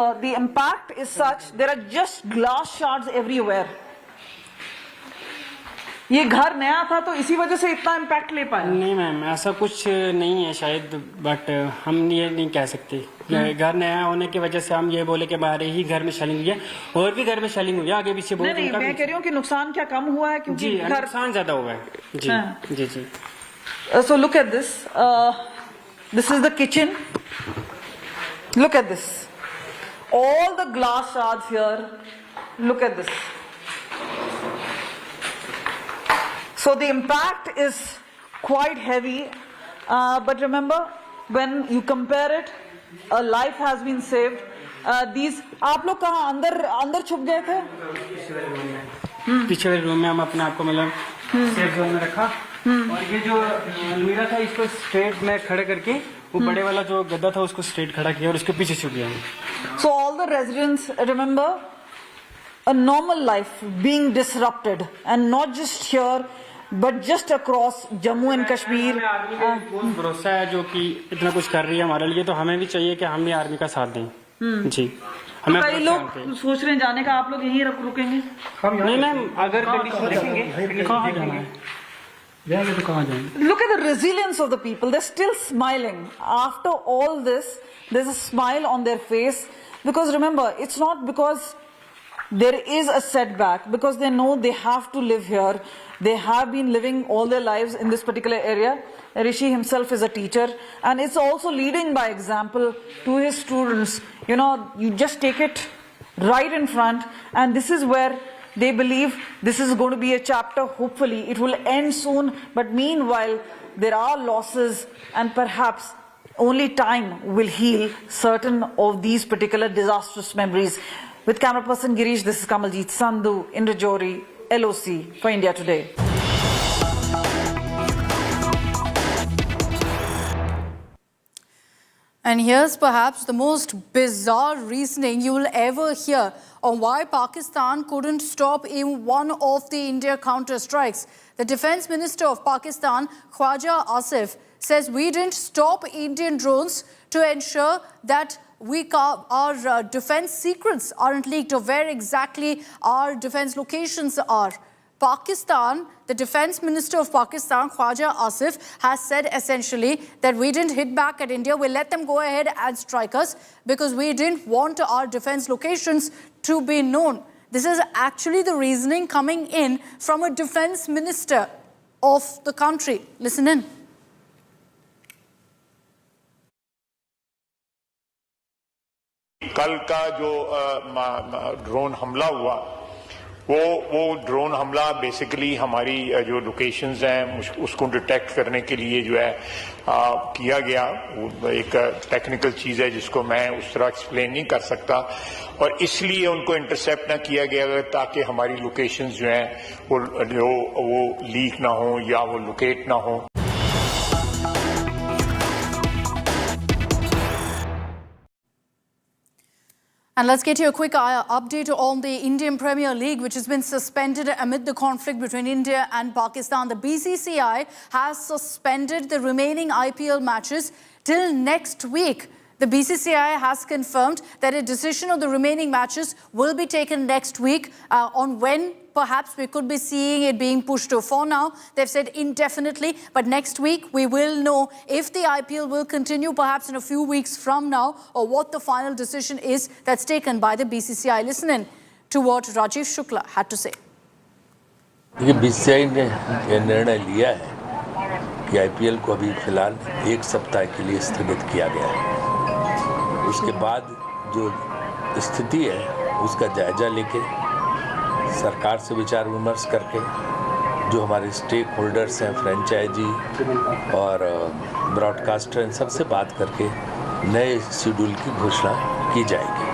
The impact is such, there are just glass shards everywhere. ये घर नया था तो इसी वजह से इतना इम्पैक्ट ले पाया? नहीं मैम, ऐसा कुछ नहीं है शायद, बट हम ये नहीं कह सकते। घर नया होने की वजह से हम ये बोले कि हमारे ही घर में शेलिंग हुई है, और भी घर में शेलिंग हुई है आगे पीछे बहुत। नहीं, मैं कह रही हूँ कि नुकसान क्या कम हुआ है? क्योंकि जी नुकसान ज्यादा हुआ है। जी जी जी। So look at this. This is the kitchen. Look at this. All the glass shards here. Look at this. So the impact is quite heavy, but remember, when you compare it, a life has been saved. These, आप लोग कहाँ अंदर छुप गए थे? पीछे वाले room में हम अपने आप को मतलब सेफ जोन में रखा, और ये जो अलमीरा था इसको स्ट्रेट में खड़े करके वो बड़े वाला जो गद्दा था उसको स्ट्रेट खड़ा किया और उसके पीछे छुप गया। So all the residents, remember, a normal life being disrupted, and not just here, but just across Jammu and Kashmir. बहुत भरोसा है जो कि इतना कुछ कर रही है हमारे लिए, तो हमें भी चाहिए कि हम भी आर्मी का साथ दें। जी हमें कई लोग सोच रहे हैं जाने का, आप लोग यहीं रुकेंगे? नहीं मैम, अगर देखेंगे कहाँ जाना है, तो कहाँ जाएंगे? Look at the resilience of the people. They're still smiling after all this. There's a smile on their face, because remember, it's not because there is a setback, because they know they have to live here. They have been living all their lives in this particular area. Rishi himself is a teacher, and it's also leading by example to his students. You know, you just take it right in front, and this is where they believe this is going to be a chapter. Hopefully it will end soon, but meanwhile there are losses, and perhaps only time will heal certain of these particular disastrous memories. With camera person Girish, this is Kamaljeet Sandhu, Indra-Jori, LOC for India Today. And here's perhaps the most bizarre reasoning you will ever hear on why Pakistan couldn't stop in one of the India counter-strikes. The Defence Minister of Pakistan, Khwaja Asif, says we didn't stop Indian drones to ensure that our defence secrets aren't leaked, or where exactly our defence locations are. Pakistan, the Defence Minister of Pakistan, Khwaja Asif, has said essentially that we didn't hit back at India. We let them go ahead and strike us because we didn't want our defence locations to be known. This is actually the reasoning coming in from a Defence Minister of the country. Listen in. कल का जो drone हमला हुआ, वो drone हमला basically हमारी जो locations हैं उसको डिटेक्ट करने के लिए जो है किया गया। एक टेक्निकल चीज़ है जिसको मैं उस तरह एक्सप्लेन नहीं कर सकता, और इसलिए उनको इंटरसेप्ट ना किया गया ताकि हमारी लोकेशंस जो हैं वो लीक ना हो या वो लोकेट ना हो। And let's get you a quick update on the Indian Premier League, which has been suspended amid the conflict between India and Pakistan. The BCCI has suspended the remaining IPL matches till next week. The BCCI has confirmed that a decision on the remaining matches will be taken next week on when perhaps we could be seeing it being pushed to. For now, they've said indefinitely, but next week we will know if the IPL will continue perhaps in a few weeks from now, or what the final decision is that's taken by the BCCI. Listen in to what Rajiv Shukla had to say. BCCI ने यह निर्णय लिया है कि IPL को अभी फिलहाल एक सप्ताह के लिए स्थगित किया गया है। उसके बाद जो स्थिति है उसका जायजा लेके सरकार से विचार विमर्श करके जो हमारे स्टेक होल्डर्स हैं, फ्रेंचाइजी और ब्रॉडकास्टर, इन सबसे बात करके नए शेड्यूल की घोषणा की जाएगी।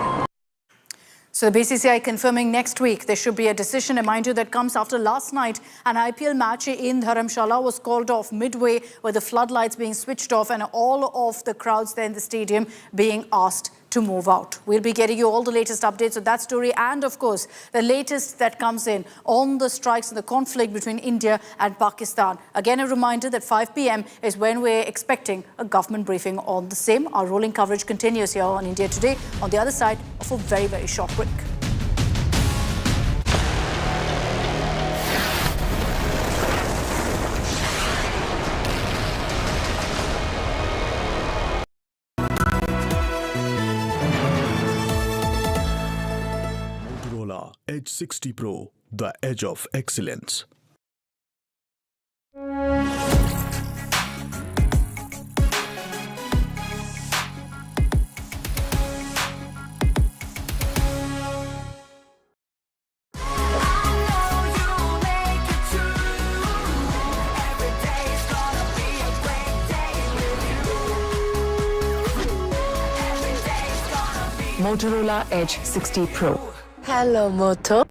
So the BCCI confirming next week there should be a decision. And mind you, that comes after last night an IPL match in Dharamshala was called off midway with the floodlights being switched off and all of the crowds there in the stadium being asked to move out. We'll be getting you all the latest updates on that story and, of course, the latest that comes in on the strikes and the conflict between India and Pakistan. Again, a reminder that 5 p.m. is when we're expecting a government briefing on the same. Our rolling coverage continues here on India Today on the other side of a very, very short break. Edge 60 Pro, the edge of excellence. Motorola Edge 60 Pro. Hello, Moto.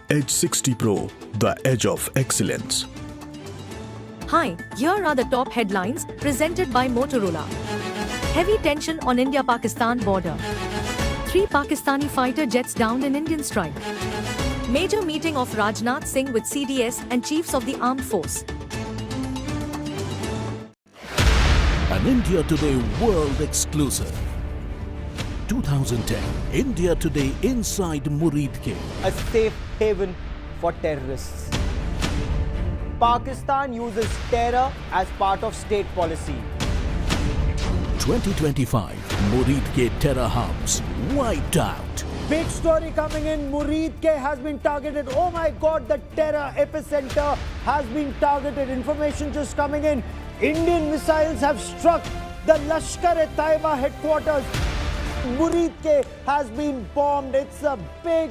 Edge 60 Pro, the edge of excellence. Hi, here are the top headlines presented by Motorola. Heavy tension on India-Pakistan border. 3 Pakistani fighter jets downed in Indian strike. Major meeting of Rajnath Singh with CDS and chiefs of the armed force. An India Today world exclusive. 2010 India Today inside Muridke. A safe haven for terrorists. Pakistan uses terror as part of state policy. 2025 Muridke terror hubs wiped out. Big story coming in. Muridke has been targeted. Oh my God, the terror epicenter has been targeted. Information just coming in. Indian missiles have struck the Lashkar-e-Taiba headquarters. Muridke has been bombed. It's a big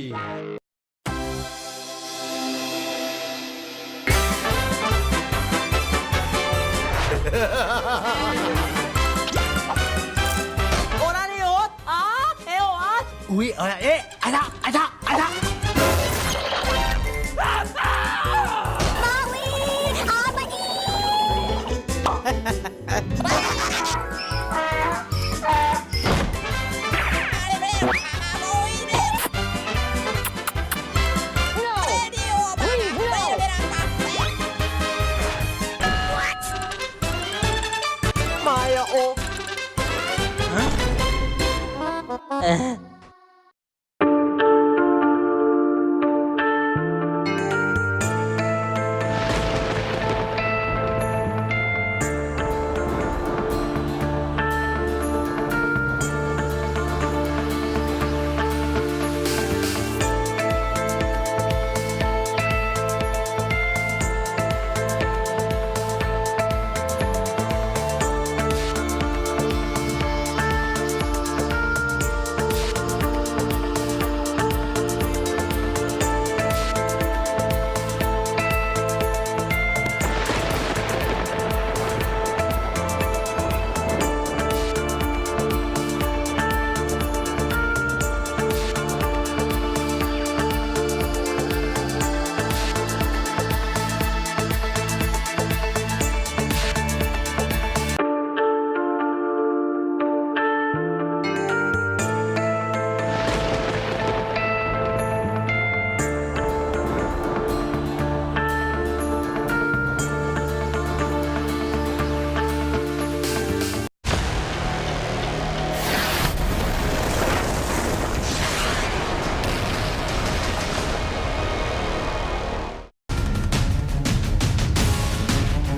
Uy, ada. Maya, oh.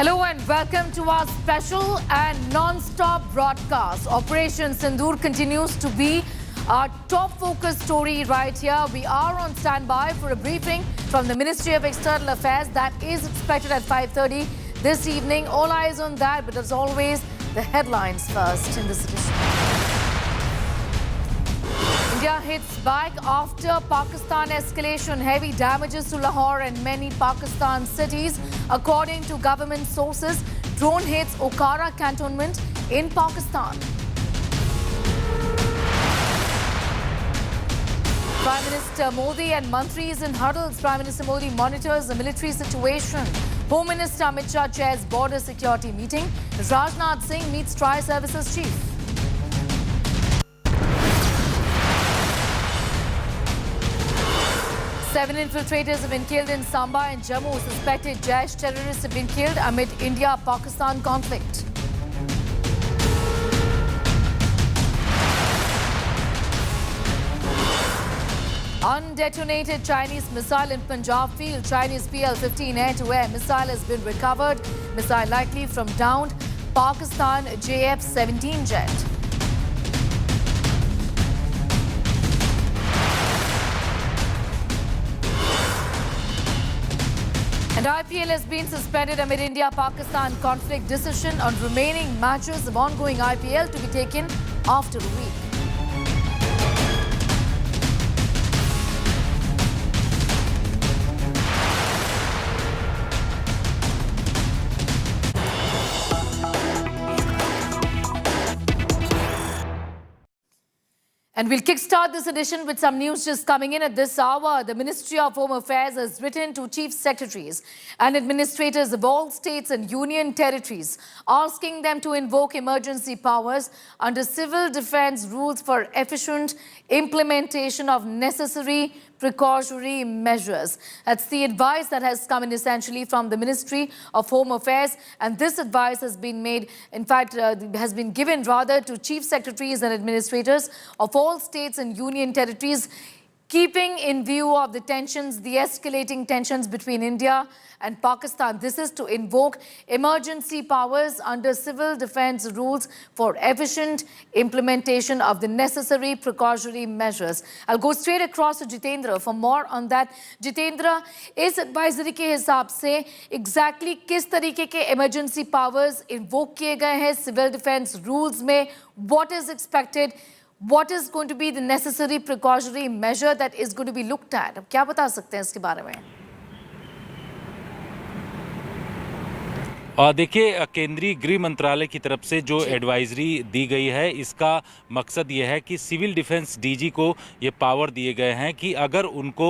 Hello and welcome to our special and non-stop broadcast. Operation Sindoor continues to be our top focus story right here. We are on standby for a briefing from the Ministry of External Affairs that is expected at 5:30 this evening. All eyes on that, but as always, the headlines first in this edition. India hits back after Pakistan escalation. Heavy damages to Lahore and many Pakistan cities. According to government sources, drone hits Okara cantonment in Pakistan. Prime Minister Modi and Mantris in huddles. Prime Minister Modi monitors the military situation. Home Minister Amit Shah chairs border security meeting. Rajnath Singh meets Tri-Services Chief. Seven infiltrators have been killed in Samba and Jammu. Suspected Jaish terrorists have been killed amid India-Pakistan conflict. Undetonated Chinese missile in Punjab field. Chinese PL-15 air-to-air missile has been recovered. Missile likely from downed Pakistan JF-17 jet. And IPL has been suspended amid India-Pakistan conflict. Decision on remaining matches of ongoing IPL to be taken after a week. And we'll kickstart this edition with some news just coming in at this hour. The Ministry of Home Affairs has written to chief secretaries and administrators of all states and union territories, asking them to invoke emergency powers under civil defense rules for efficient implementation of necessary precautionary measures. That's the advice that has come in essentially from the Ministry of Home Affairs, and this advice has been made, in fact, has been given rather to chief secretaries and administrators of all states and union territories, keeping in view of the tensions, the escalating tensions between India and Pakistan. This is to invoke emergency powers under civil defense rules for efficient implementation of the necessary precautionary measures. I'll go straight across to Jitendra for more on that. Jitendra, इस advisory के हिसाब से exactly किस तरीके के emergency powers invoke किए गए हैं civil defense rules में? What is expected? what is going to be the necessary precautionary measure that is going to be looked at? अब क्या बता सकते हैं इसके बारे में? देखिए, केंद्रीय गृह मंत्रालय की तरफ से जो एडवाइजरी दी गई है, इसका मकसद ये है कि सिविल डिफेंस डीजी को ये पावर दिए गए हैं कि अगर उनको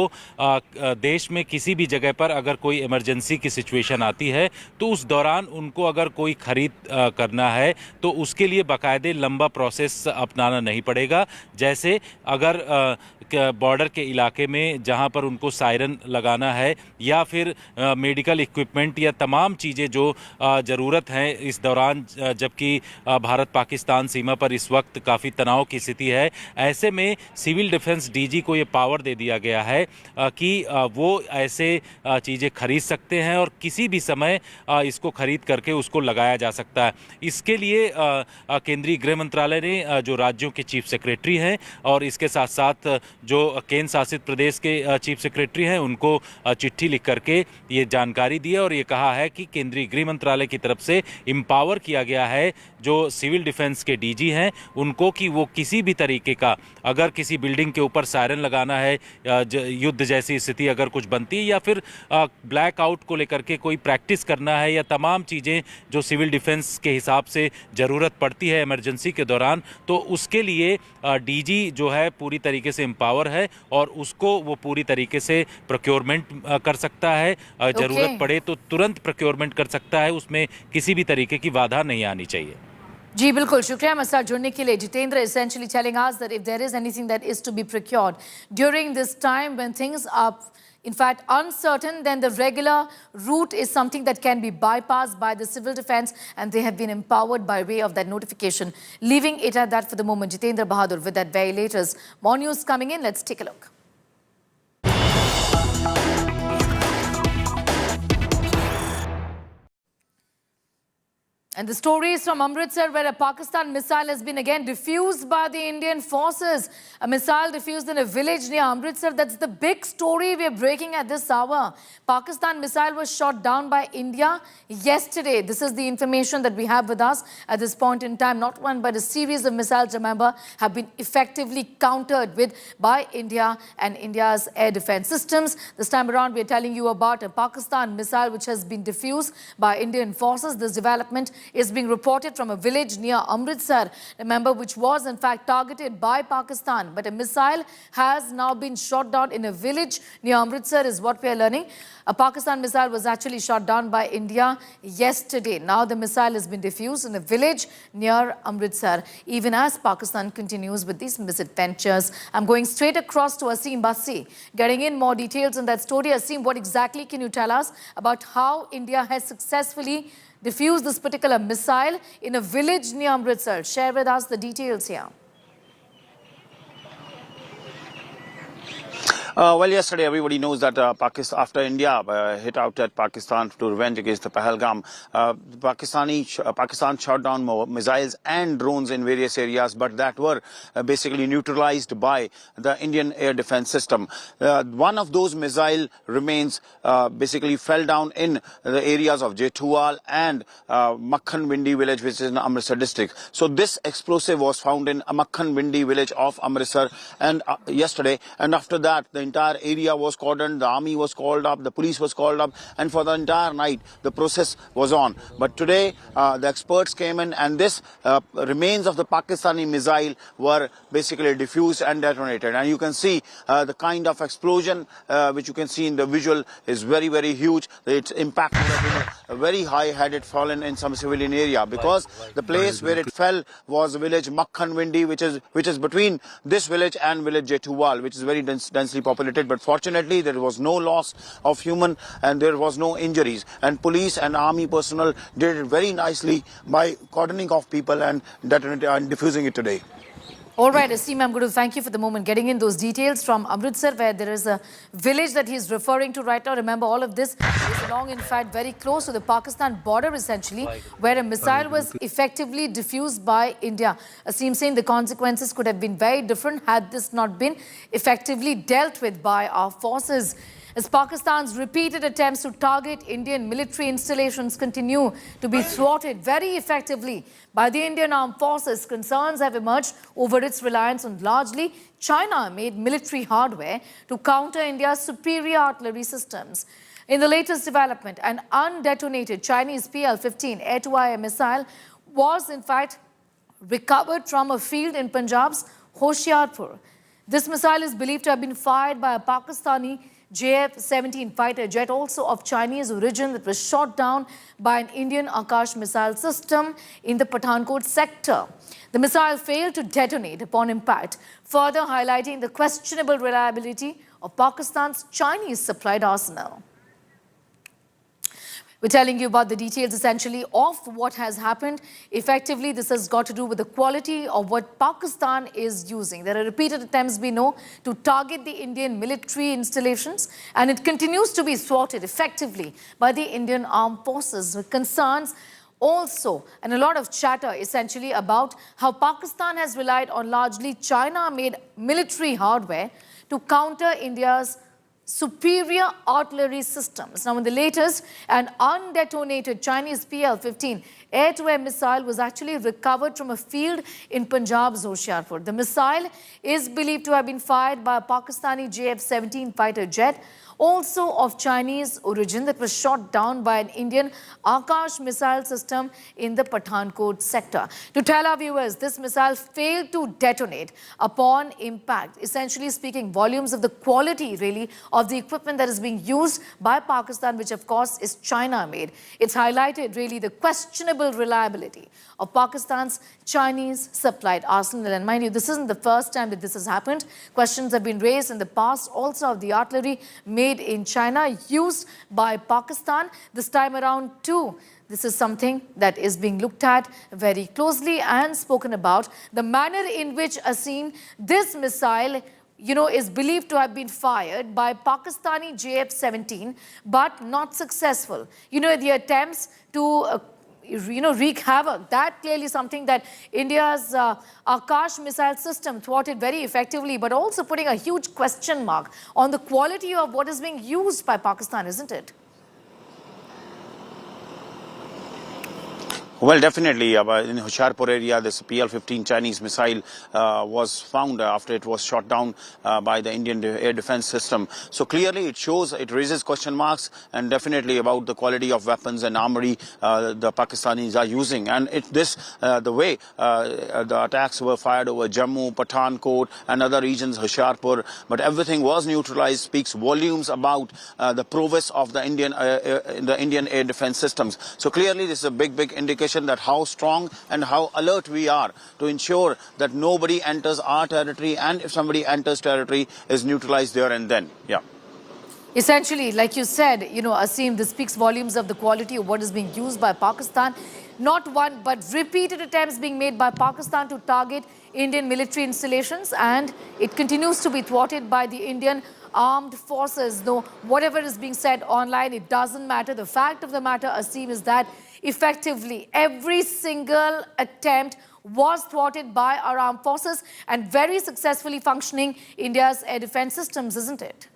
देश में किसी भी जगह पर अगर कोई इमरजेंसी की सिचुएशन आती है तो उस दौरान उनको अगर कोई खरीद करना है तो उसके लिए बाकायदे लंबा प्रोसेस अपनाना नहीं पड़ेगा। जैसे अगर बॉर्डर के इलाके में जहां पर उनको सायरन लगाना है या फिर मेडिकल इक्विपमेंट या तमाम चीज़ें जो ज़रूरत है इस दौरान, जबकि भारत पाकिस्तान सीमा पर इस वक्त काफ़ी तनाव की स्थिति है, ऐसे में सिविल डिफेंस डीजी को ये पावर दे दिया गया है कि वो ऐसे चीज़ें खरीद सकते हैं और किसी भी समय इसको खरीद करके उसको लगाया जा सकता है। इसके लिए केंद्रीय गृह मंत्रालय ने जो राज्यों के चीफ सेक्रेटरी हैं और इसके साथ साथ जो केंद्र शासित प्रदेश के चीफ सेक्रेटरी हैं उनको चिट्ठी लिख करके ये जानकारी दी है और ये कहा है कि केंद्रीय गृह मंत्रालय की तरफ से एम्पावर किया गया है जो सिविल डिफेंस के डीजी हैं उनको कि वो किसी भी तरीके का, अगर किसी बिल्डिंग के ऊपर सायरन लगाना है, युद्ध जैसी स्थिति अगर कुछ बनती है या फिर ब्लैक आउट को लेकर के कोई प्रैक्टिस करना है या तमाम चीज़ें जो सिविल डिफेंस के हिसाब से ज़रूरत पड़ती है इमरजेंसी के दौरान, तो उसके लिए डीजी जो है पूरी तरीके से एम्पावर है और उसको वो पूरी तरीके से प्रोक्योरमेंट कर सकता है। ज़रूरत पड़े तो तुरंत प्रोक्योरमेंट कर सकता है, उसमें किसी भी तरीके की बाधा नहीं आनी चाहिए। जी बिल्कुल, शुक्रिया हमारे साथ जुड़ने के लिए। Jitendra essentially telling us that if there is anything that is to be procured during this time when things are in fact uncertain, then the regular route is something that can be bypassed by the civil defense and they have been empowered by way of that notification. Leaving it at that for the moment. Jitendra Bahadur with that very latest. More news coming in. Let's take a look. And the story is from Amritsar, where a Pakistan missile has been again defused by the Indian forces. A missile defused in a village near Amritsar. That's the big story we are breaking at this hour. Pakistan missile was shot down by India yesterday. This is the information that we have with us at this point in time. Not one, but a series of missiles, remember, have been effectively countered with by India and India's air defense systems. This time around, we are telling you about a Pakistan missile which has been defused by Indian forces. This development is being reported from a village near Amritsar, remember, which was in fact targeted by Pakistan. But a missile has now been shot down in a village near Amritsar is what we are learning. A Pakistan missile was actually shot down by India yesterday. Now the missile has been defused in a village near Amritsar, even as Pakistan continues with these misadventures. I'm going straight across to Asim Bassi, getting in more details on that story. Asim, what exactly can you tell us about how India has successfully defused this particular missile in a village near Amritsar? Share with us the details here. Well, yesterday everybody knows that Pakistan, after India hit out at Pakistan to revenge against the Pahalgam, Pakistan shot down missiles and drones in various areas, but that were basically neutralized by the Indian air defense system. One of those missile remains basically fell down in the areas of Jethuwal and Makhan Vindi village, which is in Amritsar district. So this explosive was found in Makhan Vindi village of Amritsar and yesterday, and after that the entire area was cordoned, the army was called up, the police was called up, and for the entire night the process was on. But today the experts came in and this remains of the Pakistani missile were basically diffused and detonated. And you can see the kind of explosion which you can see in the visual is very, very huge. Its impact would have been very high had it fallen in some civilian area, because the place where it fell was the village Makhan Vindi, which is between this village and village Jethuwal, which is very densely populated. But fortunately there was no loss of human and there was no injuries, and police and army personnel did it very nicely by cordoning off people and detonating and diffusing it today. All right, Asim, I'm going to thank you for the moment getting in those details from Amritsar, where there is a village that he's referring to right now. Remember, all of this is along, in fact, very close to the Pakistan border, essentially, where a missile was effectively diffused by India. Asim saying the consequences could have been very different had this not been effectively dealt with by our forces. as Pakistan's repeated attempts to target Indian military installations continue to be thwarted very effectively by the Indian Armed Forces. Concerns have emerged over its reliance on largely China-made military hardware to counter India's superior artillery systems. In the latest development, an undetonated Chinese PL-15 air-to-air missile was in fact recovered from a field in Punjab's Hoshiarpur. This missile is believed to have been fired by a Pakistani JF-17 fighter jet, also of Chinese origin, that was shot down by an Indian Akash missile system in the Pathankot sector. The missile failed to detonate upon impact, further highlighting the questionable reliability of Pakistan's Chinese-supplied arsenal. We're telling you about the details essentially of what has happened. Effectively, this has got to do with the quality of what Pakistan is using. There are repeated attempts, we know, to target the Indian military installations, and it continues to be thwarted effectively by the Indian Armed Forces, with concerns also and a lot of chatter essentially about how Pakistan has relied on largely China-made military hardware to counter India's superior artillery systems. Now, in the latest, an undetonated Chinese PL-15 air-to-air missile was actually recovered from a field in Punjab's Hoshiarpur. The missile is believed to have been fired by a Pakistani JF-17 fighter jet, also of Chinese origin, that was shot down by an Indian Akash missile system in the Pathankot sector. To tell our viewers, this missile failed to detonate upon impact, essentially speaking volumes of the quality, really, of the equipment that is being used by Pakistan, which of course is China-made. It's highlighted, really, the questionable reliability of Pakistan's Chinese-supplied arsenal. And mind you, this isn't the first time that this has happened. Questions have been raised in the past also of the artillery made in China, used by Pakistan. This time around too, this is something that is being looked at very closely and spoken about. The manner in which this missile, is believed to have been fired by Pakistani JF-17, but not successful. The attempts to wreak havoc. That clearly something that India's Akash missile system thwarted very effectively, but also putting a huge question mark on the quality of what is being used by Pakistan, isn't it? Well, definitely. In Hoshiarpur area, this PL-15 Chinese missile was found after it was shot down by the Indian air defense system. So clearly it raises question marks, and definitely about the quality of weapons and armory the Pakistanis are using. And the way the attacks were fired over Jammu, Pathankot and other regions, Hoshiarpur, but everything was neutralized, speaks volumes about the prowess of the Indian air defense systems. So clearly this is a big indication that how strong and how alert we are to ensure that nobody enters our territory, and if somebody enters territory, is neutralized there and then. Yeah. Essentially, like you said, Asim, this speaks volumes of the quality of what is being used by Pakistan. Not one, but repeated attempts being made by Pakistan to target Indian military installations, and it continues to be thwarted by the Indian Armed Forces. Though whatever is being said online, it doesn't matter. The fact of the matter, Asim, is that effectively every single attempt was thwarted by our armed forces and very successfully functioning India's air defense systems, isn't it?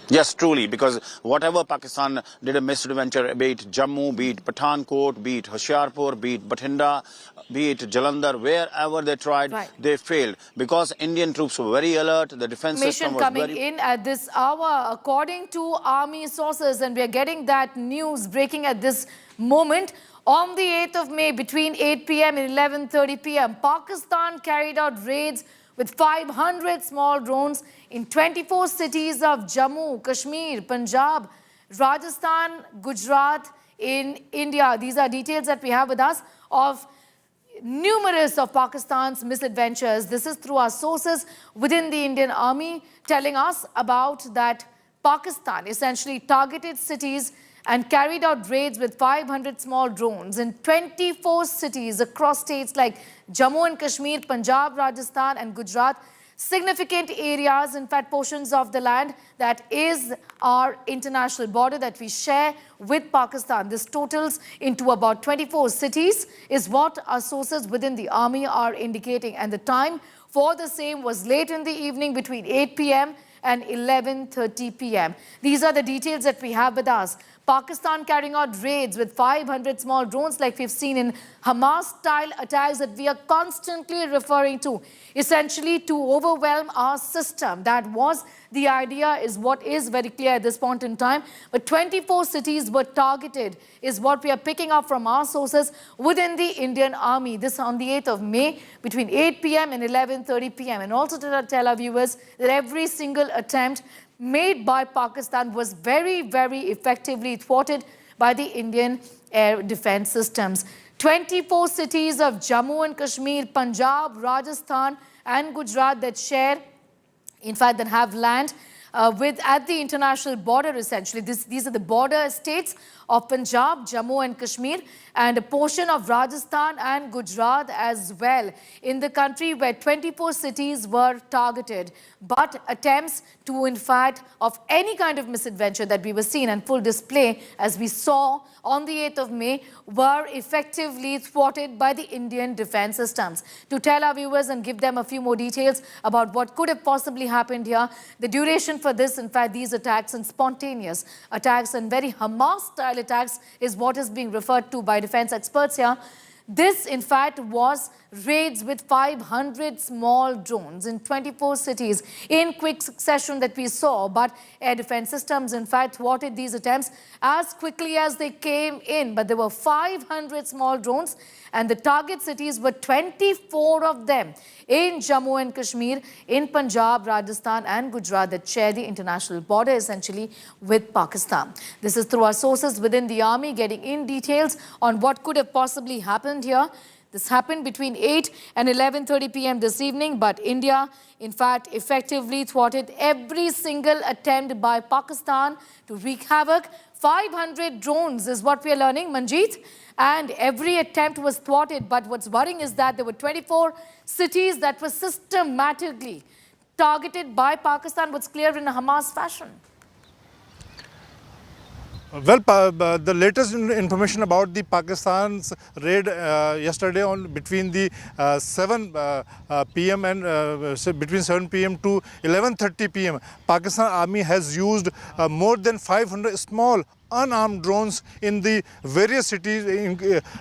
Yes, truly, because whatever Pakistan did a misadventure, be it Jammu, be it Pathankot, be it Hoshiarpur, be it Bathinda, be it Jalandhar, wherever they tried, they failed. Because Indian troops were very alert, the defense system was coming in at this hour, according to army sources, and we are getting that news breaking at this moment. On the 8th of May, between 8 p.m. and 11:30 p.m., Pakistan carried out raids with 500 small drones in 24 cities of Jammu, Kashmir, Punjab, Rajasthan, Gujarat in India. These are details that we have with us of numerous of Pakistan's misadventures. This is through our sources within the Indian Army telling us about that Pakistan essentially targeted cities and carried out raids with 500 small drones in 24 cities across states like Jammu and Kashmir, Punjab, Rajasthan and Gujarat. significant areas, in fact, portions of the land that is our international border that we share with Pakistan. This totals into about 24 cities is what our sources within the army are indicating. And the time for the same was late in the evening between 8 p.m. and 11:30 p.m. These are the details that we have with us. Pakistan carrying out raids with 500 small drones like we've seen in Hamas-style attacks that we are constantly referring to, essentially to overwhelm our system. That was the idea, is what is very clear at this point in time. But 24 cities were targeted is what we are picking up from our sources within the Indian Army. This on the 8th of May between 8 p.m. and 11:30 p.m. And also to tell our viewers that every single attempt made by Pakistan was very, very effectively thwarted by the Indian air defense systems. 24 cities of Jammu and Kashmir, Punjab, Rajasthan and Gujarat that share, in fact, that have land at the international border, essentially. These are the border states of Punjab, Jammu and Kashmir, and a portion of Rajasthan and Gujarat as well in the country, where 24 cities were targeted. But attempts to, in fact, of any kind of misadventure that we were seeing and full display, as we saw on the 8th of May, were effectively thwarted by the Indian defense systems. To tell our viewers and give them a few more details about what could have possibly happened here, the duration for this, in fact, these attacks and spontaneous attacks and very Hamas-style attacks is what is being referred to by defense experts here. This, in fact, was raids with 500 small drones in 24 cities in quick succession that we saw. But air defense systems, in fact, thwarted these attempts as quickly as they came in. But there were 500 small drones, and the target cities were 24 of them in Jammu and Kashmir, in Punjab, Rajasthan and Gujarat that share the international border essentially with Pakistan. This is through our sources within the army getting in details on what could have possibly happened here. This happened between 8 and 11:30 p.m. this evening, but India, in fact, effectively thwarted every single attempt by Pakistan to wreak havoc. 500 drones is what we are learning, Manjeet, and every attempt was thwarted. But what's worrying is that there were 24 cities that were systematically targeted by Pakistan, what's clear in a Hamas fashion. Well, the latest information about the Pakistan's raid yesterday on between the 7 p.m. and between 7 p.m. to 11:30 p.m. Pakistan Army has used more than 500 small unarmed drones in the various cities,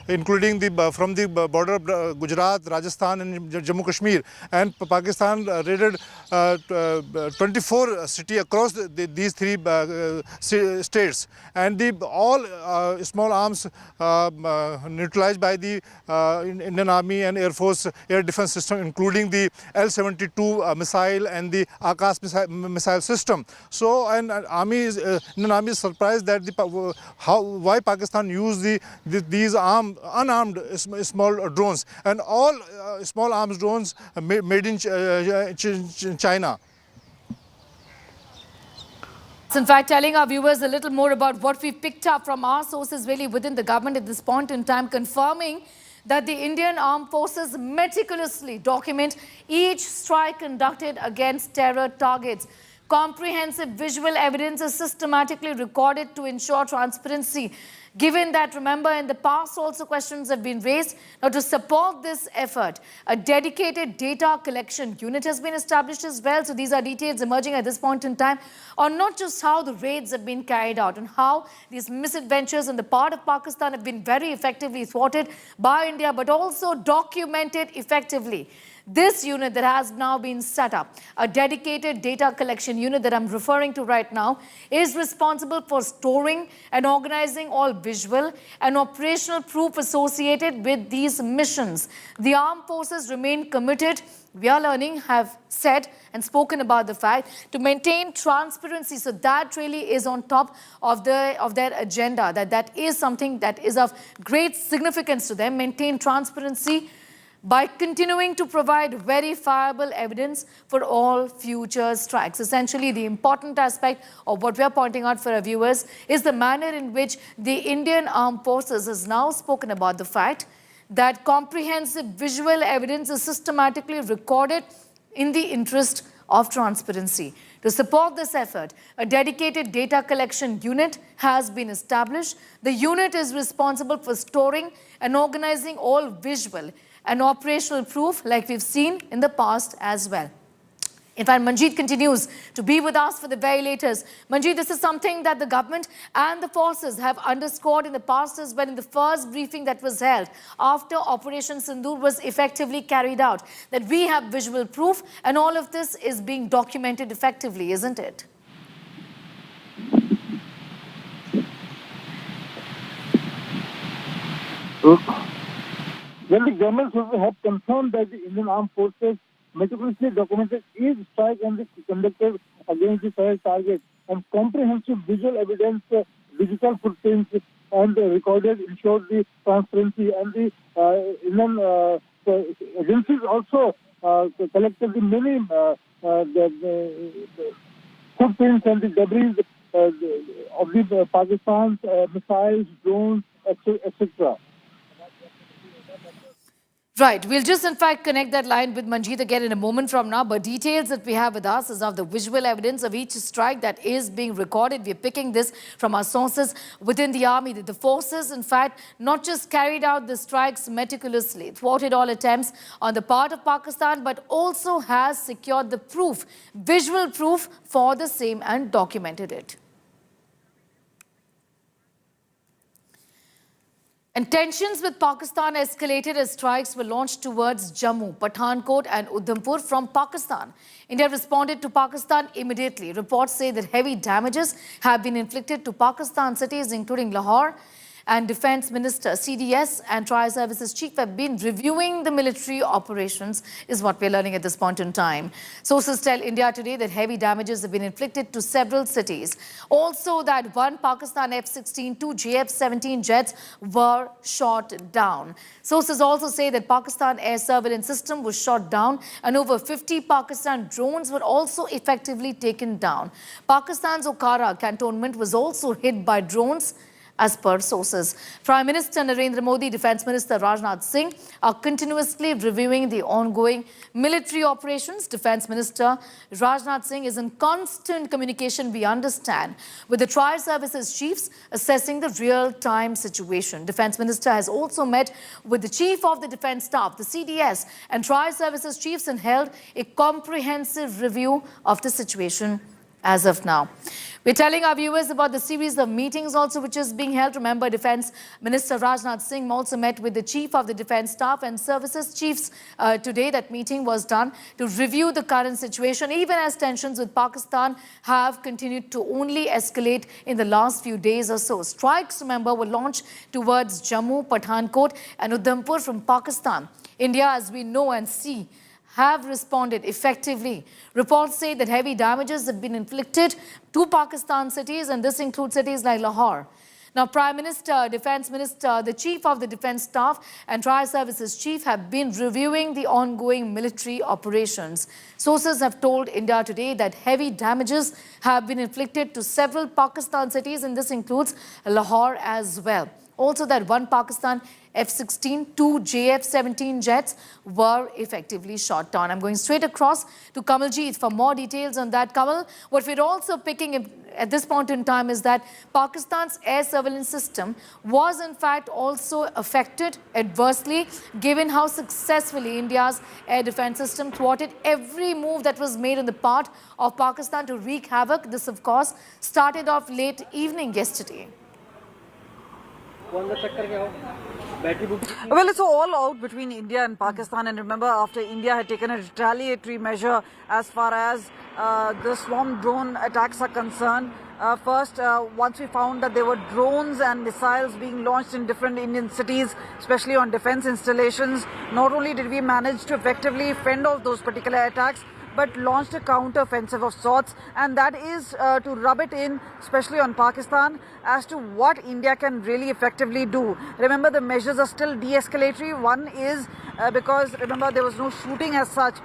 including from the border of Gujarat, Rajasthan and Jammu Kashmir. And Pakistan raided 24 cities across these three states. And all small arms neutralized by the Indian Army and Air Force air defense system, including the L-72 missile and the Akash missile system. So, and Indian Army is surprised that why Pakistan used these unarmed small drones, and all small arms drones made in China. In fact, telling our viewers a little more about what we picked up from our sources really within the government at this point in time, confirming that the Indian armed forces meticulously document each strike conducted against terror targets. Comprehensive visual evidence is systematically recorded to ensure transparency. Given that, remember, in the past also questions have been raised. Now, to support this effort, a dedicated data collection unit has been established as well. So these are details emerging at this point in time on not just how the raids have been carried out and how these misadventures on the part of Pakistan have been very effectively thwarted by India, but also documented effectively. This unit that has now been set up, a dedicated data collection unit that I'm referring to right now, is responsible for storing and organizing all visual and operational proof associated with these missions. The armed forces remain committed, we are learning, have said and spoken about the fact to maintain transparency. So that really is on top of their agenda, that is something that is of great significance to them, maintain transparency by continuing to provide verifiable evidence for all future strikes. Essentially, the important aspect of what we are pointing out for our viewers is the manner in which the Indian Armed Forces has now spoken about the fact that comprehensive visual evidence is systematically recorded in the interest of transparency. To support this effort, a dedicated data collection unit has been established. The unit is responsible for storing and organizing all visual and operational proof like we've seen in the past as well. In fact, Manjeet continues to be with us for the very latest. Manjeet, this is something that the government and the forces have underscored in the past as well in the first briefing that was held after Operation Sindoor was effectively carried out. That we have visual proof and all of this is being documented effectively, isn't it? Well, the government have confirmed that the Indian Armed Forces meticulously documented each strike and conducted against the terror target, and comprehensive visual evidence, digital footprints, and recorded ensured the transparency. And the Indian agencies also collected the many the footprints and the debris of the Pakistan's missiles, drones, etc. Right. We'll just, in fact, connect that line with Manjeet again in a moment from now. But details that we have with us is of the visual evidence of each strike that is being recorded. We're picking this from our sources within the army. The forces, in fact, not just carried out the strikes meticulously, thwarted all attempts on the part of Pakistan, but also has secured the proof, visual proof for the same and documented it. And tensions with Pakistan escalated as strikes were launched towards Jammu, Pathankot and Udhampur from Pakistan. India responded to Pakistan immediately. Reports say that heavy damages have been inflicted to Pakistan cities including Lahore, and Defence Minister, CDS and Tri-Services Chief have been reviewing the military operations, is what we're learning at this point in time. Sources tell India Today that heavy damages have been inflicted to several cities. Also that one Pakistan F-16, two JF-17 jets were shot down. Sources also say that Pakistan air surveillance system was shot down and over 50 Pakistan drones were also effectively taken down. Pakistan's Okara cantonment was also hit by drones, as per sources. Prime Minister Narendra Modi, Defence Minister Rajnath Singh are continuously reviewing the ongoing military operations. Defence Minister Rajnath Singh is in constant communication, we understand, with the Tri-Services Chiefs assessing the real-time situation. Defence Minister has also met with the Chief of the Defence Staff, the CDS, and Tri-Services Chiefs and held a comprehensive review of the situation as of now. We're telling our viewers about the series of meetings also which is being held. Remember, Defence Minister Rajnath Singh also met with the Chief of the Defence Staff and Services Chiefs today. That meeting was done to review the current situation, even as tensions with Pakistan have continued to only escalate in the last few days or so. Strikes, remember, were launched towards Jammu, Pathankot and Udhampur from Pakistan. India, as we know and see, have responded effectively. Reports say that heavy damages have been inflicted to Pakistan cities, and this includes cities like Lahore. Now, Prime Minister, Defence Minister, the Chief of the Defence Staff and Tri-Services Chief have been reviewing the ongoing military operations. Sources have told India Today that heavy damages have been inflicted to several Pakistan cities, and this includes Lahore as well. Also that one Pakistan F-16, two JF-17 jets were effectively shot down. I'm going straight across to Kamaljeet for more details on that. Kamal, what we're also picking at this point in time is that Pakistan's air surveillance system was in fact also affected adversely, given how successfully India's air defense system thwarted every move that was made on the part of Pakistan to wreak havoc. This, of course, started off late evening yesterday. Well, it's all out between India and Pakistan, and remember, after India had taken a retaliatory measure as far as the swarm drone attacks are concerned. First, once we found that there were drones and missiles being launched in different Indian cities, especially on defense installations, not only did we manage to effectively fend off those particular attacks, but launched a counter-offensive of sorts, and that is to rub it in, especially on Pakistan, as to what India can really effectively do. Remember, the measures are still de-escalatory. One is because, remember, there was no shooting as such,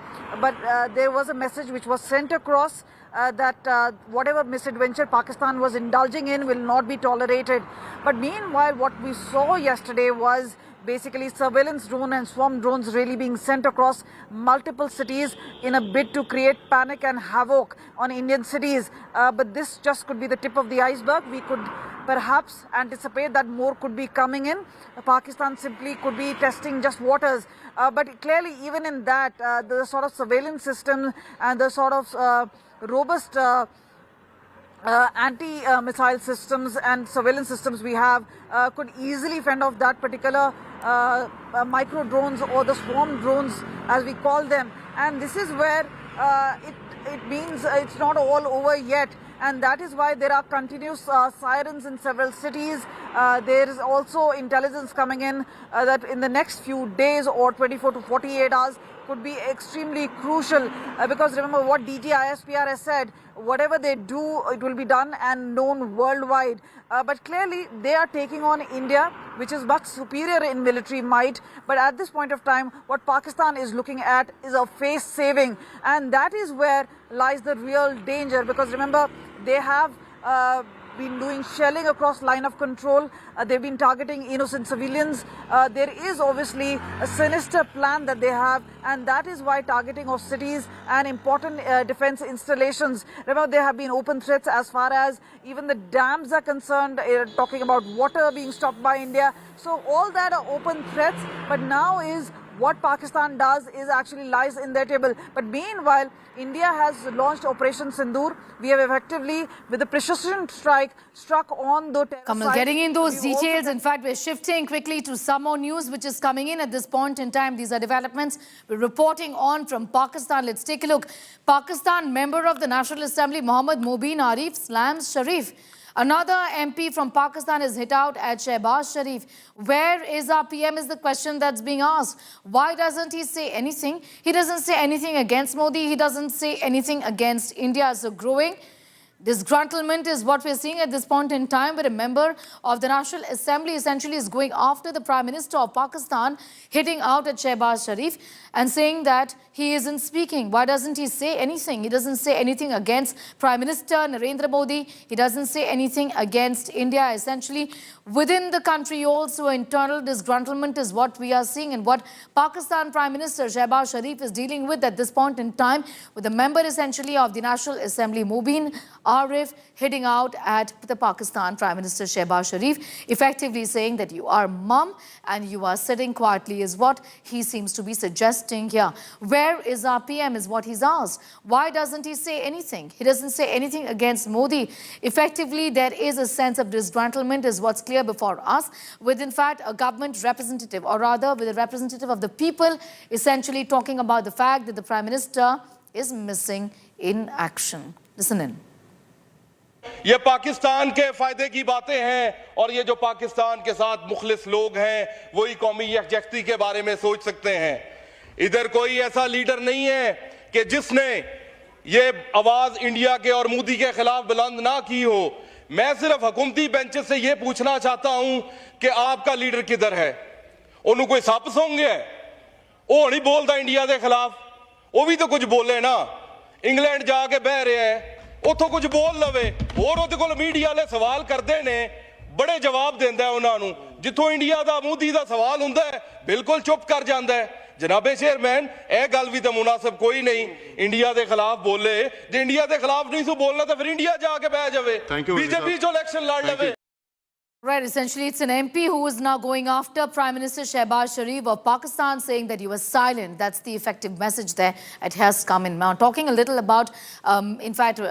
but there was a message which was sent across that whatever misadventure Pakistan was indulging in will not be tolerated. But meanwhile, what we saw yesterday was basically surveillance drone and swarm drones really being sent across multiple cities in a bid to create panic and havoc on Indian cities. But this just could be the tip of the iceberg. We could perhaps anticipate that more could be coming in. Pakistan simply could be testing just waters. But clearly, even in that, the sort of surveillance system and the sort of robust anti-missile systems and surveillance systems we have could easily fend off that particular micro drones or the swarm drones as we call them. And this is where it means it's not all over yet. And that is why there are continuous sirens in several cities. There is also intelligence coming in that in the next few days or 24 to 48 hours could be extremely crucial because remember what DGISPR has said, whatever they do, it will be done and known worldwide. But clearly they are taking on India, which is much superior in military might. But at this point of time, what Pakistan is looking at is a face saving. And that is where lies the real danger because remember, they have been doing shelling across line of control. They've been targeting innocent civilians. There is obviously a sinister plan that they have, and that is why targeting of cities and important defense installations. Remember, there have been open threats as far as even the dams are concerned, talking about water being stopped by India. So all that are open threats, but now is what Pakistan does is actually lies in their table. But meanwhile, India has launched Operation Sindoor. We have effectively, with a precision strike, struck on the terror Kamal, site. getting in those details. In fact, we're shifting quickly to some more news which is coming in at this point in time. These are developments we're reporting on from Pakistan. Let's take a look. Pakistan member of the National Assembly, Mohammad Mobeen Arif, slams Sharif. Another MP from Pakistan is hit out at Shehbaz Sharif. Where is our PM is the question that's being asked. Why doesn't he say anything? He doesn't say anything against Modi. He doesn't say anything against India. So growing disgruntlement is what we're seeing at this point in time, where a member of the National Assembly essentially is going after the Prime Minister of Pakistan, hitting out at Shehbaz Sharif and saying that he isn't speaking. Why doesn't he say anything? He doesn't say anything against Prime Minister Narendra Modi. He doesn't say anything against India. Essentially, within the country also, internal disgruntlement is what we are seeing and what Pakistan Prime Minister Shehbaz Sharif is dealing with at this point in time, with a member essentially of the National Assembly, Mobeen Arif, hitting out at the Pakistan Prime Minister Shehbaz Sharif, effectively saying that you are mum and you are sitting quietly is what he seems to be suggesting here. Where is our PM is what he's asked. Why doesn't he say anything? He doesn't say anything against Modi. Effectively, there is a sense of disgruntlement is what's clear before us, with in fact a government representative, or rather with a representative of the people, essentially talking about the fact that the Prime Minister is missing in action. Listen in. ये पाकिस्तान के फायदे की बातें हैं और ये जो पाकिस्तान के साथ मुखलिस लोग हैं वही कौमी यकजहती के बारे में सोच सकते हैं। इधर कोई ऐसा लीडर नहीं है कि जिसने ये आवाज इंडिया के और मोदी के खिलाफ बुलंद ना की हो। मैं सिर्फ हुकूमती बेंच से ये पूछना चाहता हूं कि आपका लीडर किधर है? उन्होंने कोई सप सौंग गया? वो नहीं बोलता इंडिया के खिलाफ, वो भी तो कुछ बोले ना। इंग्लैंड जाके बह रहे हैं, उतो कुछ बोल लवे और ਉਹਦੇ ਕੋਲ ਮੀਡੀਆ ਵਾਲੇ ਸਵਾਲ ਕਰਦੇ ਨੇ, ਬੜੇ ਜਵਾਬ ਦਿੰਦਾ ਉਹਨਾਂ ਨੂੰ। ਜਿੱਥੋਂ ਇੰਡੀਆ ਦਾ ਮੋਦੀ ਦਾ ਸਵਾਲ ਹੁੰਦਾ ਹੈ ਬਿਲਕੁਲ ਚੁੱਪ ਕਰ ਜਾਂਦਾ ਹੈ। ਜਨਾਬੇ ਚੇਅਰਮੈਨ, ਇਹ ਗੱਲ ਵੀ ਤਾਂ ਮੁਨਾਸਬ ਕੋਈ ਨਹੀਂ, ਇੰਡੀਆ ਦੇ ਖਿਲਾਫ ਬੋਲੇ। ਜੇ ਇੰਡੀਆ ਦੇ ਖਿਲਾਫ ਨਹੀਂ ਸੋ ਬੋਲਣਾ ਤਾਂ ਫਿਰ ਇੰਡੀਆ ਜਾ ਕੇ ਬਹਿ ਜਾਵੇ, ਬੀਜੇਪੀ ਚੋਂ ਇਲੈਕਸ਼ਨ ਲੜ ਲਵੇ। Right, essentially it's an MP who is now going after Prime Minister Shehbaz Sharif of Pakistan, saying that you were silent. That's the effective message there. It has come in. Now, talking a little about, in fact,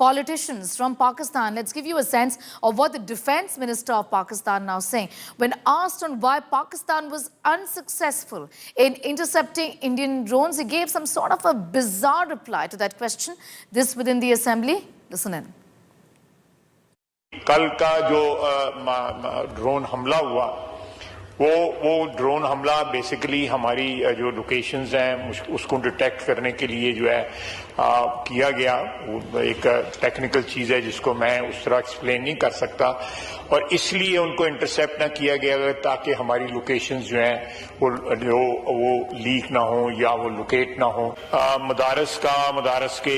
politicians from Pakistan, let's give you a sense of what the Defense Minister of Pakistan now saying. When asked on why Pakistan was unsuccessful in intercepting Indian drones, he gave some sort of a bizarre reply to that question. This within the Assembly. Listen in. कल का जो drone हमला हुआ वो drone हमला basically हमारी जो locations हैं उसको डिटेक्ट करने के लिए जो है किया गया। वो एक टेक्निकल चीज़ है जिसको मैं उस तरह एक्सप्लेन नहीं कर सकता। और इसलिए उनको इंटरसेप्ट ना किया गया ताकि हमारी लोकेशंस जो हैं वो लीक ना हो या वो लोकेट ना हो। मदारस के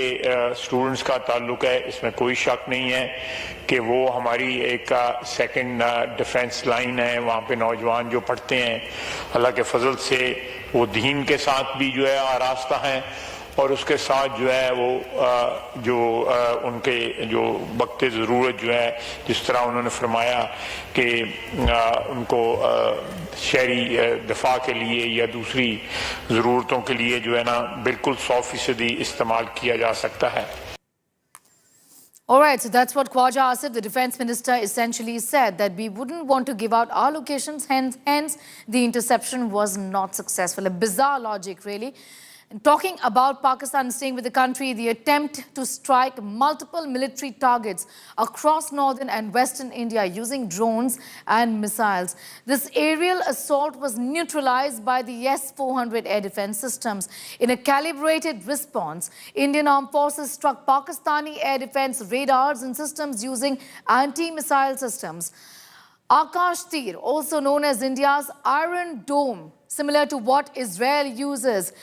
स्टूडेंट्स का ताल्लुक है, इसमें कोई शक नहीं है कि वो हमारी एक सेकंड डिफेंस लाइन है। वहाँ पे नौजवान जो पढ़ते हैं अल्लाह के फजल से वो दीन के साथ भी जो है आरास्ता हैं और उसके साथ जो है वो उनके जो वक्त ज़रूरत जो है, जिस तरह उन्होंने फरमाया कि उनको शहरी दफा के लिए या दूसरी ज़रूरतों के लिए जो है ना बिल्कुल 100% इस्तेमाल किया जा सकता है। All right, so that's what Khwaja Asif, the defense minister, essentially said, that we wouldn't want to give out our locations, hence the interception was not successful. A bizarre logic, really. And talking about Pakistan staying with the country, the attempt to strike multiple military targets across northern and western India using drones and missiles. This aerial assault was neutralized by the S-400 air defense systems. In a calibrated response, Indian Armed Forces struck Pakistani air defense radars and systems using anti-missile systems. Akash Tir, also known as India's Iron Dome, similar to what Israel uses,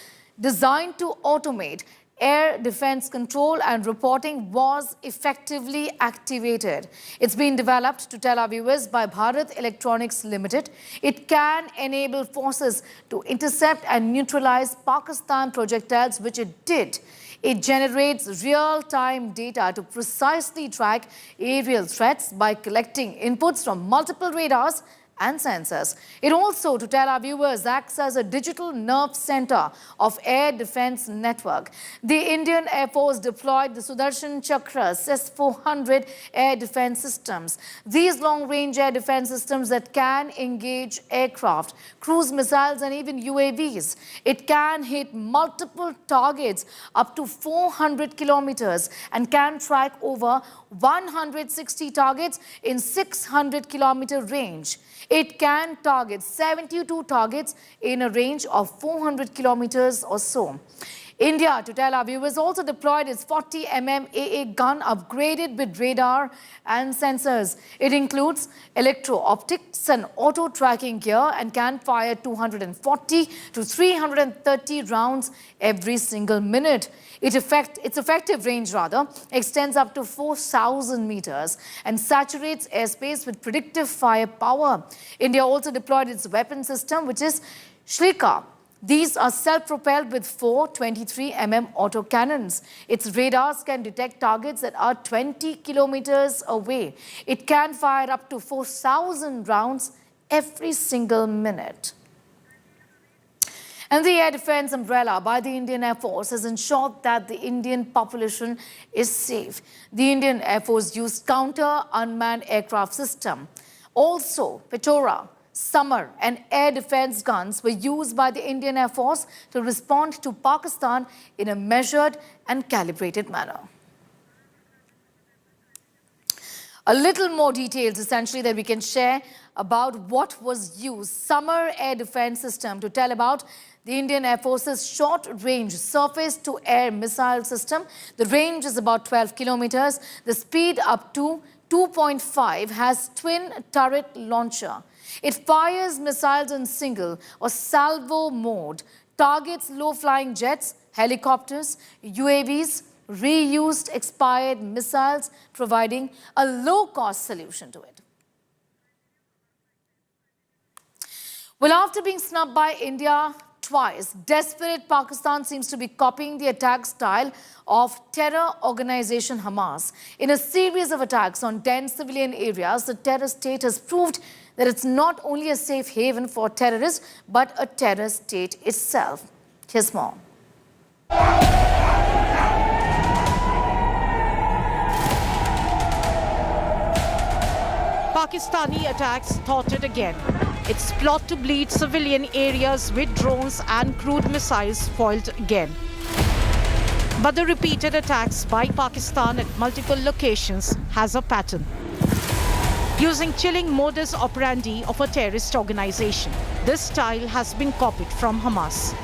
designed to automate air defense control and reporting, was effectively activated. It's been developed to tell our viewers by Bharat Electronics Limited. It can enable forces to intercept and neutralize Pakistan projectiles, which it did. It generates real-time data to precisely track aerial threats by collecting inputs from multiple radars and sensors. It also, to tell our viewers, acts as a digital nerve center of air defense network. The Indian Air Force deployed the Sudarshan Chakras S-400 air defense systems. These long-range air defense systems that can engage aircraft, cruise missiles and even UAVs. It can hit multiple targets up to 400 kilometers and can track over 160 targets in 600-kilometer range. It can target 72 targets in a range of 400 kilometers or so. India, to tell our viewers, also deployed its 40mm AA gun upgraded with radar and sensors. It includes electro-optics and auto-tracking gear and can fire 240 to 330 rounds every single minute. Its effective range extends up to 4,000 meters and saturates airspace with predictive firepower. India also deployed its weapon system, which is Shrika. These are self-propelled with 4 23mm autocannons. Its radars can detect targets that are 20 kilometers away. It can fire up to 4,000 rounds every single minute. And the air defense umbrella by the Indian Air Force has ensured that the Indian population is safe. The Indian Air Force used counter-unmanned aircraft system. Also, Petora, Summer and air defense guns were used by the Indian Air Force to respond to Pakistan in a measured and calibrated manner. A little more details essentially that we can share about what was used. Summer air defense system, to tell about the Indian Air Force's short-range surface-to-air missile system. The range is about 12 kilometers. The speed up to 2.5 has twin turret launcher. It fires missiles in single or salvo mode, targets low-flying jets, helicopters, UAVs, reused expired missiles, providing a low-cost solution to it. Well, after being snubbed by India twice, desperate Pakistan seems to be copying the attack style of terror organization Hamas. In a series of attacks on 10 civilian areas, the terror state has proved that it's not only a safe haven for terrorists, but a terror state itself. Here's more. Pakistani attacks thwarted again. Its plot to bleed civilian areas with drones and crude missiles foiled again. But the repeated attacks by Pakistan at multiple locations has a pattern. Using chilling modus operandi of a terrorist organization, this style has been copied from Hamas.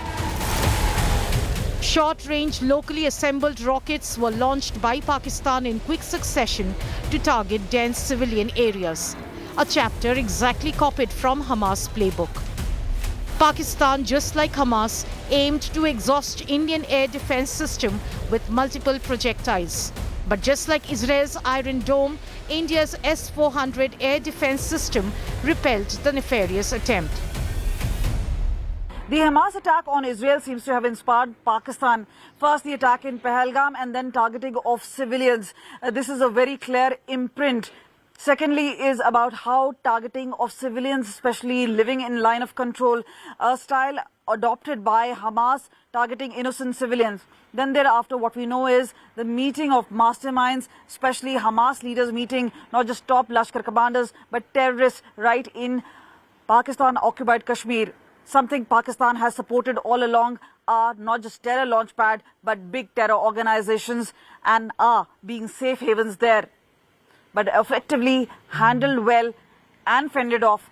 Short-range, locally assembled rockets were launched by Pakistan in quick succession to target dense civilian areas. a chapter exactly copied from Hamas' playbook. Pakistan, just like Hamas, aimed to exhaust Indian air defense system with multiple projectiles. But just like Israel's Iron Dome, India's S-400 air defense system repelled the nefarious attempt. The Hamas attack on Israel seems to have inspired Pakistan. First, the attack in Pahalgam and then targeting of civilians. This is a very clear imprint. Secondly is about how targeting of civilians, especially living in line of control, a style adopted by Hamas, targeting innocent civilians. Then thereafter, what we know is the meeting of masterminds, especially Hamas leaders meeting not just top Lashkar commanders, but terrorists right in Pakistan-occupied Kashmir. Something Pakistan has supported all along are not just terror launchpad, but big terror organizations and are being safe havens there. But effectively handled well and fended off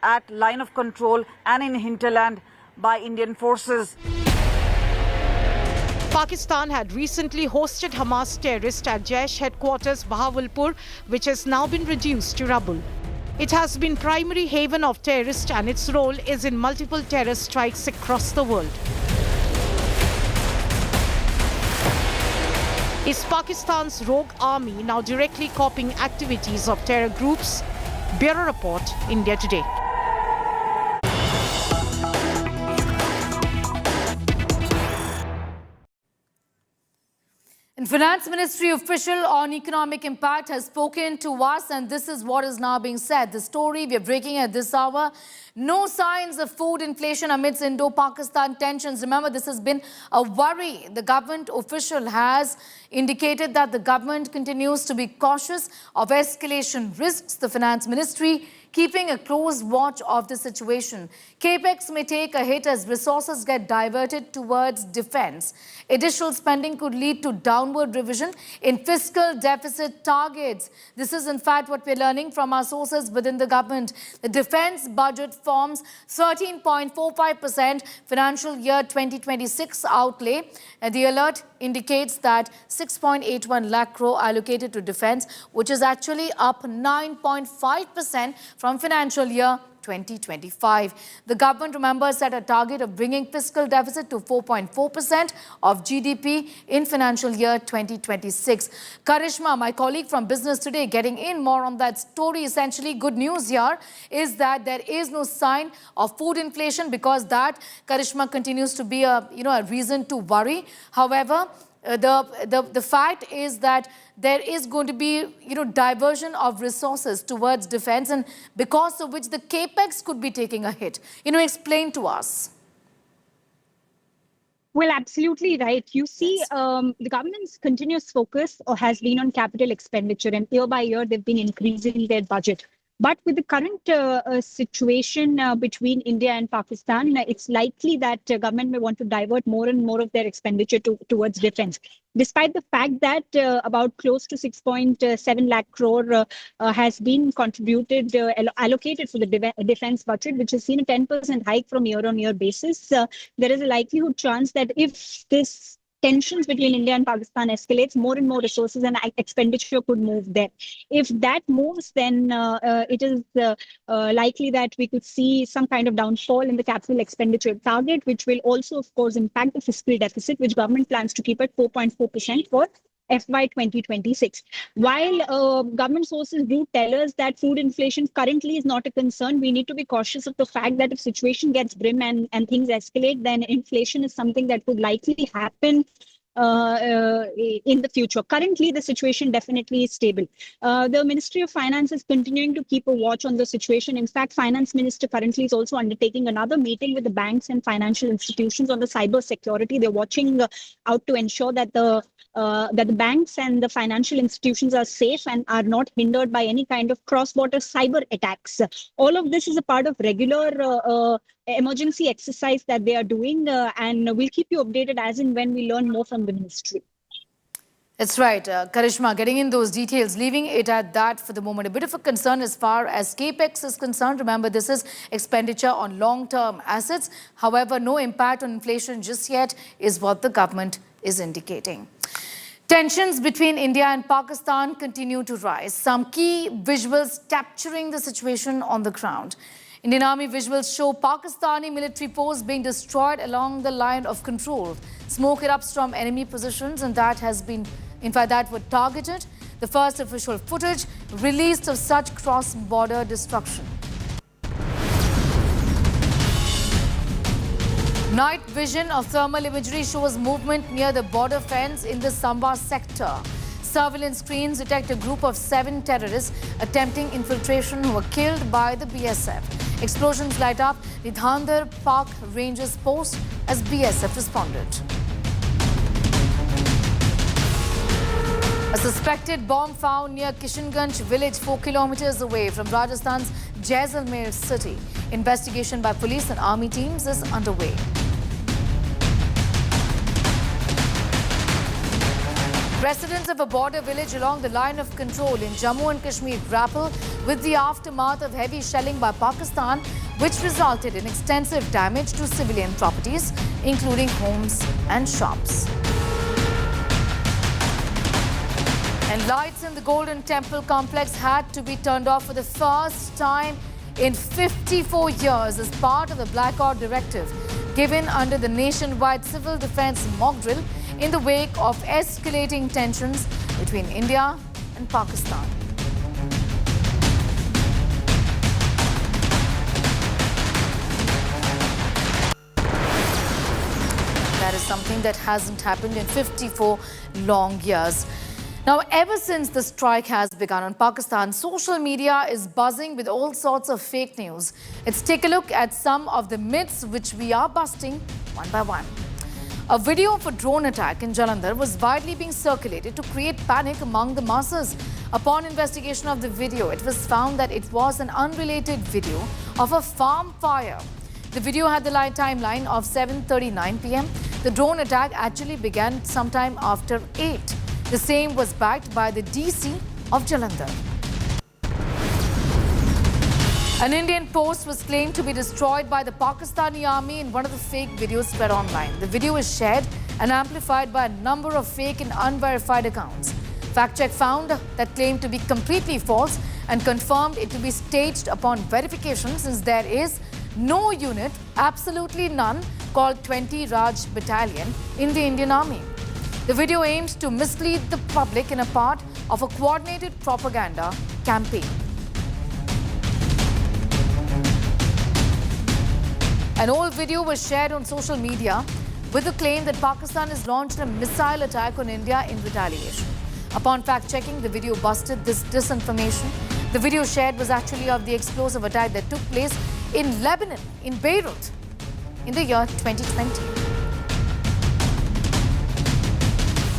at line of control and in hinterland by Indian forces. Pakistan had recently hosted Hamas terrorists at Jaish headquarters Bahawalpur, which has now been reduced to rubble. It has been primary haven of terrorists and its role is in multiple terror strikes across the world. Is Pakistan's rogue army now directly copying activities of terror groups? Bureau Report, India Today. And Finance Ministry official on economic impact has spoken to us, and this is what is now being said. The story we are breaking at this hour: no signs of food inflation amidst Indo-Pakistan tensions. Remember, this has been a worry. The government official has indicated that the government continues to be cautious of escalation risks. The Finance Ministry keeping a close watch of the situation. Capex may take a hit as resources get diverted towards defense. Additional spending could lead to downward revision in fiscal deficit targets. This is in fact what we're learning from our sources within the government. The defense budget forms 13.45% financial year 2026 outlay. And the alert indicates that 6.81 lakh crore allocated to defense, which is actually up 9.5% from financial year 2025. The government, remember, set a target of bringing fiscal deficit to 4.4% of GDP in financial year 2026. Karishma, my colleague from Business Today, getting in more on that story. Essentially, good news here is that there is no sign of food inflation, because that, Karishma, continues to be a reason to worry. However, the fact is that there is going to be, diversion of resources towards defense, and because of which the capex could be taking a hit. Explain to us. Well, absolutely right. You see, the government's continuous focus has been on capital expenditure, and year by year they've been increasing their budget. But with the current situation between India and Pakistan, it's likely that government may want to divert more and more of their expenditure towards defense. Despite the fact that about close to 6.7 lakh crore has been contributed, allocated for the defense budget, which has seen a 10% hike from year-on-year basis, there is a likelihood chance that if this tensions between India and Pakistan escalates, more and more resources and expenditure could move there. If that moves, then it is likely that we could see some kind of downfall in the capital expenditure target, which will also, of course, impact the fiscal deficit, which government plans to keep at 4.4% for FY 2026. While government sources do tell us that food inflation currently is not a concern, we need to be cautious of the fact that if situation gets grim and things escalate, then inflation is something that would likely happen in the future. Currently, the situation definitely is stable. The Ministry of Finance is continuing to keep a watch on the situation. In fact, Finance Minister currently is also undertaking another meeting with the banks and financial institutions on the cyber security. They're watching out to ensure that the banks and the financial institutions are safe and are not hindered by any kind of cross-border cyber attacks. All of this is a part of regular emergency exercise that they are doing, and we'll keep you updated as and when we learn more from the ministry. That's right. Karishma, getting in those details, leaving it at that for the moment. A bit of a concern as far as capex is concerned. Remember, this is expenditure on long-term assets. However, no impact on inflation just yet is what the government is indicating. Tensions between India and Pakistan continue to rise. Some key visuals capturing the situation on the ground. Indian Army visuals show Pakistani military posts being destroyed along the line of control. Smoke erupts from enemy positions and that were targeted. The first official footage released of such cross-border destruction. Night vision of thermal imagery shows movement near the border fence in the Samba sector. Surveillance screens detect a group of 7 terrorists attempting infiltration who were killed by the BSF. Explosions light up the India-Pak Rangers post as BSF responded. A suspected bomb found near Kishanganj village 4 kilometers away from Rajasthan's Jaisalmer city. Investigation by police and army teams is underway. Residents of a border village along the line of control in Jammu and Kashmir grapple with the aftermath of heavy shelling by Pakistan, which resulted in extensive damage to civilian properties, including homes and shops. And lights in the Golden Temple complex had to be turned off for the first time in 54 years as part of the blackout directive given under the nationwide civil defense mock drill in the wake of escalating tensions between India and Pakistan. That is something that hasn't happened in 54 long years. Now, ever since the strike has begun on Pakistan, social media is buzzing with all sorts of fake news. Let's take a look at some of the myths which we are busting one by one. A video of a drone attack in Jalandhar was widely being circulated to create panic among the masses. Upon investigation of the video, it was found that it was an unrelated video of a farm fire. The video had the timeline of 7:39 p.m. The drone attack actually began sometime after 8. The same was backed by the DC of Jalandhar. An Indian post was claimed to be destroyed by the Pakistani army in one of the fake videos spread online. The video is shared and amplified by a number of fake and unverified accounts. Fact check found that claim to be completely false and confirmed it to be staged upon verification, since there is no unit, absolutely none, called 20 Raj Battalion in the Indian Army. The video aims to mislead the public in a part of a coordinated propaganda campaign. An old video was shared on social media with the claim that Pakistan has launched a missile attack on India in retaliation. Upon fact-checking, the video busted this disinformation. The video shared was actually of the explosive attack that took place in Lebanon, in Beirut, in the year 2020.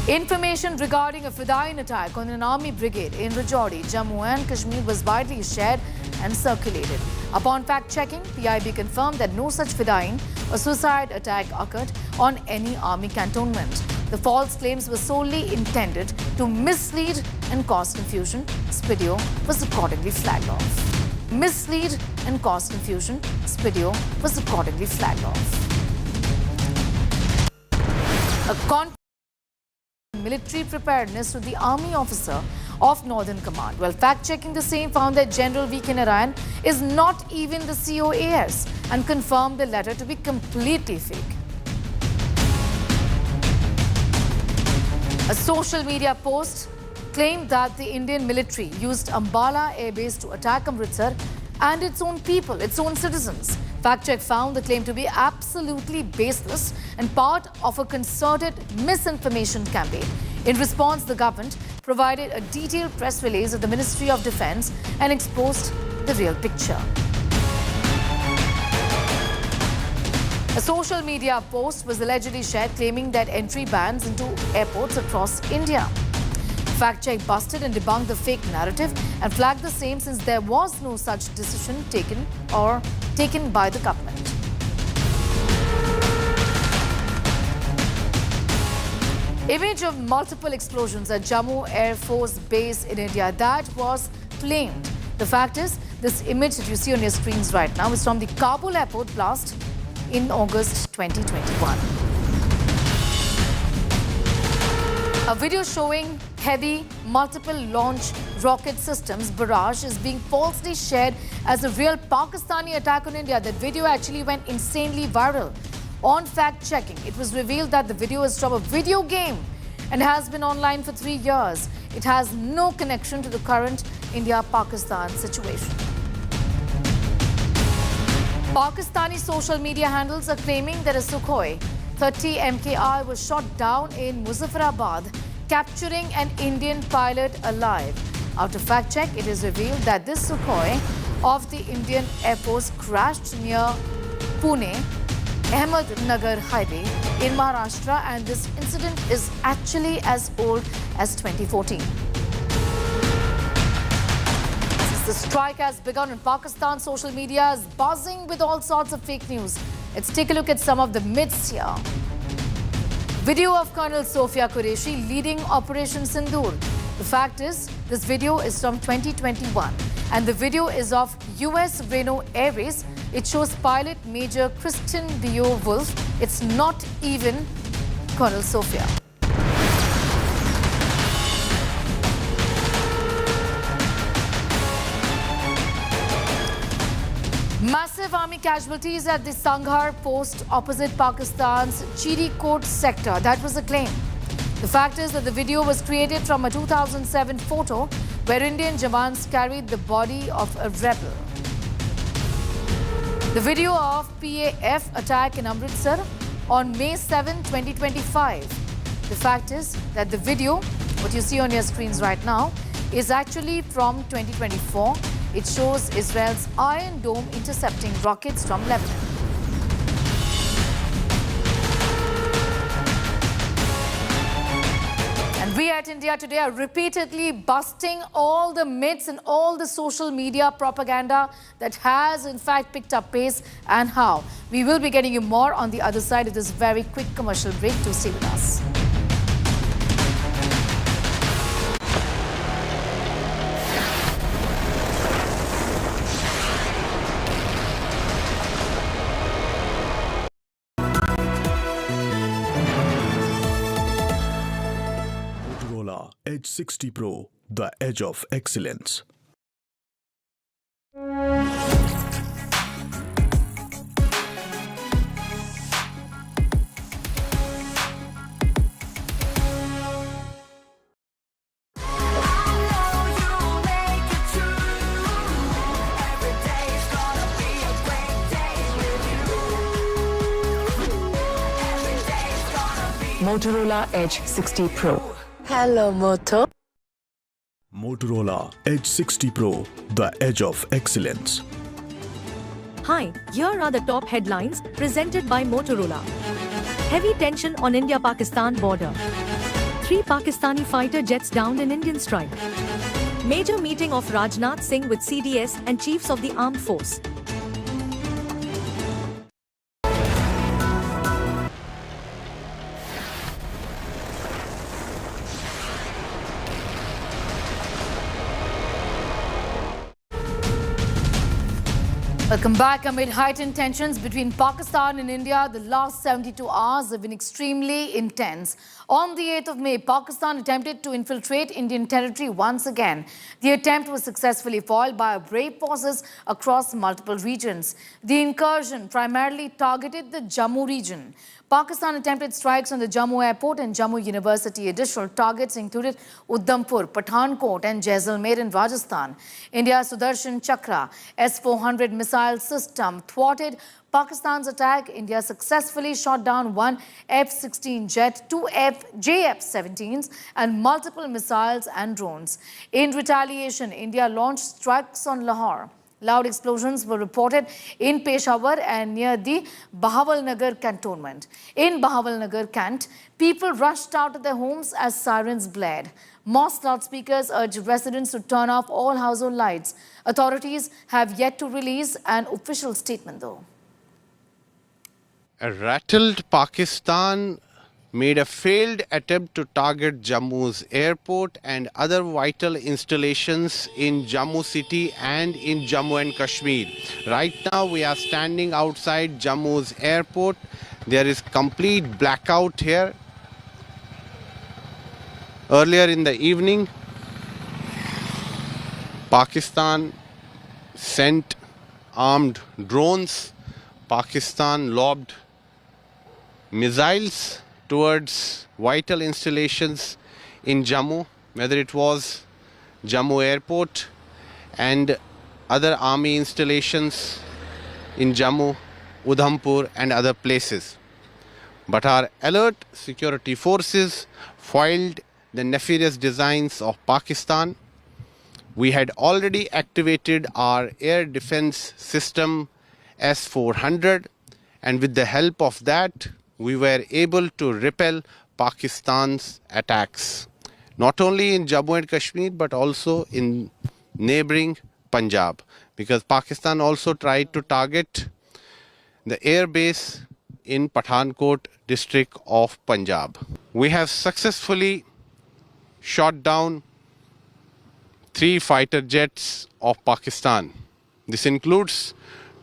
Information regarding a Fedayeen attack on an army brigade in Rajouri, Jammu and Kashmir was widely shared and circulated. Upon fact-checking, PIB confirmed that no such Fedayeen or suicide attack occurred on any army cantonment. The false claims were solely intended to mislead and cause confusion. This video was accordingly flagged off. Mislead and cause confusion. This video was accordingly flagged off. A military preparedness to the army officer of Northern Command. Well, fact-checking the same found that General V.K. Narayan is not even the COAS and confirmed the letter to be completely fake. A social media post claimed that the Indian military used Ambala Air Base to attack Amritsar and its own people, its own citizens. Fact-check found the claim to be absolutely baseless and part of a concerted misinformation campaign. In response, the government provided a detailed press release of the Ministry of Defence and exposed the real picture. A social media post was allegedly shared claiming that entry bans into airports across India. Fact-check busted and debunked the fake narrative and flagged the same, since there was no such decision taken by the government. Image of multiple explosions at Jammu Air Force Base in India. That was claimed. The fact is, this image that you see on your screens right now is from the Kabul airport blast in August 2021. A video showing heavy, multiple launch rocket systems barrage is being falsely shared as a real Pakistani attack on India. That video actually went insanely viral. On fact-checking, it was revealed that the video is from a video game and has been online for 3 years. It has no connection to the current India-Pakistan situation. Pakistani social media handles are claiming that a Sukhoi 30 MKI was shot down in Muzaffarabad, capturing an Indian pilot alive. After fact-check, it is revealed that this Sukhoi of the Indian Air Force crashed near Pune Ahmednagar highway in Maharashtra, and this incident is actually as old as 2014. Since the strike has begun in Pakistan, social media is buzzing with all sorts of fake news. Let's take a look at some of the myths here. Video of Colonel Sofia Qureshi leading Operation Sindoor. The fact is, this video is from 2021 and the video is of US Reno Airways. It shows pilot Major Christian Beowulf. It's not even Colonel Sofia. Massive army casualties at the Sanghar post opposite Pakistan's Chirikot sector. That was the claim. The fact is that the video was created from a 2007 photo where Indian Jawans carried the body of a rebel. The video of PAF attack in Amritsar on May 7, 2025. The fact is that the video, what you see on your screens right now, is actually from 2024. It shows Israel's Iron Dome intercepting rockets from Lebanon. And we at India Today are repeatedly busting all the myths and all the social media propaganda that has in fact picked up pace and how. We will be getting you more on the other side of this very quick commercial break. Do stay with us. Edge 60 Pro, the edge of excellence. Motorola Edge 60 Pro. Hello, Moto. Motorola Edge 60 Pro, the edge of excellence. Hi, here are the top headlines presented by Motorola. Heavy tension on India-Pakistan border. 3 Pakistani fighter jets downed in Indian strike. Major meeting of Rajnath Singh with CDS and chiefs of the armed force. Welcome back. Amid heightened tensions between Pakistan and India, the last 72 hours have been extremely intense. On the 8th of May, Pakistan attempted to infiltrate Indian territory once again. The attempt was successfully foiled by brave forces across multiple regions. The incursion primarily targeted the Jammu region. Pakistan attempted strikes on the Jammu airport and Jammu University. Additional targets included Udhampur, Pathankot and Jaisalmer in Rajasthan. India's Sudarshan Chakra S-400 missile system thwarted Pakistan's attack. India successfully shot down 1 F-16 jet, 2 JF-17s and multiple missiles and drones. In retaliation, India launched strikes on Lahore. Loud explosions were reported in Peshawar and near the Bahawalnagar cantonment. In Bahawalnagar Cant, people rushed out of their homes as sirens blared. Mosque loudspeakers urged residents to turn off all household lights. Authorities have yet to release an official statement though. A rattled Pakistan made a failed attempt to target Jammu's airport and other vital installations in Jammu city and in Jammu and Kashmir. Right now we are standing outside Jammu's airport. There is complete blackout here. Earlier in the evening, Pakistan sent armed drones. Pakistan lobbed missiles towards vital installations in Jammu, whether it was Jammu airport and other army installations in Jammu, Udhampur and other places. But our alert security forces foiled the nefarious designs of Pakistan. We had already activated our air defense system S-400, and with the help of that, we were able to repel Pakistan's attacks, not only in Jammu and Kashmir, but also in neighboring Punjab, because Pakistan also tried to target the air base in Pathankot district of Punjab. We have successfully shot down 3 fighter jets of Pakistan. This includes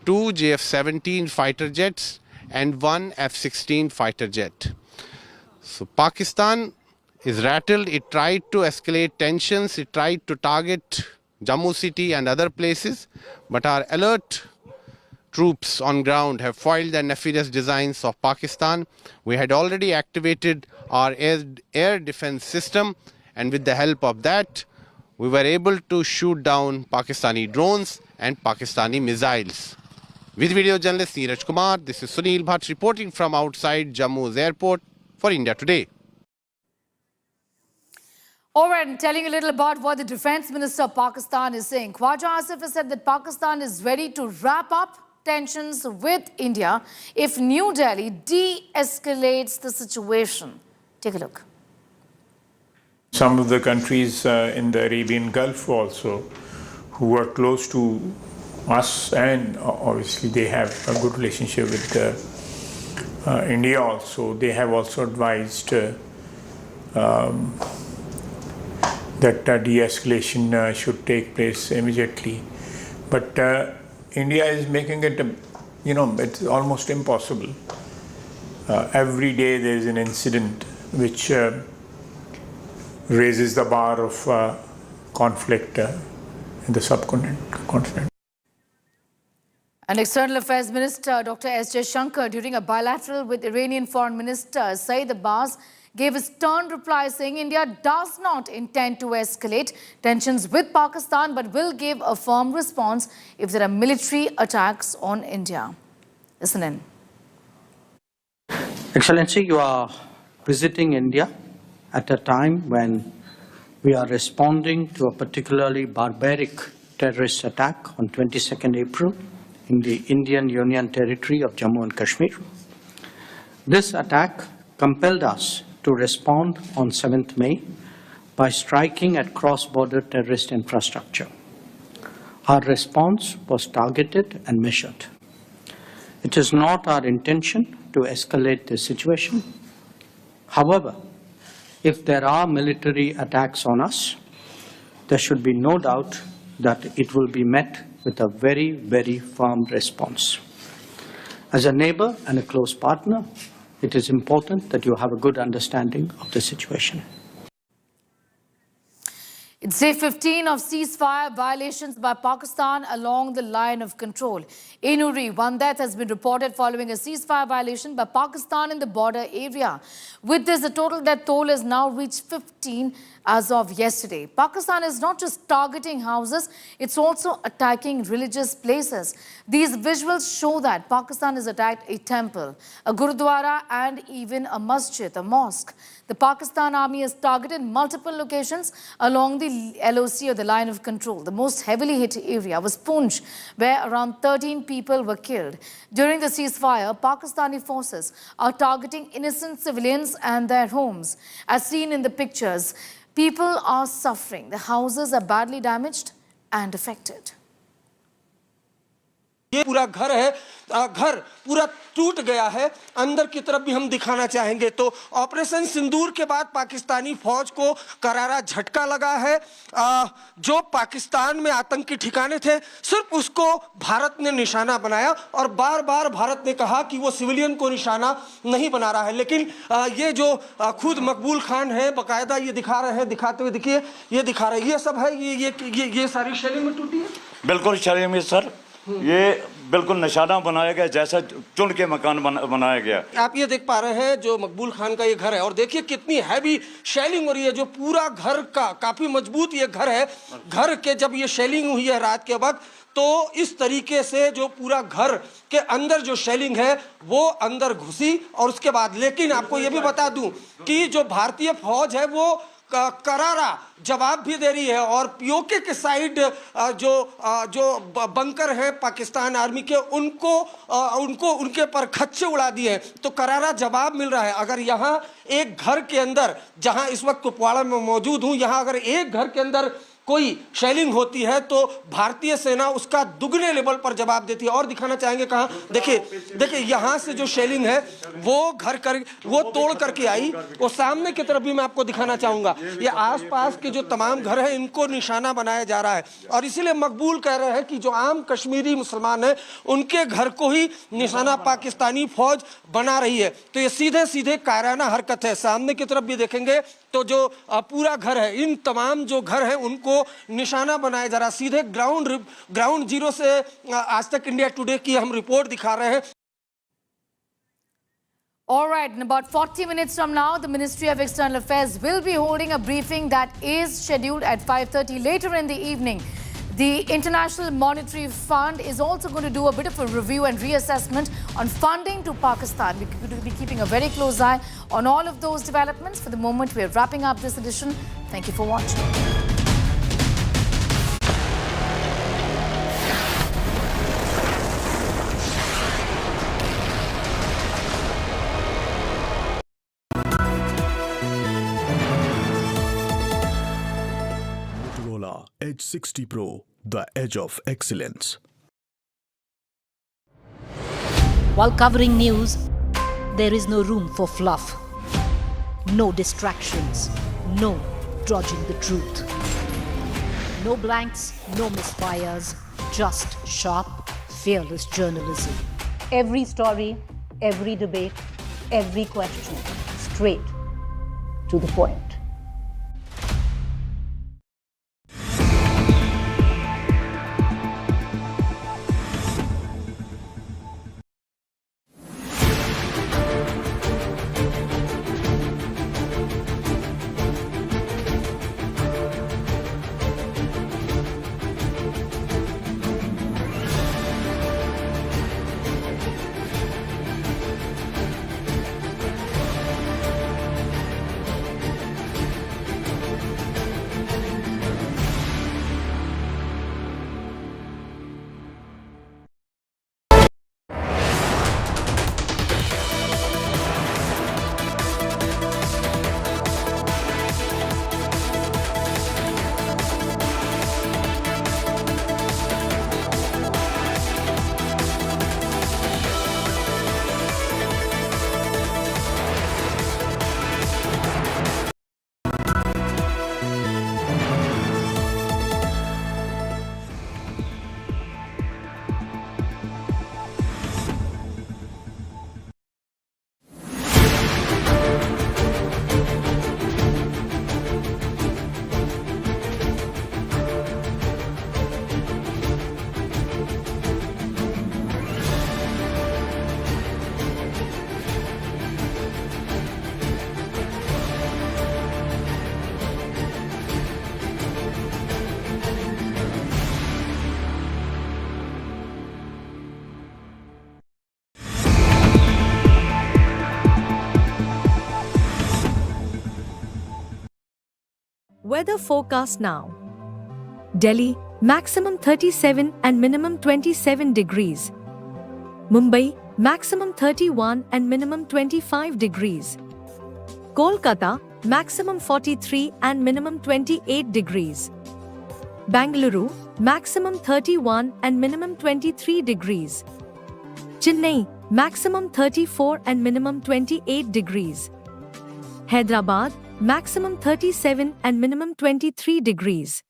2 JF-17 fighter jets and 1 F-16 fighter jet. So Pakistan is rattled. It tried to escalate tensions. It tried to target Jammu city and other places, but our alert troops on ground have foiled the nefarious designs of Pakistan. We had already activated our air defense system, and with the help of that, we were able to shoot down Pakistani drones and Pakistani missiles. With video journalist Neeraj Kumar, this is Sunil Bhatt reporting from outside Jammu's airport for India Today. All right, and telling you a little about what the Defense Minister of Pakistan is saying. Khwaja Asif has said that Pakistan is ready to wrap up tensions with India if New Delhi de-escalates the situation. Take a look. Some of the countries in the Arabian Gulf also, who are close to us, and obviously they have a good relationship with India also, they have also advised that de-escalation should take place immediately. But India is making it, it's almost impossible. Every day there is an incident which raises the bar of conflict in the subcontinent. And External Affairs Minister Dr. S. Jaishankar, during a bilateral with Iranian Foreign Minister Saeed Abbas, gave a stern reply saying India does not intend to escalate tensions with Pakistan, but will give a firm response if there are military attacks on India. Listen in. Excellency, you are visiting India at a time when we are responding to a particularly barbaric terrorist attack on 22nd April in the Indian Union territory of Jammu and Kashmir. This attack compelled us to respond on 7th May by striking at cross-border terrorist infrastructure. Our response was targeted and measured. It is not our intention to escalate the situation. However, if there are military attacks on us, there should be no doubt that it will be met with a very, very firm response. As a neighbor and a close partner, it is important that you have a good understanding of the situation. It's day 15 of ceasefire violations by Pakistan along the line of control. In Uri, one death has been reported following a ceasefire violation by Pakistan in the border area. With this, the total death toll has now reached 15 as of yesterday. Pakistan is not just targeting houses, it's also attacking religious places. These visuals show that Pakistan has attacked a temple, a Gurudwara and even a masjid, a mosque. The Pakistan army has targeted multiple locations along the LOC, or the line of control. The most heavily hit area was Poonch, where around 13 people were killed. During the ceasefire, Pakistani forces are targeting innocent civilians and their homes. As seen in the pictures, people are suffering. The houses are badly damaged and affected. ये पूरा घर है, घर पूरा टूट गया है। अंदर की तरफ भी हम दिखाना चाहेंगे तो ऑपरेशन सिंदूर के बाद पाकिस्तानी फौज को करारा झटका लगा है। जो पाकिस्तान में आतंकी ठिकाने थे सिर्फ उसको भारत ने निशाना बनाया और बार बार भारत ने कहा कि वो सिविलियन को निशाना नहीं बना रहा है। लेकिन ये जो खुद मकबूल खान है बाकायदा ये दिखा रहे हैं, दिखाते हुए देखिए ये दिखा रहे हैं, ये सब है, ये सारी शेलिंग में टूटी है। बिल्कुल शेलिंग में सर, ये बिल्कुल निशाना बनाया गया जैसा चुन के मकान बनाया गया। आप ये देख पा रहे हैं जो मकबूल खान का ये घर है और देखिए कितनी हैवी शेलिंग हो रही है। जो पूरा घर का काफी मजबूत ये घर है, घर के जब ये शेलिंग हुई है रात के वक्त तो इस तरीके से जो पूरा घर के अंदर जो शेलिंग है वो अंदर घुसी और उसके बाद, लेकिन आपको ये भी बता दूं कि जो भारतीय फौज है वो करारा जवाब भी दे रही है और पीओके के साइड जो बंकर हैं पाकिस्तान आर्मी के उनको उनके पर खच्चे उड़ा दिए हैं तो करारा जवाब मिल रहा है। अगर यहाँ एक घर के अंदर, जहाँ इस वक्त कुपवाड़ा में मौजूद हूँ, यहाँ अगर एक घर के अंदर कोई शेलिंग होती है तो भारतीय सेना उसका दुगने लेवल पर जवाब देती है। और दिखाना चाहेंगे कहाँ, देखिए यहाँ से जो शेलिंग है वो तोड़ करके आई, वो सामने की तरफ भी मैं आपको दिखाना चाहूंगा। ये आसपास के जो तमाम घर हैं इनको निशाना बनाया जा रहा है और इसीलिए मकबूल कह रहे हैं कि जो आम कश्मीरी मुसलमान हैं उनके घर को ही निशाना पाकिस्तानी फौज बना रही है। तो ये सीधे सीधे कायराना हरकत है। सामने की तरफ भी देखेंगे तो जो पूरा घर है, इन तमाम जो घर हैं उनको निशाना बनाया जा रहा। सीधे ग्राउंड जीरो से आज तक इंडिया टुडे की हम रिपोर्ट दिखा रहे हैं। All right, in about 40 minutes from now, the Ministry of External Affairs will be holding a briefing that is scheduled at 5:30 later in the evening. The International Monetary Fund is also going to do a bit of a review and reassessment on funding to Pakistan. We're going to be keeping a very close eye on all of those developments. For the moment, we're wrapping up this edition. Thank you for watching. Edge 60 Pro, the edge of excellence. While covering news, there is no room for fluff. No distractions. No dodging the truth. No blanks, no misfires. Just sharp, fearless journalism. Every story, every debate, every question. Straight to the point. Weather forecast now. Delhi, maximum 37 and minimum 27 degrees. Mumbai, maximum 31 and minimum 25 degrees. Kolkata, maximum 43 and minimum 28 degrees. Bangalore, maximum 31 and minimum 23 degrees. Chennai, maximum 34 and minimum 28 degrees. Hyderabad, maximum 37 and minimum 23 degrees.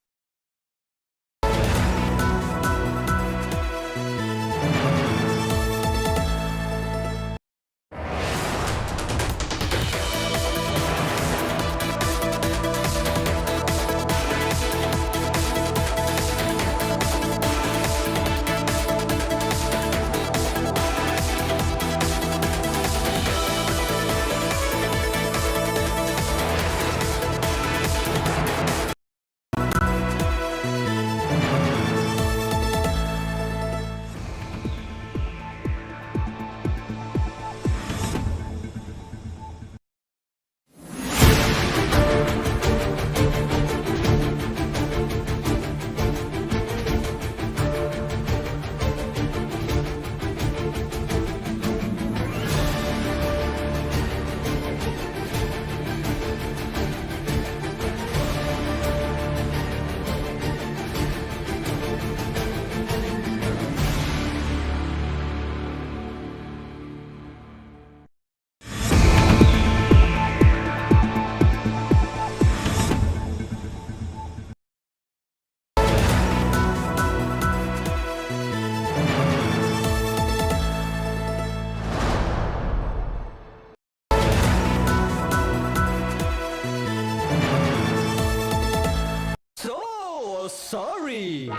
Sorry.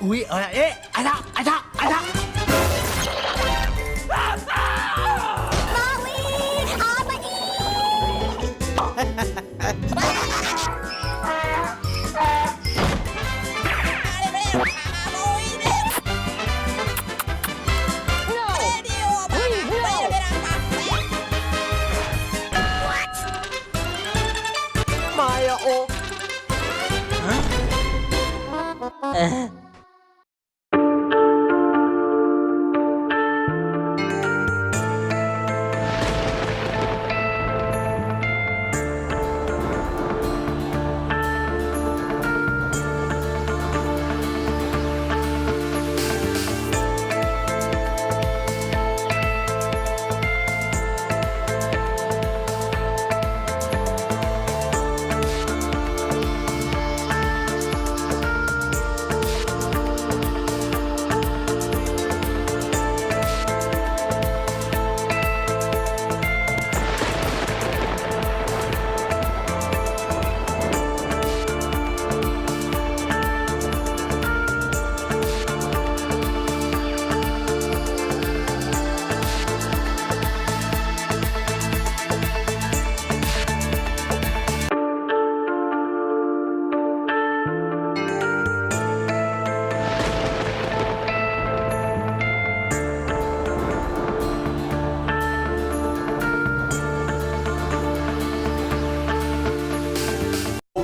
Ui, ai da. Maya, oh.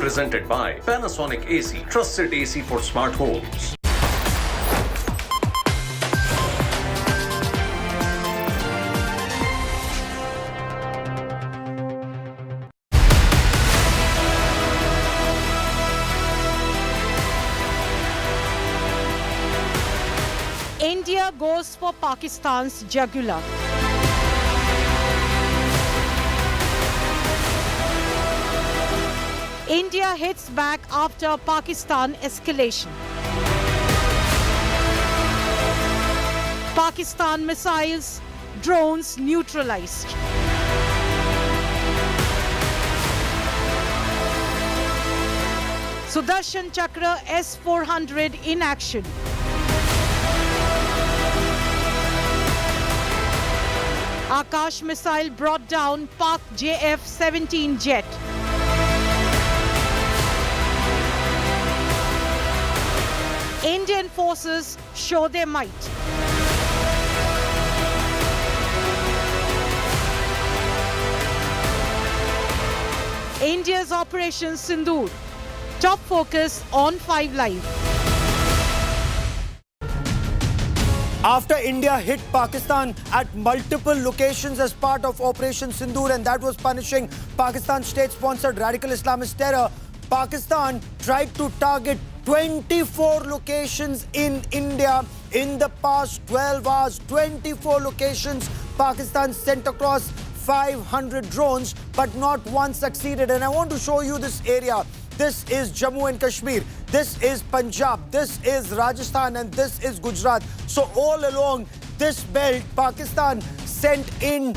Presented by Panasonic AC, trusted AC for smart homes. India goes for Pakistan's jugular. India hits back after Pakistan escalation. Pakistan missiles, drones neutralized. Sudarshan Chakra S-400 in action. Akash missile brought down Pak JF-17 jet. Indian forces show their might. India's Operation Sindoor. Top focus on 5 Live. After India hit Pakistan at multiple locations as part of Operation Sindoor, and that was punishing Pakistan's state-sponsored radical Islamist terror, Pakistan tried to target 24 locations in India in the past 12 hours. 24 locations. Pakistan sent across 500 drones, but not one succeeded. And I want to show you this area. This is Jammu and Kashmir. This is Punjab. This is Rajasthan, and this is Gujarat. So all along this belt, Pakistan sent in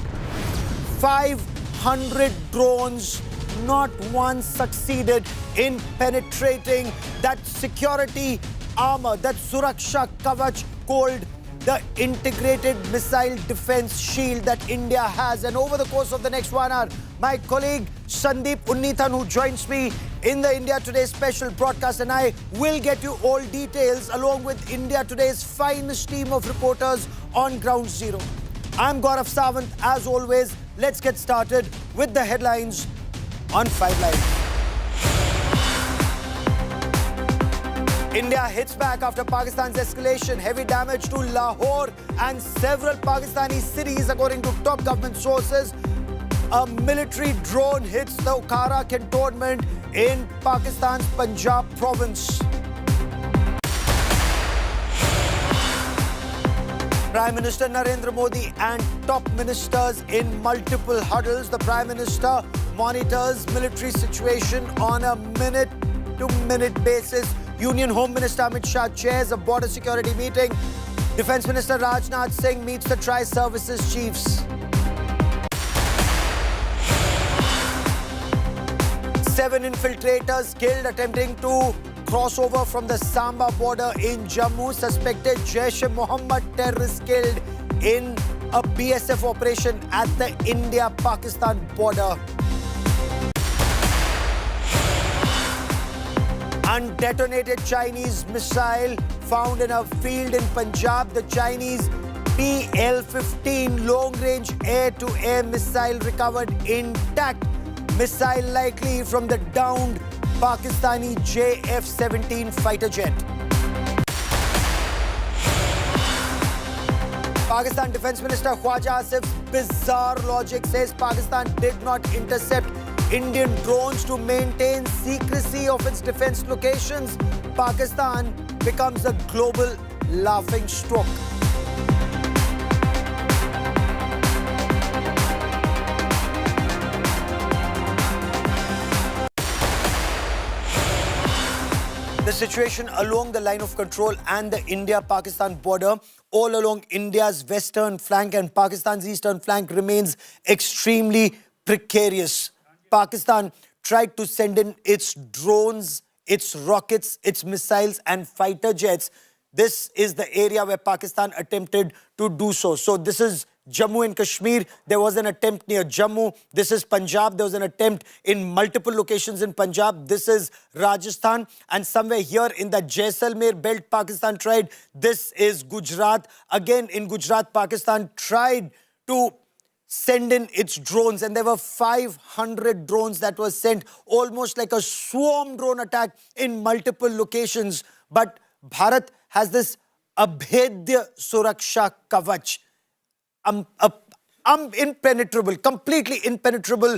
500 drones. Not one succeeded in penetrating that security armor, that Suraksha Kavach called the integrated missile defense shield that India has. And over the course of the next 1 hour, my colleague Sandeep Unnithan, who joins me in the India Today special broadcast, and I will get you all details along with India Today's finest team of reporters on Ground Zero. I'm Gaurav Sawant. As always, let's get started with the headlines on 5 Live. India hits back after Pakistan's escalation. Heavy damage to Lahore and several Pakistani cities, according to top government sources. A military drone hits the Okhara cantonment in Pakistan's Punjab province. Prime Minister Narendra Modi and top ministers in multiple huddles. The Prime Minister monitors military situation on a minute-to-minute basis. Union Home Minister Amit Shah chairs a border security meeting. Defence Minister Rajnath Singh meets the tri-services chiefs. 7 infiltrators killed attempting to cross over from the Samba border in Jammu. Suspected Jaish-e-Mohammed terrorists killed in a BSF operation at the India-Pakistan border. Undetonated Chinese missile found in a field in Punjab. The Chinese PL-15 long-range air-to-air missile recovered intact. Missile likely from the downed Pakistani F-16 fighter jet. Pakistan Defence Minister Khwaja Asif's bizarre logic says Pakistan did not intercept Indian drones to maintain secrecy of its defense locations. Pakistan becomes a global laughing stock. The situation along the line of control and the India-Pakistan border, all along India's western flank and Pakistan's eastern flank, remains extremely precarious. Pakistan tried to send in its drones, its rockets, its missiles and fighter jets. This is the area where Pakistan attempted to do so. So this is Jammu and Kashmir. There was an attempt near Jammu. This is Punjab. There was an attempt in multiple locations in Punjab. This is Rajasthan. And somewhere here in the Jaisalmer belt, Pakistan tried. This is Gujarat. Again, in Gujarat, Pakistan tried to send in its drones, and there were 500 drones that were sent, almost like a swarm drone attack in multiple locations. But Bharat has this Abhedya Suraksha Kavach, impenetrable, completely impenetrable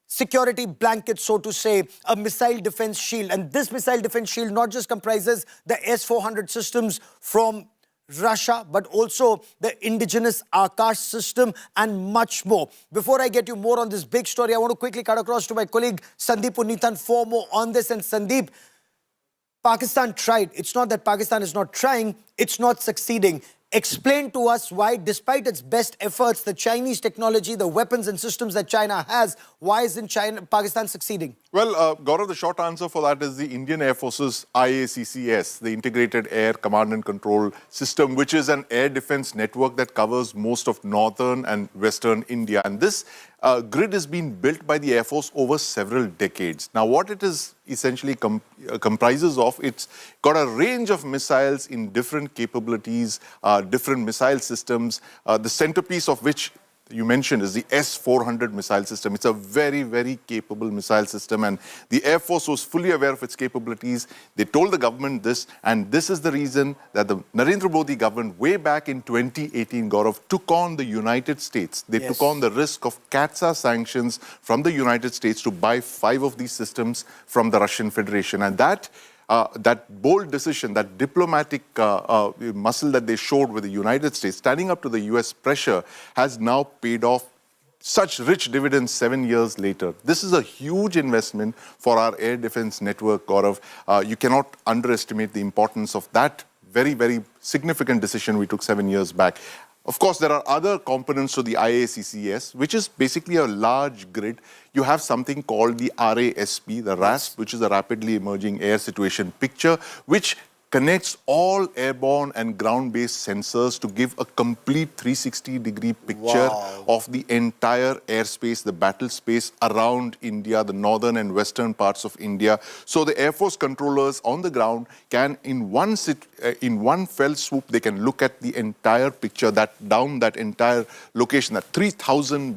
security blanket, so to say, a missile defense shield. And this missile defense shield not just comprises the S-400 systems from Russia, but also the indigenous Akash system and much more. Before I get you more on this big story, I want to quickly cut across to my colleague Sandeep Unnithan for more on this. And Sandeep, Pakistan tried. It's not that Pakistan is not trying, it's not succeeding. Explain to us why, despite its best efforts, the Chinese technology, the weapons and systems that China has, why isn't Pakistan succeeding? Well, Gaurav, the short answer for that is the Indian Air Force's IACCS, the Integrated Air Command and Control System, which is an air defense network that covers most of northern and western India. And this grid has been built by the Air Force over several decades. Now, what it is essentially comprises of, it's got a range of missiles in different capabilities, different missile systems, the centerpiece of which you mentioned is the S-400 missile system. It's a very, very capable missile system, and the Air Force was fully aware of its capabilities. They told the government this, and this is the reason that the Narendra Modi government, way back in 2018, Gaurav, took on the United States. They took on the risk of CATSA sanctions from the United States to buy 5 of these systems from the Russian Federation. And that bold decision, that diplomatic muscle that they showed with the United States, standing up to the US pressure, has now paid off such rich dividends 7 years later. This is a huge investment for our air defense network, Gaurav. You cannot underestimate the importance of that very, very significant decision we took 7 years back. Of course, there are other components to the IACCS, which is basically a large grid. You have something called the RASP, the RASP, which is a rapidly emerging air situation picture, which connects all airborne and ground-based sensors to give a complete 360-degree picture of the entire airspace, the battle space around India, the northern and western parts of India. So the Air Force controllers on the ground can, in one fell swoop, they can look at the entire picture, down that entire location, that 3,000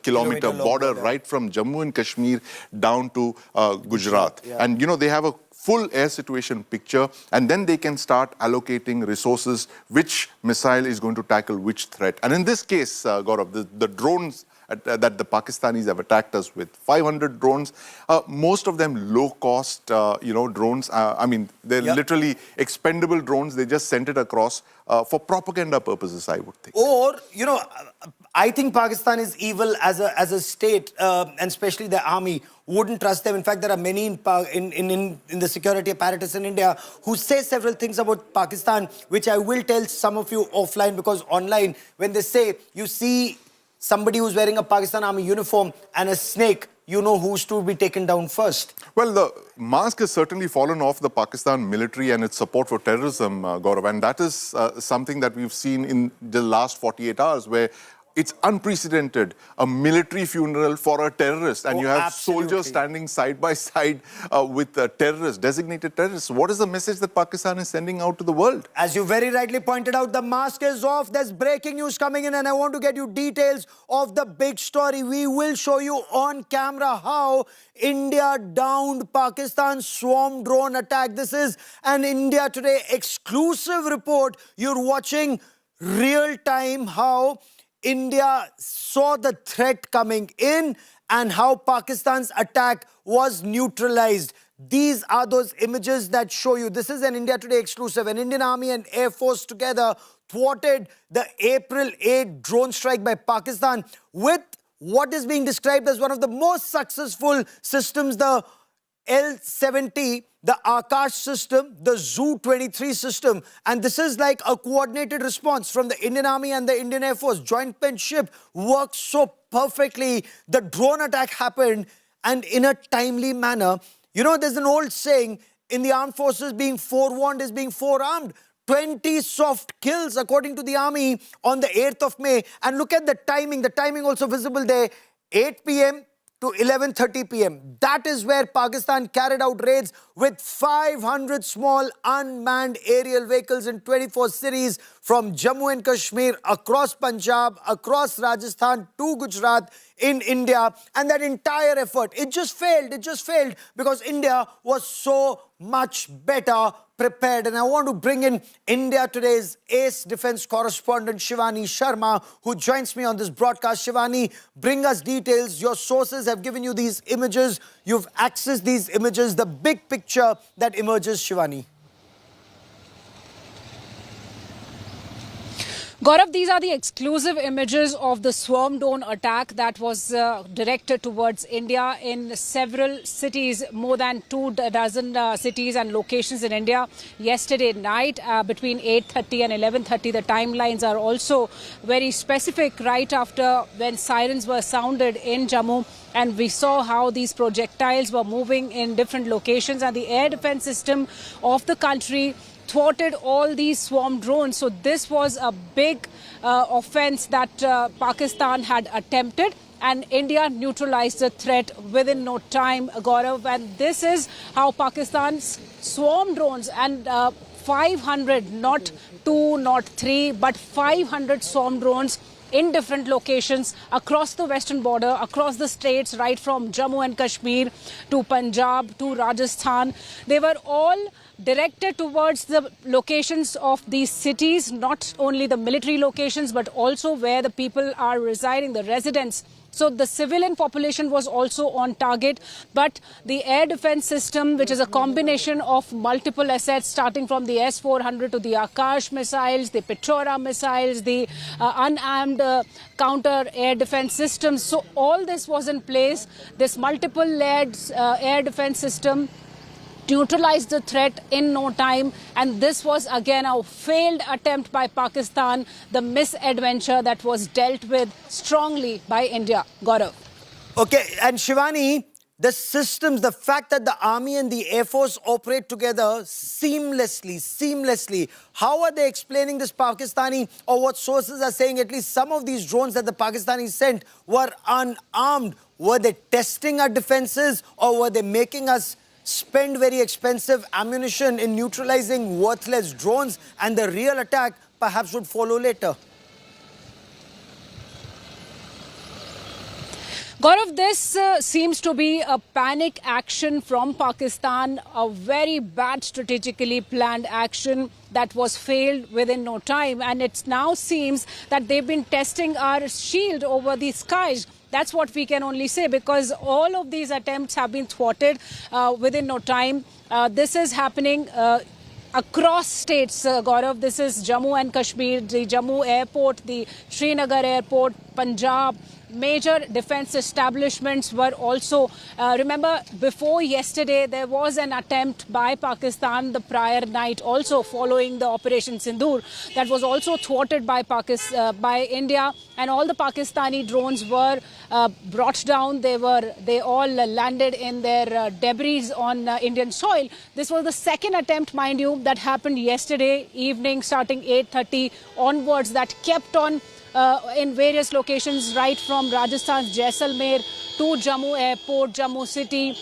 kilometer border, right from Jammu and Kashmir down to Gujarat. And you know, they have a full air situation picture, and then they can start allocating resources, which missile is going to tackle which threat. And in this case, Gaurav, the drones that the Pakistanis have attacked us with, 500 drones, most of them low-cost, drones. I mean, they're literally expendable drones. They just sent it across for propaganda purposes, I would think. Or, you know, I think Pakistan is evil as a state, and especially the army wouldn't trust them. In fact, there are many in the security apparatus in India who say several things about Pakistan, which I will tell some of you offline, because online, when they say you see somebody who's wearing a Pakistan Army uniform and a snake, you know who's to be taken down first. Well, the mask has certainly fallen off the Pakistan military and its support for terrorism, Gaurav, and that is something that we've seen in the last 48 hours, where it's unprecedented, a military funeral for a terrorist, and you have soldiers standing side by side with terrorists, designated terrorists. What is the message that Pakistan is sending out to the world? As you very rightly pointed out, the mask is off. There's breaking news coming in, and I want to get you details of the big story. We will show you on camera how India downed Pakistan's swarm drone attack. This is an India Today exclusive report. You're watching real time how India saw the threat coming in and how Pakistan's attack was neutralized. These are those images that show you. This is an India Today exclusive. An Indian Army and Air Force together thwarted the April 8 drone strike by Pakistan with what is being described as one of the most successful systems, the L-70, the Akash system, the Zu-23 system. And this is like a coordinated response from the Indian Army and the Indian Air Force. Jointmanship works so perfectly. The drone attack happened, and in a timely manner. You know, there's an old saying, in the armed forces, being forewarned is being forearmed. 20 soft kills, according to the army, on the 8th of May. And look at the timing also visible there, 8 p.m. to 11:30 p.m. That is where Pakistan carried out raids with 500 small unmanned aerial vehicles in 24 cities from Jammu and Kashmir, across Punjab, across Rajasthan to Gujarat in India. And that entire effort, it just failed because India was so much better prepared. And I want to bring in India Today's ace defense correspondent Shivani Sharma, who joins me on this broadcast. Shivani, bring us details. Your sources have given you these images. You've accessed these images, the big picture that emerges, Shivani. Gaurav, these are the exclusive images of the swarm drone attack that was directed towards India in several cities, more than 24 cities and locations in India yesterday night between 8:30 and 11:30. The timelines are also very specific, right after when sirens were sounded in Jammu. And we saw how these projectiles were moving in different locations, and the air defense system of the country thwarted all these swarm drones. So this was a big offense that Pakistan had attempted, and India neutralized the threat within no time, Gaurav. And this is how Pakistan's swarm drones, and 500, not 2, not 3, but 500 swarm drones in different locations across the western border, across the states, right from Jammu and Kashmir to Punjab to Rajasthan. They were all directed towards the locations of these cities, not only the military locations, but also where the people are residing, the residents. So the civilian population was also on target, but the air defense system, which is a combination of multiple assets, starting from the S-400 to the Akash missiles, the Petrora missiles, the unarmed counter air defense systems. So all this was in place. This multiple layered air defense system neutralized the threat in no time, and this was again a failed attempt by Pakistan, the misadventure that was dealt with strongly by India. Gaurav. Okay, and Shivani, the systems, the fact that the army and the air force operate together seamlessly, how are they explaining this Pakistani, or what sources are saying at least some of these drones that the Pakistanis sent were unarmed? Were they testing our defenses, or were they making us spend very expensive ammunition in neutralizing worthless drones, and the real attack perhaps would follow later? Gaurav, this seems to be a panic action from Pakistan, a very bad strategically planned action that was failed within no time. And it now seems that they've been testing our shield over the skies. That's what we can only say, because all of these attempts have been thwarted within no time. This is happening across states, Gaurav. This is Jammu and Kashmir, the Jammu airport, the Srinagar airport, Punjab. Major defense establishments were also, remember, before yesterday, there was an attempt by Pakistan the prior night, also following the Operation Sindoor, that was also thwarted by India, and all the Pakistani drones were brought down. They all landed in their debris on Indian soil. This was the second attempt, mind you, that happened yesterday evening, starting 8:30 onwards, that kept on in various locations, right from Rajasthan's Jaisalmer to Jammu airport, Jammu city,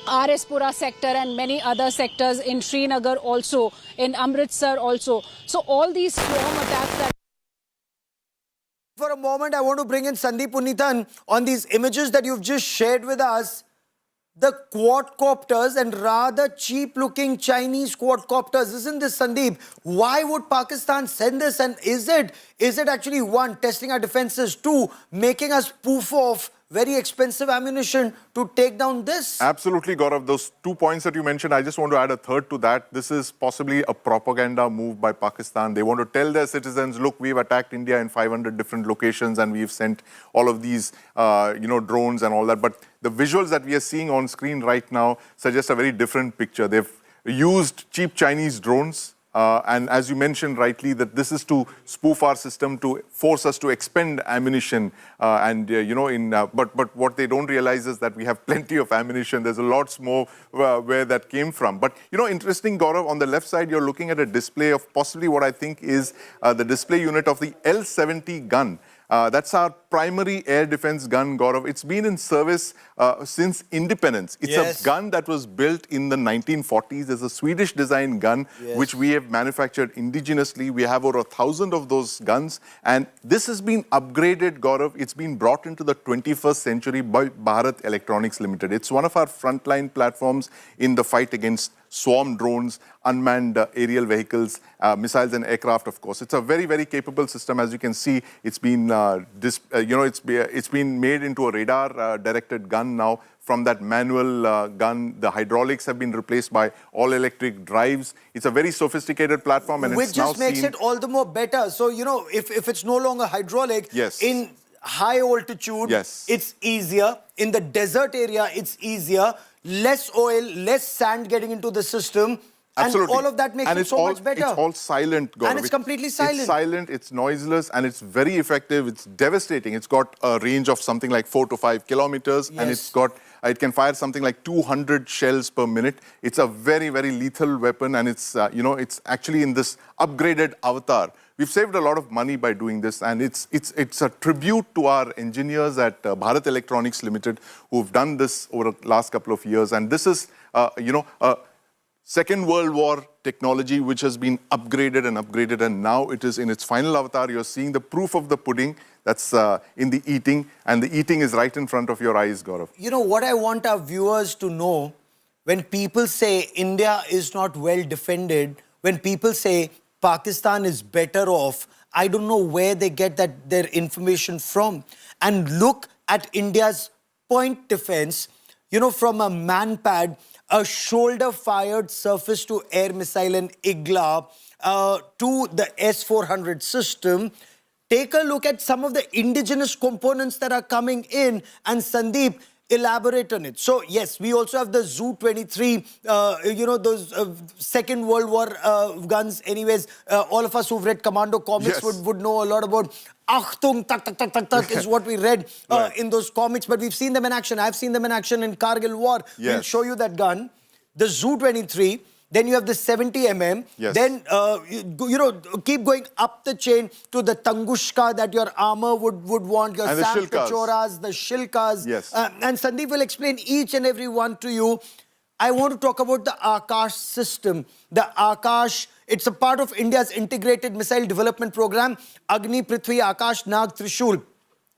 Arispura sector, and many other sectors in Srinagar also, in Amritsar also. So all these swarm attacks that... For a moment, I want to bring in Sandeep Punithan on these images that you've just shared with us. The quadcopters, and rather cheap-looking Chinese quadcopters, isn't this, Sandeep? Why would Pakistan send this? And is it actually, one, testing our defenses, two, making us poof off very expensive ammunition to take down this? Absolutely, Gaurav. Those 2 points that you mentioned, I just want to add a third to that. This is possibly a propaganda move by Pakistan. They want to tell their citizens, look, we've attacked India in 500 different locations and we've sent all of these, drones and all that. But the visuals that we are seeing on screen right now suggest a very different picture. They've used cheap Chinese drones. And as you mentioned rightly, that this is to spoof our system, to force us to expend ammunition. But what they don't realize is that we have plenty of ammunition. There's a lots more where that came from. But, interesting, Gaurav, on the left side, you're looking at a display of possibly what I think is the display unit of the L-70 gun. That's our primary air defense gun, Gaurav. It's been in service since independence. It's a gun that was built in the 1940s. It's a Swedish design gun, which we have manufactured indigenously. We have over 1,000 of those guns. And this has been upgraded, Gaurav. It's been brought into the 21st century by Bharat Electronics Limited. It's one of our frontline platforms in the fight against swarm drones, unmanned aerial vehicles, missiles and aircraft, of course. It's a very, very capable system. As you can see, it's been, it's been made into a radar-directed gun now. From that manual gun, the hydraulics have been replaced by all-electric drives. It's a very sophisticated platform, and which it's now just makes it all the more better. So, if it's no longer hydraulic, in high altitude, it's easier. In the desert area, it's easier. Less oil, less sand getting into the system. Absolutely. And all of that makes it so much better. It's all silent, Gaurav. And it's completely silent. It's silent, it's noiseless, and it's very effective. It's devastating. It's got a range of something like 4 to 5 kilometers, and it can fire something like 200 shells per minute. It's a very, very lethal weapon, and it's, it's actually in this upgraded avatar. We've saved a lot of money by doing this, and it's a tribute to our engineers at Bharat Electronics Limited who've done this over the last couple of years. And this is, Second World War technology, which has been upgraded and upgraded, and now it is in its final avatar. You're seeing the proof of the pudding that's in the eating, and the eating is right in front of your eyes, Gaurav. You know, what I want our viewers to know, when people say India is not well defended, when people say Pakistan is better off, I don't know where they get their information from. And look at India's point defense, you know, from a man-pad, a shoulder-fired surface-to-air missile, an IGLA, to the S-400 system. Take a look at some of the indigenous components that are coming in, and Sandeep, elaborate on it. So, yes, we also have the Zu-23, you know, those Second World War guns. Anyways, all of us who've read Commando comics would know a lot about Achtung, tak, tak, tak, tak, tak is what we read in those comics. But we've seen them in action. I've seen them in action in Kargil War. We'll show you that gun. The Zu-23. Then you have the 70mm. Then, you know, keep going up the chain to the Tungushka that your armor would want, your Sam Pechoras, the Shilkas. And Sandeep will explain each and every one to you. I want to talk about the Akash system. The Akash, it's a part of India's integrated missile development program, Agni, Prithvi, Akash, Nag, Trishul.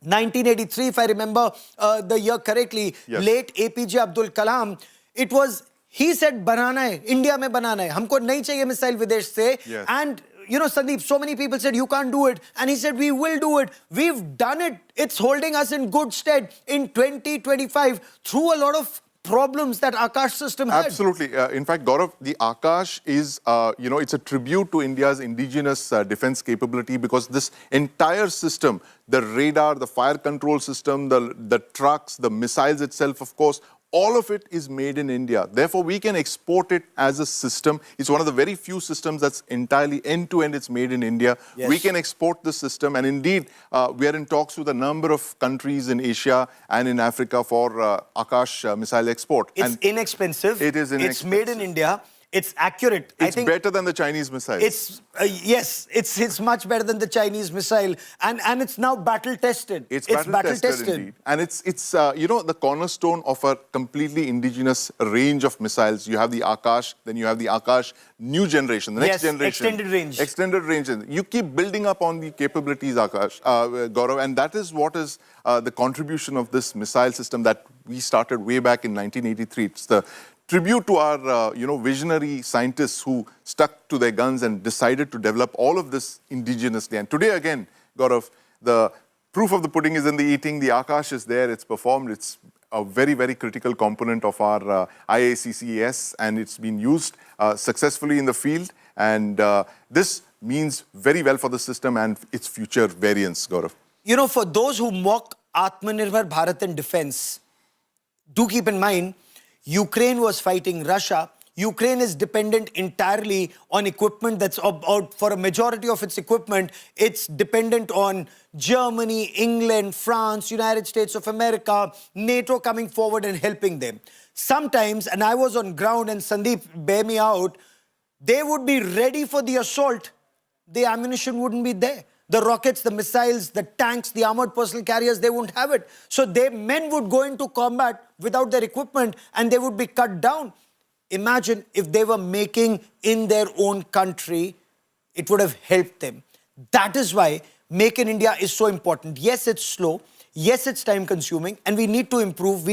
1983, if I remember the year correctly, late APJ Abdul Kalam. It was, he said, banana hai, India mein banana hai. Humko nahi chahiye missile videsh se. And, you know, Sandeep, so many people said, you can't do it. And he said, we will do it. We've done it. It's holding us in good stead in 2025 through a lot of problems that Akash system had. Absolutely. In fact, Gaurav, the Akash is, you know, it's a tribute to India's indigenous defense capability, because this entire system, the radar, the fire control system, the trucks, the missiles itself, of course, all of it is made in India. Therefore, we can export it as a system. It's one of the very few systems that's entirely end-to-end. It's made in India. We can export the system. And indeed, we are in talks with a number of countries in Asia and in Africa for Akash missile export. It's inexpensive. It is inexpensive. It's made in India. It's accurate. It's better than the Chinese missile. It's yes, it's much better than the Chinese missile, and it's now battle tested. It's battle tested indeed, and it's you know, the cornerstone of a completely indigenous range of missiles. You have the Akash, then you have the Akash new generation, the next generation, extended range. You keep building up on the capabilities, Akash, Gaurav, and that is what is the contribution of this missile system that we started way back in 1983. It's the tribute to our, you know, visionary scientists who stuck to their guns and decided to develop all of this indigenously. And today, again, Gaurav, the proof of the pudding is in the eating. The Akash is there. It's performed. It's a very, very critical component of our IACCS, and it's been used successfully in the field. And this means very well for the system and its future variants, Gaurav. You know, for those who mock Atmanirbhar Bharat in defense, do keep in mind, Ukraine was fighting Russia. Ukraine is dependent entirely on equipment that's about, for a majority of its equipment, it's dependent on Germany, England, France, United States of America, NATO coming forward and helping them. Sometimes, and I was on ground, and Sandeep, bear me out, they would be ready for the assault. The ammunition wouldn't be there. The rockets, the missiles, the tanks, the armored personnel carriers, they wouldn't have it. So men would go into combat without their equipment, and they would be cut down. Imagine if they were making in their own country, it would have helped them. That is why Make in India is so important. Yes, it's slow. Yes, it's time consuming, and we need to improve.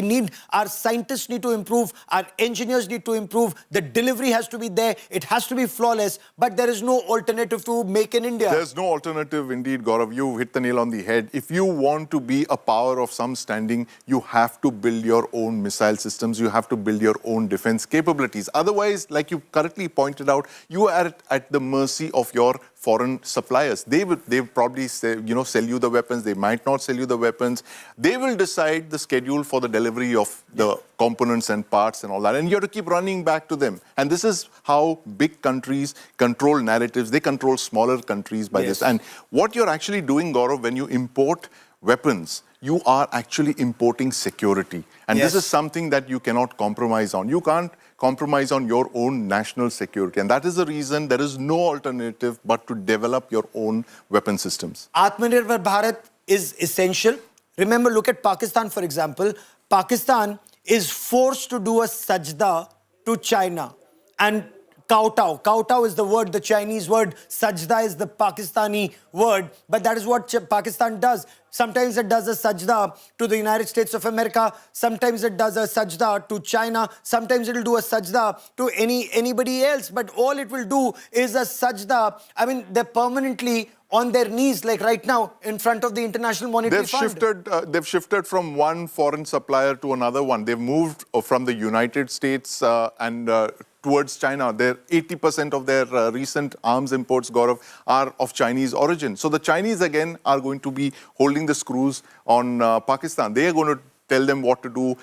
Our scientists need to improve. Our engineers need to improve. The delivery has to be there. It has to be flawless, but there is no alternative to Make in India. There's no alternative indeed, Gaurav. You hit the nail on the head. If you want to be a power of some standing, you have to build your own missile systems. You have to build your own defense capabilities. Otherwise, like you correctly pointed out, you are at the mercy of your foreign suppliers. They probably say, sell you the weapons. They might not sell you the weapons. They will decide the schedule for the delivery of the components and parts and all that. And you have to keep running back to them. And this is how big countries control narratives. They control smaller countries by this. And what you're actually doing, Gaurav, when you import weapons, you are actually importing security. And this is something that you cannot compromise on. You can't compromise on your own national security. And that is the reason there is no alternative but to develop your own weapon systems. Atmanirbhar Bharat is essential. Remember, look at Pakistan, for example. Pakistan is forced to do a sajda to China. and kowtow. Kowtow is the word, the Chinese word. Sajda is the Pakistani word. But that is what Pakistan does. Sometimes it does a sajda to the United States of America. Sometimes it does a sajda to China. Sometimes it will do a sajda to anybody else. But all it will do is a sajda. I mean, they're permanently on their knees, like right now, in front of the International Monetary Fund. They've shifted from one foreign supplier to another one. They've moved from the United States and towards China. 80% of their recent arms imports, Gaurav, are of Chinese origin. So the Chinese, again, are going to be holding the screws on Pakistan. They are going to tell them what to do.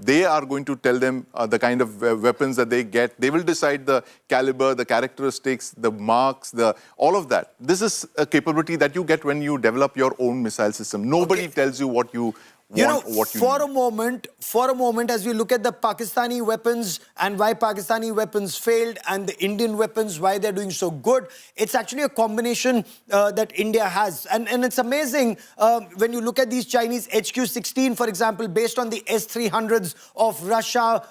They are going to tell them the kind of weapons that they get. They will decide the caliber, the characteristics, the marks, all of that. This is a capability that you get when you develop your own missile system. Nobody tells you what you want, for a moment, as we look at the Pakistani weapons and why Pakistani weapons failed and the Indian weapons, why they're doing so good, it's actually a combination that India has. And it's amazing when you look at these Chinese HQ-16, for example, based on the S-300s of Russia,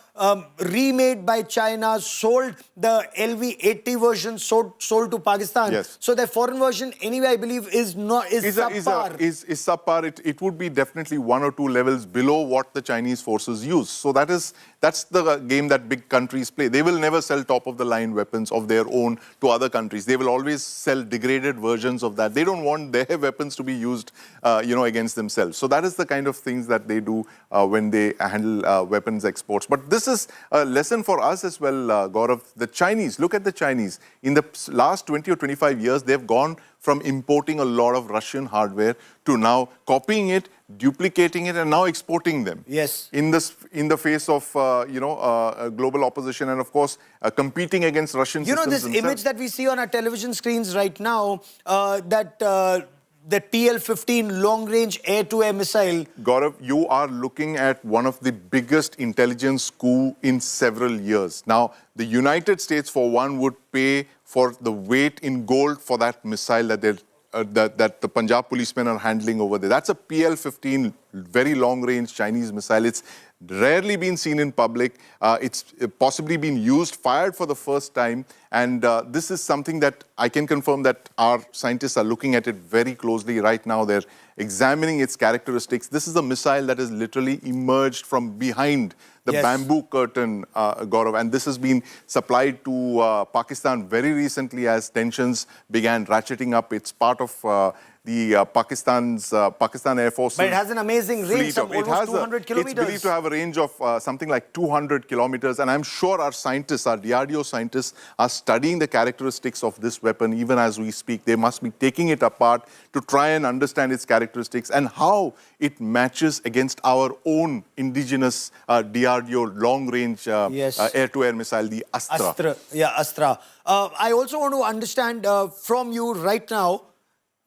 remade by China, sold the LV-80 version, sold to Pakistan. Yes. So their foreign version, anyway, I believe, is subpar. Is subpar. It would be definitely one or two levels below what the Chinese forces use. So that's the game that big countries play. They will never sell top-of-the-line weapons of their own to other countries. They will always sell degraded versions of that. They don't want their weapons to be used, against themselves. So that is the kind of things that they do when they handle weapons exports. But this is a lesson for us as well, Gaurav. The Chinese, look at the Chinese. In the last 20 or 25 years, they've gone from importing a lot of Russian hardware to now copying it, duplicating it, and now exporting them. Yes. In the face of global opposition and of course competing against Russian systems this themselves. image that we see on our television screens right now, that PL-15 long-range air-to-air missile. Gaurav, you are looking at one of the biggest intelligence coup in several years. Now, the United States, for one, would pay for the weight in gold for that missile that the Punjab policemen are handling over there. That's a PL-15, very long-range Chinese missile. It's rarely been seen in public. It's possibly been used, fired for the first time. And this is something that I can confirm that our scientists are looking at it very closely right now. They're examining its characteristics. This is a missile that has literally emerged from behind the bamboo curtain, Gaurav. And this has been supplied to Pakistan very recently as tensions began ratcheting up. It's part of the Pakistan Air Force. But it has an amazing range of almost 200 kilometers. It's believed to have a range of something like 200 kilometers. And I'm sure our scientists, our DRDO scientists, are studying the characteristics of this weapon even as we speak. They must be taking it apart to try and understand its characteristics and how it matches against our own indigenous DRDO long-range air-to-air missile, the Astra. Astra. I also want to understand from you right now,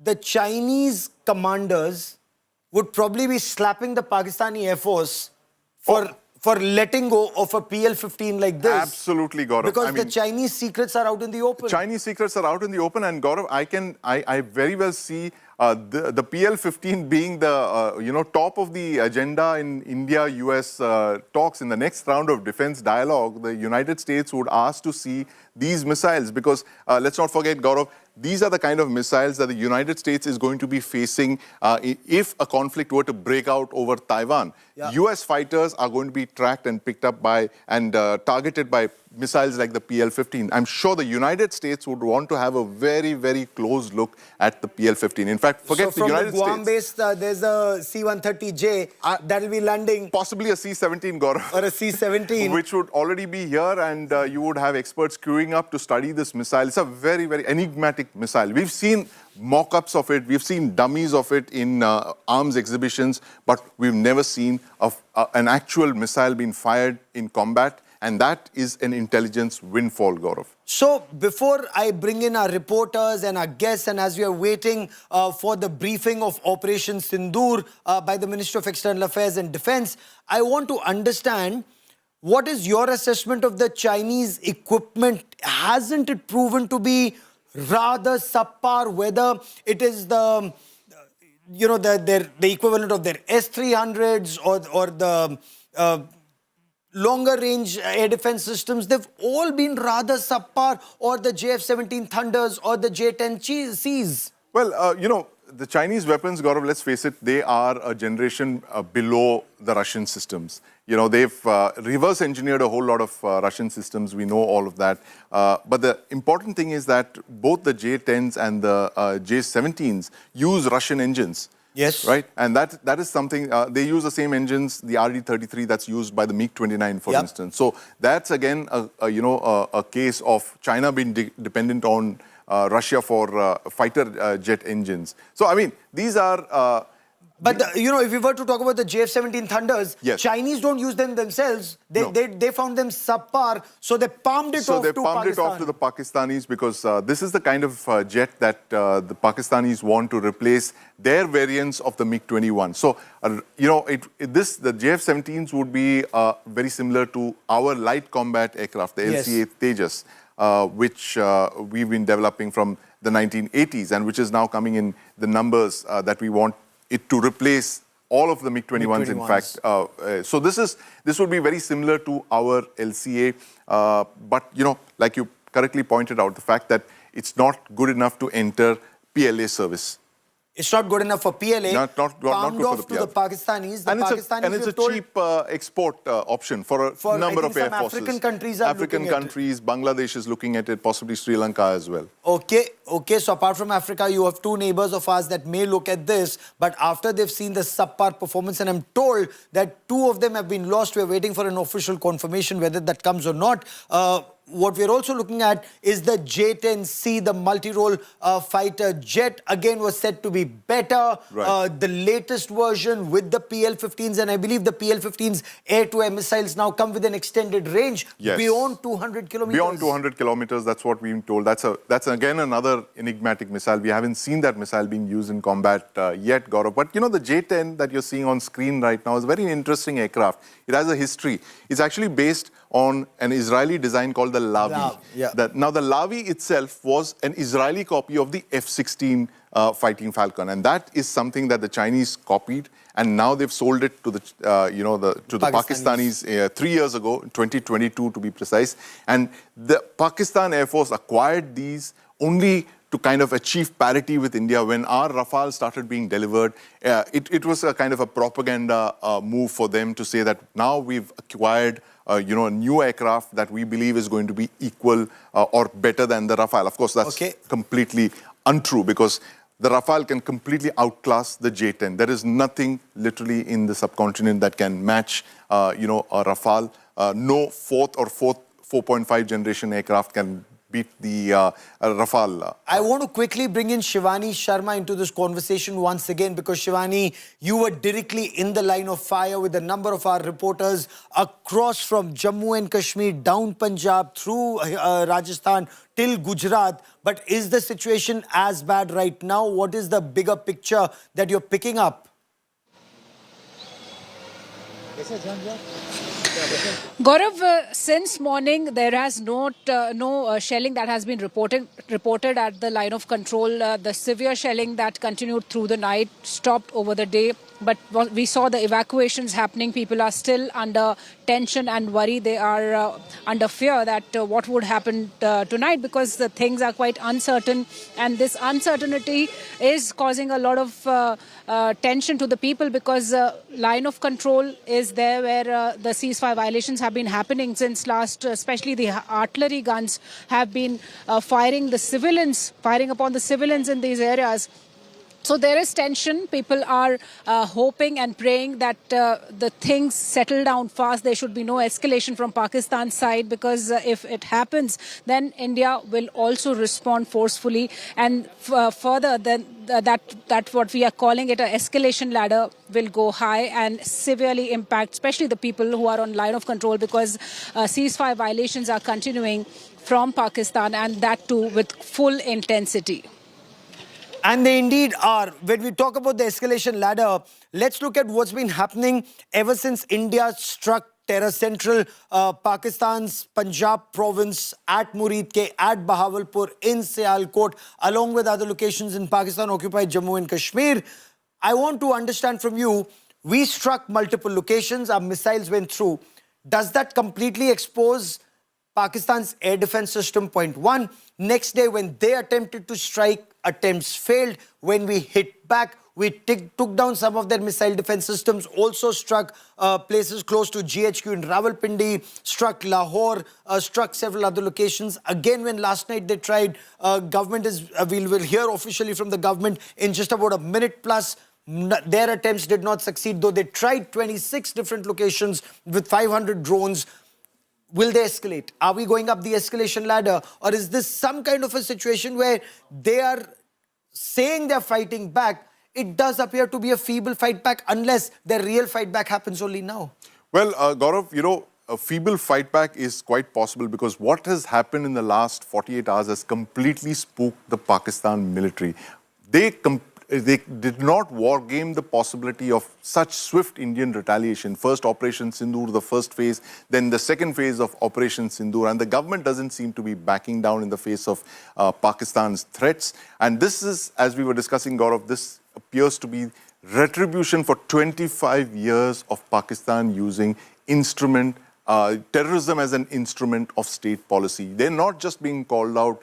the Chinese commanders would probably be slapping the Pakistani Air Force for letting go of a PL-15 like this. Absolutely, Gaurav. Because the Chinese secrets are out in the open. Chinese secrets are out in the open, and Gaurav, I very well see the PL-15 being the top of the agenda in India-US talks. In the next round of defense dialogue, the United States would ask to see these missiles because let's not forget, Gaurav, these are the kind of missiles that the United States is going to be facing if a conflict were to break out over Taiwan. US fighters are going to be tracked and picked up by and targeted by missiles like the PL-15. I'm sure the United States would want to have a very, very close look at the PL-15. In fact, forget the United States. So from the Guam base, there's a C-130J that will be landing. Possibly a C-17, Gaurav. Or a C-17. Which would already be here, and you would have experts queuing up to study this missile. It's a very, very enigmatic missile. We've seen mock-ups of it. We've seen dummies of it in arms exhibitions, but we've never seen an actual missile being fired in combat. And that is an intelligence windfall, Gaurav. So before I bring in our reporters and our guests, and as we are waiting for the briefing of Operation Sindoor by the Minister of External Affairs and Defense, I want to understand, what is your assessment of the Chinese equipment? Hasn't it proven to be rather subpar, whether it is the equivalent of their S-300s or the longer range air defense systems, they've all been rather subpar, or the JF-17 Thunders or the J-10Cs. Well, you know, the Chinese weapons, Gaurav, let's face it, they are a generation below the Russian systems. You know, they've reverse engineered a whole lot of Russian systems. We know all of that. But the important thing is that both the J-10s and the J-17s use Russian engines. Yes. Right? And that is something, they use the same engines, the RD-33 that's used by the MiG-29, for instance. So that's again, a case of China being dependent on Russia for fighter jet engines. So, I mean, these are... But, you know, if we were to talk about the JF-17 Thunders, yes. Chinese don't use them themselves. They found them subpar, so they palmed it off to Pakistan. So they palmed it off to the Pakistanis because this is the kind of jet that the Pakistanis want to replace their variants of the MiG-21. So, you know, the JF-17s would be very similar to our light combat aircraft, the LCA Tejas. Which we've been developing from the 1980s and which is now coming in the numbers that we want it to replace all of the MiG-21s, in fact. So this would be very similar to our LCA. But, you know, like you correctly pointed out, the fact that it's not good enough to enter PLA service. It's not good enough for PLA. Not good off to the Pakistanis. And it's a cheap export option for a number of air forces. African countries are looking at it. Bangladesh is looking at it, possibly Sri Lanka as well. Okay. So apart from Africa, you have two neighbors of ours that may look at this, but after they've seen the subpar performance, and I'm told that two of them have been lost. We're waiting for an official confirmation whether that comes or not. What we're also looking at is the J-10C, the multi-role fighter jet, again was said to be better. Right. The latest version with the PL-15s, and I believe the PL-15s air-to-air missiles now come with an extended range beyond 200 kilometers. Beyond 200 kilometers, that's what we've been told. That's again another enigmatic missile. We haven't seen that missile being used in combat yet, Gaurav. But you know, the J-10 that you're seeing on screen right now is a very interesting aircraft. It has a history. It's actually based on an Israeli design called the Lavi. Now, the Lavi itself was an Israeli copy of the F-16 fighting Falcon, and that is something that the Chinese copied, and now they've sold it to the Pakistanis 3 years ago, 2022 to be precise. And the Pakistan Air Force acquired these only to kind of achieve parity with India. When our Rafale started being delivered, it was a kind of a propaganda move for them to say that now we've acquired a new aircraft that we believe is going to be equal or better than the Rafale. Of course, that's completely untrue because the Rafale can completely outclass the J-10. There is nothing literally in the subcontinent that can match, a Rafale. No fourth or 4.5 generation aircraft can beat the Rafale. I want to quickly bring in Shivani Sharma into this conversation once again because Shivani, you were directly in the line of fire with a number of our reporters across from Jammu and Kashmir, down Punjab, through Rajasthan till Gujarat. But is the situation as bad right now? What is the bigger picture that you're picking up? Gaurav, since morning there has no shelling that has been reported at the line of control. The severe shelling that continued through the night stopped over the day, but we saw the evacuations happening. People are still under tension and worry. They are under fear that what would happen tonight because the things are quite uncertain, and this uncertainty is causing a lot of tension to the people because line of control is there where the ceasefire violations have been happening since last, especially the artillery guns have been firing upon the civilians in these areas. So there is tension. People are hoping and praying that the things settle down fast. There should be no escalation from Pakistan's side because if it happens, then India will also respond forcefully. And further, then that what we are calling it an escalation ladder will go high and severely impact, especially the people who are on line of control because ceasefire violations are continuing from Pakistan, and that too with full intensity. And they indeed are. When we talk about the escalation ladder, let's look at what's been happening ever since India struck terror central Pakistan's Punjab province at Muridke, at Bahawalpur, in Sialkot, along with other locations in Pakistan-occupied Jammu and Kashmir. I want to understand from you, we struck multiple locations, our missiles went through. Does that completely expose Pakistan's air defense system? Point one. Next day, when they attempted to strike, attempts failed. When we hit back, we took down some of their missile defense systems, also struck places close to GHQ in Rawalpindi, struck Lahore, struck several other locations. Again, when last night they tried, government is, we will hear officially from the government in just about a minute plus. Their attempts did not succeed, though they tried 26 different locations with 500 drones. Will they escalate? Are we going up the escalation ladder? Or is this some kind of a situation where they are saying they're fighting back? It does appear to be a feeble fight back unless their real fight back happens only now. Well, Gaurav, you know, a feeble fight back is quite possible because what has happened in the last 48 hours has completely spooked the Pakistan military. They did not war game the possibility of such swift Indian retaliation. First Operation Sindoor, the first phase, then the second phase of Operation Sindoor. And the government doesn't seem to be backing down in the face of Pakistan's threats. And this is, as we were discussing, Gaurav, this appears to be retribution for 25 years of Pakistan using terrorism as an instrument of state policy. They're not just being called out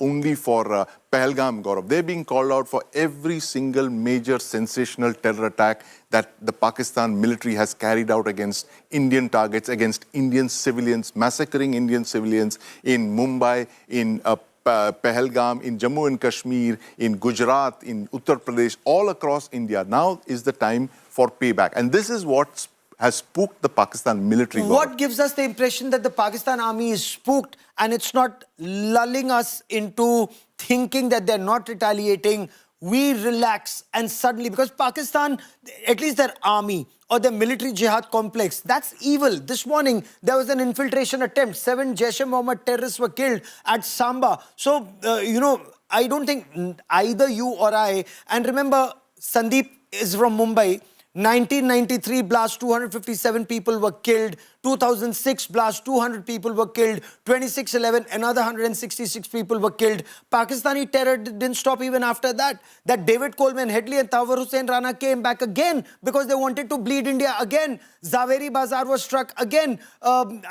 only for Pahalgam, Gaurav. They're being called out for every single major sensational terror attack that the Pakistan military has carried out against Indian targets, against Indian civilians, massacring Indian civilians in Mumbai, in Pahalgam, in Jammu and Kashmir, in Gujarat, in Uttar Pradesh, all across India. Now is the time for payback. And this is what has spooked the Pakistan military. What gives us the impression that the Pakistan army is spooked and it's not lulling us into thinking that they're not retaliating? We relax and suddenly, because Pakistan, at least their army or their military jihad complex, that's evil. This morning, there was an infiltration attempt. 7 Jaish-e-Mohammed terrorists were killed at Samba. So, you know, I don't think either you or I, and remember, Sandeep is from Mumbai. 1993 blast, 257 people were killed. 2006 blast, 200 people were killed. 26/11, another 166 people were killed. Pakistani terror didn't stop even after that. That David Coleman Headley and Tawar Hussain Rana came back again because they wanted to bleed India again. Zaveri Bazaar was struck again.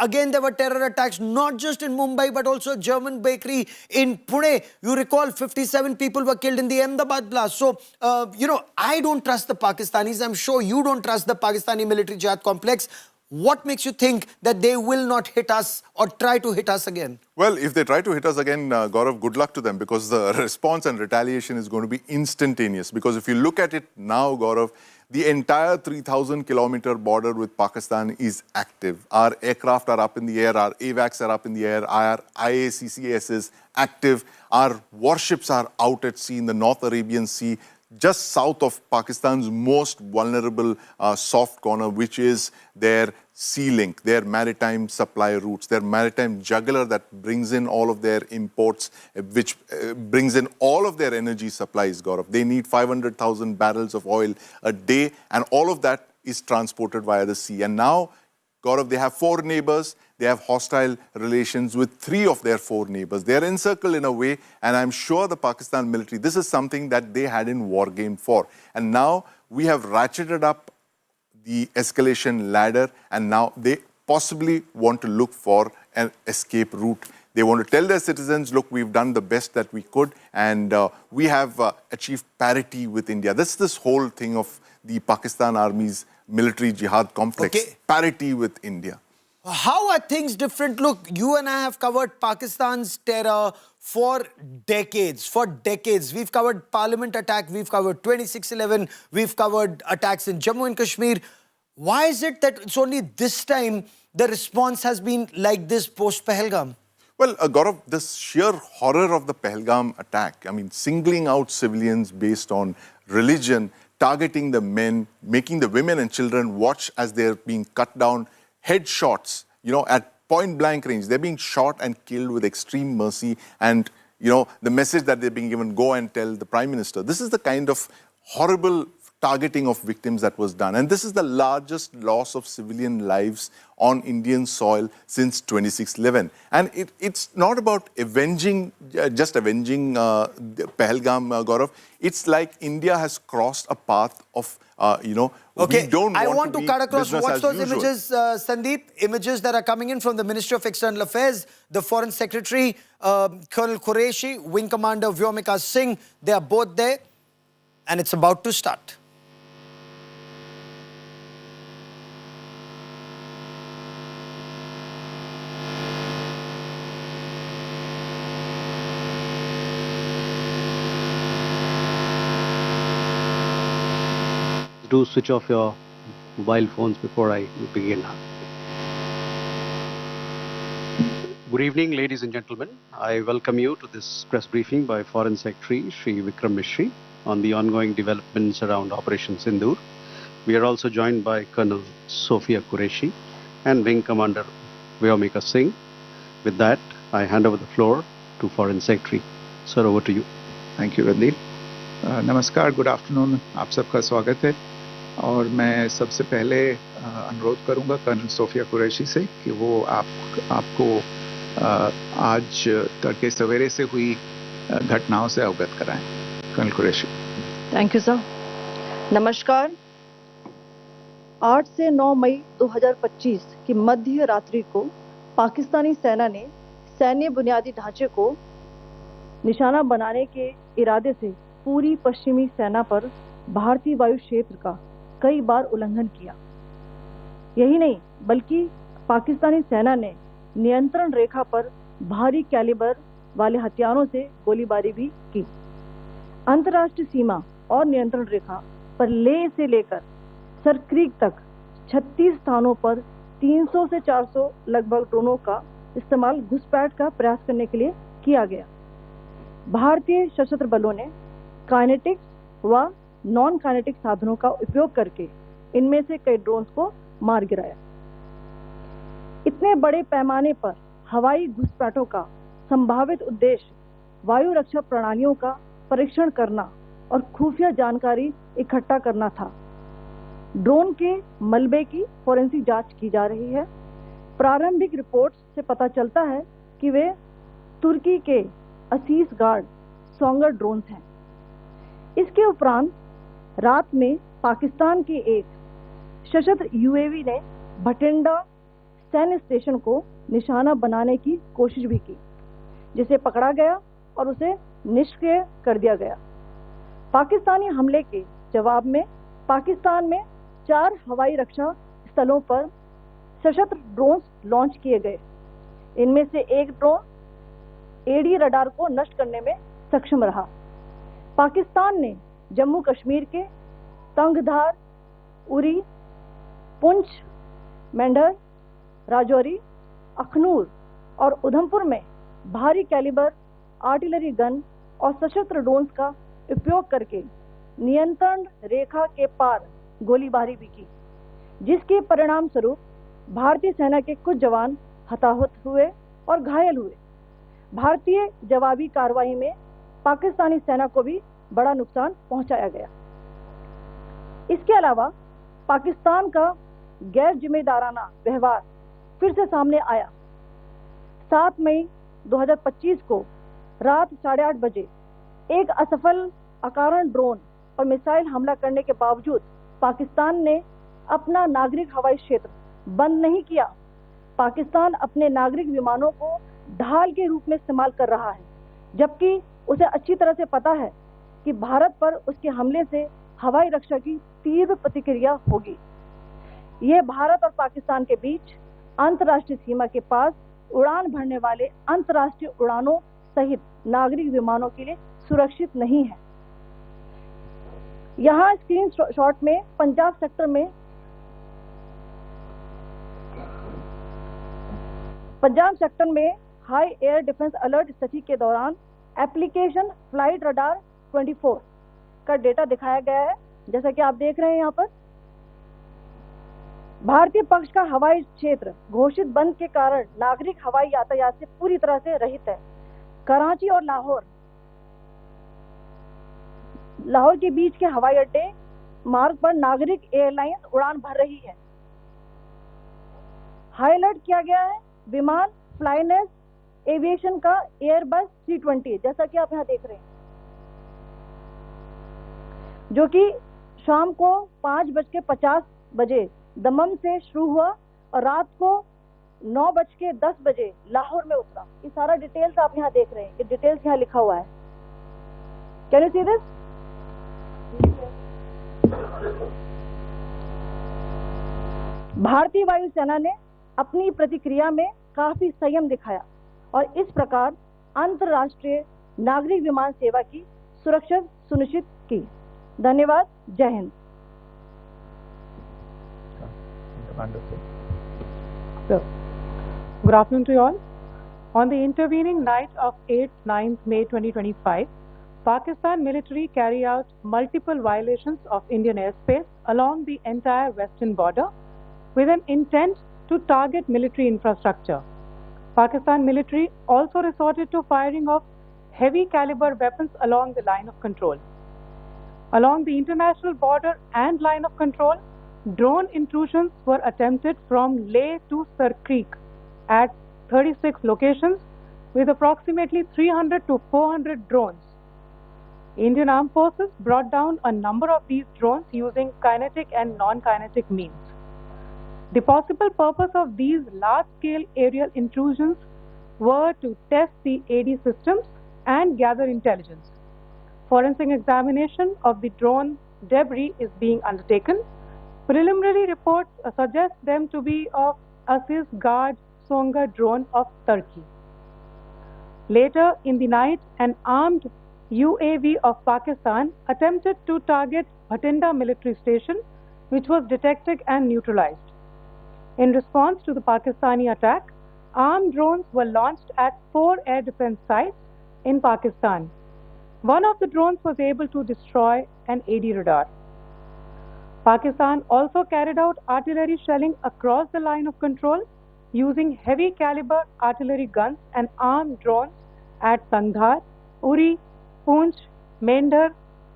Again, there were terror attacks, not just in Mumbai, but also a German bakery in Pune. You recall 57 people were killed in the Ahmedabad blast. So, you know, I don't trust the Pakistanis. I'm sure you don't trust the Pakistani military jihad complex. What makes you think that they will not hit us or try to hit us again? Well, if they try to hit us again, Gaurav, good luck to them, because the response and retaliation is going to be instantaneous. Because if you look at it now, Gaurav, the entire 3,000-kilometer border with Pakistan is active. Our aircraft are up in the air, our AWACS are up in the air, our IACCS is active, our warships are out at sea in the North Arabian Sea, just south of Pakistan's most vulnerable soft corner, which is their sea link, their maritime supply routes, their maritime jugular that brings in all of their imports, which brings in all of their energy supplies, Gaurav. They need 500,000 barrels of oil a day, and all of that is transported via the sea. And now, Gaurav, they have 4 neighbors. They have hostile relations with 3 of their 4 neighbors. They are encircled in a way, and I'm sure the Pakistan military, this is something that they hadn't war gamed for. And now we have ratcheted up the escalation ladder, and now they possibly want to look for an escape route. They want to tell their citizens, look, we've done the best that we could, and we have achieved parity with India. That's this whole thing of the Pakistan Army's military jihad complex, parity with India. How are things different? Look, you and I have covered Pakistan's terror for decades. For decades. We've covered parliament attack, we've covered 26/11, we've covered attacks in Jammu and Kashmir. Why is it that it's only this time the response has been like this post-Pahalgam? Well, Gaurav, the sheer horror of the Pahalgam attack, I mean, singling out civilians based on religion, targeting the men, making the women and children watch as they're being cut down, headshots, you know, at point-blank range. They're being shot and killed with extreme mercy, and, you know, the message that they're being given, go and tell the Prime Minister. This is the kind of horrible targeting of victims that was done. And this is the largest loss of civilian lives on Indian soil since 26/11. And it's not about avenging, just avenging Pahalgam, Gaurav. It's like India has crossed a path of, Okay, we don't I want want to cut across. business Watch as those usual. images, Sandeep. Images that are coming in from the Ministry of External Affairs, the Foreign Secretary, Colonel Qureshi, Wing Commander Vyomika Singh. They are both there, and it's about to start. Do switch off your mobile phones before I begin. Good evening, ladies and gentlemen. I welcome you to this press briefing by Foreign Secretary Shri Vikram Mishri on the ongoing developments around Operation Sindoor. We are also joined by Colonel Sophia Qureshi and Wing Commander Vyomika Singh. With that, I hand over the floor to Foreign Secretary. Sir, over to you. Thank you, Randeep. नमस्कार, good afternoon, आप सबका स्वागत है। और मैं सबसे पहले अनुरोध करूंगा कर्नल सोफिया कुरैशी से कि वो आपको आज तड़के सवेरे से हुई घटनाओं से अवगत कराएं। Colonel Qureshi. Thank you sir. नमस्कार। 8 से 9 मई 2025 की मध्य रात्रि को पाकिस्तानी सेना ने सैन्य बुनियादी ढांचे को निशाना बनाने के इरादे से पूरी पश्चिमी सेना पर भारतीय वायु क्षेत्र का कई बार उल्लंघन किया। यही नहीं बल्कि पाकिस्तानी सेना ने नियंत्रण रेखा पर भारी कैलिबर वाले हथियारों से गोलीबारी भी की। अंतर्राष्ट्रीय सीमा और नियंत्रण रेखा पर लेह से लेकर सरक्रीक तक 36 स्थानों पर 300 से 400 लगभग ड्रोनों का इस्तेमाल घुसपैठ का प्रयास करने के लिए किया गया। भारतीय सशस्त्र बलों ने काइनेटिक व नॉन काइनेटिक साधनों का उपयोग करके इनमें से कई ड्रोन्स को मार गिराया। इतने बड़े पैमाने पर हवाई घुसपैठों का संभावित उद्देश्य वायु रक्षा प्रणालियों का परीक्षण करना और खुफिया जानकारी इकट्ठा करना था। ड्रोन के मलबे की फोरेंसिक जांच की जा रही है। प्रारंभिक रिपोर्ट्स से पता चलता है कि वे तुर्की के असीस गार्ड सोंगर ड्रोन्स हैं। इसके उपरांत रात में पाकिस्तान के एक सशस्त्र यूएवी ने भटिंडा सैन्य स्टेशन को निशाना बनाने की कोशिश भी की, जिसे पकड़ा गया और उसे निष्क्रिय कर दिया गया। पाकिस्तानी हमले के जवाब में पाकिस्तान में 4 हवाई रक्षा स्थलों पर सशस्त्र ड्रोन लॉन्च किए गए। इनमें से एक ड्रोन एडी रडार को नष्ट करने में सक्षम रहा। पाकिस्तान ने जम्मू कश्मीर के तंगधार, उरी, पुंछ, मेंढर, राजौरी, अखनूर और उधमपुर में भारी कैलिबर आर्टिलरी गन और सशस्त्र ड्रोन्स का उपयोग करके नियंत्रण रेखा के पार गोलीबारी भी की, जिसके परिणाम स्वरूप भारतीय सेना के कुछ जवान हताहत हुए और घायल हुए। भारतीय जवाबी कार्रवाई में पाकिस्तानी सेना को भी बड़ा नुकसान पहुंचाया गया। इसके अलावा पाकिस्तान का गैर जिम्मेदाराना व्यवहार फिर से सामने आया। 7 मई 2025 को रात 8:30 बजे एक असफल अकारण ड्रोन और मिसाइल हमला करने के बावजूद पाकिस्तान ने अपना नागरिक हवाई क्षेत्र बंद नहीं किया। पाकिस्तान अपने नागरिक विमानों को ढाल के रूप में इस्तेमाल कर रहा है, जबकि उसे अच्छी तरह से पता है कि भारत पर उसके हमले से हवाई रक्षा की तीव्र प्रतिक्रिया होगी। यह भारत और पाकिस्तान के बीच अंतर्राष्ट्रीय सीमा के पास उड़ान भरने वाले अंतर्राष्ट्रीय उड़ानों सहित नागरिक विमानों के लिए सुरक्षित नहीं है। यहाँ स्क्रीन शॉट में पंजाब सेक्टर में हाई एयर डिफेंस अलर्ट स्थिति के दौरान एप्लीकेशन फ्लाइट रडार 24 का डेटा दिखाया गया है। जैसा कि आप देख रहे हैं यहाँ पर भारतीय पक्ष का हवाई क्षेत्र घोषित बंद के कारण नागरिक हवाई यातायात से पूरी तरह से रहित है। कराची और लाहौर के बीच के हवाई अड्डे मार्ग पर नागरिक एयरलाइंस उड़ान भर रही है। हाईलाइट किया गया है विमान फ्लाइनेस एविएशन का एयरबस 320, जैसा कि आप यहाँ देख रहे हैं, जो कि शाम को 5:50 दमम से शुरू हुआ और रात को 9:10 लाहौर में उतरा। ये सारा डिटेल्स आप यहाँ देख रहे हैं, ये डिटेल्स यहाँ लिखा हुआ है। Can you see this? भारतीय वायुसेना ने अपनी प्रतिक्रिया में काफी संयम दिखाया और इस प्रकार अंतर्राष्ट्रीय नागरिक विमान सेवा की सुरक्षा सुनिश्चित की। धन्यवाद। जय Hind. Good afternoon to you all. On the intervening night of 8th-9th May 2025, Pakistan military carry out multiple violations of Indian airspace along the entire western border with an intent to target military infrastructure. Pakistan military also resorted to firing of heavy caliber weapons along the line of control. Along the international border and line of control, drone intrusions were attempted from Leh to Sar Creek at 36 locations with approximately 300 to 400 drones. Indian Armed Forces brought down a number of these drones using kinetic and non-kinetic means. The possible purpose of these large-scale aerial intrusions were to test the AD systems and gather intelligence. Forensic examination of the drone debris is being undertaken. Preliminary reports suggest them to be of Aziz Guard Songa drone of Turkey. Later in the night, an armed UAV of Pakistan attempted to target Bhatinda military station, which was detected and neutralized. In response to the Pakistani attack, armed drones were launched at 4 air defense sites in Pakistan. One of the drones was able to destroy an AD radar. Pakistan also carried out artillery shelling across the line of control using heavy caliber artillery guns and armed drones at Sangdhar, Uri, Poonch, Mendhar,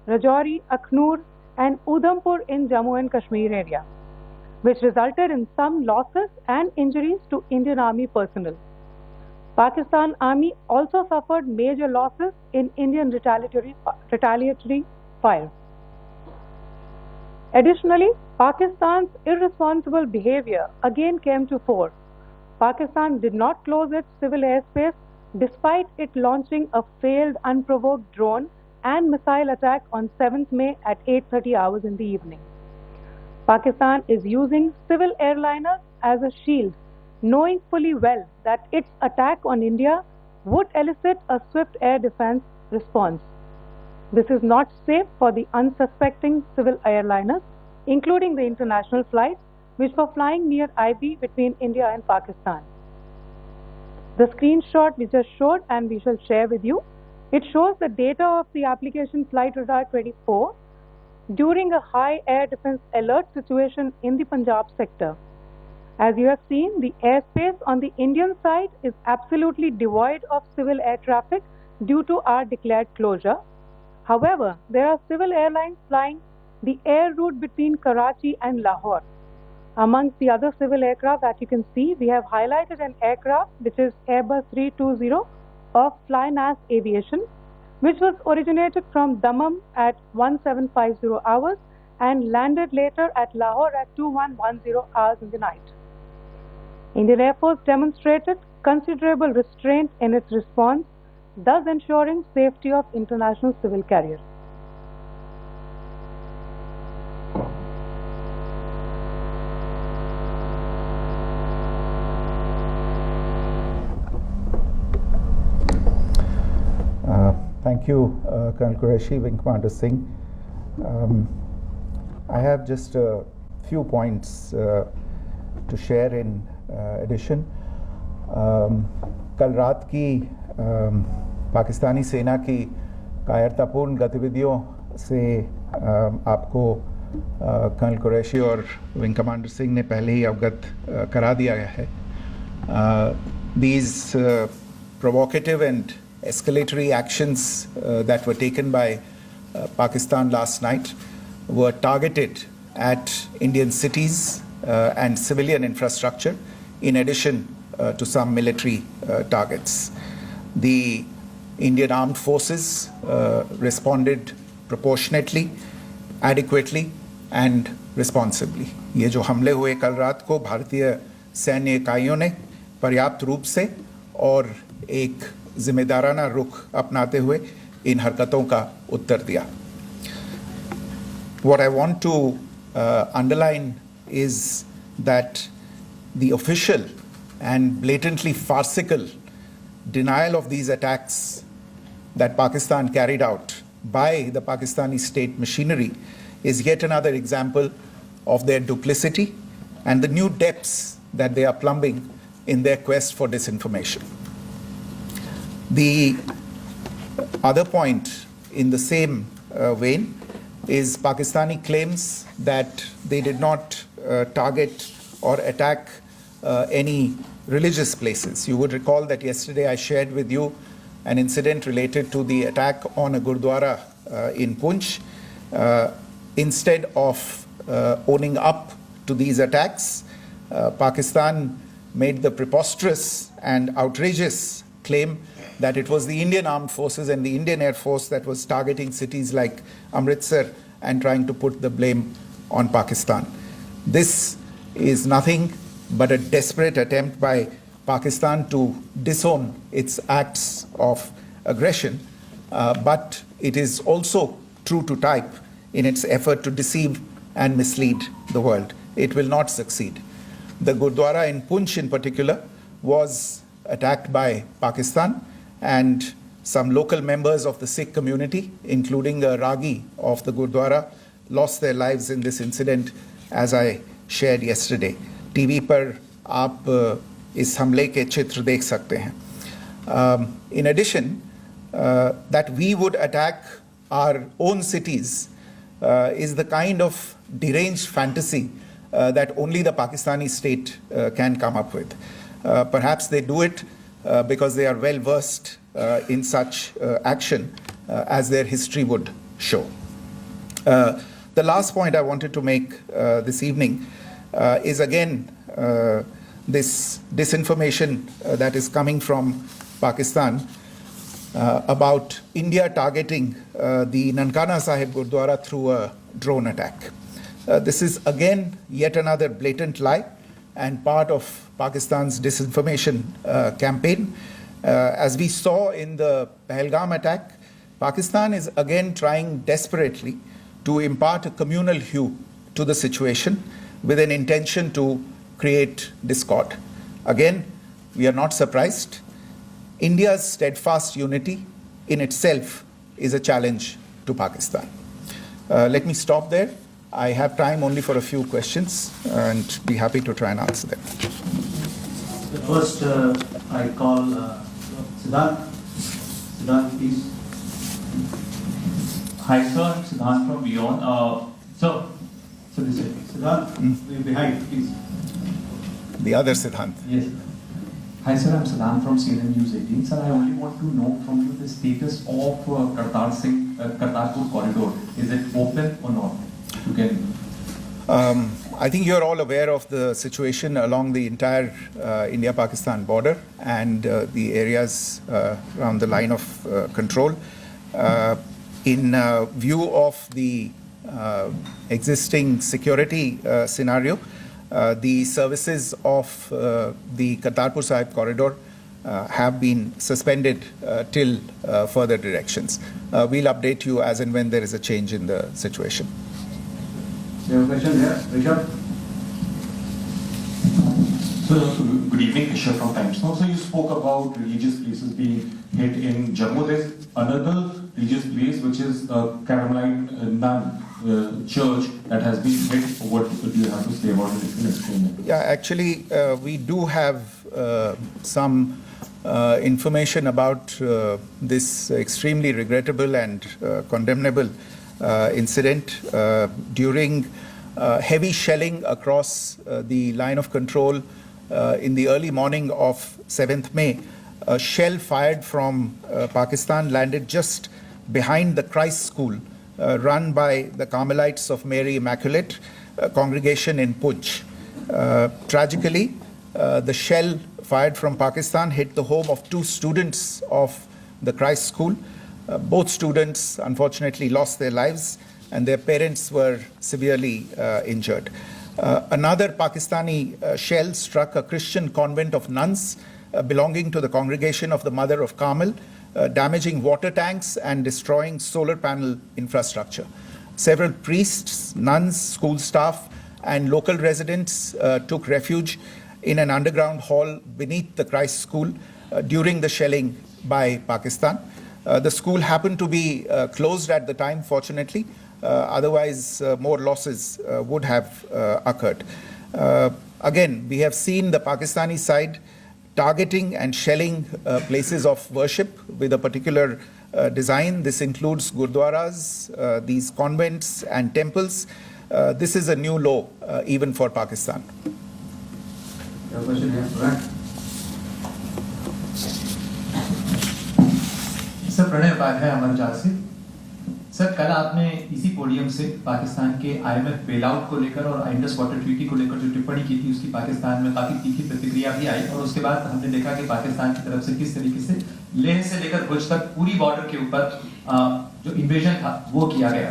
Rajouri, Akhnur and Udhampur in Jammu and Kashmir area, which resulted in some losses and injuries to Indian Army personnel. Pakistan Army also suffered major losses in Indian retaliatory fire. Additionally, Pakistan's irresponsible behavior again came to fore. Pakistan did not close its civil airspace despite it launching a failed unprovoked drone and missile attack on 7th May at 8:30 hours in the evening. Pakistan is using civil airliners as a shield, knowing fully well that its attack on India would elicit a swift air defense response. This is not safe for the unsuspecting civil airliners, including the international flights which were flying near IB between India and Pakistan. The screenshot we just showed and we shall share with you, it shows the data of the application Flight Radar 24 during a high air defense alert situation in the Punjab sector. As you have seen, the airspace on the Indian side is absolutely devoid of civil air traffic due to our declared closure. However, there are civil airlines flying the air route between Karachi and Lahore. Amongst the other civil aircraft that you can see, we have highlighted an aircraft which is Airbus 320 of Flynas Aviation, which was originated from Dammam at 1750 hours and landed later at Lahore at 2110 hours in the night. Indian Air Force demonstrated considerable restraint in its response, thus ensuring safety of international civil carriers. Thank you, Colonel Qureshi, Wing Commander Singh. I have just a few points to share in addition. कल रात की पाकिस्तानी सेना की कायरतापूर्ण गतिविधियों से आपको colonel Qureshi और विंग कमांडर सिंह ने पहले ही अवगत करा दिया गया है. These provocative and escalatory actions that were taken by Pakistan last night were targeted at Indian cities and civilian infrastructure, in addition to some military targets. The Indian Armed Forces responded proportionately, adequately and responsibly. ये जो हमले हुए कल रात को भारतीय सैन्य इकाइयों ने पर्याप्त रूप से और एक जिम्मेदाराना रुख अपनाते हुए इन हरकतों का उत्तर दिया. What I want to underline is that the official and blatantly farcical denial of these attacks that Pakistan carried out by the Pakistani state machinery is yet another example of their duplicity and the new depths that they are plumbing in their quest for disinformation. The other point in the same vein is Pakistani claims that they did not target or attack any religious places. You would recall that yesterday I shared with you an incident related to the attack on a Gurudwara in Punjab. Instead of owning up to these attacks, Pakistan made the preposterous and outrageous claim that it was the Indian Armed Forces and the Indian Air Force that was targeting cities like Amritsar and trying to put the blame on Pakistan. This is nothing but a desperate attempt by Pakistan to disown its acts of aggression, but it is also true to type in its effort to deceive and mislead the world. It will not succeed. The Gurudwara in Punjab in particular was attacked by Pakistan, and some local members of the Sikh community, including a Ragi of the Gurudwara, lost their lives in this incident, as I shared yesterday. TV पर आप इस हमले के चित्र देख सकते हैं. In addition, that we would attack our own cities is the kind of deranged fantasy that only the Pakistani state can come up with. Perhaps they do it because they are well versed in such action, as their history would show. The last point I wanted to make this evening is again this disinformation that is coming from Pakistan about India targeting the Nankana Sahib Gurudwara through a drone attack. This is again yet another blatant lie and part of Pakistan's disinformation campaign. As we saw in the Pahalgam attack, Pakistan is again trying desperately to impart a communal hue to the situation with an intention to create discord. Again, we are not surprised. India's steadfast unity in itself is a challenge to Pakistan. Let me stop there. I have time only for a few questions and be happy to try and answer them. First, I call Siddharth. Siddharth, please. Hi, sir. I'm Siddharth from Beyond. So this is Siddharth, behind, please. The other Siddharth. Yes. Hi, sir. I'm Siddharth from CNN News 18. Sir, I only want to know from you the status of Kartarpur corridor. Is it open or not? You can. I think you're all aware of the situation along the entire India-Pakistan border and the areas around the line of control. In view of the existing security scenario, the services of the Kartarpur Sahib corridor have been suspended till further directions. We'll update you as and when there is a change in the situation. You have a question here, Rishabh? So, good evening, Rishabh from Times Now. So, you spoke about religious places being hit in Jammu. There's another religious place which is Carmelite Nun church that has been hit. What do you have to say about it? If you can explain it. Yeah, actually, we do have some information about this extremely regrettable and condemnable incident. During heavy shelling across the line of control in the early morning of 7th May, a shell fired from Pakistan landed just behind the Christ School run by the Carmelites of Mary Immaculate congregation in Punch. Tragically, the shell fired from Pakistan hit the home of 2 students of the Christ School. Both students unfortunately lost their lives and their parents were severely injured. Another Pakistani shell struck a Christian convent of nuns belonging to the congregation of the Mother of Carmel, damaging water tanks and destroying solar panel infrastructure. Several priests, nuns, school staff, and local residents took refuge in an underground hall beneath the Christ School during the shelling by Pakistan. The school happened to be closed at the time, fortunately. Otherwise, more losses would have occurred. Again, we have seen the Pakistani side targeting and shelling places of worship with a particular design. This includes Gurudwaras, these convents and temples. This is a new low even for Pakistan. Sir Pranay Upadhyay अमर जाल से sir कल आपने इसी podium से पाकिस्तान के IMF bailout को लेकर और इंडस वाटर ट्रीटी को लेकर जो टिप्पणी की थी उसकी पाकिस्तान में काफी तीखी प्रतिक्रिया भी आई और उसके बाद हमने देखा कि पाकिस्तान की तरफ से किस तरीके से लेह से लेकर भुज तक पूरी बॉर्डर के ऊपर जो इन्वेजन था वो किया गया।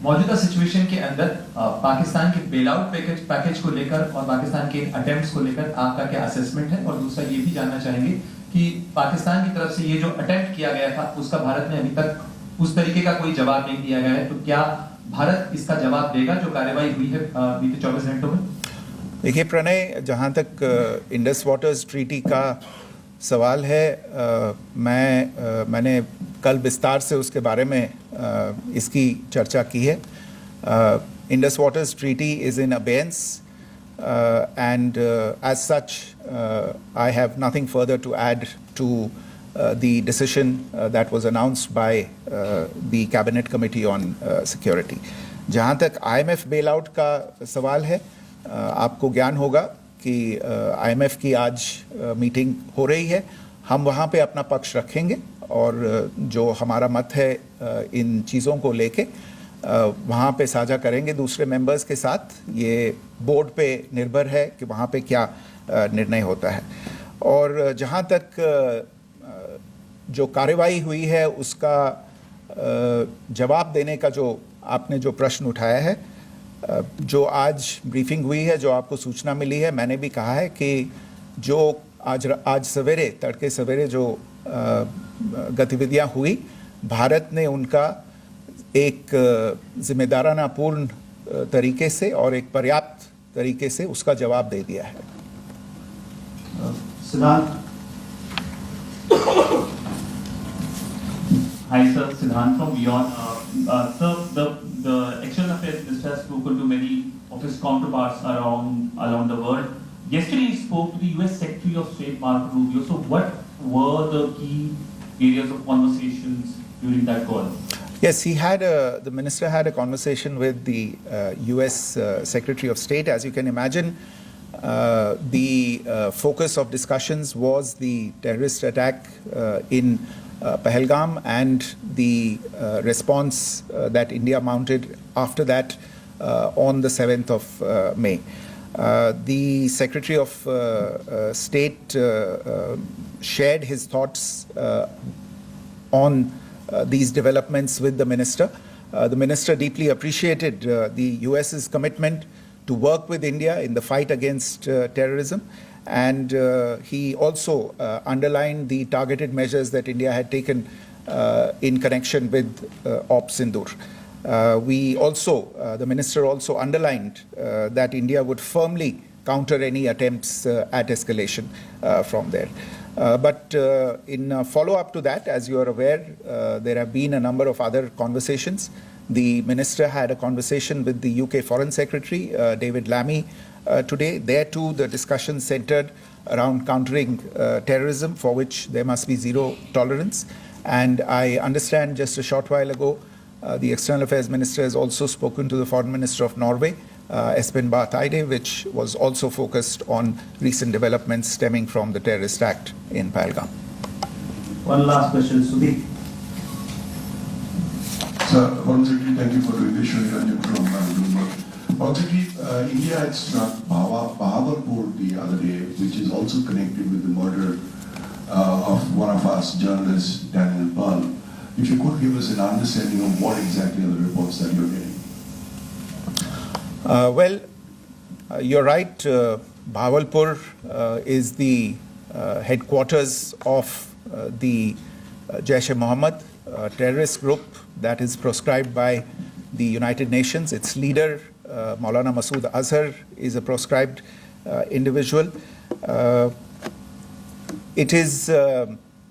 मौजूदा सिचुएशन के अंदर पाकिस्तान के बेलआउट पैकेज को लेकर और पाकिस्तान के अटेम्प्ट्स को लेकर आपका क्या असेसमेंट है, और दूसरा ये भी जानना चाहेंगे कि पाकिस्तान की तरफ से ये जो अटेम्प्ट किया गया था उसका भारत ने अभी तक उस तरीके का कोई जवाब नहीं दिया गया है, तो क्या भारत इसका जवाब देगा जो कार्रवाई हुई है बीते 24 घंटों में? देखिए प्रणय, जहाँ तक इंडस वाटर्स ट्रीटी का सवाल है, मैंने कल विस्तार से उसके बारे में इसकी चर्चा की है. Indus waters treaty is in abeyance and as such I have nothing further to add to the decision that was announced by the Cabinet Committee on Security. जहाँ तक IMF bailout का सवाल है, आपको ज्ञान होगा कि IMF की आज मीटिंग हो रही है. हम वहाँ पे अपना पक्ष रखेंगे और जो हमारा मत है इन चीज़ों को लेके वहाँ पे साझा करेंगे दूसरे मेंबर्स के साथ. ये बोर्ड पे निर्भर है कि वहाँ पे क्या निर्णय होता है. और जहाँ तक जो कार्रवाई हुई है उसका जवाब देने का जो आपने जो प्रश्न उठाया है, जो आज ब्रीफिंग हुई है, जो आपको सूचना मिली है, मैंने भी कहा है कि जो आज सवेरे तड़के सवेरे जो गतिविधियाँ हुई, भारत ने उनका एक जिम्मेदाराना पूर्ण तरीके से और एक पर्याप्त तरीके से उसका जवाब दे दिया है. सिद्धांत. Hi sir, Siddhant from Beyond. Sir, the External Affairs Minister has spoken to many of his counterparts around the world. Yesterday he spoke to the US Secretary of State Marco Rubio. So what were the key areas of conversations during that call? Yes, the minister had a conversation with the US Secretary of State. As you can imagine, the focus of discussions was the terrorist attack in Pahalgam and the response that India mounted after that on the 7th of May. The Secretary of State shared his thoughts on these developments with the minister. The minister deeply appreciated the US's commitment to work with India in the fight against terrorism, and he also underlined the targeted measures that India had taken in connection with Op Sindoor. The minister also underlined that India would firmly counter any attempts at escalation from there. But in follow-up to that, as you are aware, there have been a number of other conversations. The minister had a conversation with the UK Foreign Secretary, David Lammy, today. There too, the discussion centered around countering terrorism, for which there must be zero tolerance. And I understand just a short while ago, the External Affairs Minister has also spoken to the Foreign Minister of Norway, Espen Barth Eide, which was also focused on recent developments stemming from the terrorist act in Pahalgam. One last question, Sudhir. Sir, once again, thank you for doing this. Shri Ranjan from Bloomberg. Once again, India had struck Bahawalpur the other day, which is also connected with the murder of one of us journalists, Daniel Pearl. If you could give us an understanding of what exactly are the reports that you're getting. You're right. Bahawalpur is the headquarters of the Jaish-e-Mohammed terrorist group that is proscribed by the United Nations. Its leader, Maulana Masood Azhar, is a proscribed individual. It is,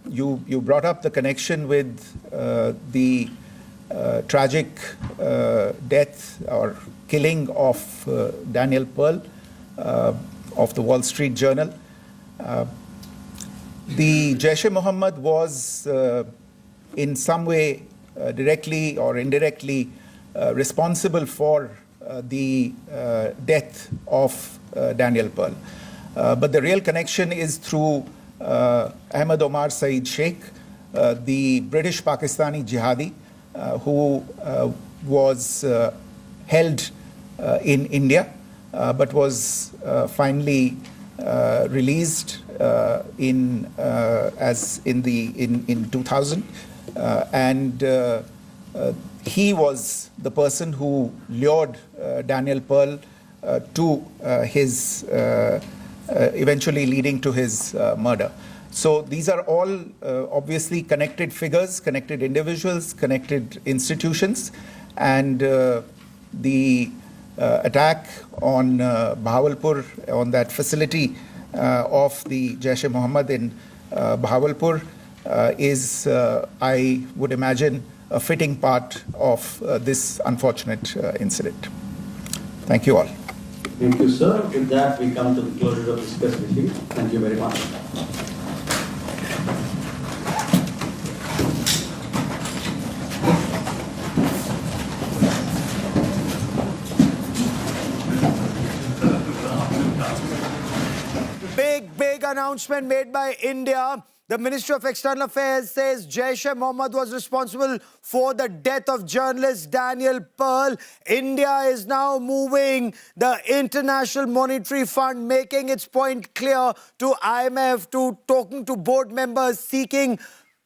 you brought up the connection with the tragic death or killing of Daniel Pearl of the Wall Street Journal. The Jaish-e-Mohammed was in some way directly or indirectly responsible for the death of Daniel Pearl. But the real connection is through Ahmed Omar Saeed Sheikh, the British Pakistani jihadi who was held in India but was finally released in 2000, and he was the person who lured Daniel Pearl to his eventually leading to his murder. So these are all obviously connected figures, connected individuals, connected institutions, and the attack on Bahawalpur, on that facility of the Jaish-e-Mohammed in Bahawalpur is, I would imagine, a fitting part of this unfortunate incident. Thank you all. Thank you, sir. With that, we come to the closure of this press briefing. Thank you very much. Big announcement made by India. The Ministry of External Affairs says Jaish-e-Mohammed was responsible for the death of journalist Daniel Pearl. India is now moving the International Monetary Fund, making its point clear to IMF, to talking to board members, seeking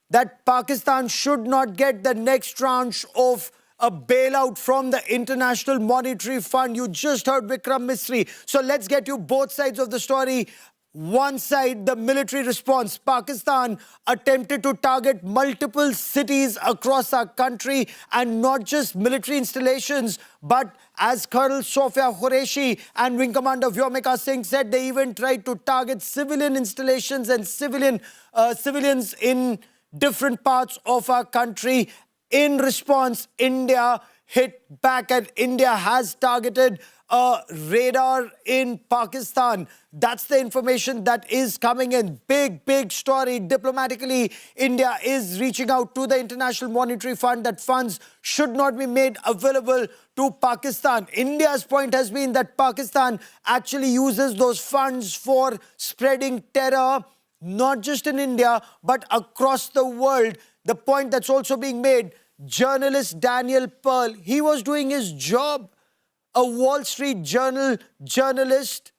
that Pakistan should not get the next tranche of a bailout from the International Monetary Fund. You just heard Vikram Misri. So let's get you both sides of the story. One side, the military response. Pakistan attempted to target multiple cities across our country, and not just military installations, but as Colonel Sophia Qureshi and Wing Commander Vyomika Singh said, they even tried to target civilian installations and civilians in different parts of our country. In response, India hit back, and India has targeted a radar in Pakistan. That's the information that is coming in. Big story. Diplomatically, India is reaching out to the International Monetary Fund that funds should not be made available to Pakistan. India's point has been that Pakistan actually uses those funds for spreading terror, not just in India, but across the world. The point that's also being made, journalist Daniel Pearl, he was doing his job. A Wall Street Journal journalist,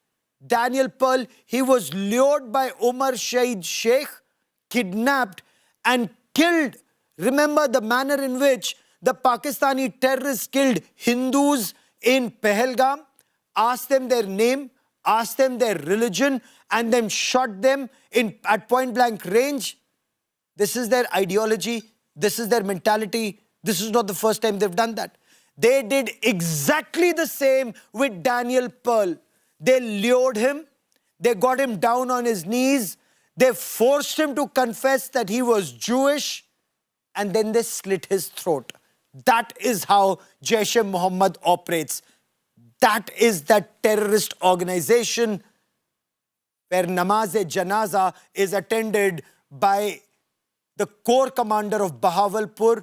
Daniel Pearl, he was lured by Omar Saeed Sheikh, kidnapped and killed. Remember the manner in which the Pakistani terrorists killed Hindus in Pahalgam, asked them their name, asked them their religion, and then shot them at point-blank range. This is their ideology. This is their mentality. This is not the first time they've done that. They did exactly the same with Daniel Pearl. They lured him. They got him down on his knees. They forced him to confess that he was Jewish. And then they slit his throat. That is how Jaish-e-Mohammed operates. That is that terrorist organization where namaz-e-janaza is attended by the corps commander of Bahawalpur,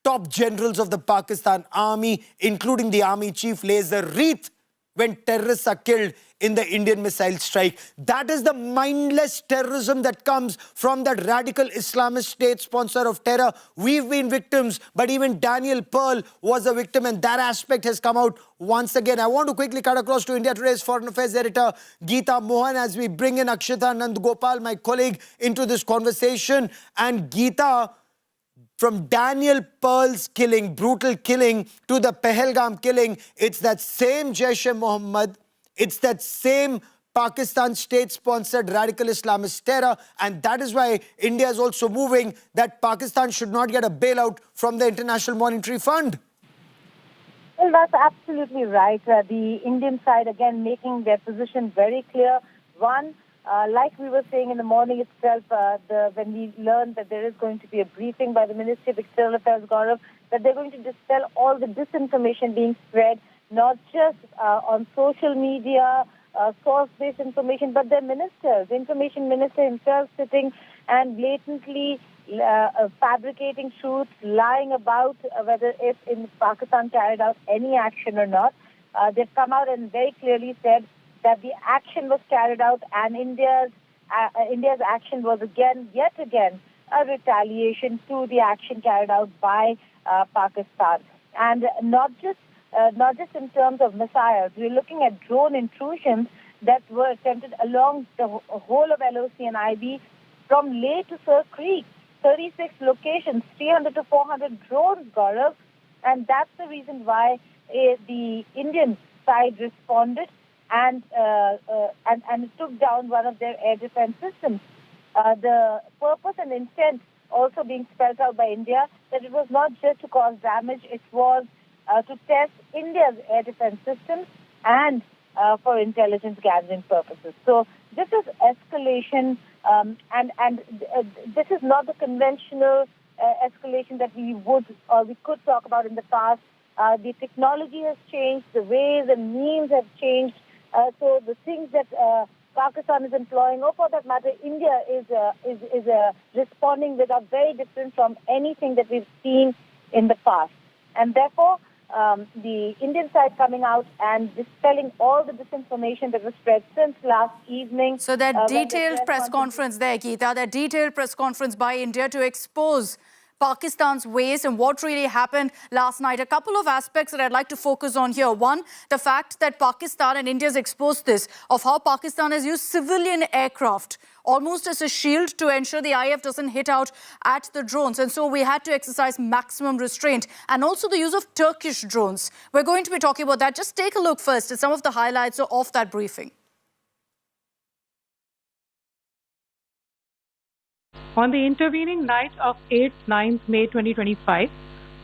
top generals of the Pakistan army, including the army chief, lays a wreath when terrorists are killed in the Indian missile strike. That is the mindless terrorism that comes from that radical Islamist state sponsor of terror. We've been victims, but even Daniel Pearl was a victim, and that aspect has come out once again. I want to quickly cut across to India Today's Foreign Affairs editor, Geeta Mohan, as we bring in Akshita Nandgopal, my colleague, into this conversation. And Geeta, from Daniel Pearl's killing, brutal killing, to the Pahalgam killing, it's that same Jaish-e-Mohammed, it's that same Pakistan state-sponsored radical Islamist terror, and that is why India is also moving that Pakistan should not get a bailout from the International Monetary Fund. Well, that's absolutely right. The Indian side, again, making their position very clear. One, like we were saying in the morning itself, when we learned that there is going to be a briefing by the Ministry of External Affairs, Gaurav, that they're going to dispel all the disinformation being spread, not just on social media, source-based information, but their ministers, the information minister himself sitting and blatantly fabricating truths, lying about whether if in Pakistan carried out any action or not. They've come out and very clearly said that the action was carried out, and India's action was yet again, a retaliation to the action carried out by Pakistan. And not just in terms of missiles. We're looking at drone intrusions that were attempted along the whole of LOC and IB from Leh to Sir Creek. 36 locations, 300 to 400 drones, Gaurav. And that's the reason why the Indian side responded and took down one of their air defense systems. The purpose and intent also being spelled out by India, that it was not just to cause damage, it was to test India's air defense systems and for intelligence gathering purposes. So this is escalation, and this is not the conventional escalation that we could talk about in the past. The technology has changed, the ways and means have changed. So the things that Pakistan is employing, or for that matter, India is responding with, are very different from anything that we've seen in the past. And therefore, the Indian side coming out and dispelling all the disinformation that was spread since last evening. So that detailed press conference there, Geeta, that detailed press conference by India to expose Pakistan's ways and what really happened last night. A couple of aspects that I'd like to focus on here. One, the fact that Pakistan and India's exposed this, of how Pakistan has used civilian aircraft almost as a shield to ensure the IF doesn't hit out at the drones. And so we had to exercise maximum restraint, and also the use of Turkish drones. We're going to be talking about that. Just take a look first at some of the highlights of that briefing. On the intervening night of 8th-9th May 2025,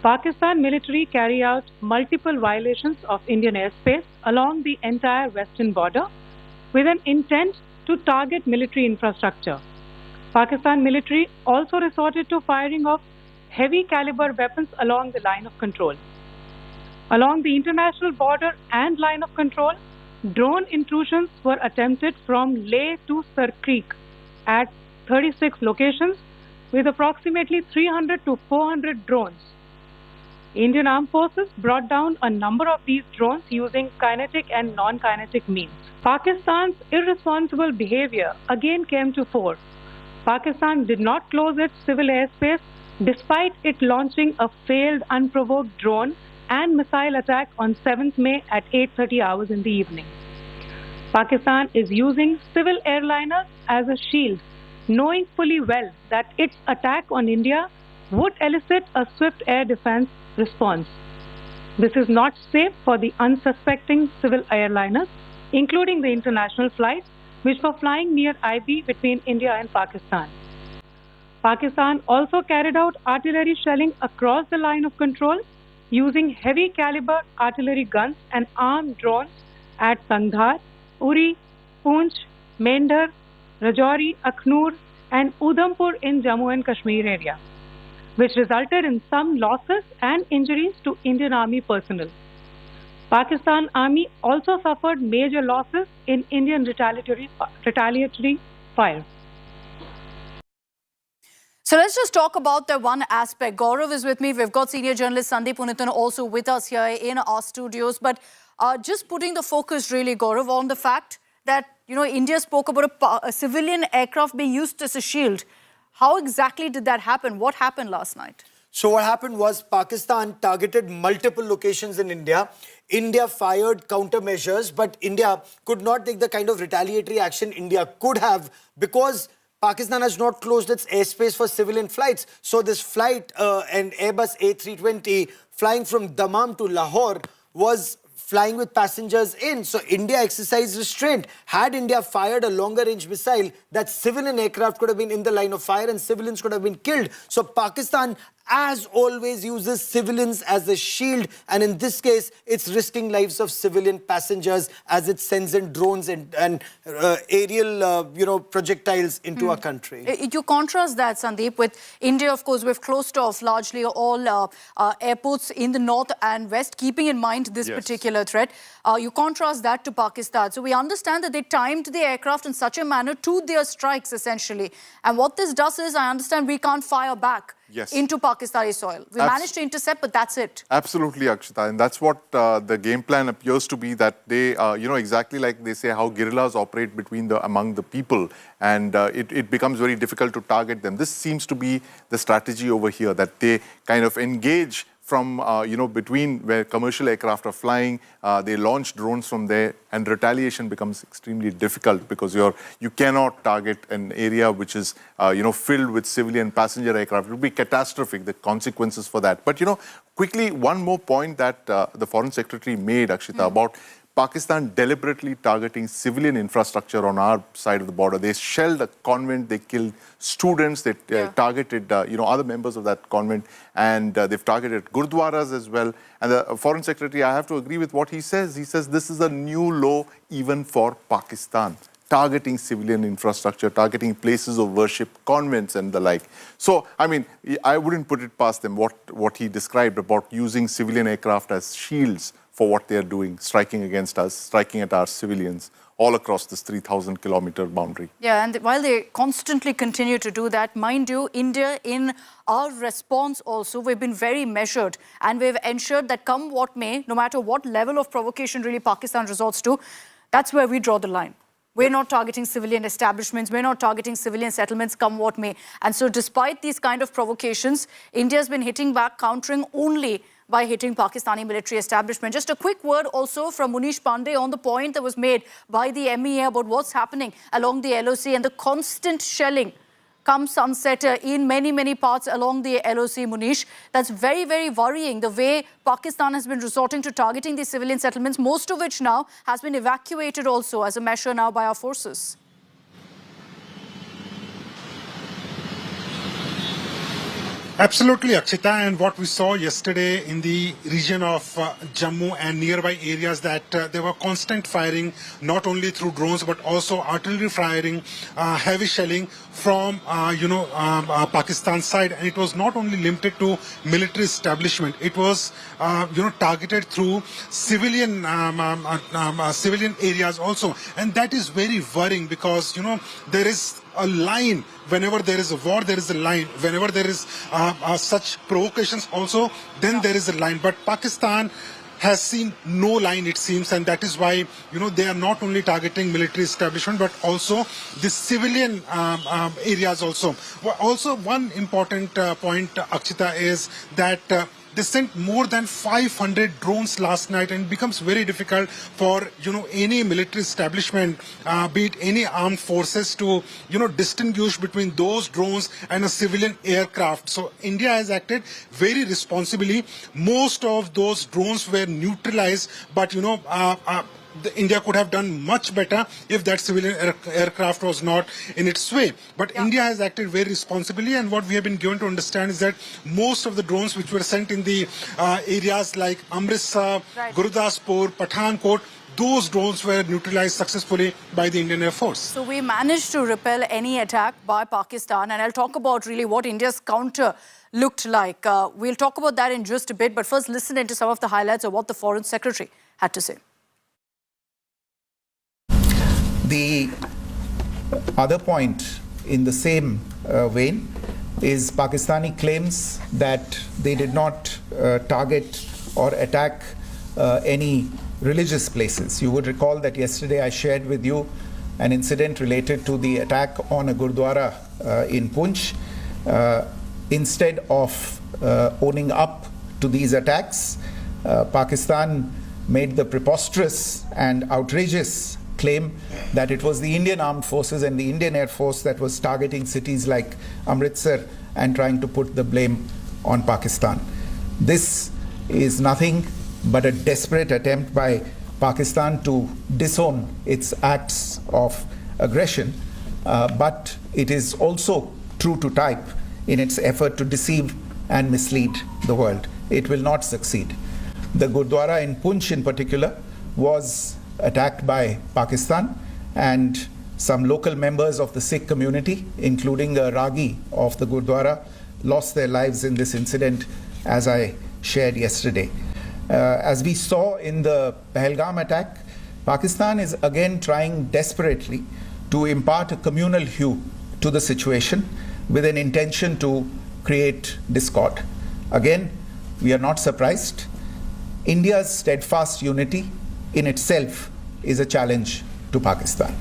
Pakistan military carry out multiple violations of Indian airspace along the entire western border with an intent to target military infrastructure. Pakistan military also resorted to firing of heavy caliber weapons along the line of control. Along the international border and line of control, drone intrusions were attempted from Leh to Sir Creek at 36 locations with approximately 300 to 400 drones. Indian Armed Forces brought down a number of these drones using kinetic and non-kinetic means. Pakistan's irresponsible behavior again came to fore. Pakistan did not close its civil airspace despite it launching a failed unprovoked drone and missile attack on 7th May at 8:30 hours in the evening. Pakistan is using civil airliners as a shield, knowing fully well that its attack on India would elicit a swift air defense response. This is not safe for the unsuspecting civil airliners, including the international flights which were flying near IB between India and Pakistan. Pakistan also carried out artillery shelling across the line of control using heavy caliber artillery guns and armed drones at Kandhar, Uri, Poonch, Mendhar, Rajouri, Akhnur and Udhampur in Jammu and Kashmir area, which resulted in some losses and injuries to Indian Army personnel. Pakistan Army also suffered major losses in Indian retaliatory fire. So let's just talk about the one aspect. Gaurav is with me. We've got senior journalist Sandeep Unithan also with us here in our studios. But just putting the focus really, Gaurav, on the fact that, India spoke about a civilian aircraft being used as a shield. How exactly did that happen? What happened last night? So what happened was Pakistan targeted multiple locations in India. India fired countermeasures, but India could not take the kind of retaliatory action India could have because Pakistan has not closed its airspace for civilian flights. So this flight, an Airbus A320 flying from Dammam to Lahore, was flying with passengers in. So India exercised restraint. Had India fired a longer range missile, that civilian aircraft could have been in the line of fire and civilians could have been killed. So Pakistan, as always, uses civilians as a shield. And in this case, it's risking lives of civilian passengers as it sends in drones and aerial, projectiles into our country. You contrast that, Sandeep, with India. Of course, we've closed off largely all airports in the north and west, keeping in mind this particular threat. You contrast that to Pakistan. So we understand that they timed the aircraft in such a manner to their strikes, essentially. And what this does is, I understand we can't fire back into Pakistani soil. We managed to intercept, but that's it. Absolutely, Akshita. And that's what the game plan appears to be, that they, exactly like they say how guerrillas operate among the people, and it becomes very difficult to target them. This seems to be the strategy over here, that they kind of engage from, between where commercial aircraft are flying, they launch drones from there, and retaliation becomes extremely difficult because you cannot target an area which is, filled with civilian passenger aircraft. It would be catastrophic, the consequences for that. But, quickly, one more point that the Foreign Secretary made, Akshita, about Pakistan deliberately targeting civilian infrastructure on our side of the border. They shelled a convent, they killed students, they targeted, other members of that convent, and they've targeted Gurudwaras as well. And the Foreign Secretary, I have to agree with what he says. He says this is a new law even for Pakistan, targeting civilian infrastructure, targeting places of worship, convents and the like. So, I mean, I wouldn't put it past them what he described about using civilian aircraft as shields for what they are doing, striking against us, striking at our civilians all across this 3,000-kilometer boundary. Yeah, and while they constantly continue to do that, mind you, India, in our response also, we've been very measured, and we've ensured that come what may, no matter what level of provocation really Pakistan resorts to, that's where we draw the line. We're not targeting civilian establishments. We're not targeting civilian settlements, come what may. And so despite these kind of provocations, India's been hitting back, countering only by hitting Pakistani military establishment. Just a quick word also from Munish Pandey on the point that was made by the MEA about what's happening along the LOC and the constant shelling come sunset in many, many parts along the LOC, Munish. That's very, very worrying, the way Pakistan has been resorting to targeting these civilian settlements, most of which now has been evacuated also as a measure now by our forces. Absolutely, Akshita, and what we saw yesterday in the region of Jammu and nearby areas, that there were constant firing, not only through drones but also artillery firing, heavy shelling from Pakistan side, and it was not only limited to military establishment. It was targeted through civilian civilian areas also, and that is very worrying because there is a line. Whenever there is a war, there is a line. Whenever there is such provocations also, then there is a line. But Pakistan has seen no line, it seems, and that is why they are not only targeting military establishment but also the civilian areas also. Also, one important point, Akshita, is that they sent more than 500 drones last night, and it becomes very difficult for any military establishment, be it any armed forces, to distinguish between those drones and a civilian aircraft. So India has acted very responsibly. Most of those drones were neutralized, but India could have done much better if that civilian aircraft was not in its way. But India has acted very responsibly, and what we have been given to understand is that most of the drones which were sent in the areas like Amritsar, Gurdaspur, Pathankot, those drones were neutralized successfully by the Indian Air Force. So we managed to repel any attack by Pakistan, and I'll talk about really what India's counter looked like. We'll talk about that in just a bit, but first listen into some of the highlights of what the Foreign Secretary had to say. The other point in the same vein is Pakistani claims that they did not target or attack any religious places. You would recall that yesterday I shared with you an incident related to the attack on a Gurudwara in Punch. Instead of owning up to these attacks, Pakistan made the preposterous and outrageous claim that it was the Indian Armed Forces and the Indian Air Force that was targeting cities like Amritsar and trying to put the blame on Pakistan. This is nothing but a desperate attempt by Pakistan to disown its acts of aggression, but it is also true to type in its effort to deceive and mislead the world. It will not succeed. The Gurudwara in Punch in particular was attacked by Pakistan, and some local members of the Sikh community, including a Ragi of the Gurudwara, lost their lives in this incident, as I shared yesterday. As we saw in the Pahalgam attack, Pakistan is again trying desperately to impart a communal hue to the situation with an intention to create discord. Again, we are not surprised. India's steadfast unity in itself is a challenge to Pakistan.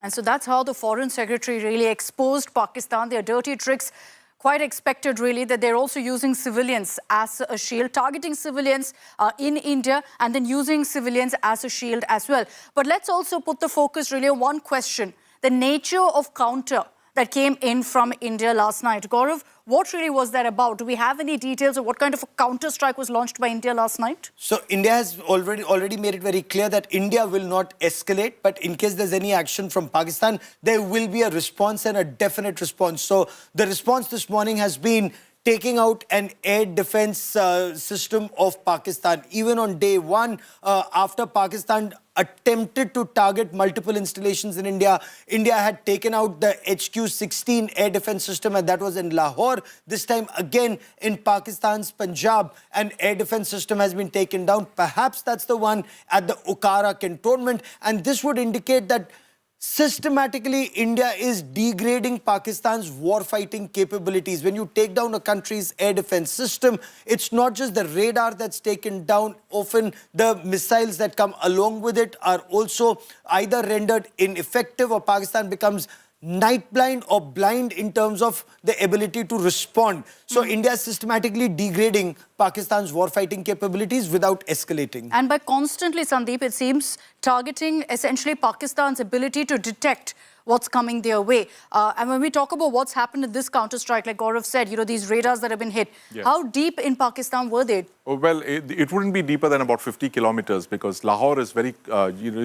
And so that's how the Foreign Secretary really exposed Pakistan, their dirty tricks. Quite expected, really, that they're also using civilians as a shield, targeting civilians in India and then using civilians as a shield as well. But let's also put the focus really on one question, the nature of counter that came in from India last night. Gaurav, what really was that about? Do we have any details of what kind of a counter-strike was launched by India last night? So India has already made it very clear that India will not escalate, but in case there's any action from Pakistan, there will be a response and a definite response. So the response this morning has been taking out an air defense system of Pakistan. Even on day one, after Pakistan attempted to target multiple installations in India, India had taken out the HQ-16 air defense system, and that was in Lahore. This time again in Pakistan's Punjab, an air defense system has been taken down. Perhaps that's the one at the Okara cantonment, and this would indicate that systematically India is degrading Pakistan's war-fighting capabilities. When you take down a country's air defense system, it's not just the radar that's taken down. Often the missiles that come along with it are also either rendered ineffective, or Pakistan becomes night blind or blind in terms of the ability to respond. So India is systematically degrading Pakistan's war-fighting capabilities without escalating. And by constantly, Sandeep, it seems targeting essentially Pakistan's ability to detect what's coming their way. And when we talk about what's happened in this counter-strike, like Gaurav said, you know, these radars that have been hit, how deep in Pakistan were they? Oh, well, it wouldn't be deeper than about 50 kilometers, because Lahore is very,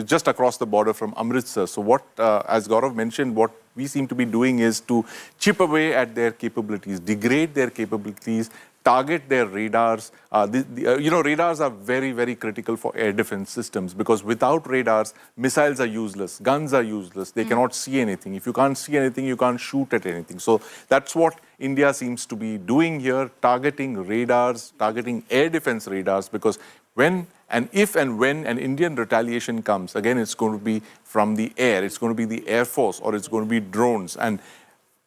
just across the border from Amritsar. So what, as Gaurav mentioned, what we seem to be doing is to chip away at their capabilities, degrade their capabilities, target their radars. Radars are very, very critical for air defense systems, because without radars, missiles are useless, guns are useless, they cannot see anything. If you can't see anything, you can't shoot at anything. So that's what India seems to be doing here, targeting radars, targeting air defense radars, because if and when an Indian retaliation comes, again, it's going to be from the air, it's going to be the Air Force, or it's going to be drones. And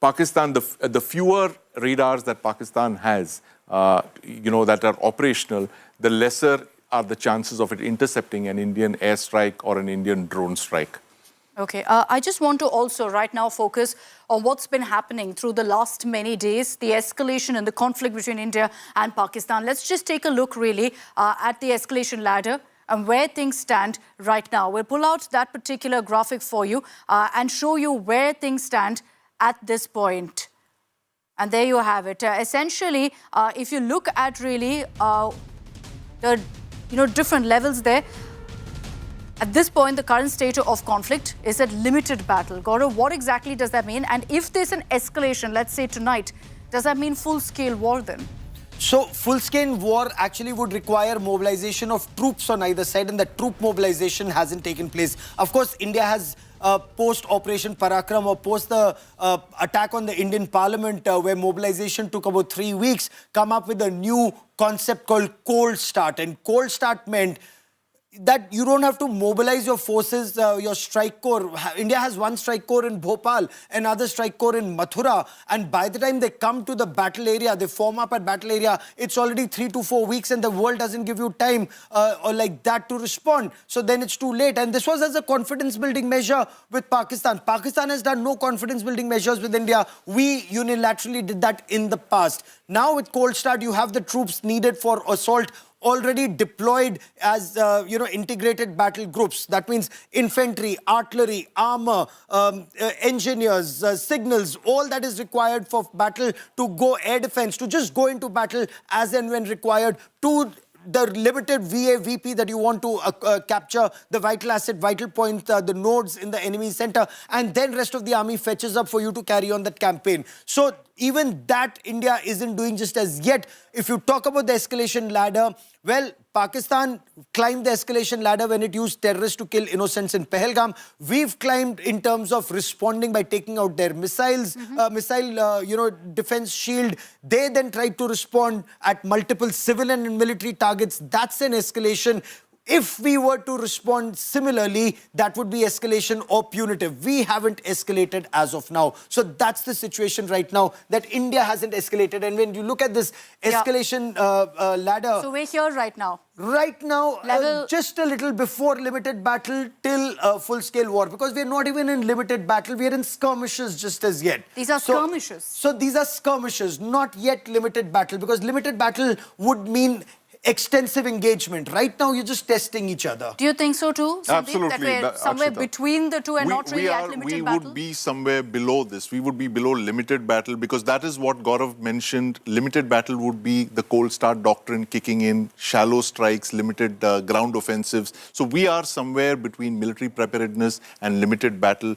Pakistan, the fewer radars that Pakistan has, that are operational, the lesser are the chances of it intercepting an Indian airstrike or an Indian drone strike. Okay, I just want to also right now focus on what's been happening through the last many days, the escalation and the conflict between India and Pakistan. Let's just take a look really at the escalation ladder and where things stand right now. We'll pull out that particular graphic for you and show you where things stand at this point. And there you have it. Essentially, if you look at really the different levels there, at this point, the current state of conflict is a limited battle. Gaurav, what exactly does that mean? And if there's an escalation, let's say tonight, does that mean full-scale war then? So full-scale war actually would require mobilization of troops on either side, and that troop mobilization hasn't taken place. Of course, India has post-Operation Parakram, or post the attack on the Indian Parliament, where mobilization took about 3 weeks, come up with a new concept called cold start. And cold start meant that you don't have to mobilize your forces, your strike corps. India has one strike corps in Bhopal, another strike corps in Mathura, and by the time they come to the battle area, they form up at battle area, it's already 3 to 4 weeks and the world doesn't give you time or like that to respond. So then it's too late. And this was as a confidence building measure with Pakistan. Pakistan has done no confidence building measures with India. We unilaterally did that in the past. Now with cold start, you have the troops needed for assault already deployed as, integrated battle groups. That means infantry, artillery, armor, engineers, signals, all that is required for battle, to go air defense, to just go into battle as and when required, to the limited VP that you want to capture, the vital asset, vital point, the nodes in the enemy center, and then rest of the army fetches up for you to carry on that campaign. So even that India isn't doing just as yet. If you talk about the escalation ladder, well, Pakistan climbed the escalation ladder when it used terrorists to kill innocents in Pahalgam. We've climbed in terms of responding by taking out their missiles, defense shield. They then tried to respond at multiple civilian and military targets. That's an escalation. If we were to respond similarly, that would be escalation or punitive. We haven't escalated as of now. So that's the situation right now, that India hasn't escalated. And when you look at this escalation ladder... So we're here right now. Right now, just a little before limited battle till full-scale war. Because we're not even in limited battle, we're in skirmishes just as yet. These are skirmishes? So these are skirmishes, not yet limited battle. Because limited battle would mean extensive engagement. Right now, you're just testing each other. Do you think so too, Sandeep? Absolutely. That we're somewhere between the two and not really at limited battle? We would be somewhere below this. We would be below limited battle, because that is what Gaurav mentioned. Limited battle would be the cold start doctrine kicking in, shallow strikes, limited ground offensives. So we are somewhere between military preparedness and limited battle.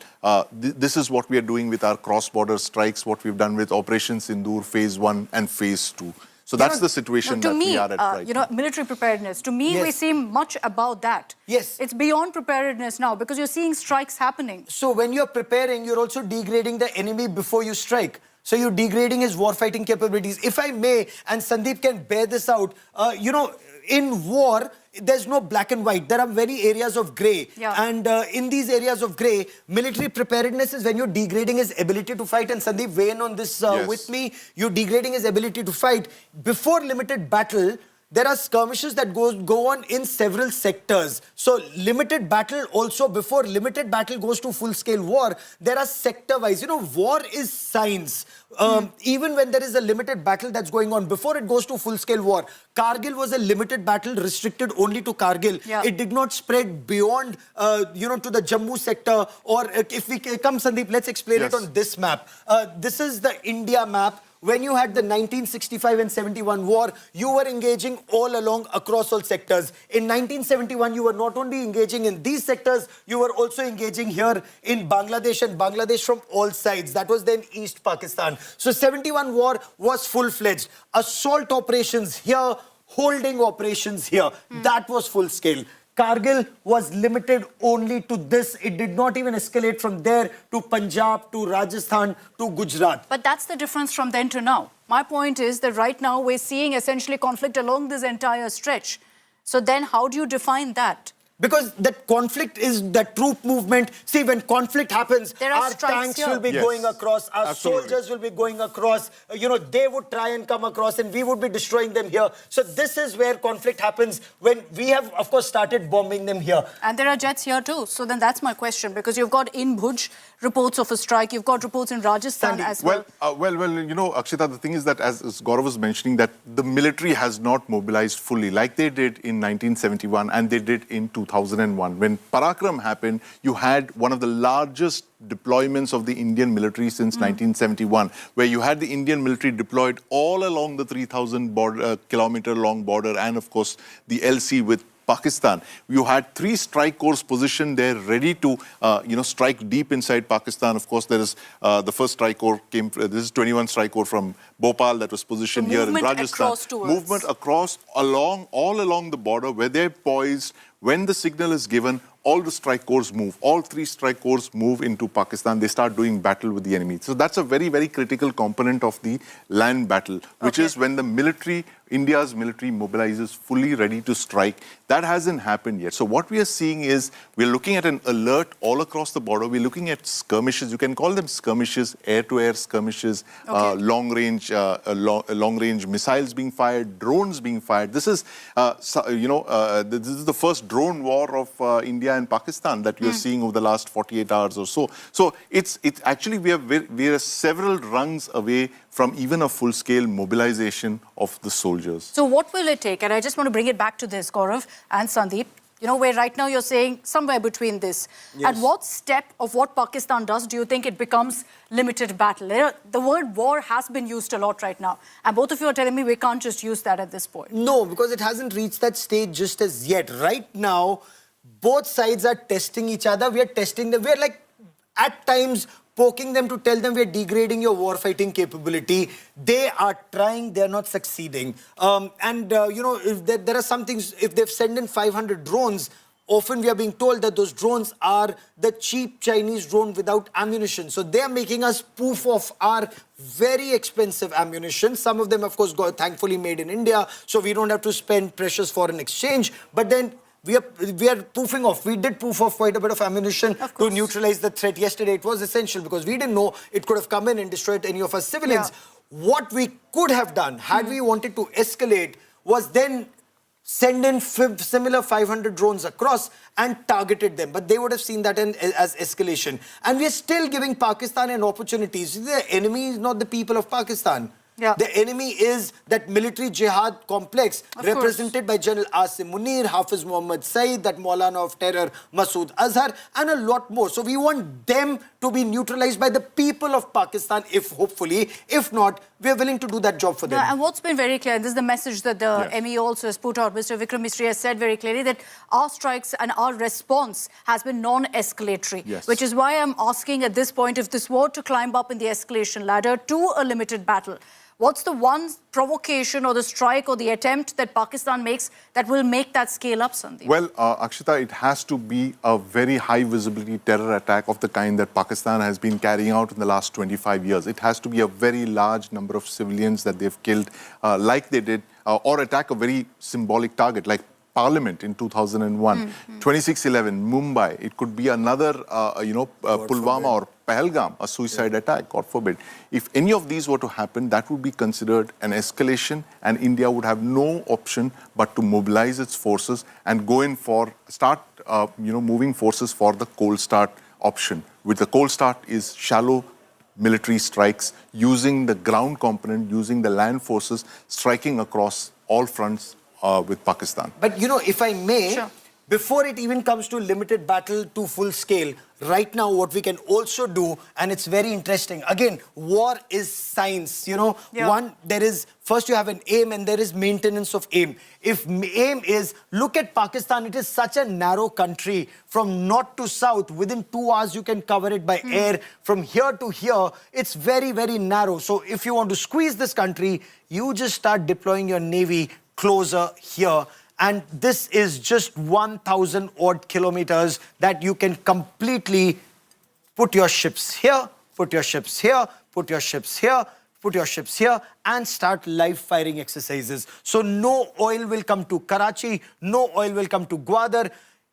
This is what we are doing with our cross-border strikes, what we've done with Operation Sindoor Phase 1 and Phase 2. So that's the situation that we are at right now. Military preparedness, to me, we seem much about that. Yes. It's beyond preparedness now, because you're seeing strikes happening. So when you're preparing, you're also degrading the enemy before you strike. So you're degrading his war-fighting capabilities. If I may, and Sandeep can bear this out, in war, there's no black and white. There are many areas of grey. And in these areas of grey, military preparedness is when you're degrading his ability to fight. And Sandeep, weigh in on this with me. You're degrading his ability to fight. Before limited battle, there are skirmishes that go on in several sectors. So limited battle also, before limited battle goes to full-scale war, there are sector-wise. War is science. Even when there is a limited battle that's going on, before it goes to full-scale war, Kargil was a limited battle restricted only to Kargil. It did not spread beyond, to the Jammu sector. Or if we come, Sandeep, let's explain it on this map. This is the India map. When you had the 1965 and 71 war, you were engaging all along across all sectors. In 1971, you were not only engaging in these sectors, you were also engaging here in Bangladesh, and Bangladesh from all sides. That was then East Pakistan. So 71 war was full-fledged. Assault operations here, holding operations here. That was full-scale. Kargil was limited only to this. It did not even escalate from there to Punjab, to Rajasthan, to Gujarat. But that's the difference from then to now. My point is that right now we're seeing essentially conflict along this entire stretch. So then how do you define that? Because that conflict is the troop movement. See, when conflict happens, our tanks will be going across, our soldiers will be going across. They would try and come across and we would be destroying them here. So this is where conflict happens, when we have, of course, started bombing them here. And there are jets here too. So then that's my question, because you've got in Bhuj reports of a strike. You've got reports in Rajasthan as well. Akshita, the thing is that, as Gaurav was mentioning, that the military has not mobilized fully like they did in 1971 and they did in 2001. When Parakram happened, you had one of the largest deployments of the Indian military since 1971, where you had the Indian military deployed all along the 3,000 kilometer long border, and of course the LC with Pakistan. You had 3 strike corps positioned there, ready to, strike deep inside Pakistan. Of course, there is the first strike corps came. This is 21 strike corps from Bhopal that was positioned here in Rajasthan. Movement across, all along the border, where they're poised. When the signal is given, all the strike corps move. All 3 strike corps move into Pakistan. They start doing battle with the enemy. So that's a very, very critical component of the land battle, which is when the military India's military mobilizes fully ready to strike. That hasn't happened yet. So what we are seeing is we're looking at an alert all across the border. We're looking at skirmishes. You can call them skirmishes, air-to-air skirmishes, long-range missiles being fired, drones being fired. This is, this is the first drone war of India and Pakistan that we are seeing over the last 48 hours or so. So it's actually we are several rungs away from even a full-scale mobilization of the soldiers. So what will it take? And I just want to bring it back to this, Gaurav and Sandeep. You know, where right now you're saying somewhere between this. Yes. At what step of what Pakistan does do you think it becomes limited battle? The word war has been used a lot right now. And both of you are telling me we can't just use that at this point. No, because it hasn't reached that stage just as yet. Right now, both sides are testing each other. We are testing them. We are like, at times, poking them to tell them we are degrading your war-fighting capability. They are trying, they are not succeeding. If there are some things, if they've sent in 500 drones, often we are being told that those drones are the cheap Chinese drone without ammunition. So they are making us proof of our very expensive ammunition. Some of them, of course, got thankfully made in India, so we don't have to spend precious foreign exchange. But then we are proofing off. We did proof off quite a bit of ammunition to neutralize the threat yesterday. It was essential because we didn't know it could have come in and destroyed any of our civilians. Yeah. What we could have done, had we wanted to escalate, was then send in similar 500 drones across and targeted them. But they would have seen that as escalation. And we are still giving Pakistan an opportunity. The enemy is not the people of Pakistan. Yeah. The enemy is that military jihad complex represented by General Asim Munir, Hafiz Muhammad Saeed, that Maulana of terror Masood Azhar, and a lot more. So we want them to be neutralized by the people of Pakistan, hopefully. If not, we are willing to do that job for them. And what's been very clear, this is the message that the ME also has put out. Mr. Vikram Misri has said very clearly that our strikes and our response has been non-escalatory, which is why I'm asking at this point, if this were to climb up in the escalation ladder to a limited battle, what's the one provocation or the strike or the attempt that Pakistan makes that will make that scale up, Sandeep? Well, Akshita, it has to be a very high visibility terror attack of the kind that Pakistan has been carrying out in the last 25 years. It has to be a very large number of civilians that they've killed like they did, or attack a very symbolic target like Parliament in 2001, 26/11, Mumbai. It could be another, Pulwama or Pahalgam, a suicide attack, God forbid. If any of these were to happen, that would be considered an escalation, and India would have no option but to mobilize its forces and go in for, moving forces for the cold start option. With the cold start is shallow military strikes, using the ground component, using the land forces, striking across all fronts with Pakistan. But if I may, before it even comes to limited battle to full scale, right now what we can also do, and it's very interesting, again, war is science, One, first you have an aim and there is maintenance of aim. If aim is, look at Pakistan, it is such a narrow country. From north to south, within 2 hours you can cover it by air. From here to here, it's very, very narrow. So if you want to squeeze this country, you just start deploying your navy closer here. And this is just 1,000 odd kilometers that you can completely put your ships here, put your ships here, put your ships here, put your ships here, and start live firing exercises. So no oil will come to Karachi, no oil will come to Gwadar.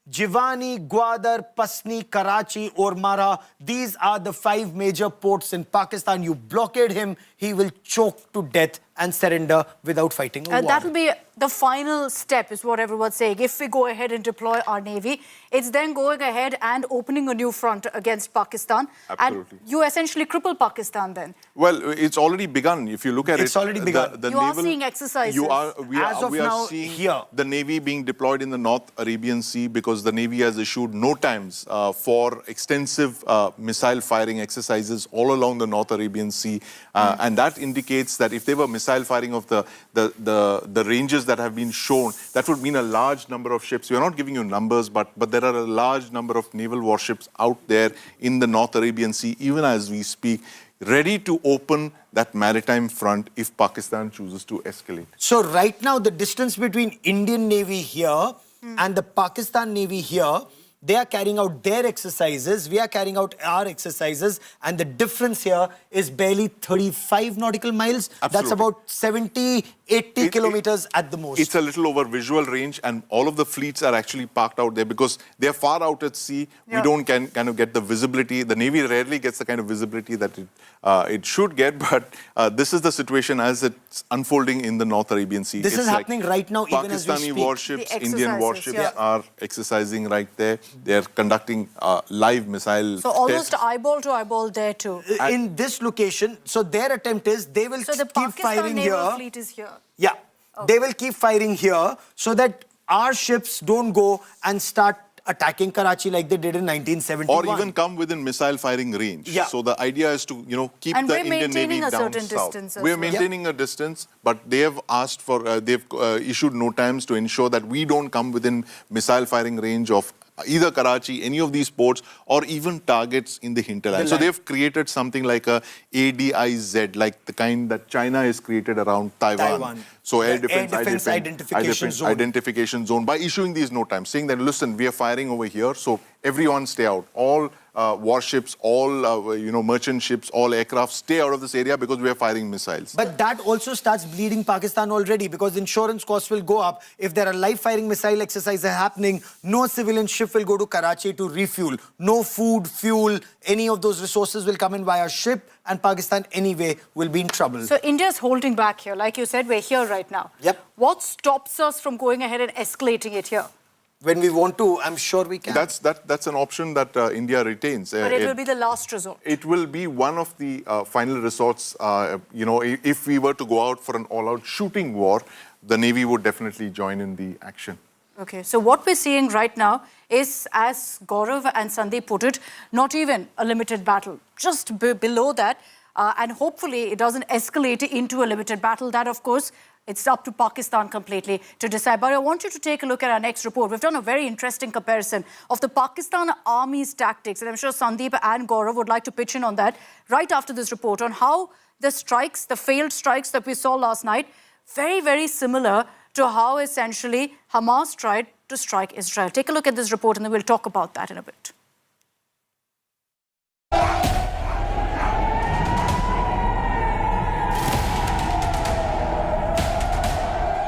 Jivani, Gwadar, Pasni, Karachi, Ormara, these are the 5 major ports in Pakistan. You blockade him, he will choke to death and surrender without fighting a war. That will be the final step, is what everyone's saying. If we go ahead and deploy our navy, it's then going ahead and opening a new front against Pakistan. Absolutely. And you essentially cripple Pakistan then. Well, it's already begun. If you look at it's already begun. You are seeing exercises. We are seeing the Navy being deployed in the North Arabian Sea, because the Navy has issued no times for extensive missile firing exercises all along the North Arabian Sea. And that indicates that if they were missile firing of the ranges that have been shown, that would mean a large number of ships. We are not giving you numbers, but there are a large number of naval warships out there in the North Arabian Sea, even as we speak, ready to open that maritime front if Pakistan chooses to escalate. So right now, the distance between Indian Navy here and the Pakistan Navy here, They are carrying out their exercises. We are carrying out our exercises. And the difference here is barely 35 nautical miles. Absolutely. That's about 70, 80 kilometers at the most. It's a little over visual range, and all of the fleets are actually parked out there because they're far out at sea. Yeah. We don't kind of get the visibility. The Navy rarely gets the kind of visibility that it should get, but this is the situation as it's unfolding in the North Arabian Sea. This is happening right now, even as we Pakistani speak. warships, The Indian warships are exercising right there. They're conducting live missile So almost tests. eyeball to eyeball there too. In this location, so their attempt is they will So the keep Pakistan firing naval here. fleet is here. Yeah, they will keep firing here so that our ships don't go and start attacking Karachi like they did in 1971. Or even come within missile firing range. Yeah. So the idea is to, keep And the we're Indian Navy maintaining a down certain south. distance as We're well. maintaining a distance, but they have asked for, they've issued NOTAMs to ensure that we don't come within missile firing range of either Karachi, any of these ports, or even targets in the hinterland. So they've created something like a ADIZ, like the kind that China has created around Taiwan. So air defense identification zone by issuing these NOTAMs, saying that, listen, we are firing over here, so everyone stay out. All warships, all merchant ships, all aircraft stay out of this area because we are firing missiles. But that also starts bleeding Pakistan already because insurance costs will go up. If there are live firing missile exercises happening, no civilian ship will go to Karachi to refuel. No food, fuel, any of those resources will come in via ship, and Pakistan anyway will be in trouble. So India's holding back here. Like you said, we're here right now. Yep. What stops us from going ahead and escalating it here? When we want to, I'm sure we can. That's an option that India retains. But it will be the last resort. It will be one of the final resorts. If we were to go out for an all-out shooting war, the Navy would definitely join in the action. Okay, so what we're seeing right now is, as Gaurav and Sandeep put it, not even a limited battle, just below that. And hopefully it doesn't escalate into a limited battle. That, of course, it's up to Pakistan completely to decide. But I want you to take a look at our next report. We've done a very interesting comparison of the Pakistan Army's tactics. And I'm sure Sandeep and Gaurav would like to pitch in on that right after this report on how the strikes, the failed strikes that we saw last night, very, very similar to how essentially Hamas tried to strike Israel. Take a look at this report and then we'll talk about that in a bit.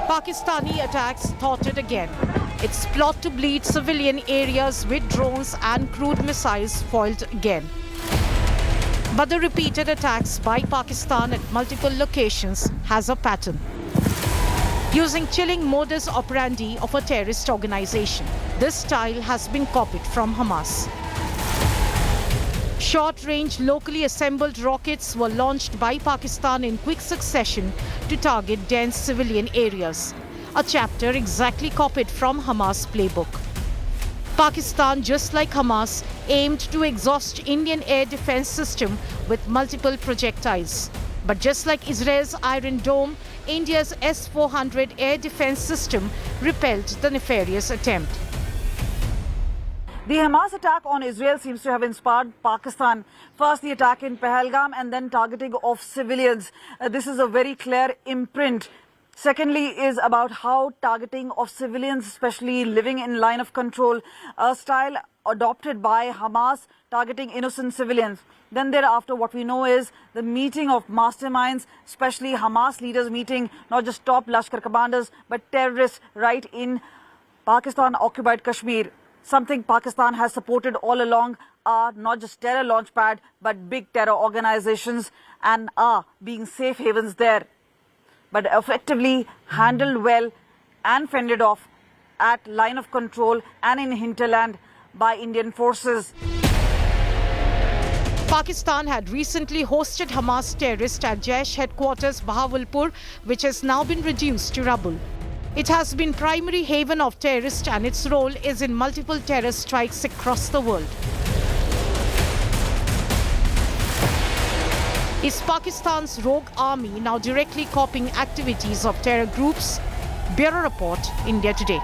Pakistani attacks thwarted again. Its plot to bleed civilian areas with drones and crude missiles foiled again. But the repeated attacks by Pakistan at multiple locations has a pattern. Using chilling modus operandi of a terrorist organization, this style has been copied from Hamas. Short-range, locally assembled rockets were launched by Pakistan in quick succession to target dense civilian areas, a chapter exactly copied from Hamas' playbook. Pakistan, just like Hamas, aimed to exhaust Indian air defense system with multiple projectiles. But just like Israel's Iron Dome, India's S-400 air defense system repelled the nefarious attempt. The Hamas attack on Israel seems to have inspired Pakistan. First, the attack in Pahalgam and then targeting of civilians. This is a very clear imprint. Secondly is about how targeting of civilians, especially living in line of control, a style adopted by Hamas, targeting innocent civilians. Then thereafter, what we know is the meeting of masterminds, especially Hamas leaders meeting not just top Lashkar commanders, but terrorists right in Pakistan-occupied Kashmir. Something Pakistan has supported all along are not just terror launchpad, but big terror organizations and are being safe havens there. But effectively handled well and fended off at line of control and in hinterland by Indian forces. Pakistan had recently hosted Hamas terrorists at Jaish headquarters Bahawalpur, which has now been reduced to rubble. It has been primary haven of terrorists and its role is in multiple terror strikes across the world. Is Pakistan's rogue army now directly copying activities of terror groups? Bureau Report, India Today.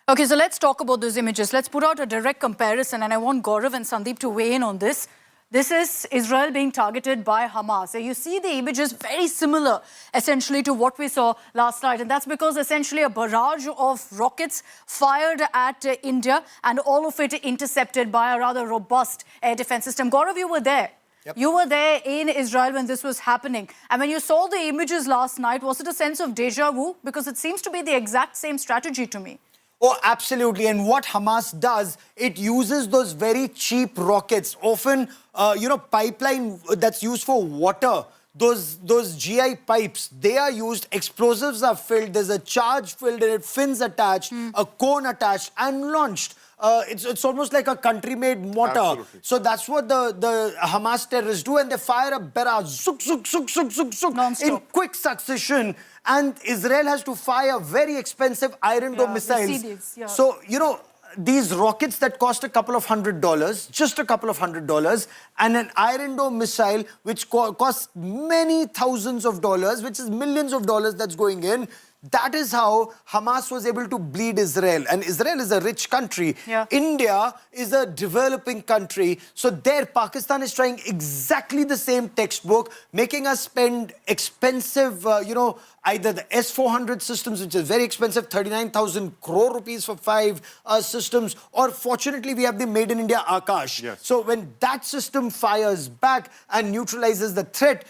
Okay, so let's talk about those images. Let's put out a direct comparison, and I want Gaurav and Sandeep to weigh in on this. This is Israel being targeted by Hamas. So you see the images very similar, essentially, to what we saw last night. And that's because essentially a barrage of rockets fired at India and all of it intercepted by a rather robust air defense system. Gaurav, you were there. Yep. You were there in Israel when this was happening. And when you saw the images last night, was it a sense of deja vu? Because it seems to be the exact same strategy to me. Oh, absolutely. And what Hamas does, it uses those very cheap rockets, often, pipeline that's used for water. Those GI pipes, they are used, explosives are filled, there's a charge filled in it, fins attached, a cone attached and launched. It's almost like a country-made mortar. Absolutely. So that's what the Hamas terrorists do, and they fire a barrage, zook, zook, zook, zook, zook, zook, in quick succession. And Israel has to fire very expensive Iron Dome missiles. So, these rockets that cost a couple of $100, just a couple of $100, and an Iron Dome missile which costs many thousands of dollars, which is millions of dollars that's going in. That is how Hamas was able to bleed Israel. And Israel is a rich country. Yeah. India is a developing country. So there, Pakistan is trying exactly the same textbook, making us spend expensive, either the S-400 systems, which is very expensive, 39,000 crore rupees for 5 systems, or fortunately, we have the Made in India Akash. Yes. So when that system fires back and neutralizes the threat,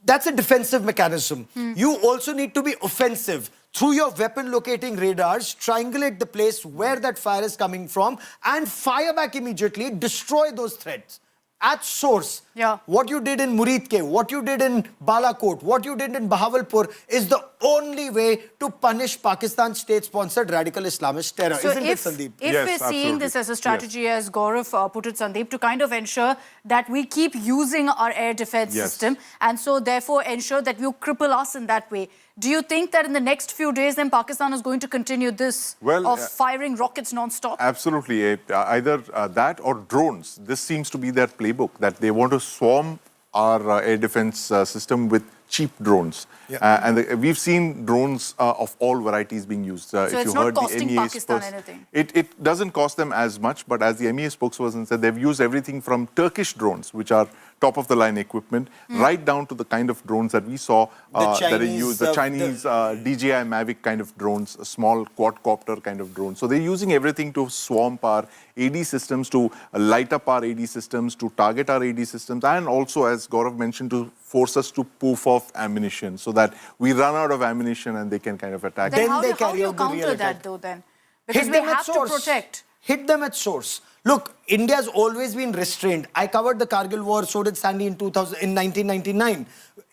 that's a defensive mechanism. You also need to be offensive. Through your weapon locating radars, triangulate the place where that fire is coming from and fire back immediately, destroy those threats. At source, what you did in Muridke, what you did in Balakot, what you did in Bahawalpur is the only way to punish Pakistan's state-sponsored radical Islamist terror. So Isn't it, Sandeep? If we're seeing this as a strategy, as Gaurav put it, Sandeep, to kind of ensure that we keep using our air defense system and so therefore ensure that you cripple us in that way, do you think that in the next few days then Pakistan is going to continue this of firing rockets non-stop? Absolutely. Either that or drones. This seems to be their playbook, that they want to swarm our air defense system with cheap drones. And we've seen drones of all varieties being used. So it's not costing Pakistan anything? It doesn't cost them as much, but as the MEA spokesperson said, they've used everything from Turkish drones, which are top-of-the-line equipment, right down to the kind of drones that we saw that are used, the Chinese DJI Mavic kind of drones, a small quadcopter kind of drone. So they're using everything to swamp our AD systems, to light up our AD systems, to target our AD systems, and also, as Gaurav mentioned, to force us to poof off ammunition so that we run out of ammunition and they can kind of attack. Then how do you counter that though then? Because we have to protect. Hit them at source. Look, India's always been restrained. I covered the Kargil war, so did Sandy in 1999.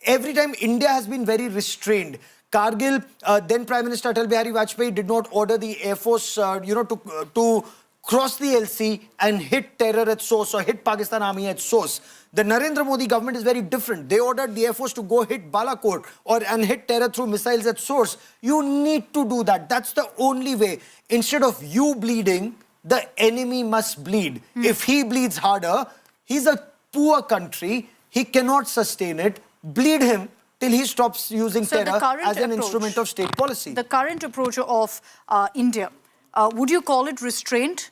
Every time India has been very restrained. Kargil, then Prime Minister Atal Bihari Vajpayee did not order the Air Force, to cross the LC and hit terror at source or hit Pakistan Army at source. The Narendra Modi government is very different. They ordered the Air Force to go hit Balakot and hit terror through missiles at source. You need to do that. That's the only way. Instead of you bleeding, the enemy must bleed. If he bleeds harder, he's a poor country. He cannot sustain it. Bleed him till he stops using terror as an instrument of state policy. The current approach of India, would you call it restraint?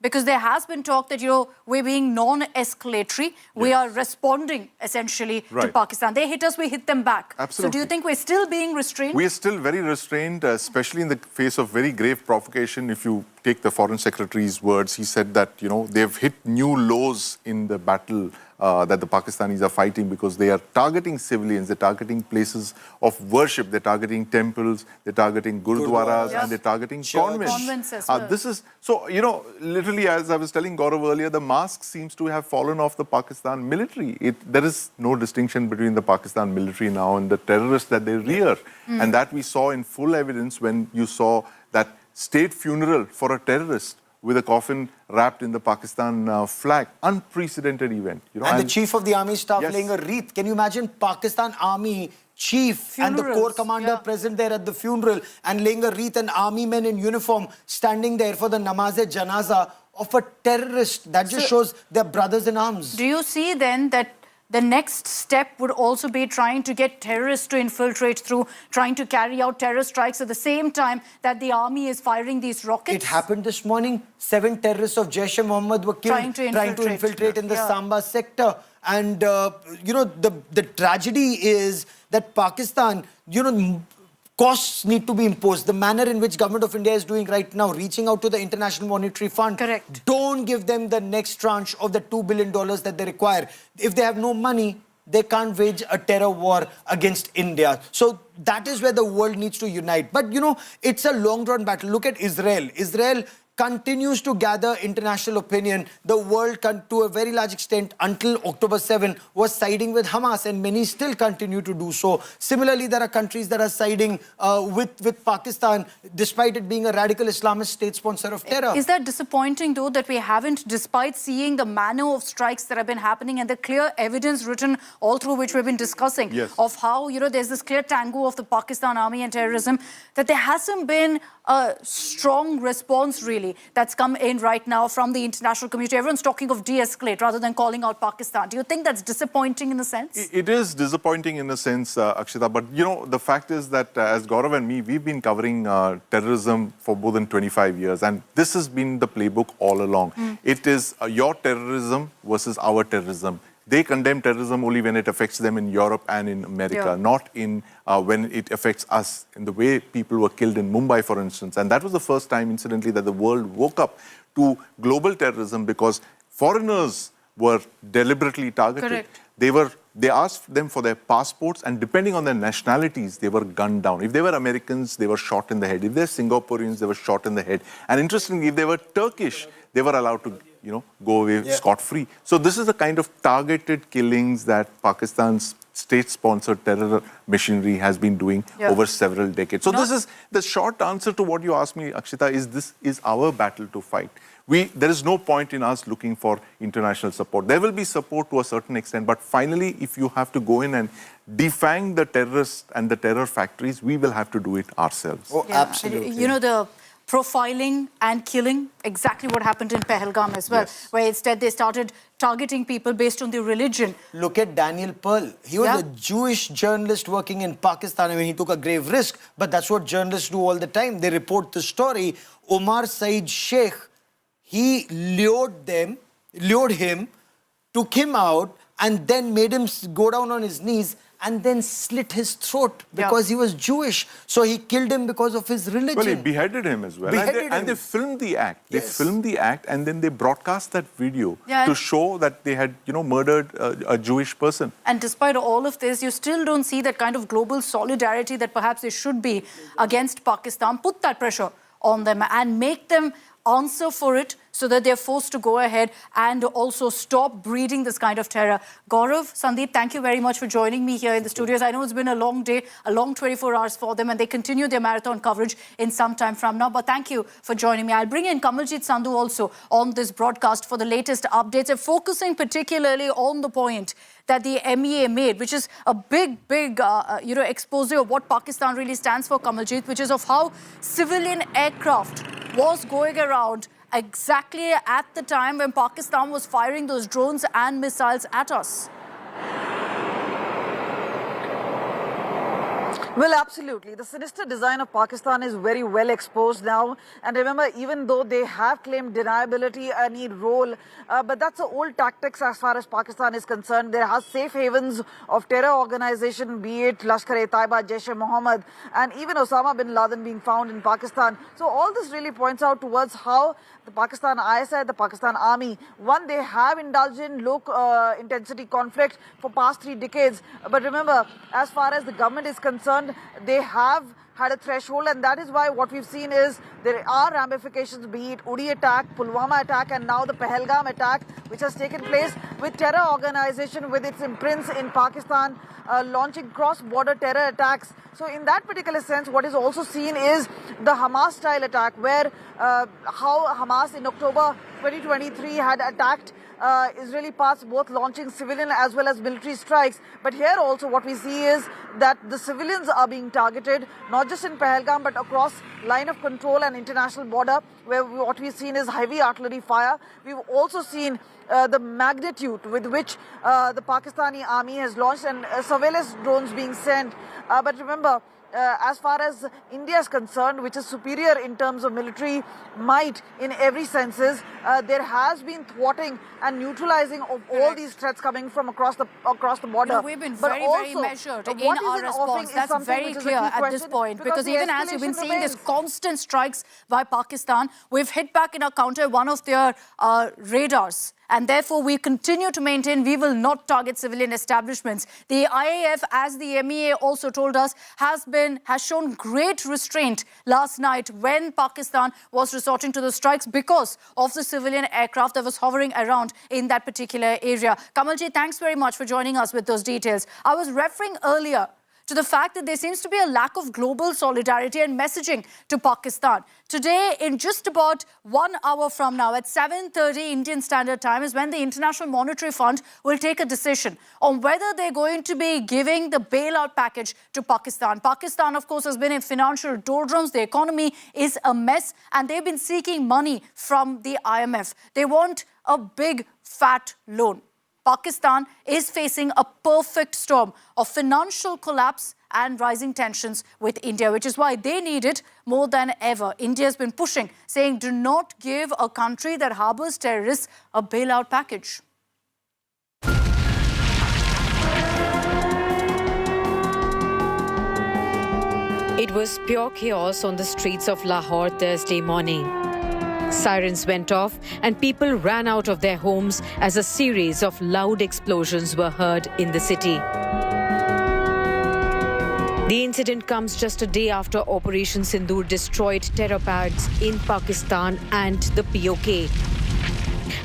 Because there has been talk that, we're being non-escalatory. We are responding, essentially, to Pakistan. They hit us, we hit them back. Absolutely. So do you think we're still being restrained? We are still very restrained, especially in the face of very grave provocation. If you take the Foreign Secretary's words, he said that, they've hit new lows in the battle that the Pakistanis are fighting because they are targeting civilians, they're targeting places of worship, they're targeting temples, they're targeting Gurudwaras, and they're targeting convents. Convents as well. This is, so, literally, as I was telling Gaurav earlier, the mask seems to have fallen off the Pakistan military. There is no distinction between the Pakistan military now and the terrorists that they rear. And that we saw in full evidence when you saw that state funeral for a terrorist with a coffin wrapped in the Pakistan flag. Unprecedented event. And the chief of the army staff laying a wreath. Can you imagine Pakistan army chief and the corps commander present there at the funeral and laying a wreath and army men in uniform standing there for the namaz-e-janaza of a terrorist? That just shows they're brothers in arms. Do you see then that the next step would also be trying to get terrorists to infiltrate through, trying to carry out terror strikes at the same time that the army is firing these rockets. It happened this morning. 7 terrorists of Jaish-e-Mohammed were killed trying to infiltrate in the Samba sector. And, you know, the tragedy is that Pakistan, you know, costs need to be imposed. The manner in which government of India is doing right now, reaching out to the International Monetary Fund. Correct. Don't give them the next tranche of the $2 billion that they require. If they have no money, they can't wage a terror war against India. So that is where the world needs to unite. But, you know, it's a long-drawn battle. Look at Israel. Israel continues to gather international opinion. The world, to a very large extent, until October 7, was siding with Hamas, and many still continue to do so. Similarly, there are countries that are siding with Pakistan, despite it being a radical Islamist state sponsor of terror. Is that disappointing, though, that we haven't, despite seeing the manner of strikes that have been happening and the clear evidence written all through which we've been discussing of how, you know, there's this clear tango of the Pakistan army and terrorism, that there hasn't been a strong response, really, that's come in right now from the international community. Everyone's talking of de-escalate rather than calling out Pakistan. Do you think that's disappointing in a sense? It is disappointing in a sense, Akshita, but you know, the fact is that as Gaurav and me, we've been covering terrorism for more than 25 years, and this has been the playbook all along. It is your terrorism versus our terrorism. They condemn terrorism only when it affects them in Europe and in America, not in when it affects us, in the way people were killed in Mumbai, for instance. And that was the first time, incidentally, that the world woke up to global terrorism, because foreigners were deliberately targeted. They asked them for their passports, and depending on their nationalities, they were gunned down. If they were Americans, they were shot in the head. If they're Singaporeans, they were shot in the head. And interestingly, if they were Turkish, they were allowed to, you know, go away scot-free. So this is the kind of targeted killings that Pakistan's state-sponsored terror machinery has been doing over several decades. So this is the short answer to what you asked me, Akshita, is this is our battle to fight. There is no point in us looking for international support. There will be support to a certain extent, but finally, if you have to go in and defang the terrorists and the terror factories, we will have to do it ourselves. Oh, absolutely. You know, the profiling and killing, exactly what happened in Pahalgam as well, where instead they started targeting people based on their religion. Look at Daniel Pearl. He was a Jewish journalist working in Pakistan. I mean, he took a grave risk, but that's what journalists do all the time. They report the story. Omar Saeed Sheikh, he lured him, took him out, and then made him go down on his knees and then slit his throat because he was Jewish. So he killed him because of his religion. Well, he beheaded him as well. And they filmed the act. They filmed the act, and then they broadcast that video to show that they had, you know, murdered a Jewish person. And despite all of this, you still don't see that kind of global solidarity that perhaps there should be against Pakistan. Put that pressure on them and make them answer for it, so that they're forced to go ahead and also stop breeding this kind of terror. Gaurav, Sandeep, thank you very much for joining me here in the studios. I know it's been a long day, a long 24 hours for them, and they continue their marathon coverage in some time from now. But thank you for joining me. I'll bring in Kamaljeet Sandhu also on this broadcast for the latest updates, and focusing particularly on the point that the MEA made, which is a big you know, expose of what Pakistan really stands for, Kamaljeet, which is of how civilian aircraft was going around exactly at the time when Pakistan was firing those drones and missiles at us. Well, absolutely. The sinister design of Pakistan is very well exposed now. And remember, even though they have claimed deniability any role, but that's an old tactics as far as Pakistan is concerned. There are safe havens of terror organization, be it Lashkar-e-Taiba, Jaish-e-Mohammed, and even Osama bin Laden being found in Pakistan. So all this really points out towards how the Pakistan ISI, the Pakistan Army, one, they have indulged in low intensity conflict for past 3 decades. But remember, as far as the government is concerned, they have had a threshold, and that is why what we've seen is there are ramifications, be it Uri attack, Pulwama attack, and now the Pahalgam attack, which has taken place with terror organization with its imprints in Pakistan, launching cross-border terror attacks. So in that particular sense, what is also seen is the Hamas-style attack, where how Hamas in October 2023 had attacked Israeli parts both launching civilian as well as military strikes. But here also what we see is that the civilians are being targeted, not just in Pahalgam but across line of control and international border, where what we've seen is heavy artillery fire. We've also seen the magnitude with which the Pakistani army has launched and surveillance drones being sent. But remember, as far as India is concerned, which is superior in terms of military might in every senses, there has been thwarting and neutralizing of all these threats coming from across the border. No, we've been very measured in our response. That's very clear at this point, because even as you've been seeing these constant strikes by Pakistan, we've hit back in our counter one of their radars. And therefore, we continue to maintain we will not target civilian establishments. The IAF, as the MEA also told us, has shown great restraint last night when Pakistan was resorting to the strikes because of the civilian aircraft that was hovering around in that particular area. Kamalji, thanks very much for joining us with those details. I was referring earlier to the fact that there seems to be a lack of global solidarity and messaging to Pakistan. Today, in just about 1 hour from now, at 7:30 Indian Standard Time, is when the International Monetary Fund will take a decision on whether they're going to be giving the bailout package to Pakistan. Pakistan, of course, has been in financial doldrums. The economy is a mess, and they've been seeking money from the IMF. They want a big, fat loan. Pakistan is facing a perfect storm of financial collapse and rising tensions with India, which is why they need it more than ever. India has been pushing, saying do not give a country that harbors terrorists a bailout package. It was pure chaos on the streets of Lahore Thursday morning. Sirens went off and people ran out of their homes as a series of loud explosions were heard in the city. The incident comes just a day after Operation Sindoor destroyed terror pads in Pakistan and the POK.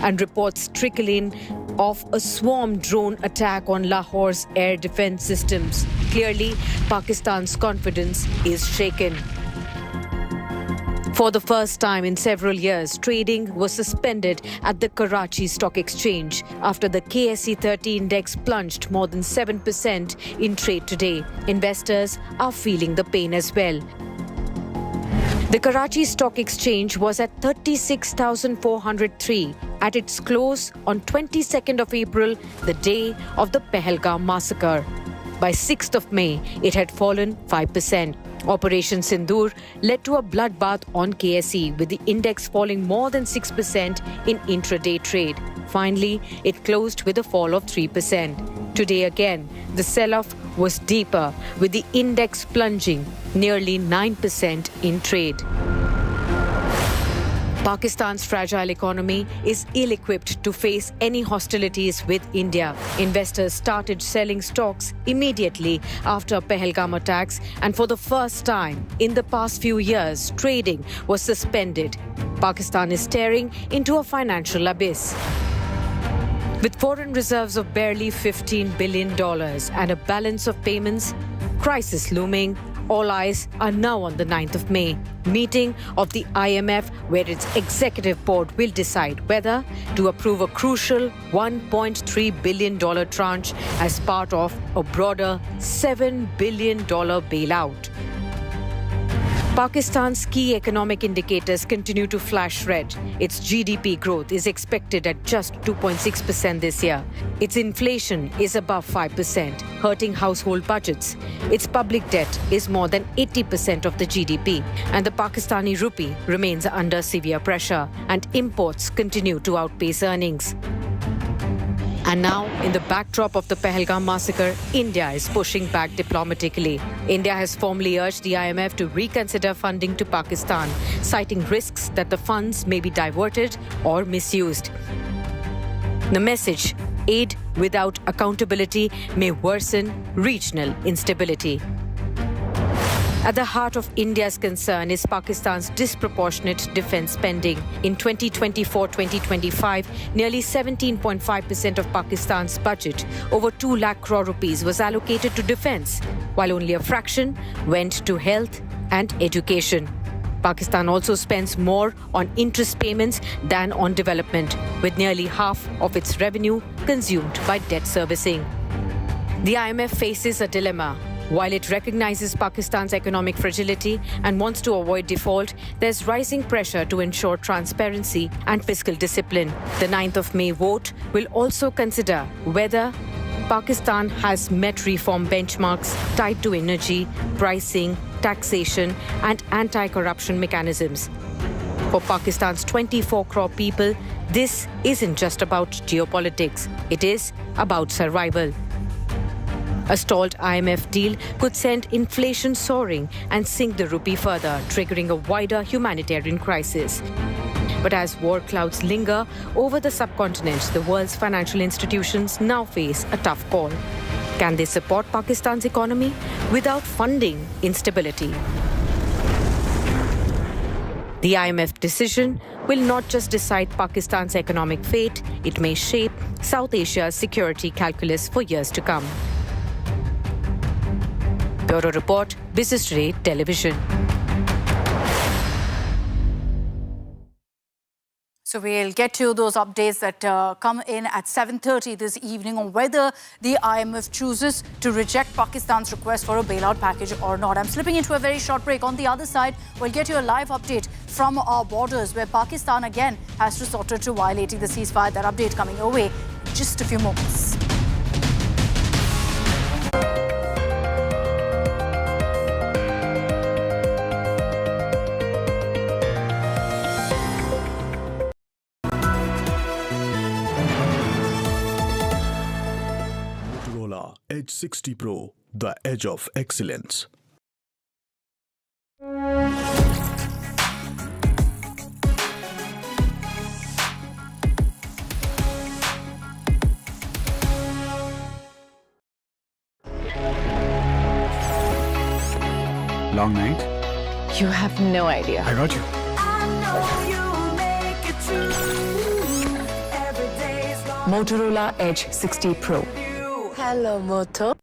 And reports trickle in of a swarm drone attack on Lahore's air defense systems. Clearly, Pakistan's confidence is shaken. For the first time in several years, trading was suspended at the Karachi Stock Exchange after the KSE 30 index plunged more than 7% in trade today. Investors are feeling the pain as well. The Karachi Stock Exchange was at 36,403 at its close on 22nd of April, the day of the Pahalgam massacre. By 6th of May, it had fallen 5%. Operation Sindoor led to a bloodbath on KSE, with the index falling more than 6% in intraday trade. Finally, it closed with a fall of 3%. Today again, the sell-off was deeper, with the index plunging nearly 9% in trade. Pakistan's fragile economy is ill-equipped to face any hostilities with India. Investors started selling stocks immediately after Pahalgam attacks, and for the first time in the past few years, trading was suspended. Pakistan is staring into a financial abyss. With foreign reserves of barely $15 billion and a balance of payments, crisis looming, all eyes are now on the 9th of May, meeting of the IMF, where its executive board will decide whether to approve a crucial $1.3 billion tranche as part of a broader $7 billion bailout. Pakistan's key economic indicators continue to flash red. Its GDP growth is expected at just 2.6% this year. Its inflation is above 5%, hurting household budgets. Its public debt is more than 80% of the GDP, and the Pakistani rupee remains under severe pressure, and imports continue to outpace earnings. And now, in the backdrop of the Pahalgam massacre, India is pushing back diplomatically. India has formally urged the IMF to reconsider funding to Pakistan, citing risks that the funds may be diverted or misused. The message, aid without accountability may worsen regional instability. At the heart of India's concern is Pakistan's disproportionate defense spending. In 2024-2025, nearly 17.5% of Pakistan's budget, over 2 lakh crore rupees, was allocated to defense, while only a fraction went to health and education. Pakistan also spends more on interest payments than on development, with nearly half of its revenue consumed by debt servicing. The IMF faces a dilemma. While it recognizes Pakistan's economic fragility and wants to avoid default, there's rising pressure to ensure transparency and fiscal discipline. The 9th of May vote will also consider whether Pakistan has met reform benchmarks tied to energy, pricing, taxation, and anti-corruption mechanisms. For Pakistan's 24 crore people, this isn't just about geopolitics. It is about survival. A stalled IMF deal could send inflation soaring and sink the rupee further, triggering a wider humanitarian crisis. But as war clouds linger over the subcontinent, the world's financial institutions now face a tough call. Can they support Pakistan's economy without funding instability? The IMF decision will not just decide Pakistan's economic fate, it may shape South Asia's security calculus for years to come. Bureau Report, Business Today Television. So we'll get to those updates that come in at 7:30 this evening on whether the IMF chooses to reject Pakistan's request for a bailout package or not. I'm slipping into a very short break. On the other side, we'll get you a live update from our borders where Pakistan again has resorted to violating the ceasefire. That update coming your way in just a few moments. Edge 60 Pro, the edge of excellence. Long night? You have no idea. I got you. Motorola Edge 60 Pro. Hello, Moto.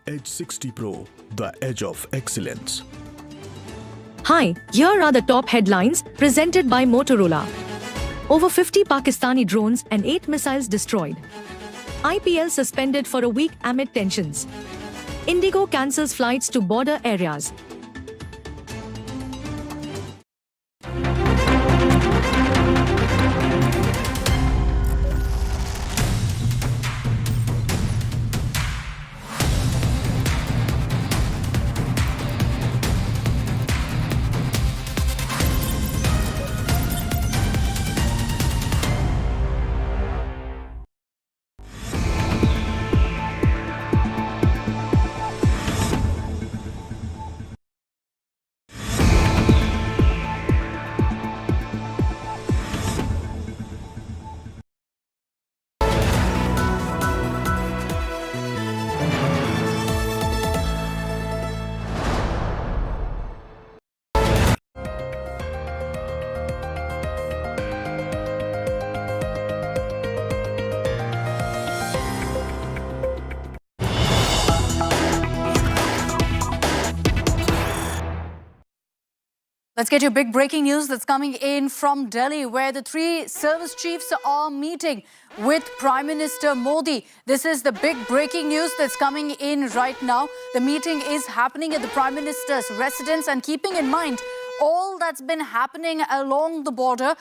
Edge 60 Pro, the edge of excellence. Hi, here are the top headlines presented by Motorola. Over 50 Pakistani drones and 8 missiles destroyed. IPL suspended for a week amid tensions. Indigo cancels flights to border areas. Let's get you big breaking news that's coming in from Delhi, where the 3 service chiefs are meeting with Prime Minister Modi. This is the big breaking news that's coming in right now. The meeting is happening at the Prime Minister's residence, and keeping in mind all that's been happening along the border,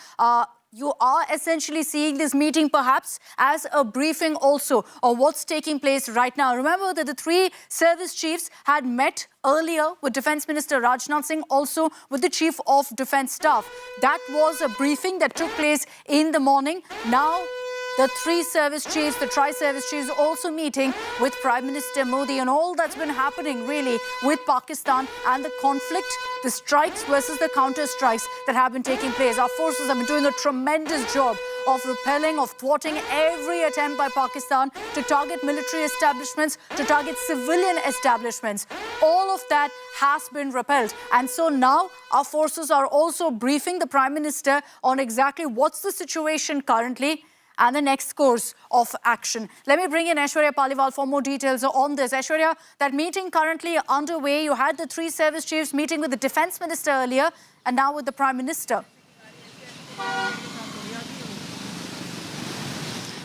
you are essentially seeing this meeting perhaps as a briefing also of what's taking place right now. Remember that the 3 service chiefs had met earlier with Defence Minister Rajnath Singh, also with the Chief of Defence Staff. That was a briefing that took place in the morning. Now, The three service chiefs, the tri-service chiefs also meeting with Prime Minister Modi, and all that's been happening really with Pakistan and the conflict, the strikes versus the counter-strikes that have been taking place. Our forces have been doing a tremendous job of repelling, of thwarting every attempt by Pakistan to target military establishments, to target civilian establishments. All of that has been repelled. And so now our forces are also briefing the Prime Minister on exactly what's the situation currently and the next course of action. Let me bring in Aishwarya Paliwal for more details on this. Aishwarya, that meeting currently underway. You had the three service chiefs meeting with the Defence Minister earlier and now with the Prime Minister.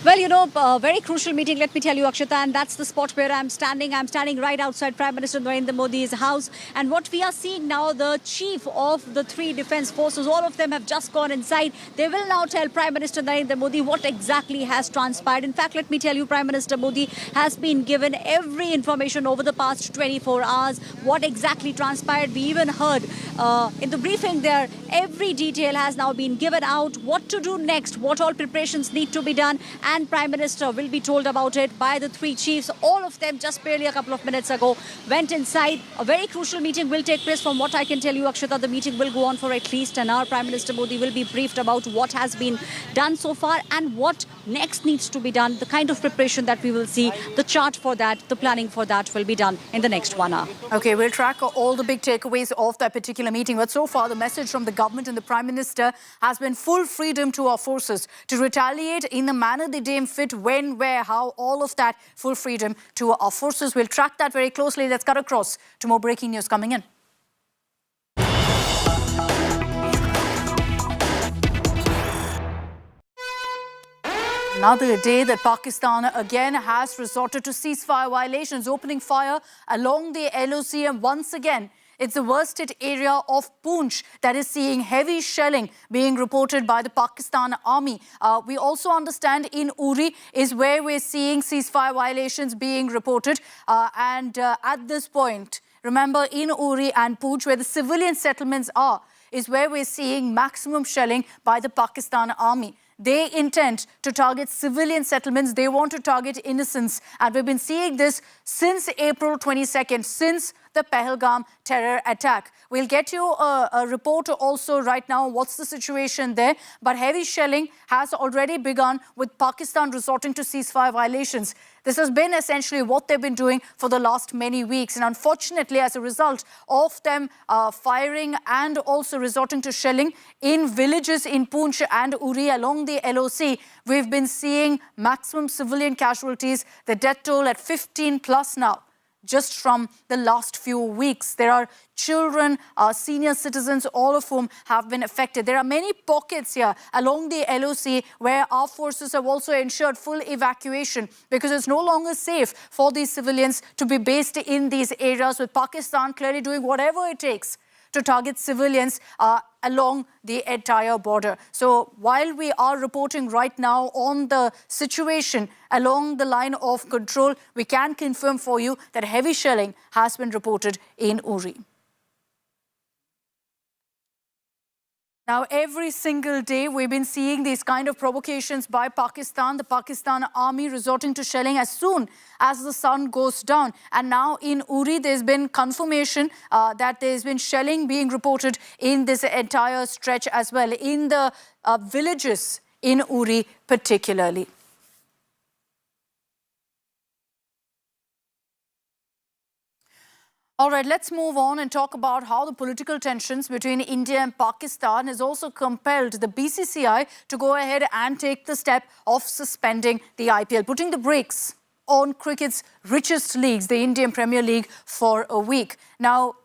Well, you know, a very crucial meeting, let me tell you, Akshita, and that's the spot where I'm standing. I'm standing right outside Prime Minister Narendra Modi's house. And what we are seeing now, the chief of the three defence forces, all of them have just gone inside. They will now tell Prime Minister Narendra Modi what exactly has transpired. In fact, let me tell you, Prime Minister Modi has been given every information over the past 24 hours, what exactly transpired. We even heard in the briefing there, every detail has now been given out, what to do next, what all preparations need to be done. And Prime Minister will be told about it by the three chiefs. All of them just barely a couple of minutes ago went inside. A very crucial meeting will take place. From what I can tell you, Akshita, the meeting will go on for at least an hour. Prime Minister Modi will be briefed about what has been done so far and what next needs to be done, the kind of preparation that we will see, the chart for that, the planning for that will be done in the next 1 hour. Okay, we'll track all the big takeaways of that particular meeting. But so far, the message from the government and the Prime Minister has been full freedom to our forces to retaliate in the manner they deem fit, when, where, how, all of that, full freedom to our forces. We'll track that very closely. Let's cut across to more breaking news coming in. Another day that Pakistan again has resorted to ceasefire violations, opening fire along the LOC, and once again, it's the worst hit area of Poonch that is seeing heavy shelling being reported by the Pakistan Army. We also understand in Uri is where we're seeing ceasefire violations being reported. At this point, remember, in Uri and Poonch, where the civilian settlements are, is where we're seeing maximum shelling by the Pakistan Army. They intend to target civilian settlements. They want to target innocents. And we've been seeing this since April 22nd, since the Pahalgam terror attack. We'll get you a report also right now. What's the situation there? But heavy shelling has already begun with Pakistan resorting to ceasefire violations. This has been essentially what they've been doing for the last many weeks. And unfortunately, as a result of them firing and also resorting to shelling in villages in Poonch and Uri along the LOC, we've been seeing maximum civilian casualties, the death toll at 15 plus now. Just from the last few weeks, there are children, senior citizens, all of whom have been affected. There are many pockets here along the LOC where our forces have also ensured full evacuation because it's no longer safe for these civilians to be based in these areas, with Pakistan clearly doing whatever it takes to target civilians along the entire border. So while we are reporting right now on the situation along the line of control, we can confirm for you that heavy shelling has been reported in Uri. Now, every single day, we've been seeing these kind of provocations by Pakistan, the Pakistan Army resorting to shelling as soon as the sun goes down. And now in Uri, there's been confirmation that there's been shelling being reported in this entire stretch as well, in the villages in Uri particularly. All right, let's move on and talk about how the political tensions between India and Pakistan has also compelled the BCCI to go ahead and take the step of suspending the IPL, putting the brakes on cricket's richest leagues, the Indian Premier League, for a week. Now,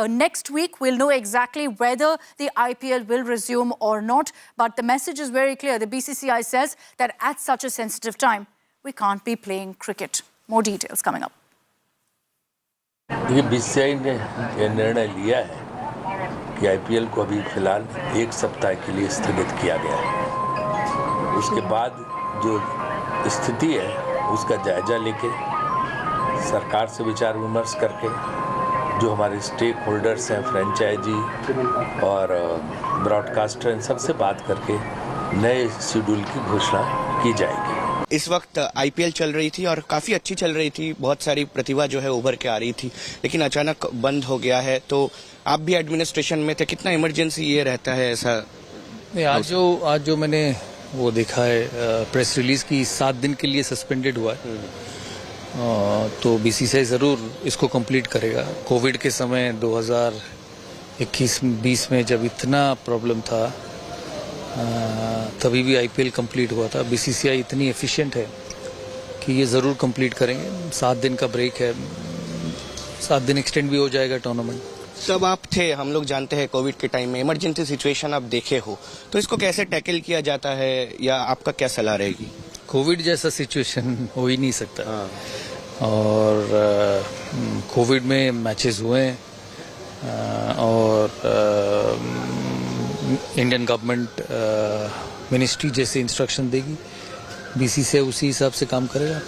next week, we'll know exactly whether the IPL will resume or not. But the message is very clear. The BCCI says that at such a sensitive time, we can't be playing cricket. More details coming up. देखिए BCCI ने यह निर्णय लिया है कि IPL को अभी फिलहाल 1 सप्ताह के लिए स्थगित किया गया है। उसके बाद जो स्थिति है उसका जायजा लेके सरकार से विचार विमर्श करके जो हमारे स्टेक होल्डर्स हैं, फ्रेंचाइजी और ब्रॉडकास्टर, इन सबसे बात करके नए शेड्यूल की घोषणा की जाएगी। इस वक्त आईपीएल चल रही थी और काफ़ी अच्छी चल रही थी, बहुत सारी प्रतिभा जो है उभर के आ रही थी, लेकिन अचानक बंद हो गया है। तो आप भी एडमिनिस्ट्रेशन में थे, कितना इमरजेंसी ये रहता है ऐसा? नहीं, आज जो मैंने वो देखा है प्रेस रिलीज की 7 दिन के लिए सस्पेंडेड हुआ है, तो बीसीसीआई ज़रूर इसको कंप्लीट करेगा। कोविड के समय 2021-20 में जब इतना प्रॉब्लम था तभी भी आईपीएल कंप्लीट हुआ था। बीसीसीआई इतनी एफिशिएंट है कि ये ज़रूर कंप्लीट करेंगे। 7 दिन का ब्रेक है, 7 दिन एक्सटेंड भी हो जाएगा टूर्नामेंट। तब आप थे, हम लोग जानते हैं कोविड के टाइम में इमरजेंसी सिचुएशन आप देखे हो, तो इसको कैसे टैकल किया जाता है या आपका क्या सलाह रहेगी? कोविड जैसा सिचुएशन हो ही नहीं सकता। और कोविड में मैचेस हुए और इंडियन गवर्नमेंट मिनिस्ट्री जैसे इंस्ट्रक्शन देगी, बीसीसीआई उसी हिसाब से काम करेगा।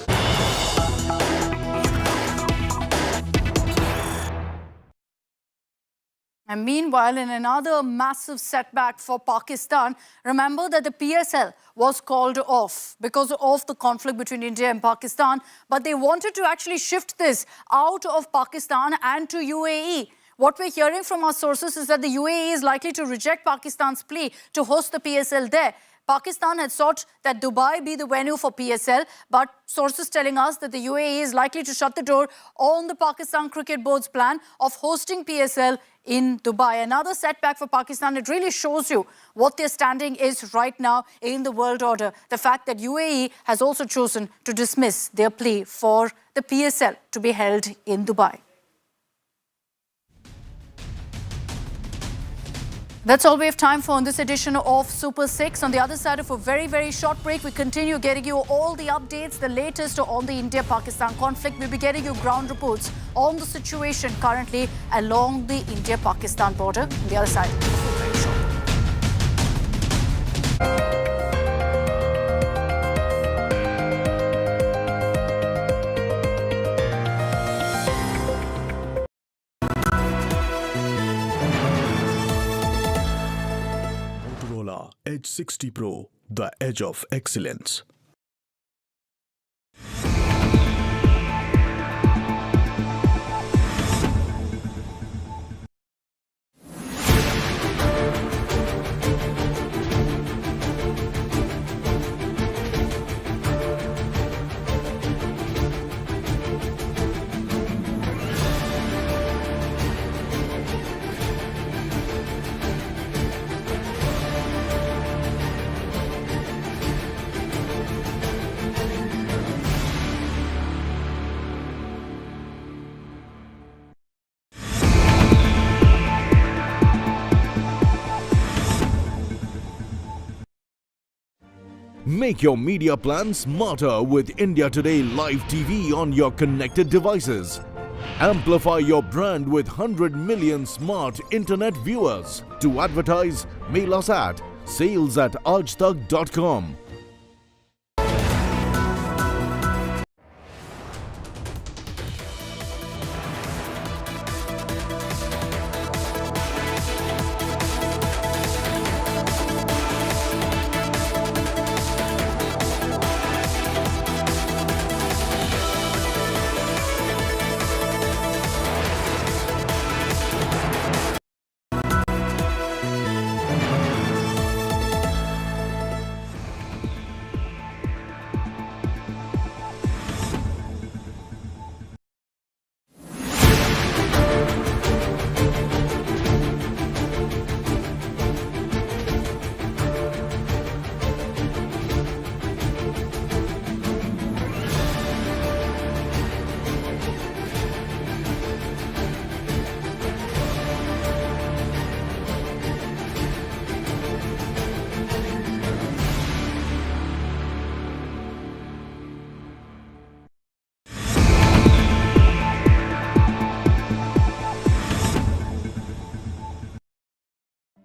And meanwhile, in another massive setback for Pakistan, remember that the PSL was called off because of the conflict between India and Pakistan, but they wanted to actually shift this out of Pakistan and to UAE. What we're hearing from our sources is that the UAE is likely to reject Pakistan's plea to host the PSL there. Pakistan had sought that Dubai be the venue for PSL, but sources telling us that the UAE is likely to shut the door on the Pakistan Cricket Board's plan of hosting PSL in Dubai. Another setback for Pakistan. It really shows you what their standing is right now in the world order. The fact that UAE has also chosen to dismiss their plea for the PSL to be held in Dubai. That's all we have time for in this edition of Super 6. On the other side of a very, very short break, we continue getting you all the updates, the latest on the India-Pakistan conflict. We'll be getting you ground reports on the situation currently along the India-Pakistan border. On the other side, very short. H60 Pro, the edge of excellence. Make your media plan smarter with India Today Live TV on your connected devices. Amplify your brand with 100 million smart internet viewers. To advertise, mail us at sales@aajtak.com.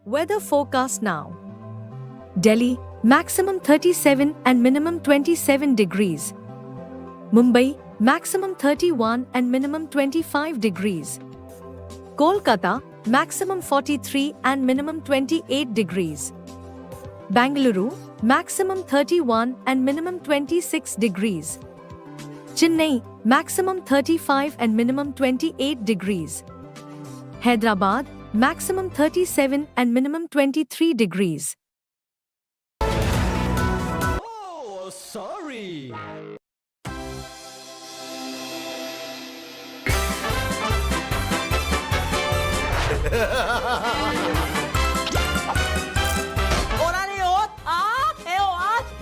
Weather forecast now. Delhi, maximum 37 and minimum 27 degrees. Mumbai, maximum 31 and minimum 25 degrees. Kolkata, maximum 43 and minimum 28 degrees. Bangalore, maximum 31 and minimum 26 degrees. Chennai, maximum 35 and minimum 28 degrees. Hyderabad, maximum 37 and minimum 23 degrees. Oh, sorry.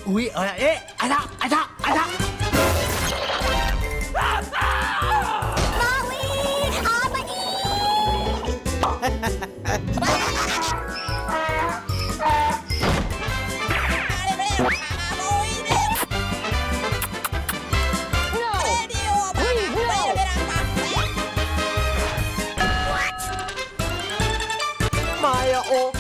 Ui, ada. Maya, oh.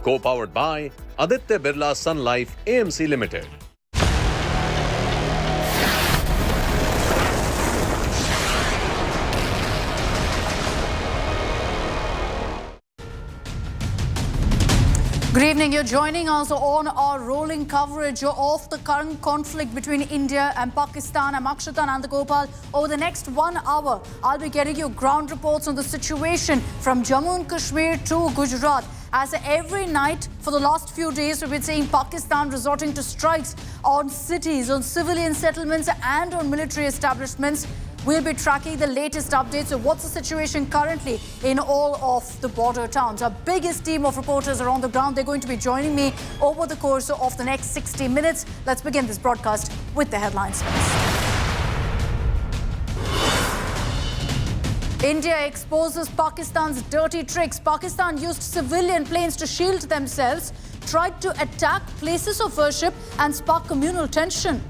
Co-powered by Aditya Birla Sun Life AMC Limited. Good evening. You're joining us on our rolling coverage of the current conflict between India and Pakistan. I'm Akshita Nandagopal. Over the next 1 hour, I'll be getting you ground reports on the situation from Jammu and Kashmir to Gujarat. As every night for the last few days, we've been seeing Pakistan resorting to strikes on cities, on civilian settlements and on military establishments. We'll be tracking the latest updates of what's the situation currently in all of the border towns. Our biggest team of reporters are on the ground. They're going to be joining me over the course of the next 60 minutes. Let's begin this broadcast with the headlines first. India exposes Pakistan's dirty tricks. Pakistan used civilian planes to shield themselves, tried to attack places of worship and spark communal tension.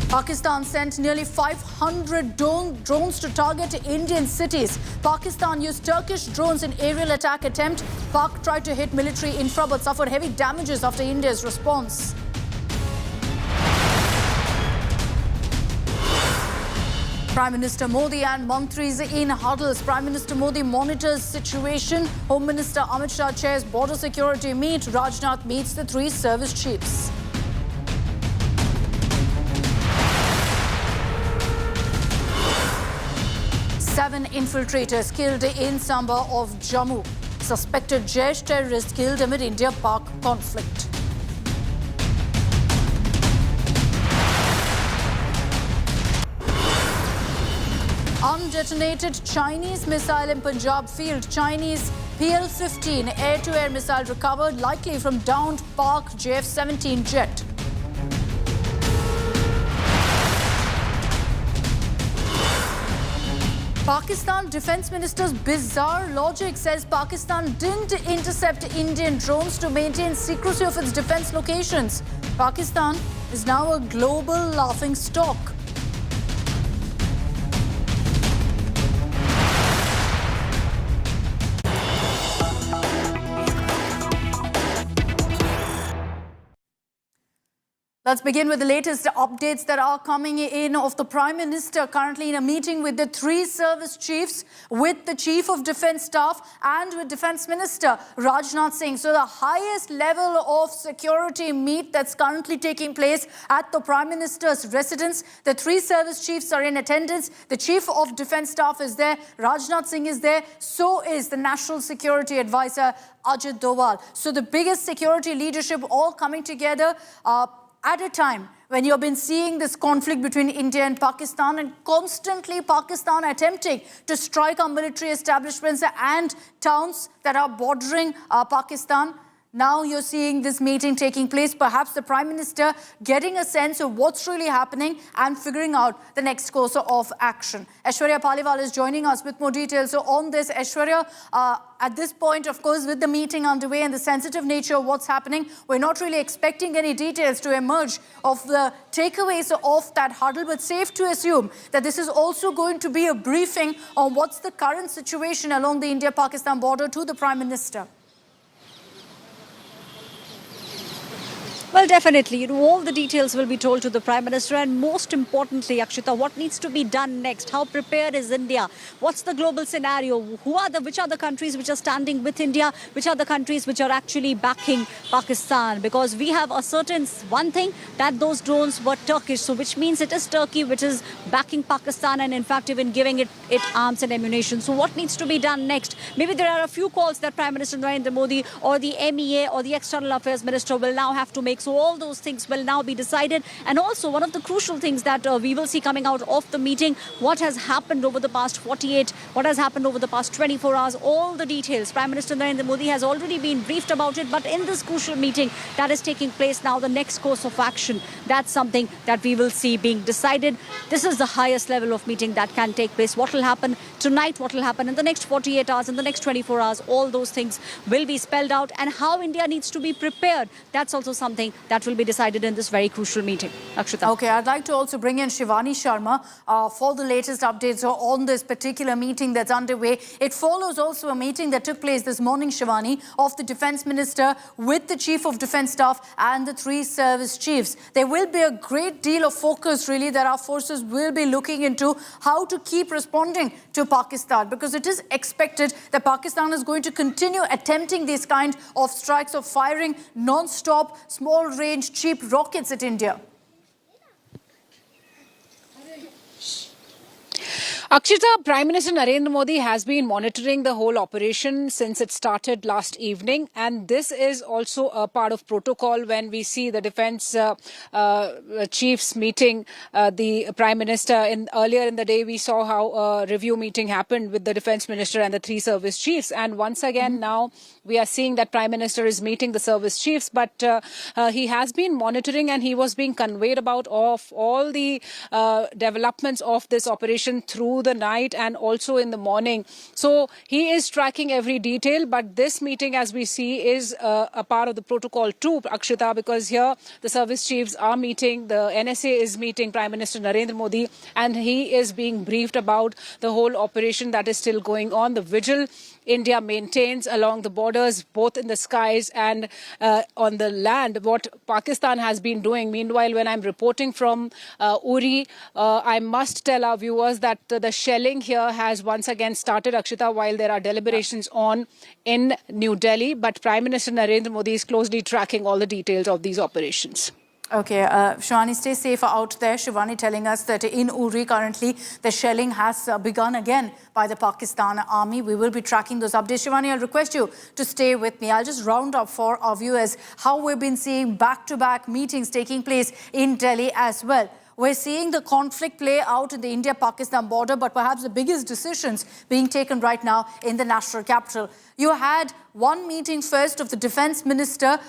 Pakistan sent nearly 500 drones to target Indian cities. Pakistan used Turkish drones in aerial attack attempt. Pak tried to hit military infra but suffered heavy damages after India's response. Prime Minister Modi and Mantris in huddles. Prime Minister Modi monitors situation. Home Minister Amit Shah chairs border security meet. Rajnath meets the three service chiefs. Seven infiltrators killed in Samba of Jammu. Suspected Jaish terrorist killed amid India-Pak conflict. Undetonated Chinese missile in Punjab field. Chinese PL-15 air-to-air missile recovered, likely from downed Pak JF-17 jet. Pakistan Defence Minister's bizarre logic says Pakistan didn't intercept Indian drones to maintain secrecy of its defence locations. Pakistan is now a global laughing stock. Let's begin with the latest updates that are coming in of the Prime Minister currently in a meeting with the 3 service chiefs, with the Chief of Defence Staff and with Defence Minister Rajnath Singh. So the highest level of security meet that's currently taking place at the Prime Minister's residence. The 3 service chiefs are in attendance. The Chief of Defence Staff is there. Rajnath Singh is there. So is the National Security Advisor Ajit Doval. So the biggest security leadership all coming together at a time when you have been seeing this conflict between India and Pakistan, and constantly Pakistan attempting to strike our military establishments and towns that are bordering Pakistan. Now you're seeing this meeting taking place, perhaps the Prime Minister getting a sense of what's really happening and figuring out the next course of action. Aishwarya Paliwal is joining us with more details. So on this, Aishwarya, at this point, of course, with the meeting underway and the sensitive nature of what's happening, we're not really expecting any details to emerge of the takeaways of that huddle, but safe to assume that this is also going to be a briefing on what's the current situation along the India-Pakistan border to the Prime Minister. Well, definitely. All the details will be told to the Prime Minister, and most importantly, Akshita, what needs to be done next? How prepared is India? What's the global scenario? Which are the countries which are standing with India? Which are the countries which are actually backing Pakistan? Because we have a certain one thing that those drones were Turkish, so which means it is Turkey which is backing Pakistan and in fact even giving it arms and ammunition. So what needs to be done next? Maybe there are a few calls that Prime Minister Narendra Modi or the MEA or the External Affairs Minister will now have to make. So all those things will now be decided. And also one of the crucial things that we will see coming out of the meeting, what has happened over the past 48, what has happened over the past 24 hours, all the details. Prime Minister Narendra Modi has already been briefed about it, but in this crucial meeting that is taking place now, the next course of action, that's something that we will see being decided. This is the highest level of meeting that can take place. What will happen tonight, what will happen in the next 48 hours, in the next 24 hours, all those things will be spelled out, and how India needs to be prepared. That's also something that will be decided in this very crucial meeting. Akshita. Okay, I'd like to also bring in Shivani Sharma for the latest updates on this particular meeting that's underway. It follows also a meeting that took place this morning, Shivani, of the Defence Minister with the Chief of Defence Staff and the 3 service chiefs. There will be a great deal of focus, really, that our forces will be looking into how to keep responding to Pakistan, because it is expected that Pakistan is going to continue attempting these kind of strikes of firing non-stop, small-range, cheap rockets at India. Akshita, Prime Minister Narendra Modi has been monitoring the whole operation since it started last evening, and this is also a part of protocol when we see the defence chiefs meeting the Prime Minister. Earlier in the day, we saw how a review meeting happened with the Defence Minister and the 3 service chiefs, and once again now we are seeing that Prime Minister is meeting the service chiefs, but he has been monitoring and he was being conveyed about of all the developments of this operation through the night and also in the morning. So he is tracking every detail, but this meeting, as we see, is a part of the protocol too, Akshita, because here the service chiefs are meeting, the NSA is meeting Prime Minister Narendra Modi, and he is being briefed about the whole operation that is still going on, the vigil India maintains along the borders, both in the skies and on the land, what Pakistan has been doing. Meanwhile, when I'm reporting from Uri, I must tell our viewers that the shelling here has once again started, Akshita, while there are deliberations on in New Delhi. But Prime Minister Narendra Modi is closely tracking all the details of these operations. Okay, Shivani, stay safe out there. Shivani telling us that in Uri currently the shelling has begun again by the Pakistan army. We will be tracking those updates. Shivani, I'll request you to stay with me. I'll just round up for our viewers how we've been seeing back-to-back meetings taking place in Delhi as well. We're seeing the conflict play out in the India-Pakistan border, but perhaps the biggest decisions being taken right now in the national capital. You had one meeting first of the Defence Minister,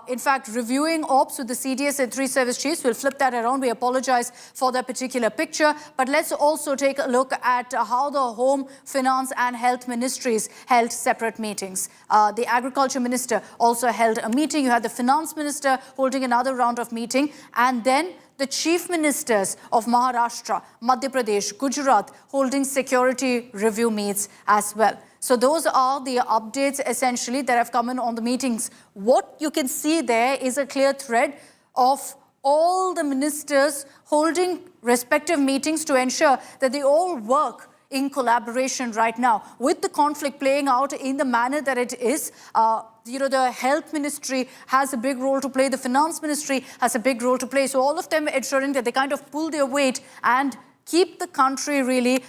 in fact, reviewing ops with the CDS and 3 service chiefs. We'll flip that around. We apologize for that particular picture. But let's also take a look at how the Home, Finance and Health Ministries held separate meetings. The Agriculture Minister also held a meeting. You had the Finance Minister holding another round of meeting. And then the Chief Ministers of Maharashtra, Madhya Pradesh, Gujarat holding security review meets as well. So those are the updates essentially that have come in on the meetings. What you can see there is a clear thread of all the ministers holding respective meetings to ensure that they all work in collaboration right now. With the conflict playing out in the manner that it is, the health ministry has a big role to play, the finance ministry has a big role to play. So all of them ensuring that they kind of pull their weight and keep the country really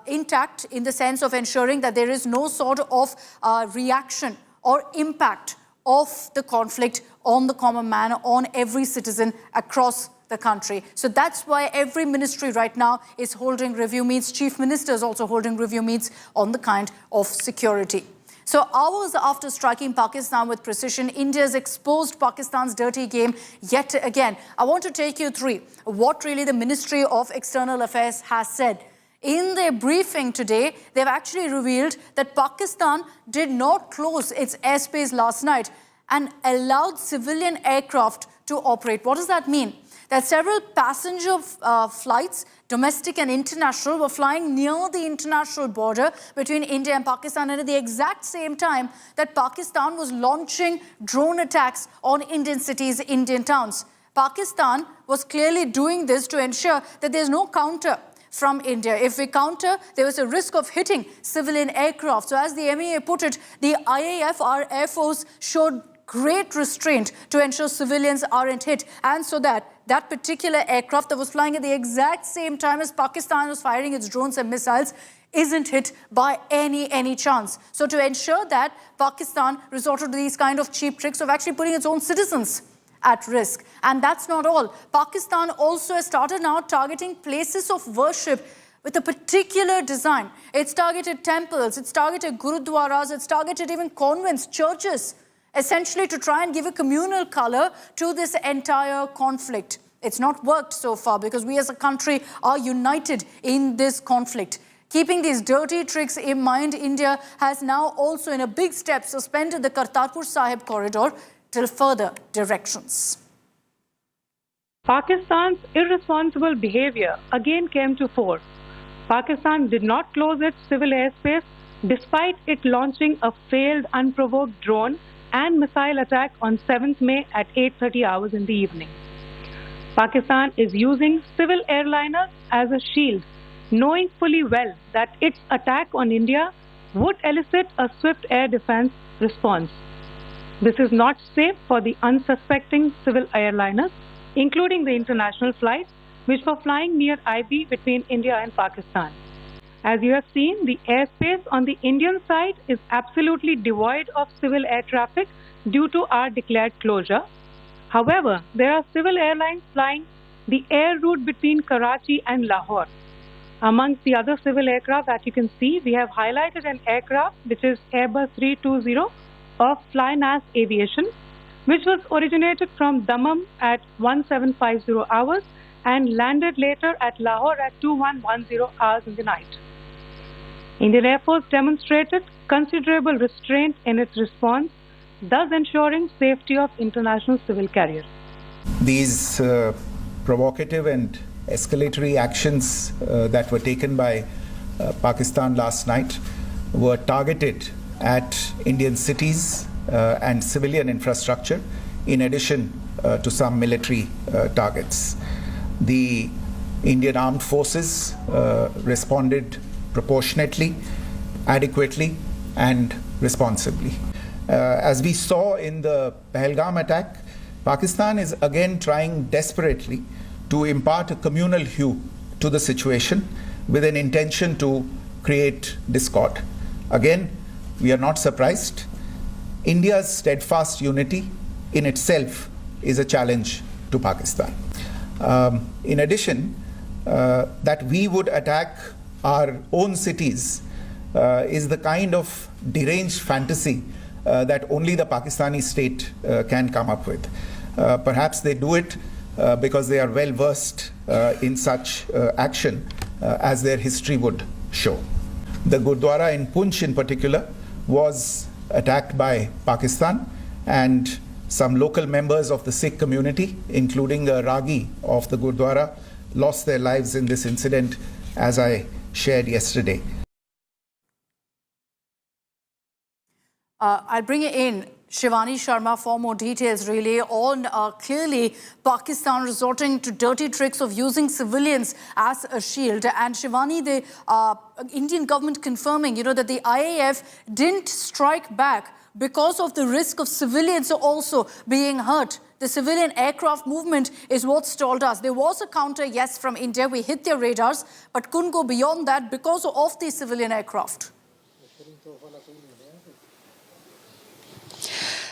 intact in the sense of ensuring that there is no sort of reaction or impact of the conflict on the common man, on every citizen across the country. So that's why every ministry right now is holding review meets, chief ministers also holding review meets on the kind of security. So hours after striking Pakistan with precision, India's exposed Pakistan's dirty game yet again. I want to take you through what really the Ministry of External Affairs has said. In their briefing today, they've actually revealed that Pakistan did not close its airspace last night and allowed civilian aircraft to operate. What does that mean? That several passenger flights, domestic and international, were flying near the international border between India and Pakistan, and at the exact same time that Pakistan was launching drone attacks on Indian cities, Indian towns. Pakistan was clearly doing this to ensure that there's no counter from India. If we counter, there was a risk of hitting civilian aircraft. So as the MEA put it, the IAF, our Air Force, showed great restraint to ensure civilians aren't hit, and so that particular aircraft that was flying at the exact same time as Pakistan was firing its drones and missiles isn't hit by any chance. So to ensure that, Pakistan resorted to these kind of cheap tricks of actually putting its own citizens at risk. And that's not all. Pakistan also has started now targeting places of worship with a particular design. It's targeted temples, it's targeted Gurudwaras, it's targeted even convents, churches, essentially to try and give a communal color to this entire conflict. It's not worked so far because we as a country are united in this conflict. Keeping these dirty tricks in mind, India has now also in a big step suspended the Kartarpur Sahib corridor till further directions. Pakistan's irresponsible behavior again came to fore. Pakistan did not close its civil airspace despite it launching a failed unprovoked drone and missile attack on 7th May at 8:30 hours in the evening. Pakistan is using civil airliners as a shield, knowing fully well that its attack on India would elicit a swift air defense response. This is not safe for the unsuspecting civil airliners, including the international flights, which were flying near IB between India and Pakistan. As you have seen, the airspace on the Indian side is absolutely devoid of civil air traffic due to our declared closure. However, there are civil airlines flying the air route between Karachi and Lahore. Amongst the other civil aircraft that you can see, we have highlighted an aircraft which is Airbus 320 of Flynas Aviation, which was originated from Dammam at 1750 hours and landed later at Lahore at 2110 hours in the night. Indian Air Force demonstrated considerable restraint in its response, thus ensuring safety of international civil carriers. These provocative and escalatory actions that were taken by Pakistan last night were targeted at Indian cities and civilian infrastructure, in addition to some military targets. The Indian Armed Forces responded proportionately, adequately, and responsibly. As we saw in the Pahalgam attack, Pakistan is again trying desperately to impart a communal hue to the situation with an intention to create discord. Again, we are not surprised. India's steadfast unity in itself is a challenge to Pakistan. In addition, that we would attack our own cities is the kind of deranged fantasy that only the Pakistani state can come up with. Perhaps they do it because they are well versed in such action, as their history would show. The Gurudwara in Punch in particular was attacked by Pakistan, and some local members of the Sikh community, including a Ragi of the Gurudwara, lost their lives in this incident, as I shared yesterday. I'll bring it in. Shivani Sharma for more details really on clearly Pakistan resorting to dirty tricks of using civilians as a shield. And Shivani, the Indian government confirming, that the IAF didn't strike back because of the risk of civilians also being hurt. The civilian aircraft movement is what stalled us. There was a counter, yes, from India. We hit their radars, but couldn't go beyond that because of the civilian aircraft.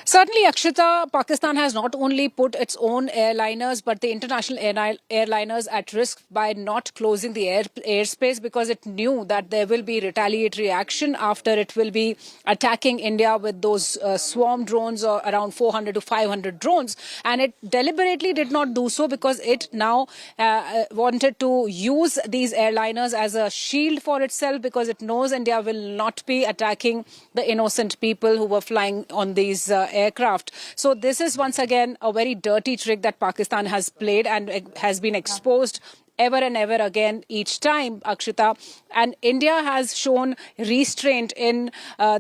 Certainly, Akshita, Pakistan has not only put its own airliners, but the international airliners at risk by not closing the airspace because it knew that there will be retaliatory action after it will be attacking India with those swarm drones or around 400 to 500 drones. And it deliberately did not do so because it now wanted to use these airliners as a shield for itself because it knows India will not be attacking the innocent people who were flying on these aircraft. So this is once again a very dirty trick that Pakistan has played and has been exposed ever and ever again each time, Akshita. And India has shown restraint in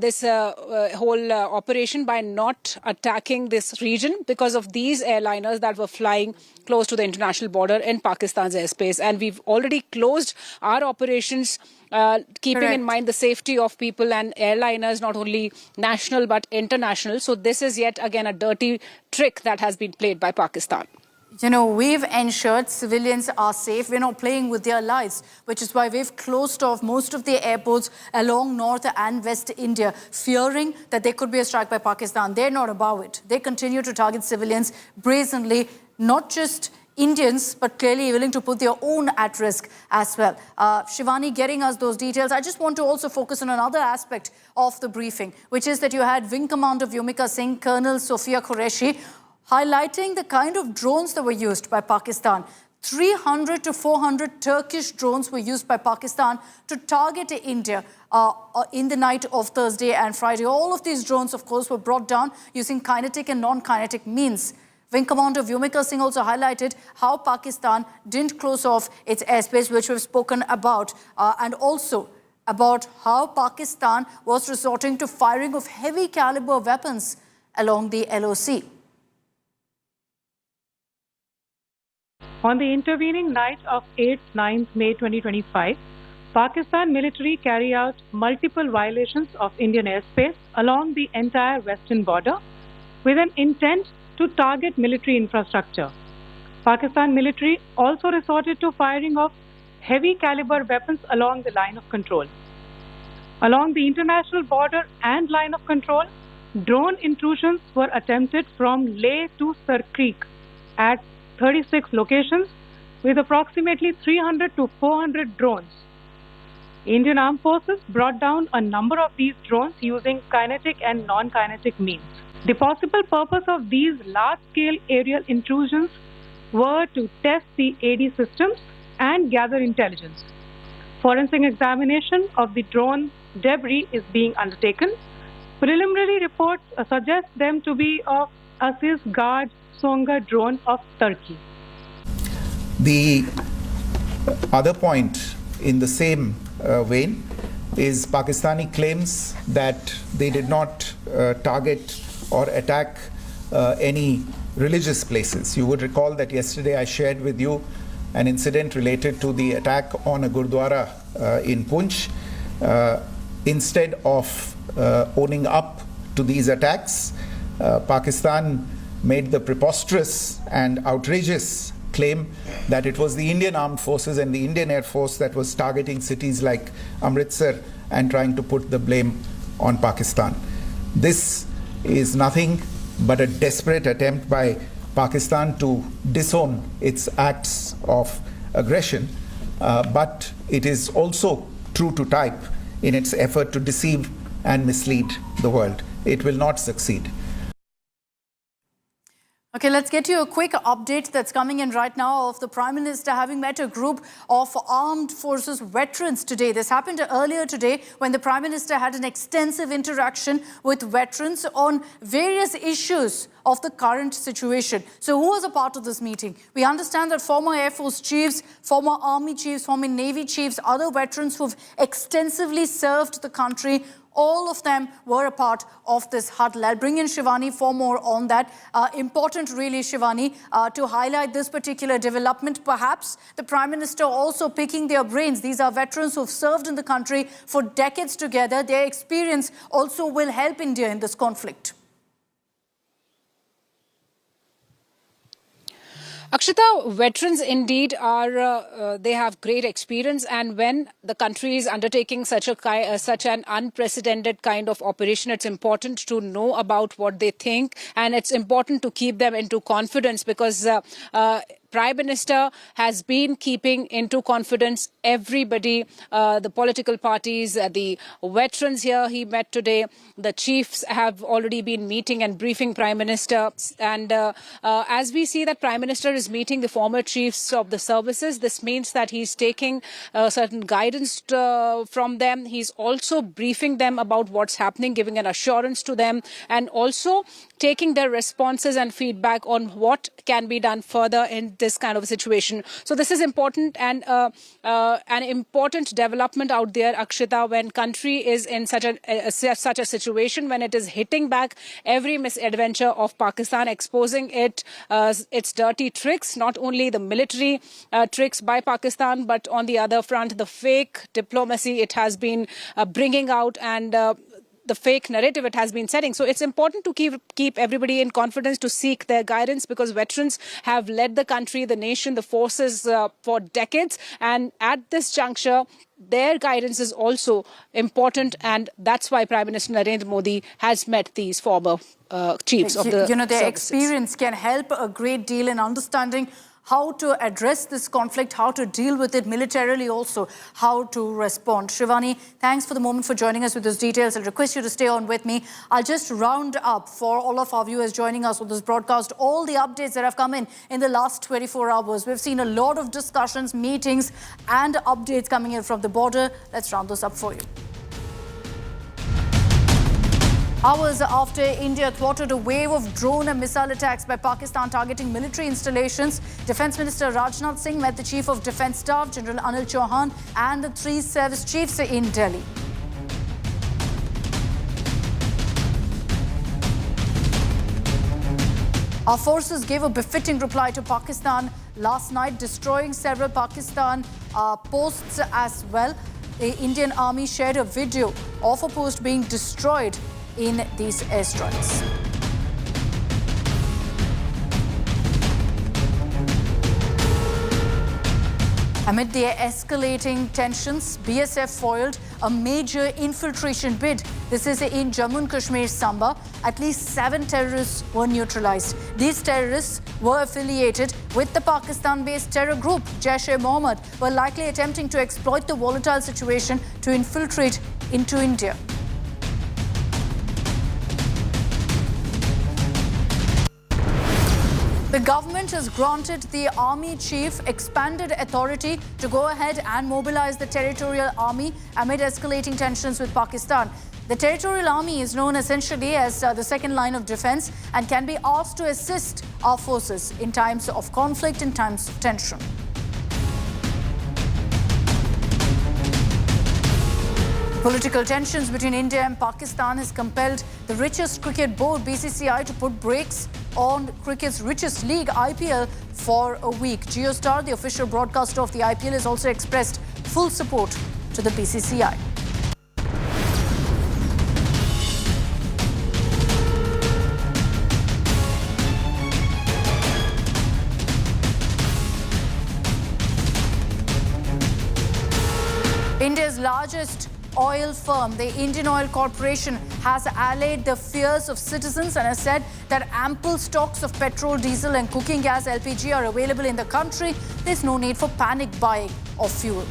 this whole operation by not attacking this region because of these airliners that were flying close to the international border in Pakistan's airspace. And we've already closed our operations keeping in mind the safety of people and airliners, not only national but international. So this is yet again a dirty trick that has been played by Pakistan. We've ensured civilians are safe. We're not playing with their lives, which is why we've closed off most of the airports along North and West India, fearing that there could be a strike by Pakistan. They're not about it. They continue to target civilians brazenly, not just Indians, but clearly willing to put their own at risk as well. Shivani getting us those details. I just want to also focus on another aspect of the briefing, which is that you had Wing Commander Vyomika Singh, Colonel Sophia Qureshi, highlighting the kind of drones that were used by Pakistan. 300 to 400 Turkish drones were used by Pakistan to target India in the night of Thursday and Friday. All of these drones, of course, were brought down using kinetic and non-kinetic means. Wing Commander Vyomika Singh also highlighted how Pakistan didn't close off its airspace, which we've spoken about, and also about how Pakistan was resorting to firing of heavy caliber weapons along the LOC. On the intervening night of 8th-9th May 2025, Pakistan military carried out multiple violations of Indian airspace along the entire western border with an intent to target military infrastructure. Pakistan military also resorted to firing of heavy caliber weapons along the line of control. Along the international border and line of control, drone intrusions were attempted from Leh to Sar Creek at 36 locations with approximately 300 to 400 drones. Indian Armed Forces brought down a number of these drones using kinetic and non-kinetic means. The possible purpose of these large-scale aerial intrusions were to test the AD systems and gather intelligence. Forensic examination of the drone debris is being undertaken. Preliminary reports suggest them to be of Aziz Guard Songa drone of Turkey. The other point in the same vein is Pakistani claims that they did not target or attack any religious places. You would recall that yesterday I shared with you an incident related to the attack on a Gurudwara in Punch. Instead of owning up to these attacks, Pakistan made the preposterous and outrageous claim that it was the Indian Armed Forces and the Indian Air Force that was targeting cities like Amritsar and trying to put the blame on Pakistan. This is nothing but a desperate attempt by Pakistan to disown its acts of aggression, but it is also true to type in its effort to deceive and mislead the world. It will not succeed. Okay, let's get you a quick update that's coming in right now of the Prime Minister having met a group of armed forces veterans today. This happened earlier today when the Prime Minister had an extensive interaction with veterans on various issues of the current situation. So who was a part of this meeting? We understand that former Air Force chiefs, former Army chiefs, former Navy chiefs, other veterans who've extensively served the country All of them were a part of this huddle. I'll bring in Shivani for more on that. Important really, Shivani, to highlight this particular development. Perhaps the Prime Minister also picking their brains. These are veterans who've served in the country for decades together. Their experience also will help India in this conflict. Akshita, veterans indeed are, they have great experience, and when the country is undertaking such an unprecedented kind of operation, it's important to know about what they think, and it's important to keep them into confidence, because Prime Minister has been keeping into confidence everybody, the political parties, the veterans here he met today. The chiefs have already been meeting and briefing Prime Minister. And as we see that Prime Minister is meeting the former chiefs of the services, this means that he's taking certain guidance from them. He's also briefing them about what's happening, giving an assurance to them, and also taking their responses and feedback on what can be done further in this kind of a situation. So this is important, and an important development out there, Akshita, when country is in such a situation, when it is hitting back every misadventure of Pakistan, exposing its dirty tricks, not only the military tricks by Pakistan, but on the other front, the fake diplomacy it has been bringing out, and the fake narrative it has been setting. So it's important to keep everybody in confidence, to seek their guidance, because veterans have led the country, the nation, the forces for decades. And at this juncture, their guidance is also important. And that's why Prime Minister Narendra Modi has met these former chiefs of the their services. experience can help a great deal in understanding how to address this conflict, how to deal with it militarily, also how to respond. Shivani, thanks for the moment for joining us with those details. I'll request you to stay on with me. I'll just round up for all of our viewers joining us with this broadcast all the updates that have come in the last 24 hours. We've seen a lot of discussions, meetings and updates coming in from the border. Let's round this up for you. Hours after India thwarted a wave of drone and missile attacks by Pakistan targeting military installations, Defence Minister Rajnath Singh met the Chief of Defence Staff, General Anil Chauhan, and the 3 service chiefs in Delhi. Our forces gave a befitting reply to Pakistan last night, destroying several Pakistan posts as well. The Indian Army shared a video of a post being destroyed in these airstrikes. Amid the escalating tensions, BSF foiled a major infiltration bid. This is in Jammu and Kashmir, Samba. At least 7 terrorists were neutralized. These terrorists were affiliated with the Pakistan-based terror group Jaish-e-Mohammed, were likely attempting to exploit the volatile situation to infiltrate into India. The government has granted the army chief expanded authority to go ahead and mobilize the territorial army amid escalating tensions with Pakistan. The territorial army is known essentially as the second line of defense and can be asked to assist our forces in times of conflict, in times of tension. Political tensions between India and Pakistan has compelled the richest cricket board, BCCI, to put brakes on cricket's richest league, IPL, for a week. JioStar, the official broadcaster of the IPL, has also expressed full support to the BCCI. India's largest oil firm, the Indian Oil Corporation, has allayed the fears of citizens and has said that ample stocks of petrol, diesel and cooking gas, LPG, are available in the country. There's no need for panic buying of fuel.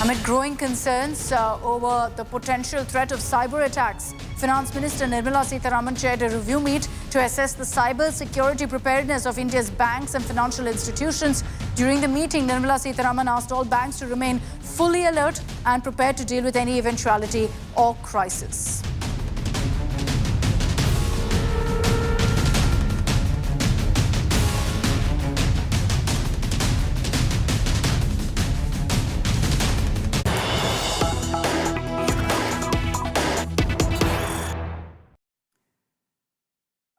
Amid growing concerns over the potential threat of cyber attacks, Finance Minister Nirmala Sitharaman chaired a review meet to assess the cyber security preparedness of India's banks and financial institutions. During the meeting, Nirmala Sitharaman asked all banks to remain fully alert and prepared to deal with any eventuality or crisis.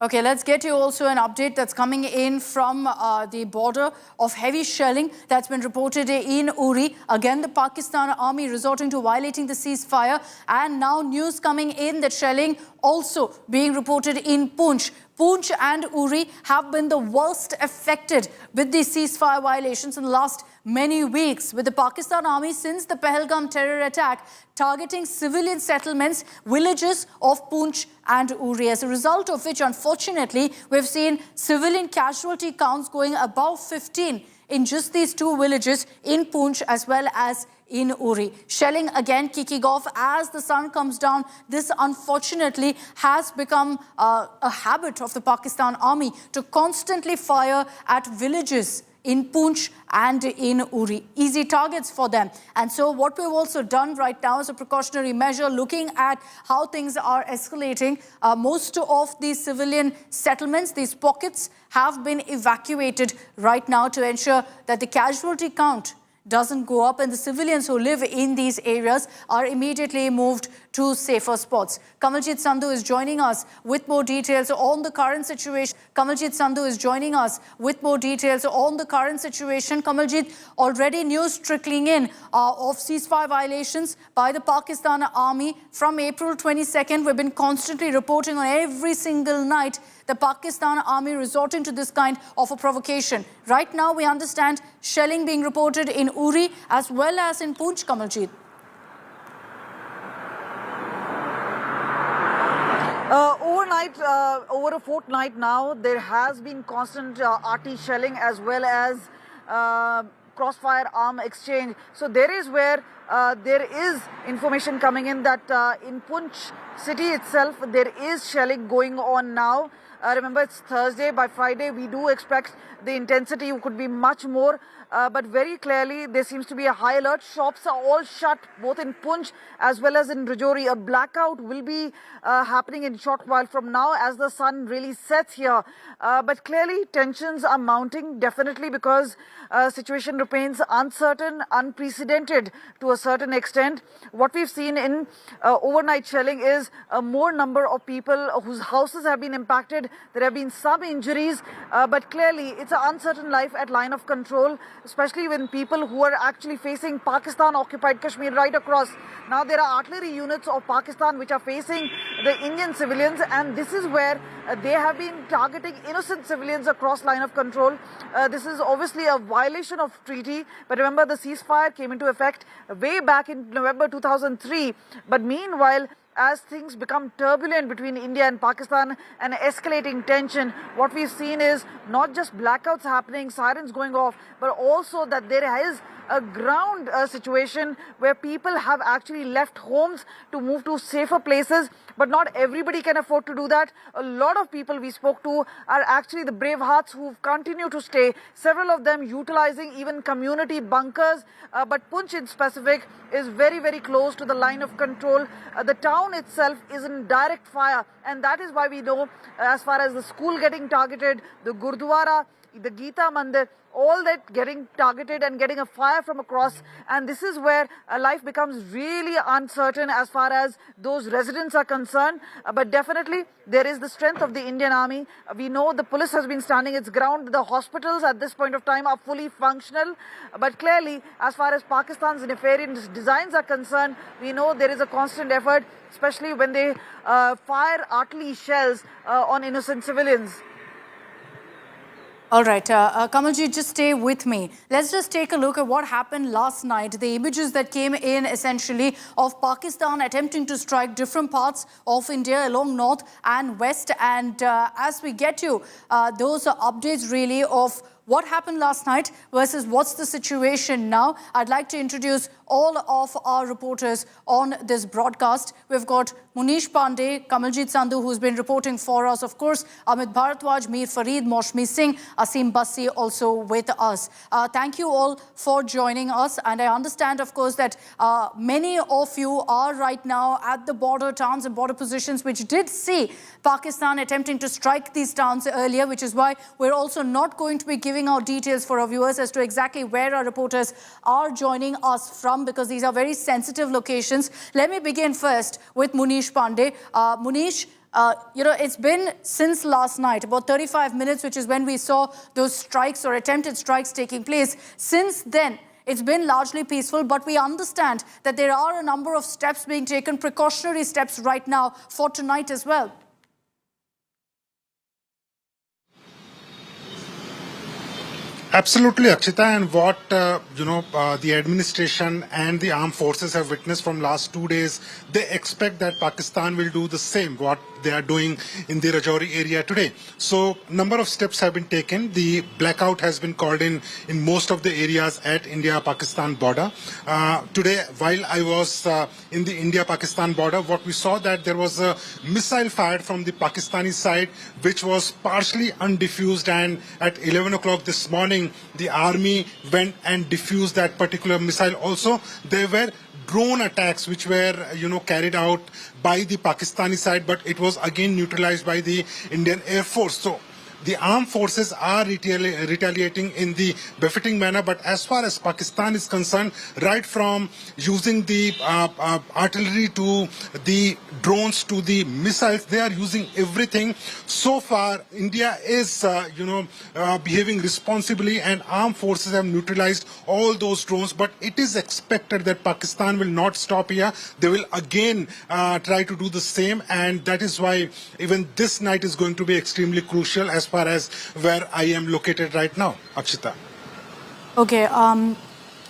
Okay, let's get you also an update that's coming in from the border of heavy shelling that's been reported in Uri. Again, the Pakistan army resorting to violating the ceasefire. And now news coming in that shelling also being reported in Poonch. Poonch and Uri have been the worst affected with these ceasefire violations in the last many weeks, with the Pakistan army since the Pahalgam terror attack targeting civilian settlements, villages of Poonch and Uri. As a result of which, unfortunately, we've seen civilian casualty counts going above 15 in just these two villages in Poonch as well as in Uri. Shelling again kicking off as the sun comes down. This unfortunately has become a habit of the Pakistan army to constantly fire at villages in Poonch and in Uri. Easy targets for them. And so what we've also done right now is a precautionary measure looking at how things are escalating. Most of these civilian settlements, these pockets, have been evacuated right now to ensure that the casualty count doesn't go up and the civilians who live in these areas are immediately moved to safer spots. Kamaljeet Sandhu is joining us with more details on the current situation. Kamaljeet, already news trickling in of ceasefire violations by the Pakistan army from April 22nd. We've been constantly reporting on every single night the Pakistan army resorting to this kind of a provocation. Right now, we understand shelling being reported in Uri as well as in Poonch, Kamaljeet. Overnight, over a fortnight now, there has been constant RT shelling as well as crossfire arm exchange. So there is where there is information coming in that in Poonch city itself, there is shelling going on now. Remember, it's Thursday. By Friday, we do expect the intensity could be much more. But very clearly, there seems to be a high alert. Shops are all shut, both in Poonch as well as in Rajouri. A blackout will be happening in a short while from now as the sun really sets here. But clearly, tensions are mounting, definitely, because situation remains uncertain, unprecedented to a certain extent. What we've seen in overnight shelling is a more number of people whose houses have been impacted. There have been some injuries, but clearly, it's an uncertain life at line of control, especially when people who are actually facing Pakistan-occupied Kashmir right across. Now there are artillery units of Pakistan which are facing the Indian civilians, and this is where they have been targeting innocent civilians across line of control. This is obviously a violation of treaty, but remember the ceasefire came into effect way back in November 2003. But meanwhile, as things become turbulent between India and Pakistan and escalating tension, what we've seen is not just blackouts happening, sirens going off, but also that there is a ground situation where people have actually left homes to move to safer places, but not everybody can afford to do that. A lot of people we spoke to are actually the brave hearts who continue to stay, several of them utilizing even community bunkers, but Poonch in specific is very, very close to the line of control. The town itself is in direct fire, and that is why we know as far as the school getting targeted, the Gurudwara, the Gita Mandir, all that getting targeted and getting a fire from across, and this is where life becomes really uncertain as far as those residents are concerned. But definitely there is the strength of the Indian army. We know the police has been standing its ground. The hospitals at this point of time are fully functional, but clearly as far as Pakistan's nefarious designs are concerned, we know there is a constant effort, especially when they fire artillery shells on innocent civilians. All right, Kamalji, just stay with me. Let's just take a look at what happened last night. The images that came in essentially of Pakistan attempting to strike different parts of India along north and west. And as we get you those updates really of what happened last night versus what's the situation now, I'd like to introduce all of our reporters on this broadcast. We've got Munish Pandey, Kamaljeet Sandhu, who's been reporting for us, of course, Amit Bharadwaj, Mir Fareed, Maushmi Singh, Asim Bassi also with us. Thank you all for joining us. And I understand, of course, that many of you are right now at the border towns and border positions, which did see Pakistan attempting to strike these towns earlier, which is why we're also not going to be giving out details for our viewers as to exactly where our reporters are joining us from, because these are very sensitive locations. Let me begin first with Munish Pandey. Munish, It's been since last night, about 35 minutes, which is when we saw those strikes or attempted strikes taking place. Since then, it's been largely peaceful, but we understand that there are a number of steps being taken, precautionary steps right now for tonight as well. Absolutely, Akshita, and what the administration and the armed forces have witnessed from last 2 days, they expect that Pakistan will do the same, what they are doing in the Rajouri area today. So, number of steps have been taken. The blackout has been called in most of the areas at India-Pakistan border. Today, while I was in the India-Pakistan border, what we saw that there was a missile fired from the Pakistani side, which was partially undefused, and at 11 o'clock this morning, the army went and defused that particular missile. Also, there were drone attacks which were carried out by the Pakistani side, but it was again neutralized by the Indian Air Force. So the armed forces are retaliating in the befitting manner, but as far as Pakistan is concerned, right from using the artillery to the drones to the missiles, they are using everything. So far, India is, behaving responsibly, and armed forces have neutralized all those drones, but it is expected that Pakistan will not stop here. They will again try to do the same, and that is why even this night is going to be extremely crucial as far as where I am located right now, Akshita. Okay,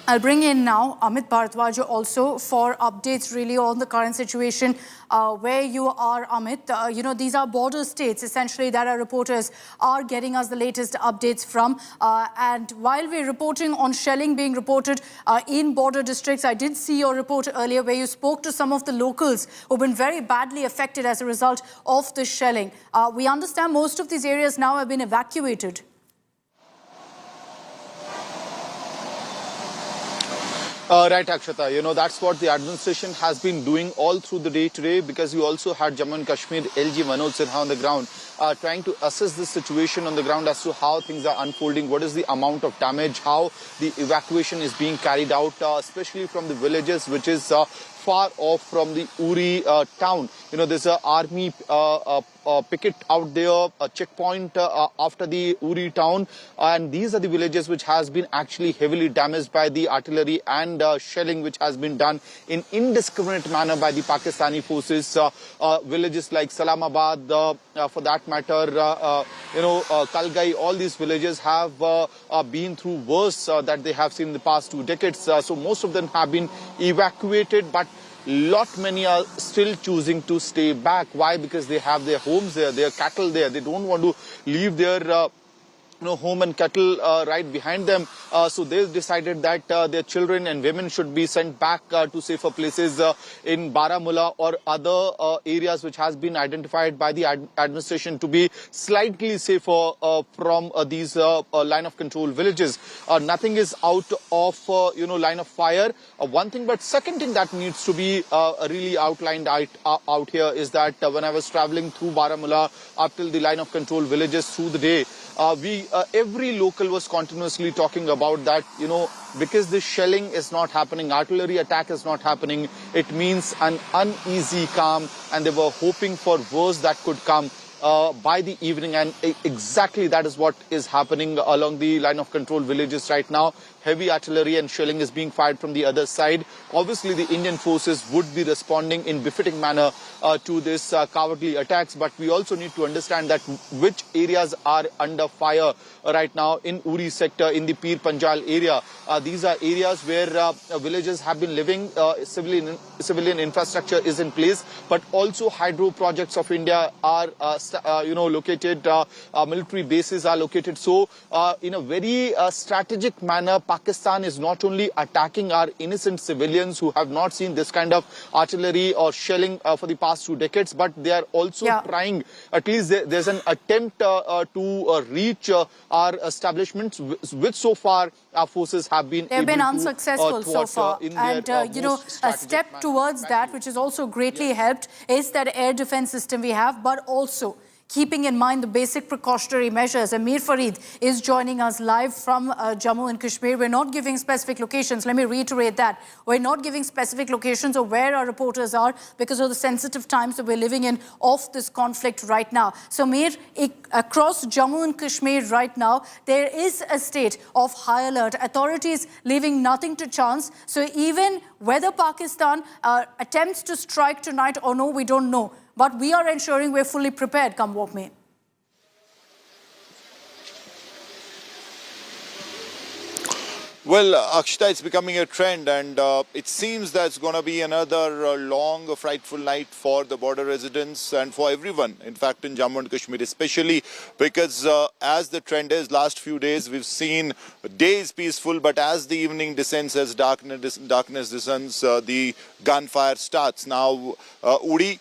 I'll bring in now Amit Bharadwaj also for updates really on the current situation where you are, Amit. These are border states essentially that our reporters are getting us the latest updates from. And while we're reporting on shelling being reported in border districts, I did see your report earlier where you spoke to some of the locals who've been very badly affected as a result of the shelling. We understand most of these areas now have been evacuated. Right, Akshata. That's what the administration has been doing all through the day today, because you also had Jammu and Kashmir LG Manoj Sinha on the ground trying to assess the situation on the ground as to how things are unfolding, what is the amount of damage, how the evacuation is being carried out, especially from the villages which is far off from the Uri town. There's an army picket out there, a checkpoint after the Uri town, and these are the villages which has been actually heavily damaged by the artillery and shelling which has been done in indiscriminate manner by the Pakistani forces. Villages like Salamabad, for that matter, Kalgai, all these villages have been through worse that they have seen in the past 2 decades. So most of them have been evacuated, but many are still choosing to stay back. Why? Because they have their homes there, their cattle there. They don't want to leave their home and cattle right behind them. So they decided that their children and women should be sent back to safer places in Baramulla or other areas which has been identified by the administration to be slightly safer from these line of control villages. Nothing is out of line of fire. One thing, but second thing that needs to be really outlined out here is that when I was traveling through Baramulla up till the line of control villages through the day, every local was continuously talking about that, because this shelling is not happening, artillery attack is not happening, it means an uneasy calm, and they were hoping for worse that could come by the evening, and exactly that is what is happening along the line of control villages right now. Heavy artillery and shelling is being fired from the other side. Obviously, the Indian forces would be responding in befitting manner to this cowardly attacks, but we also need to understand that which areas are under fire right now in Uri sector, in the Pir Panjal area. These are areas where villages have been living, civilian infrastructure is in place, but also hydro projects of India are located, military bases are located. So in a very strategic manner, Pakistan is not only attacking our innocent civilians who have not seen this kind of artillery or shelling for the past 2 decades, but they are also trying, at least there's an attempt to reach our establishments, which so far our forces have been unsuccessful so far. And a step towards that, which has also greatly helped, is that air defense system we have, but also keeping in mind the basic precautionary measures. Amir Farid is joining us live from Jammu and Kashmir. We're not giving specific locations. Let me reiterate that. We're not giving specific locations of where our reporters are because of the sensitive times that we're living in of this conflict right now. So Amir, across Jammu and Kashmir right now, there is a state of high alert. Authorities leaving nothing to chance. So even whether Pakistan attempts to strike tonight or no, we don't know. But we are ensuring we're fully prepared, come what may. Well, Akshita, it's becoming a trend, and it seems that it's going to be another long, frightful night for the border residents and for everyone, in fact, in Jammu and Kashmir, especially because as the trend is, last few days, we've seen days peaceful, but as the evening descends, as darkness descends, the gunfire starts. Now, Uri,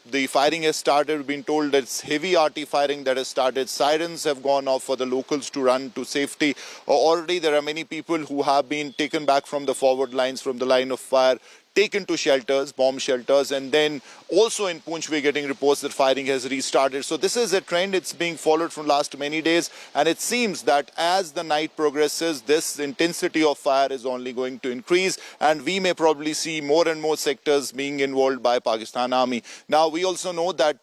the firing has started. We've been told that it's heavy artillery firing that has started. Sirens have gone off for the locals to run to safety. Already there are many people who have been taken back from the forward lines, from the line of fire, taken to shelters, bomb shelters, and then also in Poonch we're getting reports that firing has restarted. So this is a trend. It's being followed from last many days, and it seems that as the night progresses, this intensity of fire is only going to increase, and we may probably see more and more sectors being involved by Pakistan Army. Now we also know that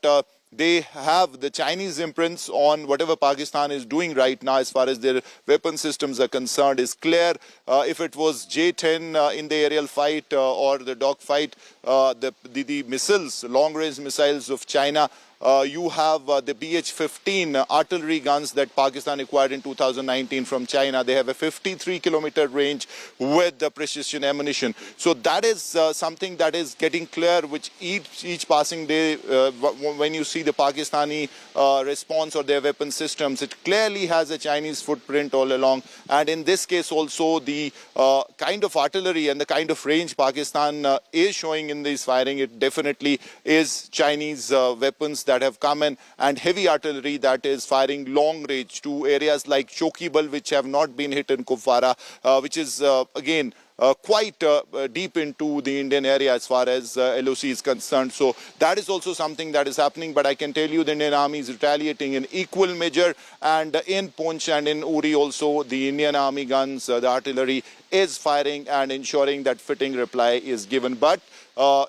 they have the Chinese imprints on whatever Pakistan is doing right now as far as their weapon systems are concerned is clear. If it was J-10 in the aerial fight or the dog fight, the missiles, long-range missiles of China, you have the BH-15 artillery guns that Pakistan acquired in 2019 from China. They have a 53-kilometer range with the precision ammunition. So that is something that is getting clear, which each passing day, when you see the Pakistani response or their weapon systems, it clearly has a Chinese footprint all along. And in this case also, the kind of artillery and the kind of range Pakistan is showing in this firing, it definitely is Chinese weapons that have come in, and heavy artillery that is firing long range to areas like Chokibal, which have not been hit in Kupwara, which is again quite deep into the Indian area as far as LOC is concerned. So that is also something that is happening, but I can tell you the Indian Army is retaliating in equal measure, and in Poonch and in Uri also the Indian Army guns, the artillery is firing and ensuring that fitting reply is given. But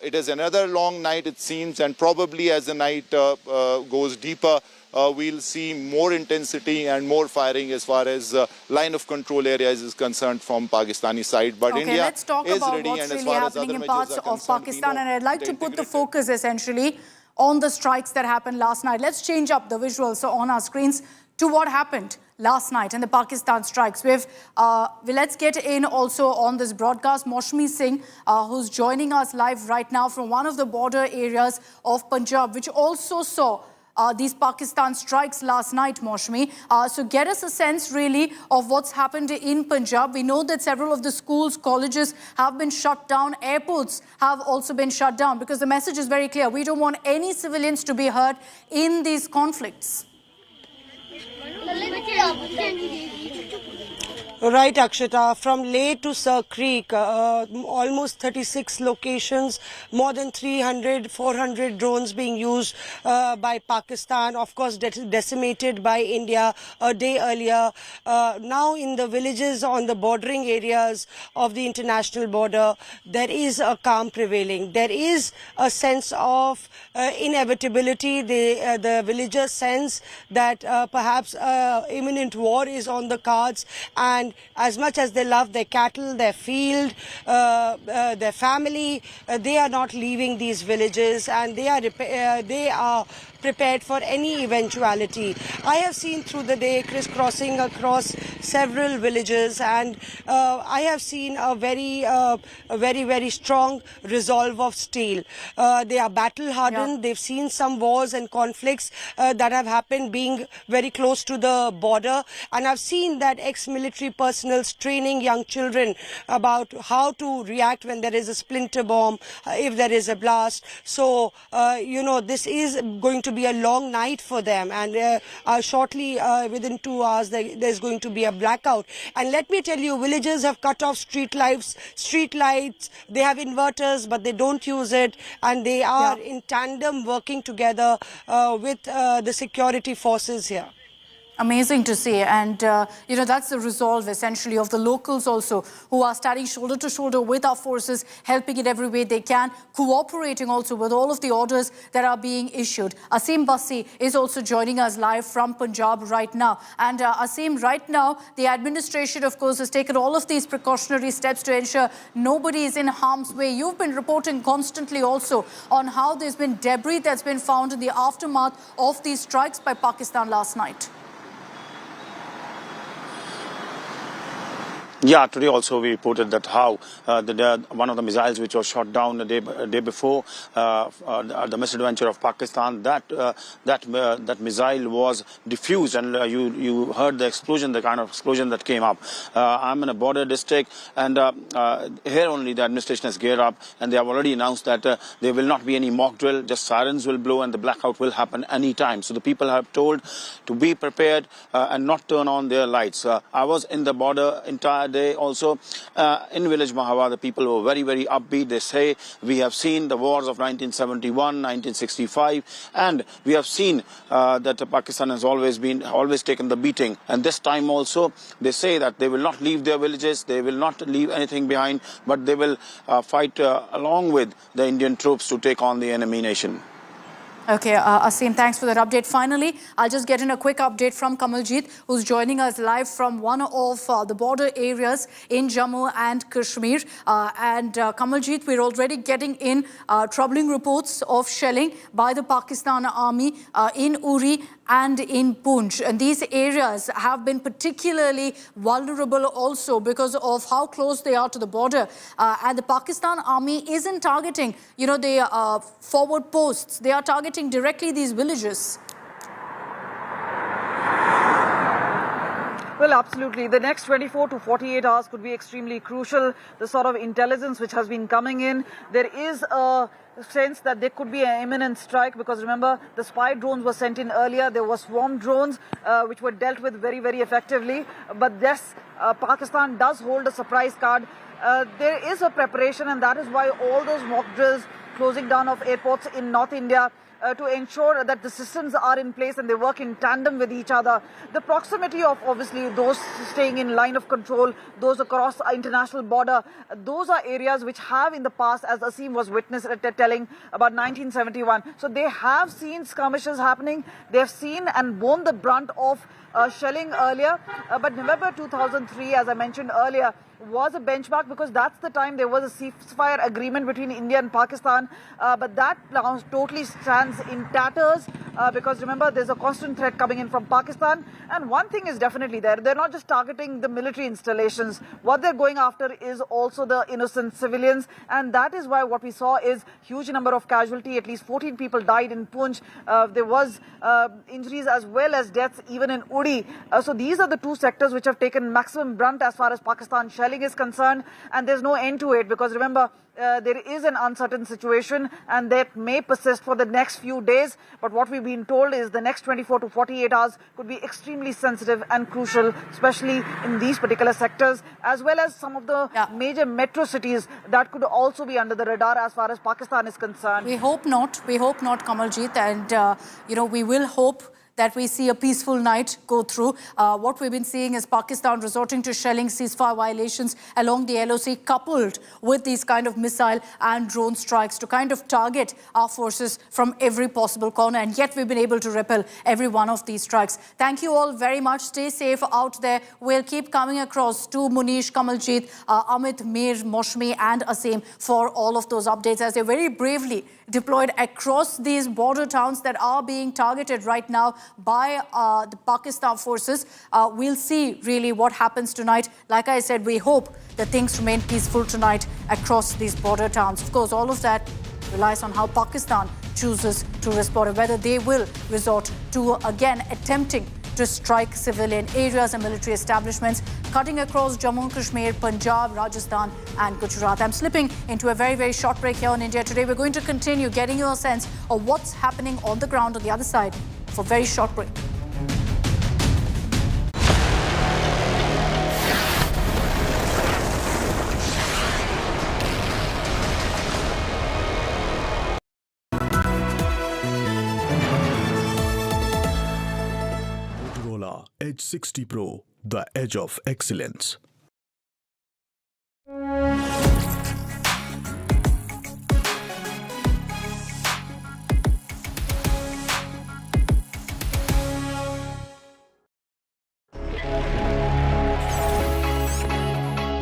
it is another long night, it seems, and probably as the night goes deeper, we'll see more intensity and more firing as far as line of control areas is concerned from Pakistani side. But India let's talk is about ready, what's and as really far as happening other in parts of Pakistan, and I'd like to put the focus essentially on the strikes that happened last night. Let's change up the visuals on our screens to what happened last night in the Pakistan strikes. Let's get in also on this broadcast Mosque Singh, who's joining us live right now from one of the border areas of Punjab, which also saw these Pakistan strikes last night, Moshe. So get us a sense really of what's happened in Punjab. We know that several of the schools, colleges have been shut down. Airports have also been shut down because the message is very clear. We don't want any civilians to be hurt in these conflicts. Right, Akshita. From Leh to Sir Creek, almost 36 locations, more than 300, 400 drones being used by Pakistan, of course decimated by India a day earlier. Now in the villages on the bordering areas of the international border, there is a calm prevailing. There is a sense of inevitability. The villagers sense that perhaps imminent war is on the cards, and as much as they love their cattle, their field, their family, they are not leaving these villages, and they are prepared for any eventuality. I have seen through the day crisscrossing across several villages, and I have seen a very strong resolve of steel. They are battle hardened. They've seen some wars and conflicts that have happened being very close to the border, and I've seen that ex-military personnel training young children about how to react when there is a splinter bomb, if there is a blast. So, this is going to be a long night for them, and shortly, within 2 hours, there's going to be a blackout. And let me tell you, villagers have cut off street lights, they have inverters, but they don't use it, and they are in tandem working together with the security forces here. Amazing to see, and that's the resolve essentially of the locals also, who are standing shoulder to shoulder with our forces, helping in every way they can, cooperating also with all of the orders that are being issued. Asim Bassi is also joining us live from Punjab right now. And Asim, right now the administration of course has taken all of these precautionary steps to ensure nobody is in harm's way. You've been reporting constantly also on how there's been debris that's been found in the aftermath of these strikes by Pakistan last night. Yeah, today also we reported that how one of the missiles which was shot down the day before the misadventure of Pakistan, that missile was diffused, and you heard the explosion, the kind of explosion that came up. I'm in a border district, and here only the administration has geared up, and they have already announced that there will not be any mock drill, just sirens will blow and the blackout will happen any time. So the people have told to be prepared and not turn on their lights. I was in the border entire day also. In village Mahava, the people were very, very upbeat. They say, we have seen the wars of 1971, 1965, and we have seen that Pakistan has always taken the beating. And this time also, they say that they will not leave their villages, they will not leave anything behind, but they will fight along with the Indian troops to take on the enemy nation. Okay, Asim, thanks for that update. Finally, I'll just get in a quick update from Kamaljeet, who's joining us live from one of the border areas in Jammu and Kashmir. Kamaljeet, we're already getting in troubling reports of shelling by the Pakistan Army in Uri and in Poonch. And these areas have been particularly vulnerable also because of how close they are to the border. And the Pakistan Army isn't targeting, the forward posts. They are targeting directly these villages. Well, absolutely. The next 24 to 48 hours could be extremely crucial. The sort of intelligence which has been coming in, there is a sense that there could be an imminent strike, because remember, the spy drones were sent in earlier. There were swarm drones which were dealt with very, very effectively. But yes, Pakistan does hold a surprise card. There is a preparation, and that is why all those mock drills, closing down of airports in North India, to ensure that the systems are in place and they work in tandem with each other. The proximity of obviously those staying in line of control, those across our international border, those are areas which have in the past, as Asim was telling about 1971. So they have seen skirmishes happening. They have seen and borne the brunt of shelling earlier. But November 2003, as I mentioned earlier, was a benchmark, because that's the time there was a ceasefire agreement between India and Pakistan. But that now totally stands in tatters, because remember, there's a constant threat coming in from Pakistan. And one thing is definitely there. They're not just targeting the military installations. What they're going after is also the innocent civilians. And that is why what we saw is huge number of casualty. At least 14 people died in Poonch. There was injuries as well as deaths even in Uri. So these are the two sectors which have taken maximum brunt as far as Pakistan shelling is concerned, and there's no end to it, because remember, there is an uncertain situation and that may persist for the next few days. But what we've been told is the next 24 to 48 hours could be extremely sensitive and crucial, especially in these particular sectors, as well as some of the major metro cities that could also be under the radar as far as Pakistan is concerned. We hope not, Kamaljeet, and we will hope that we see a peaceful night go through. What we've been seeing is Pakistan resorting to shelling ceasefire violations along the LOC, coupled with these kind of missile and drone strikes to kind of target our forces from every possible corner. And yet we've been able to repel every one of these strikes. Thank you all very much. Stay safe out there. We'll keep coming across to Munish, Kamaljeet, Amit, Mir, Moshmi and Asim for all of those updates, as they're very bravely deployed across these border towns that are being targeted right now by the Pakistan forces. We'll see really what happens tonight. Like I said, we hope that things remain peaceful tonight across these border towns. Of course, all of that relies on how Pakistan chooses to respond, and whether they will resort to, again, attempting to strike civilian areas and military establishments. cutting across Jammu and Kashmir, Punjab, Rajasthan and Gujarat. I'm slipping into a very, very short break here on India Today. We're going to continue getting you a sense of what's happening on the ground on the other side for a very short break. H60 Pro, the edge of excellence.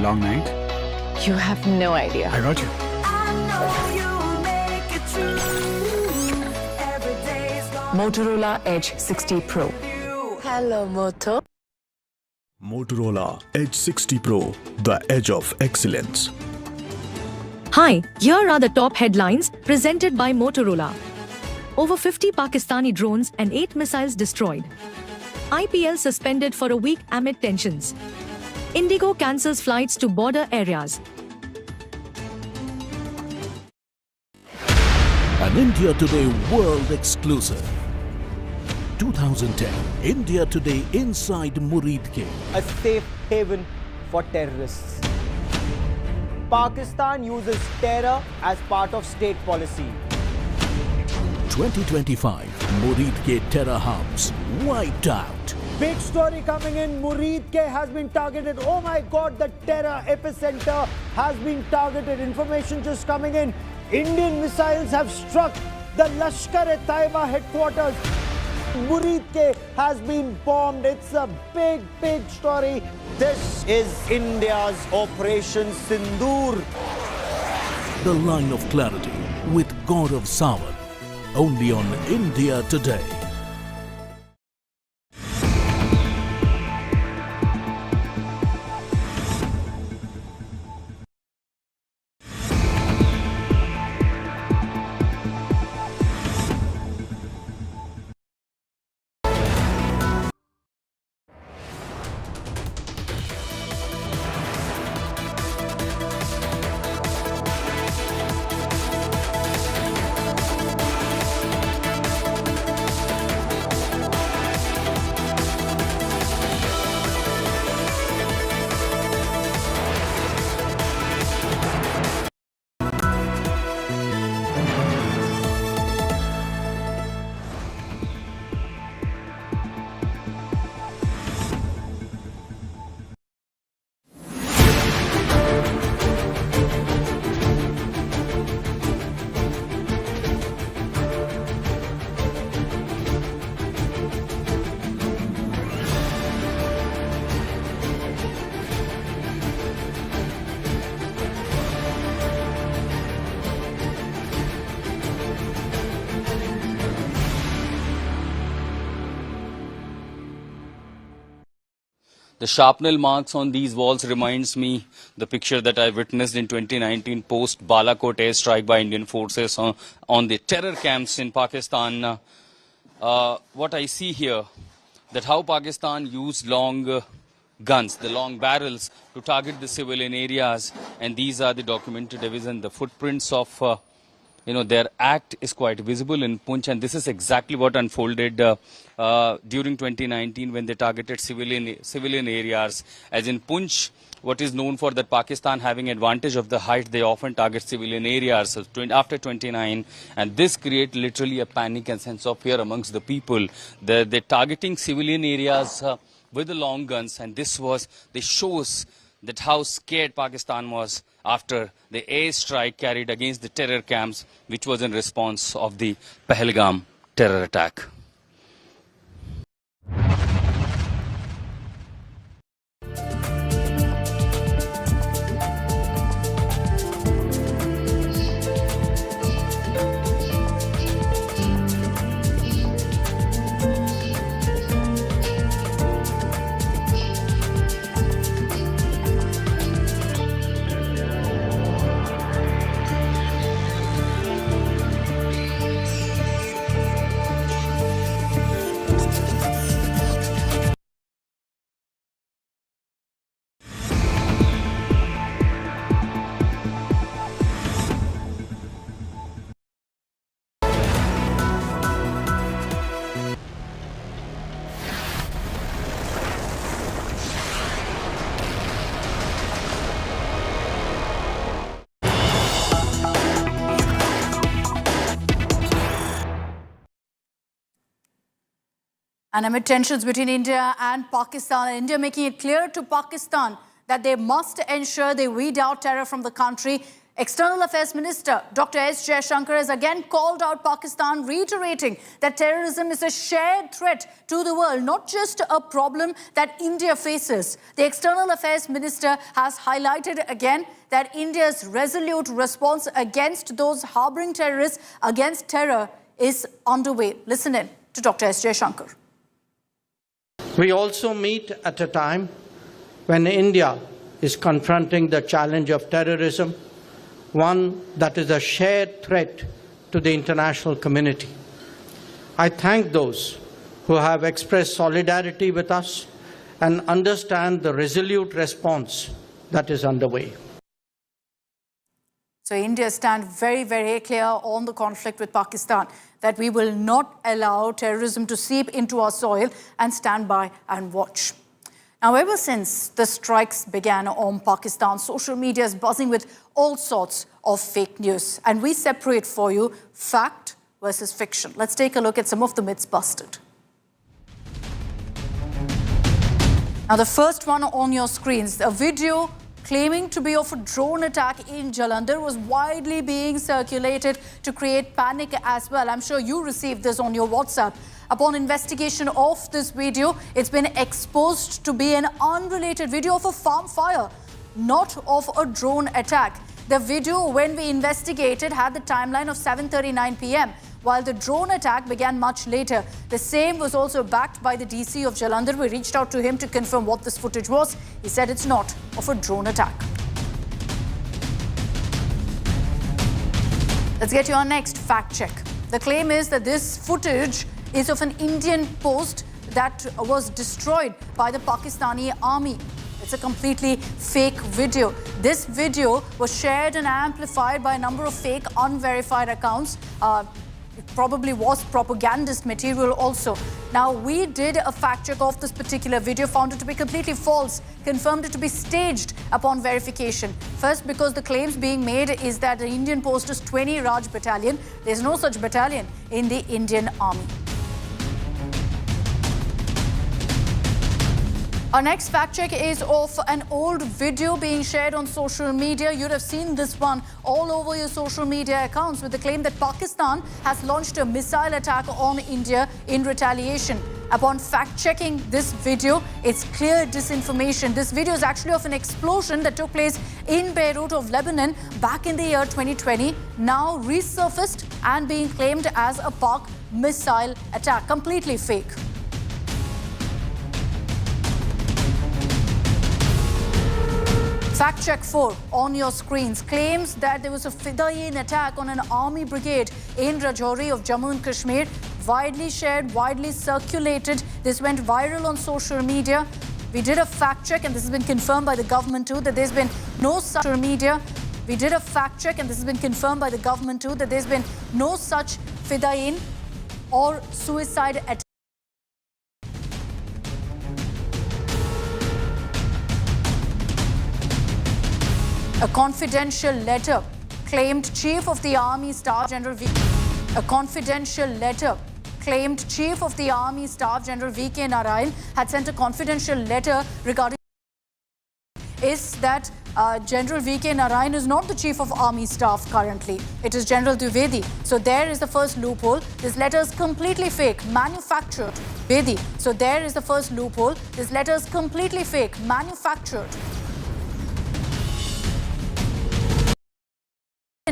Long night? You have no idea. I got you. Motorola Edge 60 Pro. Hello, Moto. Motorola H60 Pro, the edge of excellence. Hi, here are the top headlines presented by Motorola. Over 50 Pakistani drones and 8 missiles destroyed. IPL suspended for a week amid tensions. Indigo cancels flights to border areas. An India Today world exclusive. 2010 India Today inside Muridke. A safe haven for terrorists. Pakistan uses terror as part of state policy. 2025 Muridke terror hubs wiped out. Big story coming in. Muridke has been targeted. Oh my God, the terror epicenter has been targeted. Information just coming in. Indian missiles have struck the Lashkar-e-Taiba headquarters. Muridke has been bombed. It's a big, big story. This is India's Operation Sindoor. The line of clarity with Gaurav Sawant. Only on India Today. The sharpnel marks on these walls reminds me the picture that I witnessed in 2019 post Balakot airstrike by Indian forces on the terror camps in Pakistan. What I see here, that how Pakistan used long guns, the long barrels, to target the civilian areas, and these are the documented evidence. The footprints of their act is quite visible in Punch, and this is exactly what unfolded during 2019 when they targeted civilian areas. As in Punch, what is known for that Pakistan having advantage of the height, they often target civilian areas after 29, and this creates literally a panic and sense of fear amongst the people. They're targeting civilian areas with the long guns, and this shows that how scared Pakistan was after the airstrike carried against the terror camps, which was in response of the Pahalgam terror attack. And amid tensions between India and Pakistan, India making it clear to Pakistan that they must ensure they weed out terror from the country. External Affairs Minister Dr. S. Jaishankar has again called out Pakistan, reiterating that terrorism is a shared threat to the world, not just a problem that India faces. The External Affairs Minister has highlighted again that India's resolute response against those harboring terrorists, against terror, is underway. Listen in to Dr. S. Jaishankar. We also meet at a time when India is confronting the challenge of terrorism, one that is a shared threat to the international community. I thank those who have expressed solidarity with us and understand the resolute response that is underway. So India stands very, very clear on the conflict with Pakistan, that we will not allow terrorism to seep into our soil, and stand by and watch. Now, ever since the strikes began on Pakistan, social media is buzzing with all sorts of fake news. And we separate for you fact versus fiction. Let's take a look at some of the myths busted. Now, the first one on your screens, a video claiming to be of a drone attack in Jalandhar was widely being circulated to create panic as well. I'm sure you received this on your WhatsApp. Upon investigation of this video, it's been exposed to be an unrelated video of a farm fire, not of a drone attack. The video, when we investigated, had the timeline of 7:39 p.m., while the drone attack began much later. The same was also backed by the DC of Jalandhar. We reached out to him to confirm what this footage was. He said it's not of a drone attack. Let's get to our next fact check. The claim is that this footage is of an Indian post that was destroyed by the Pakistani army. It's a completely fake video. This video was shared and amplified by a number of fake, unverified accounts. It probably was propagandist material also. Now, we did a fact check of this particular video, found it to be completely false, confirmed it to be staged upon verification. First, because the claims being made is that the Indian post is 20 Raj battalion. There's no such battalion in the Indian army. Our next fact check is of an old video being shared on social media. You'd have seen this one all over your social media accounts, with the claim that Pakistan has launched a missile attack on India in retaliation. Upon fact-checking this video, it's clear disinformation. This video is actually of an explosion that took place in Beirut of Lebanon back in the year 2020, now resurfaced and being claimed as a Pak missile attack. Completely fake. Fact check 4 on your screens claims that there was a Fidaiin attack on an army brigade in Rajouri of Jammu and Kashmir. Widely shared, widely circulated. This went viral on social media. We did a fact check, and this has been confirmed by the government too, that there's been no such media. We did a fact check, and this has been confirmed by the government too, that there's been no such Fidaiin or suicide attack. A confidential letter claimed Chief of the Army Staff General V. A confidential letter claimed Chief of the Army Staff General V.K. Narayan had sent a confidential letter regarding is that General V.K. Narayan is not the Chief of Army Staff currently. It is General Dwivedi. So there is the first loophole. This letter is completely fake, manufactured. Dwivedi. So there is the first loophole. This letter is completely fake, manufactured.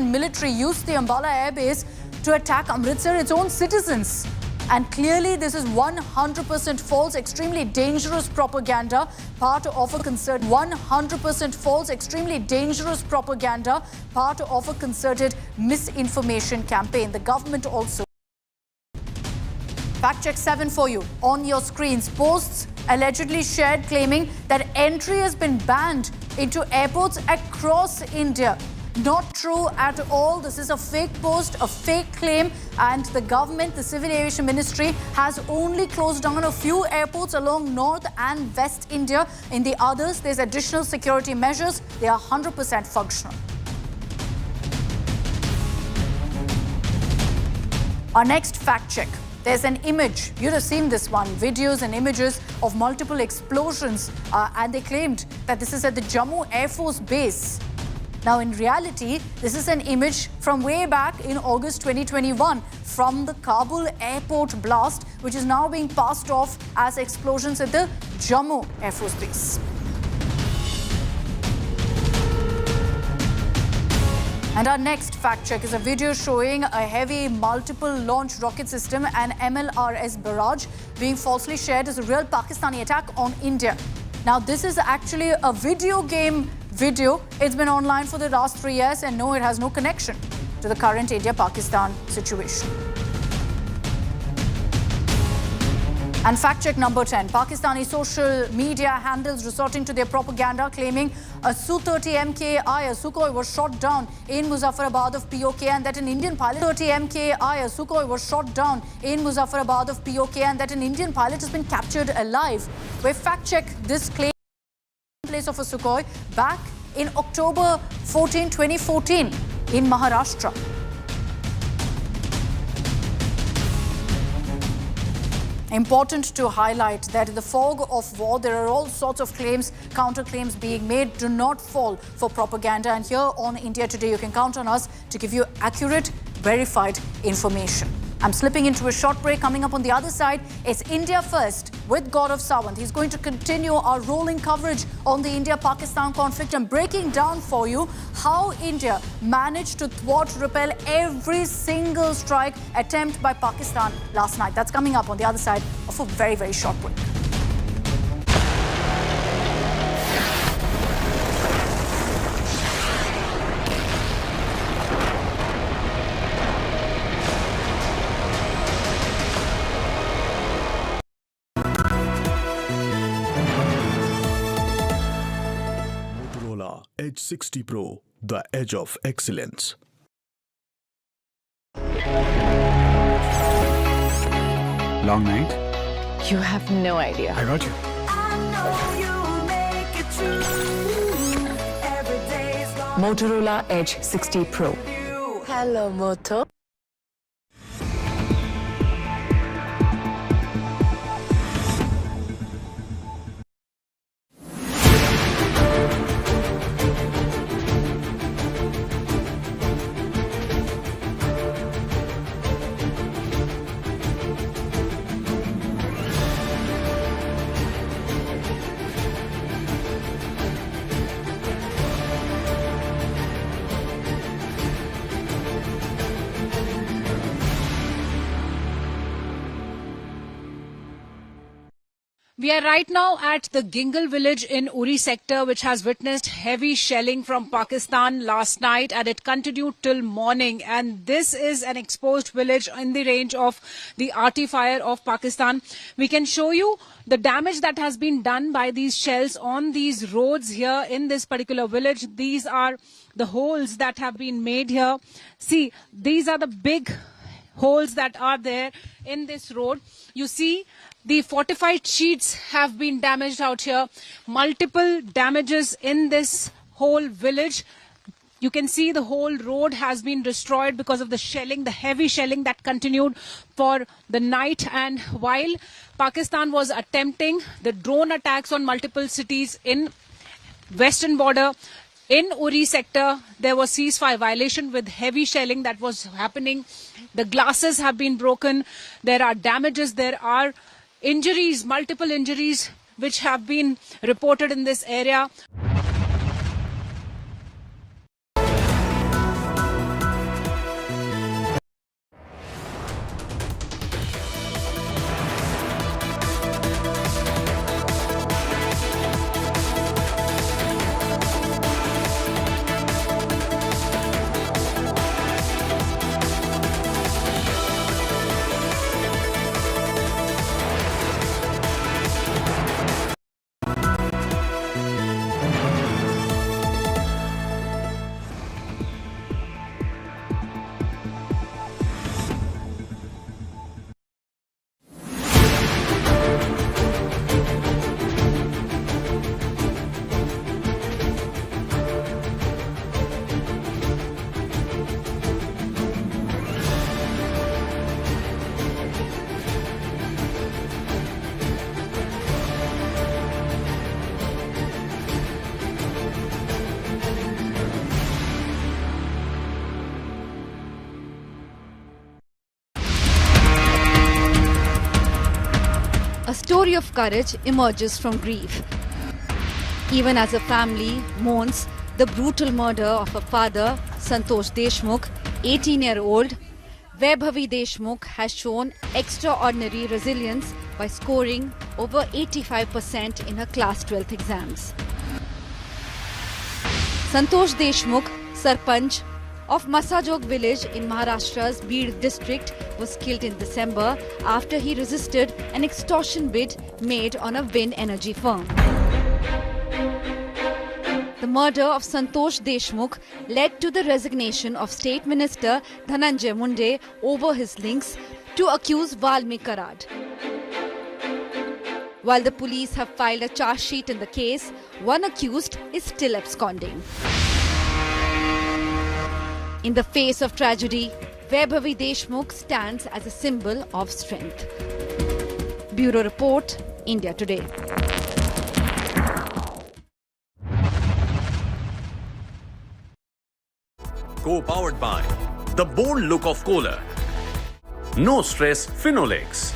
Military used the Ambala Air Base to attack Amritsar, its own citizens. And clearly this is 100% false, extremely dangerous propaganda, part of a concerted 100% false, extremely dangerous propaganda, part of a concerted misinformation campaign. The government also. Fact check 7 for you on your screens. Posts allegedly shared claiming that entry has been banned into airports across India. Not true at all. This is a fake post, a fake claim, and the government, the Civil Aviation Ministry, has only closed down a few airports along North and West India. In the others, there's additional security measures. They are 100% functional. Our next fact check there's an image. You'd have seen this one. Videos and images of multiple explosions. And they claimed that this is at the Jammu Air Force Base. Now, in reality, this is an image from way back in August 2021 from the Kabul airport blast, which is now being passed off as explosions at the Jammu Air Force Base. And our next fact check is a video showing a heavy multiple launch rocket system and MLRS barrage being falsely shared as a real Pakistani attack on India. Now, this is actually a video game video. It's been online for the last 3 years, and no, it has no connection to the current India-Pakistan situation. And fact check number 10. Pakistani social media handles resorting to their propaganda, claiming a Su-30 MKI, a Sukhoi, was shot down in Muzaffarabad of POK, and that an Indian pilot, Su-30 MKI, a Sukhoi, was shot down in Muzaffarabad of POK, and that an Indian pilot has been captured alive. We fact check this claim in place of a Sukhoi back in October 14, 2014 in Maharashtra. Important to highlight that in the fog of war, there are all sorts of claims, counterclaims being made. Do not fall for propaganda. And here on India Today, you can count on us to give you accurate, verified information. I'm slipping into a short break. Coming up on the other side, it's India First with God of Sawant. He's going to continue our rolling coverage on the India-Pakistan conflict and breaking down for you how India managed to repel every single strike attempt by Pakistan last night. That's coming up on the other side of a very, very short break. Edge 60 Pro, the edge of excellence. Long night? You have no idea. I got you. Motorola Edge 60 Pro. Hello, Moto. We are right now at the Gingal village in Uri sector, which has witnessed heavy shelling from Pakistan last night, and it continued till morning. And this is an exposed village in the range of the RT fire of Pakistan. We can show you the damage that has been done by these shells on these roads here in this particular village. These are the holes that have been made here. See, these are the big holes that are there in this road. You see, the fortified sheets have been damaged out here. Multiple damages in this whole village. You can see the whole road has been destroyed because of the shelling, the heavy shelling that continued for the night. And while Pakistan was attempting the drone attacks on multiple cities in western border, in Uri sector, there was ceasefire violation with heavy shelling that was happening. The glasses have been broken. There are damages. There are injuries, multiple injuries, which have been reported in this area. A story of courage emerges from grief. Even as a family mourns the brutal murder of a father, Santosh Deshmukh, 18-year-old, Vaibhavi Deshmukh has shown extraordinary resilience by scoring over 85% in her class 12th exams. Santosh Deshmukh, Sarpanch of Masajog village in Maharashtra's Beed district, was killed in December after he resisted an extortion bid made on a wind energy firm. The murder of Santosh Deshmukh led to the resignation of State Minister Dhananjay Munde over his links to accuse Valmik Karad. While the police have filed a charge sheet in the case, one accused is still absconding. In the face of tragedy, Vaibhavi Deshmukh stands as a symbol of strength. Bureau Report, India Today. Co-powered by the bold look of Kohler. No stress Phenolics.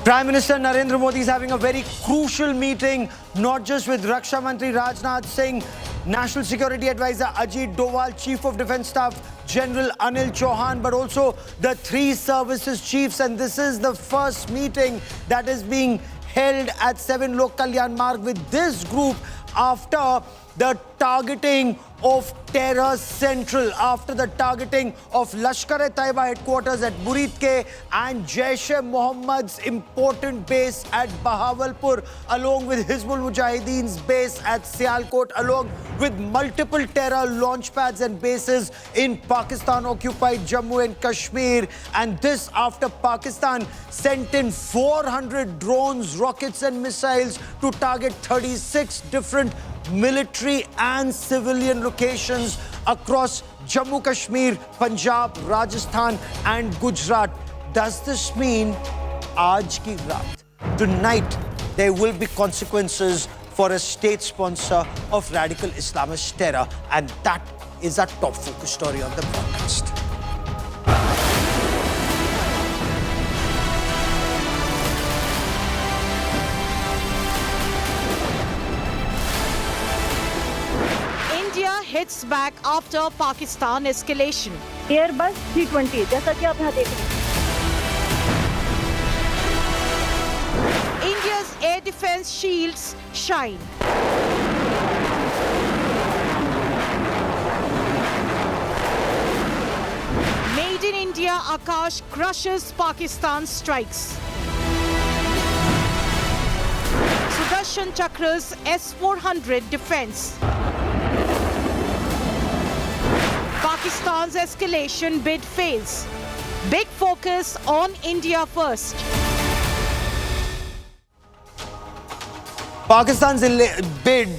Prime Minister Narendra Modi is having a very crucial meeting, not just with Raksha Mantri Rajnath Singh, National Security Advisor Ajit Doval, Chief of Defence Staff General Anil Chauhan, but also the three services chiefs. And this is the first meeting that is being held at 7 Lok Kalyan Marg with this group after the targeting of Terror Central, after the targeting of Lashkar-e-Taiba headquarters at Buritke and Jaish-e-Mohammed's important base at Bahawalpur, along with Hizbul Mujahideen's base at Sialkot, along with multiple terror launch pads and bases in Pakistan-occupied Jammu and Kashmir. And this after Pakistan sent in 400 drones, rockets and missiles to target 36 different military and civilian locations across Jammu, Kashmir, Punjab, Rajasthan and Gujarat. Does this mean Aaj ki Raat, tonight, there will be consequences for a state sponsor of radical Islamist terror? And that is our top focus story on the broadcast. Hits back after Pakistan escalation. Airbus 320 जैसा कि आप यहाँ देख रहे हैं. India's air defense shields shine. Made in India, Akash crushes Pakistan strikes. Sudarshan Chakra's S-400 defense. Pakistan's escalation bid fails. Big focus on India first. Pakistan's bid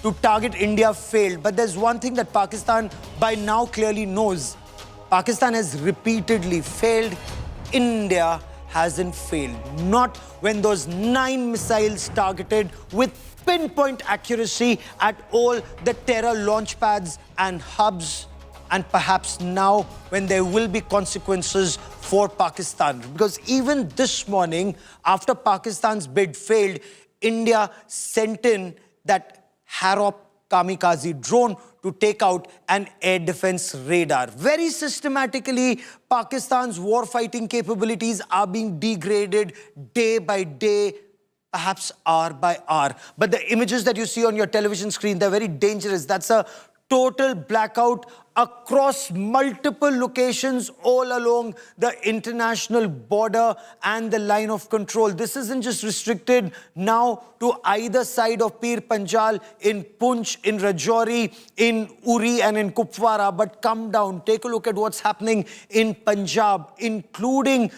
to target India failed, but there's one thing that Pakistan by now clearly knows. Pakistan has repeatedly failed. India hasn't failed. Not when those 9 missiles targeted with pinpoint accuracy at all the terror launch pads and hubs. And perhaps now when there will be consequences for Pakistan. Because even this morning, after Pakistan's bid failed, India sent in that Harop kamikaze drone to take out an air defense radar. Very systematically, Pakistan's war-fighting capabilities are being degraded day by day, perhaps hour by hour. But the images that you see on your television screen, they're very dangerous. That's a total blackout across multiple locations all along the international border and the line of control. This isn't just restricted now to either side of Pir Panjal, in Punch, in Rajouri, in Uri and in Kupwara, but come down, take a look at what's happening in Punjab, including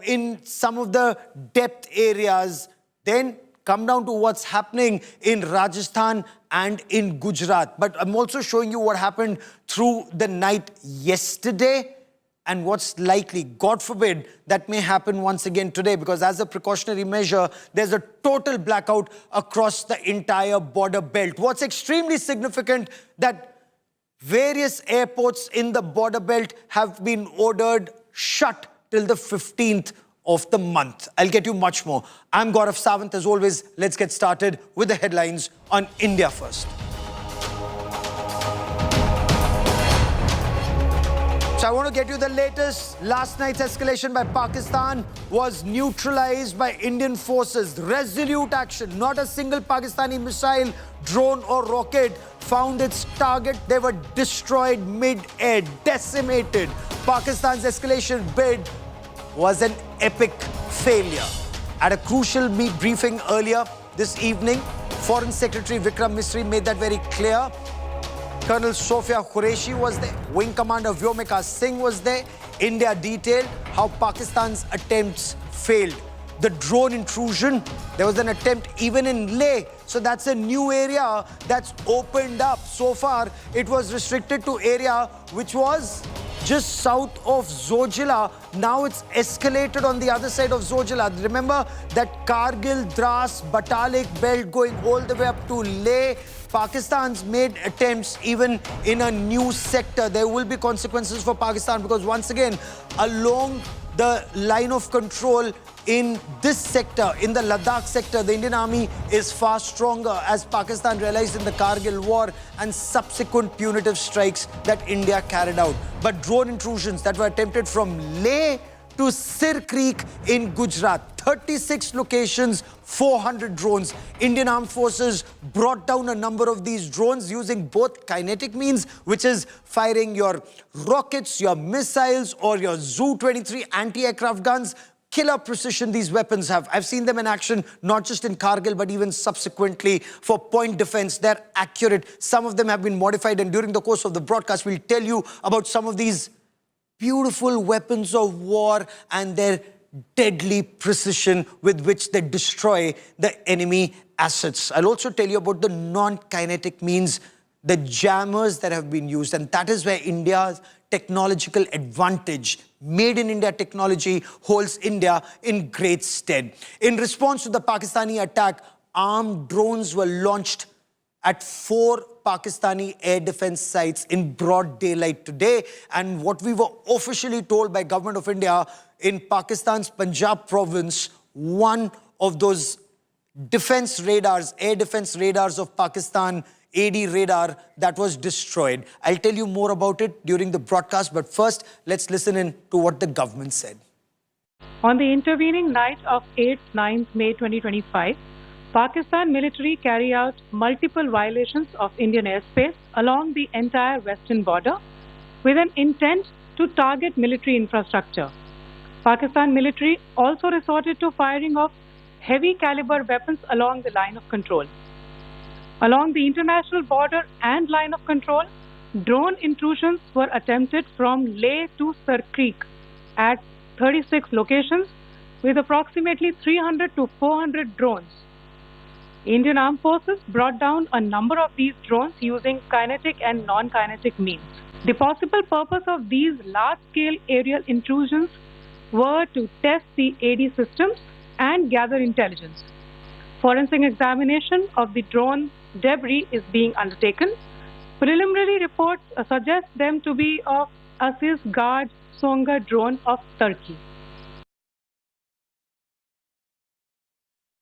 in some of the depth areas. Then come down to what's happening in Rajasthan and in Gujarat. But I'm also showing you what happened through the night yesterday and what's likely, God forbid, that may happen once again today, because as a precautionary measure, there's a total blackout across the entire border belt. What's extremely significant, that various airports in the border belt have been ordered shut till the 15th of the month. I'll get you much more. I'm Gaurav Sawant. As always, let's get started with the headlines on India First. So I want to get you the latest. Last night's escalation by Pakistan was neutralized by Indian forces. Resolute action. Not a single Pakistani missile, drone or rocket found its target. They were destroyed mid-air, decimated. Pakistan's escalation bid was an epic failure. At a crucial briefing earlier this evening, Foreign Secretary Vikram Misri made that very clear. Colonel Sofia Qureshi was there. Wing Commander Vyomika Singh was there. India detailed how Pakistan's attempts failed. The drone intrusion, there was an attempt even in Leh. So that's a new area that's opened up. So far, it was restricted to area which was just south of Zojila. Now it's escalated on the other side of Zojila. Remember that Kargil, Dras, Batalik belt going all the way up to Leh. Pakistan's made attempts even in a new sector. There will be consequences for Pakistan, because once again, along the line of control in this sector, in the Ladakh sector, the Indian Army is far stronger, as Pakistan realized in the Kargil war and subsequent punitive strikes that India carried out. But drone intrusions that were attempted from Leh to Sir Creek in Gujarat, 36 locations, 400 drones. Indian Armed Forces brought down a number of these drones using both kinetic means, which is firing your rockets, your missiles, or your Zu-23 anti-aircraft guns. Killer precision these weapons have. I've seen them in action, not just in Kargil, but even subsequently for point defense. They're accurate. Some of them have been modified, and during the course of the broadcast, we'll tell you about some of these beautiful weapons of war and their deadly precision with which they destroy the enemy assets. I'll also tell you about the non-kinetic means, the jammers that have been used, and that is where India's technological advantage, made in India technology, holds India in great stead. In response to the Pakistani attack, armed drones were launched at 4 Pakistani air defense sites in broad daylight today. And what we were officially told by Government of India, in Pakistan's Punjab province, one of those defense radars, air defense radars of Pakistan, AD radar, that was destroyed. I'll tell you more about it during the broadcast, but first, let's listen in to what the government said. On the intervening night of 8th-9th May 2025, Pakistan military carry out multiple violations of Indian airspace along the entire western border with an intent to target military infrastructure. Pakistan military also resorted to firing of heavy caliber weapons along the line of control. Along the international border and line of control, drone intrusions were attempted from Leh to Sir Creek at 36 locations with approximately 300 to 400 drones. Indian Armed Forces brought down a number of these drones using kinetic and non-kinetic means. The possible purpose of these large-scale aerial intrusions were to test the AD systems and gather intelligence. Forensic examination of the drone debris is being undertaken. Preliminary reports suggest them to be of Aziz Guard Songa drone of Turkey.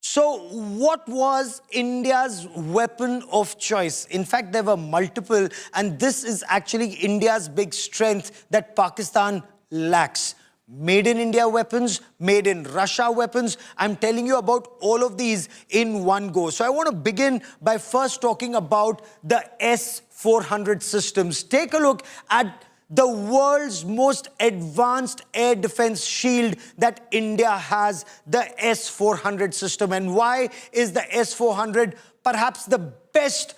So what was India's weapon of choice? In fact, there were multiple, and this is actually India's big strength that Pakistan lacks. Made in India weapons, made in Russia weapons. I'm telling you about all of these in one go. So I want to begin by first talking about the S-400 systems. Take a look at the world's most advanced air defense shield that India has, the S-400 system. And why is the S-400 perhaps the best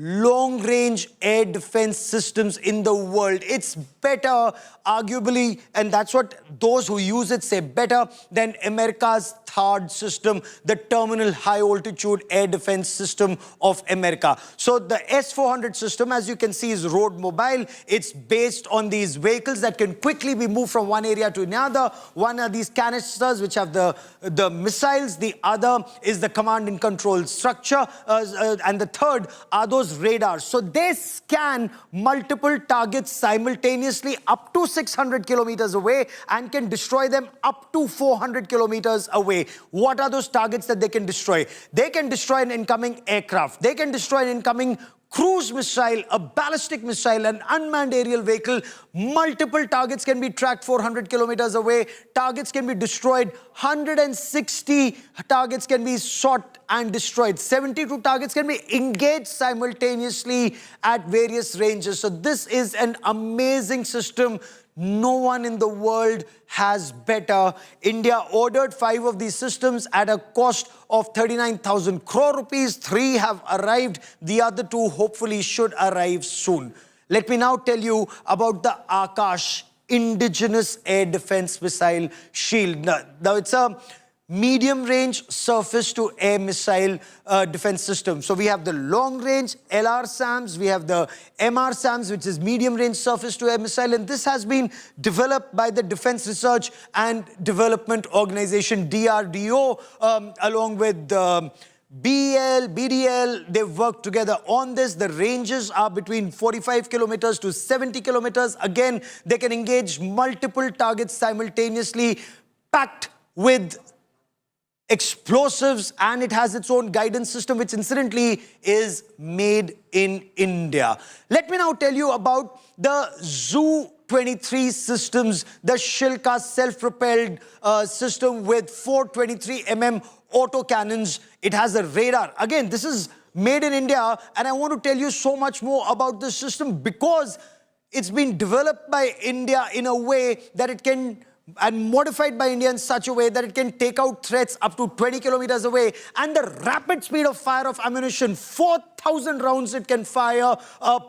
long-range air defense systems in the world. It's better, arguably, and that's what those who use it say, better than America's THAAD system, the Terminal High Altitude Air Defense System of America. So the S-400 system, as you can see, is road mobile. It's based on these vehicles that can quickly be moved from one area to another. One are these canisters which have the missiles. The other is the command and control structure. And the third are those radars. So they scan multiple targets simultaneously up to 600 kilometers away and can destroy them up to 400 kilometers away. What are those targets that they can destroy? They can destroy an incoming aircraft. They can destroy an incoming cruise missile, a ballistic missile, an unmanned aerial vehicle. Multiple targets can be tracked 400 kilometers away. Targets can be destroyed. 160 targets can be shot and destroyed. 72 targets can be engaged simultaneously at various ranges. So this is an amazing system. No one in the world has better. India ordered 5 of these systems at a cost of 39,000 crore rupees. 3 have arrived. The other 2 hopefully should arrive soon. Let me now tell you about the Akash Indigenous Air Defense Missile Shield. Now it's a medium-range surface-to-air missile defense system. So we have the long-range LR-SAMs, we have the MR-SAMs, which is medium-range surface-to-air missile, and this has been developed by the Defense Research and Development Organization, DRDO, along with BEL, BDL. They've worked together on this. The ranges are between 45 kilometers to 70 kilometers. Again, they can engage multiple targets simultaneously, packed with explosives, and it has its own guidance system, which incidentally is made in India. Let me now tell you about the Zu-23 systems, the Shilka self-propelled system with 423mm autocannons. It has a radar. Again, this is made in India, and I want to tell you so much more about this system because it's been developed by India in a way that it can, and modified by India in such a way that it can take out threats up to 20 kilometers away, and the rapid speed of fire of ammunition, 4,000 rounds it can fire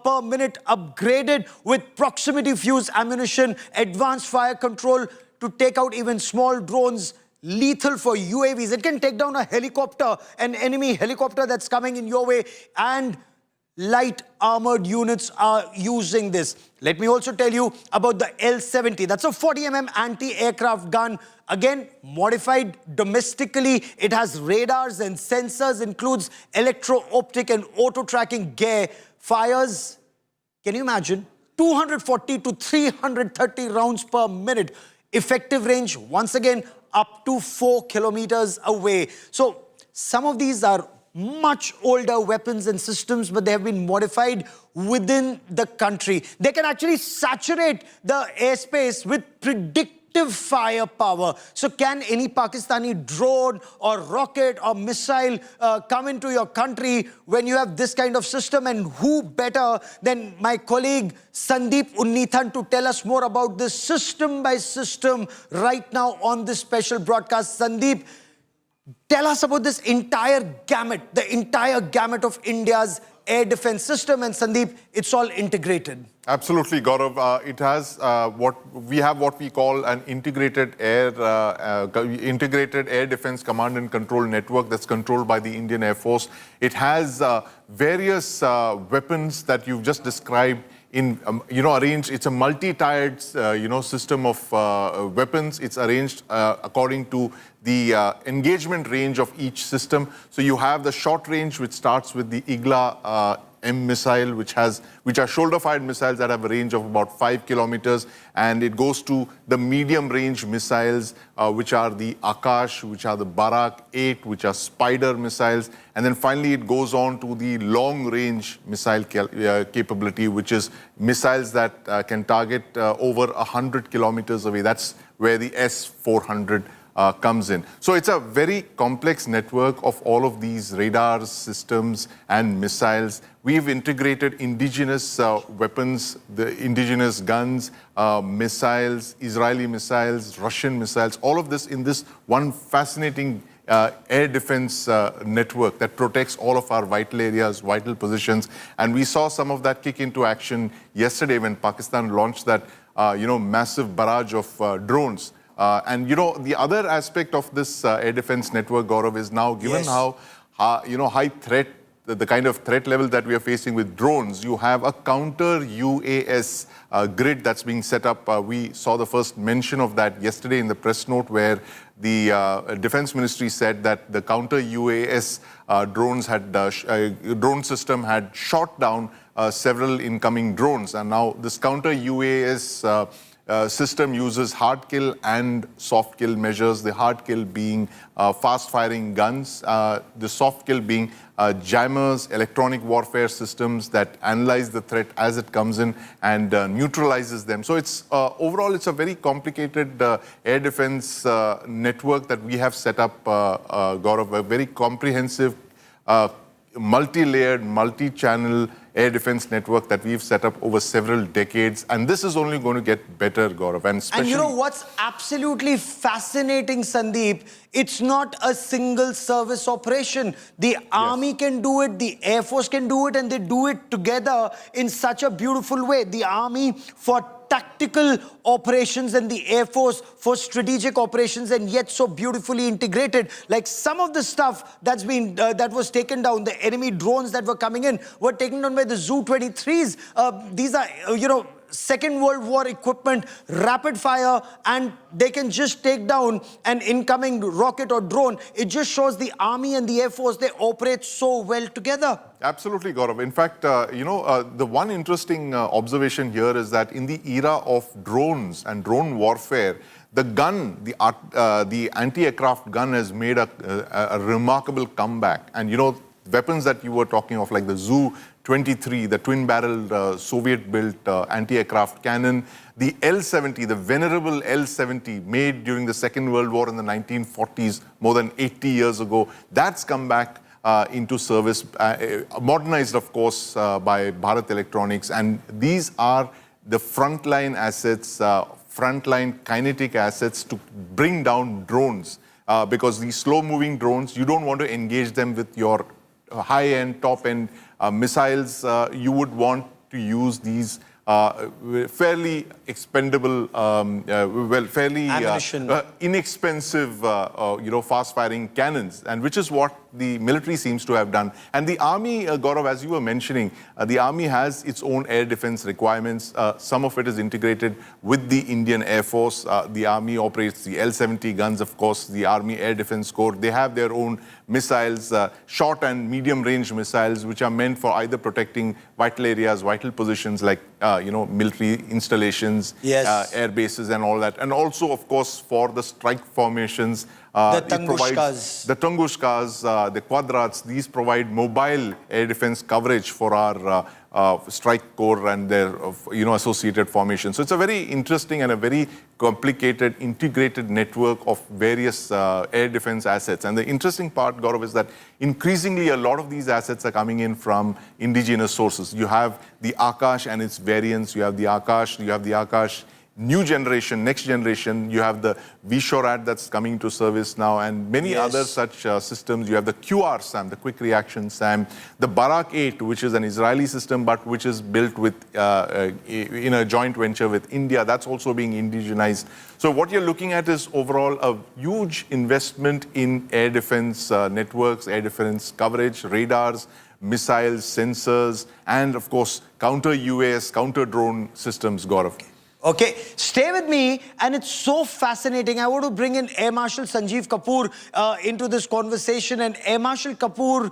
per minute, upgraded with proximity fuse ammunition, advanced fire control to take out even small drones, lethal for UAVs. It can take down a helicopter, an enemy helicopter that's coming in your way, and light armored units are using this. Let me also tell you about the L-70. That's a 40mm anti-aircraft gun. Again, modified domestically. It has radars and sensors, includes electro-optic and auto-tracking gear. Fires, can you imagine, 240 to 330 rounds per minute. Effective range, once again, up to 4 kilometers away. So some of these are much older weapons and systems, but they have been modified within the country. They can actually saturate the airspace with predictive firepower. So can any Pakistani drone or rocket or missile come into your country when you have this kind of system? And who better than my colleague Sandeep Unnithan to tell us more about this system by system right now on this special broadcast. Sandeep, tell us about this entire gamut, the entire gamut of India's air defense system. And Sandeep, it's all integrated. Absolutely, Gaurav. It has what we call an integrated air defense command and control network that's controlled by the Indian Air Force. It has various weapons that you've just described in arranged. It's a multi-tiered system of weapons. It's arranged according to the engagement range of each system. So you have the short range, which starts with the Igla M missile, which are shoulder-fired missiles that have a range of about 5 kilometers, and it goes to the medium-range missiles, which are the Akash, which are the Barak 8, which are Spider missiles, and then finally it goes on to the long-range missile capability, which is missiles that can target over 100 kilometers away. That's where the S-400 comes in. So it's a very complex network of all of these radars, systems, and missiles. We've integrated indigenous weapons, the indigenous guns, missiles, Israeli missiles, Russian missiles, all of this in this one fascinating air defense network that protects all of our vital areas, vital positions. And we saw some of that kick into action yesterday when Pakistan launched that, massive barrage of drones. The other aspect of this air defense network, Gaurav, is now given how, high threat, the kind of threat level that we are facing with drones, you have a counter UAS grid that's being set up. We saw the first mention of that yesterday in the press note where the Defense Ministry said that the counter UAS drone system had shot down several incoming drones. And now this counter UAS system uses hard kill and soft kill measures, the hard kill being fast firing guns, the soft kill being jammers, electronic warfare systems that analyze the threat as it comes in and neutralizes them. So it's overall it's a very complicated air defense network that we have set up, Gaurav, a very comprehensive multi-layered, multi-channel air defense network that we've set up over several decades. And this is only going to get better, Gaurav. And you know what's absolutely fascinating, Sandeep? It's not a single service operation. The Army can do it, the Air Force can do it, and they do it together in such a beautiful way. The Army for tactical operations and the Air Force for strategic operations, and yet so beautifully integrated. Like some of the stuff that's been that was taken down, the enemy drones that were coming in were taken down by the Zu-23s. These are, Second World War equipment, rapid fire, and they can just take down an incoming rocket or drone. It just shows the Army and the Air Force, they operate so well together. Absolutely, Gaurav. In fact, the one interesting observation here is that in the era of drones and drone warfare, the gun, the anti-aircraft gun has made a remarkable comeback. And, weapons that you were talking of, like the Zu-23, the twin-barreled Soviet-built anti-aircraft cannon, the L-70, the venerable L-70 made during the Second World War in the 1940s, more than 80 years ago, that's come back into service, modernized, of course, by Bharat Electronics. And these are the frontline assets, frontline kinetic assets to bring down drones. Because these slow-moving drones, you don't want to engage them with your high-end, top-end missiles. You would want to use these fairly expendable, fairly inexpensive, fast-firing cannons, and which is what the military seems to have done. And the Army, Gaurav, as you were mentioning, the Army has its own air defense requirements. Some of it is integrated with the Indian Air Force. The Army operates the L-70 guns, of course, the Army Air Defense Corps. They have their own missiles, short and medium-range missiles, which are meant for either protecting vital areas, vital positions like, military installations, air bases and all that. And also, of course, for the strike formations, the Tungushkas. The Tungushkas, the Quadrats, these provide mobile air defense coverage for our strike corps and their associated formations. So it's a very interesting and a very complicated, integrated network of various air defense assets. And the interesting part, Gaurav, is that increasingly a lot of these assets are coming in from indigenous sources. You have the Akash and its variants. You have the Akash new generation, next generation. You have the VSHORAD that's coming to service now, and many other such systems. You have the QR SAM, the quick reaction SAM, the Barak 8, which is an Israeli system, but which is built with in a joint venture with India. That's also being indigenized. So what you're looking at is overall a huge investment in air defense networks, air defense coverage, radars, missiles, sensors, and of course, counter UAS, counter drone systems, Gaurav. Okay, stay with me, and it's so fascinating. I want to bring in Air Marshal Sanjeev Kapoor into this conversation. And Air Marshal Kapoor,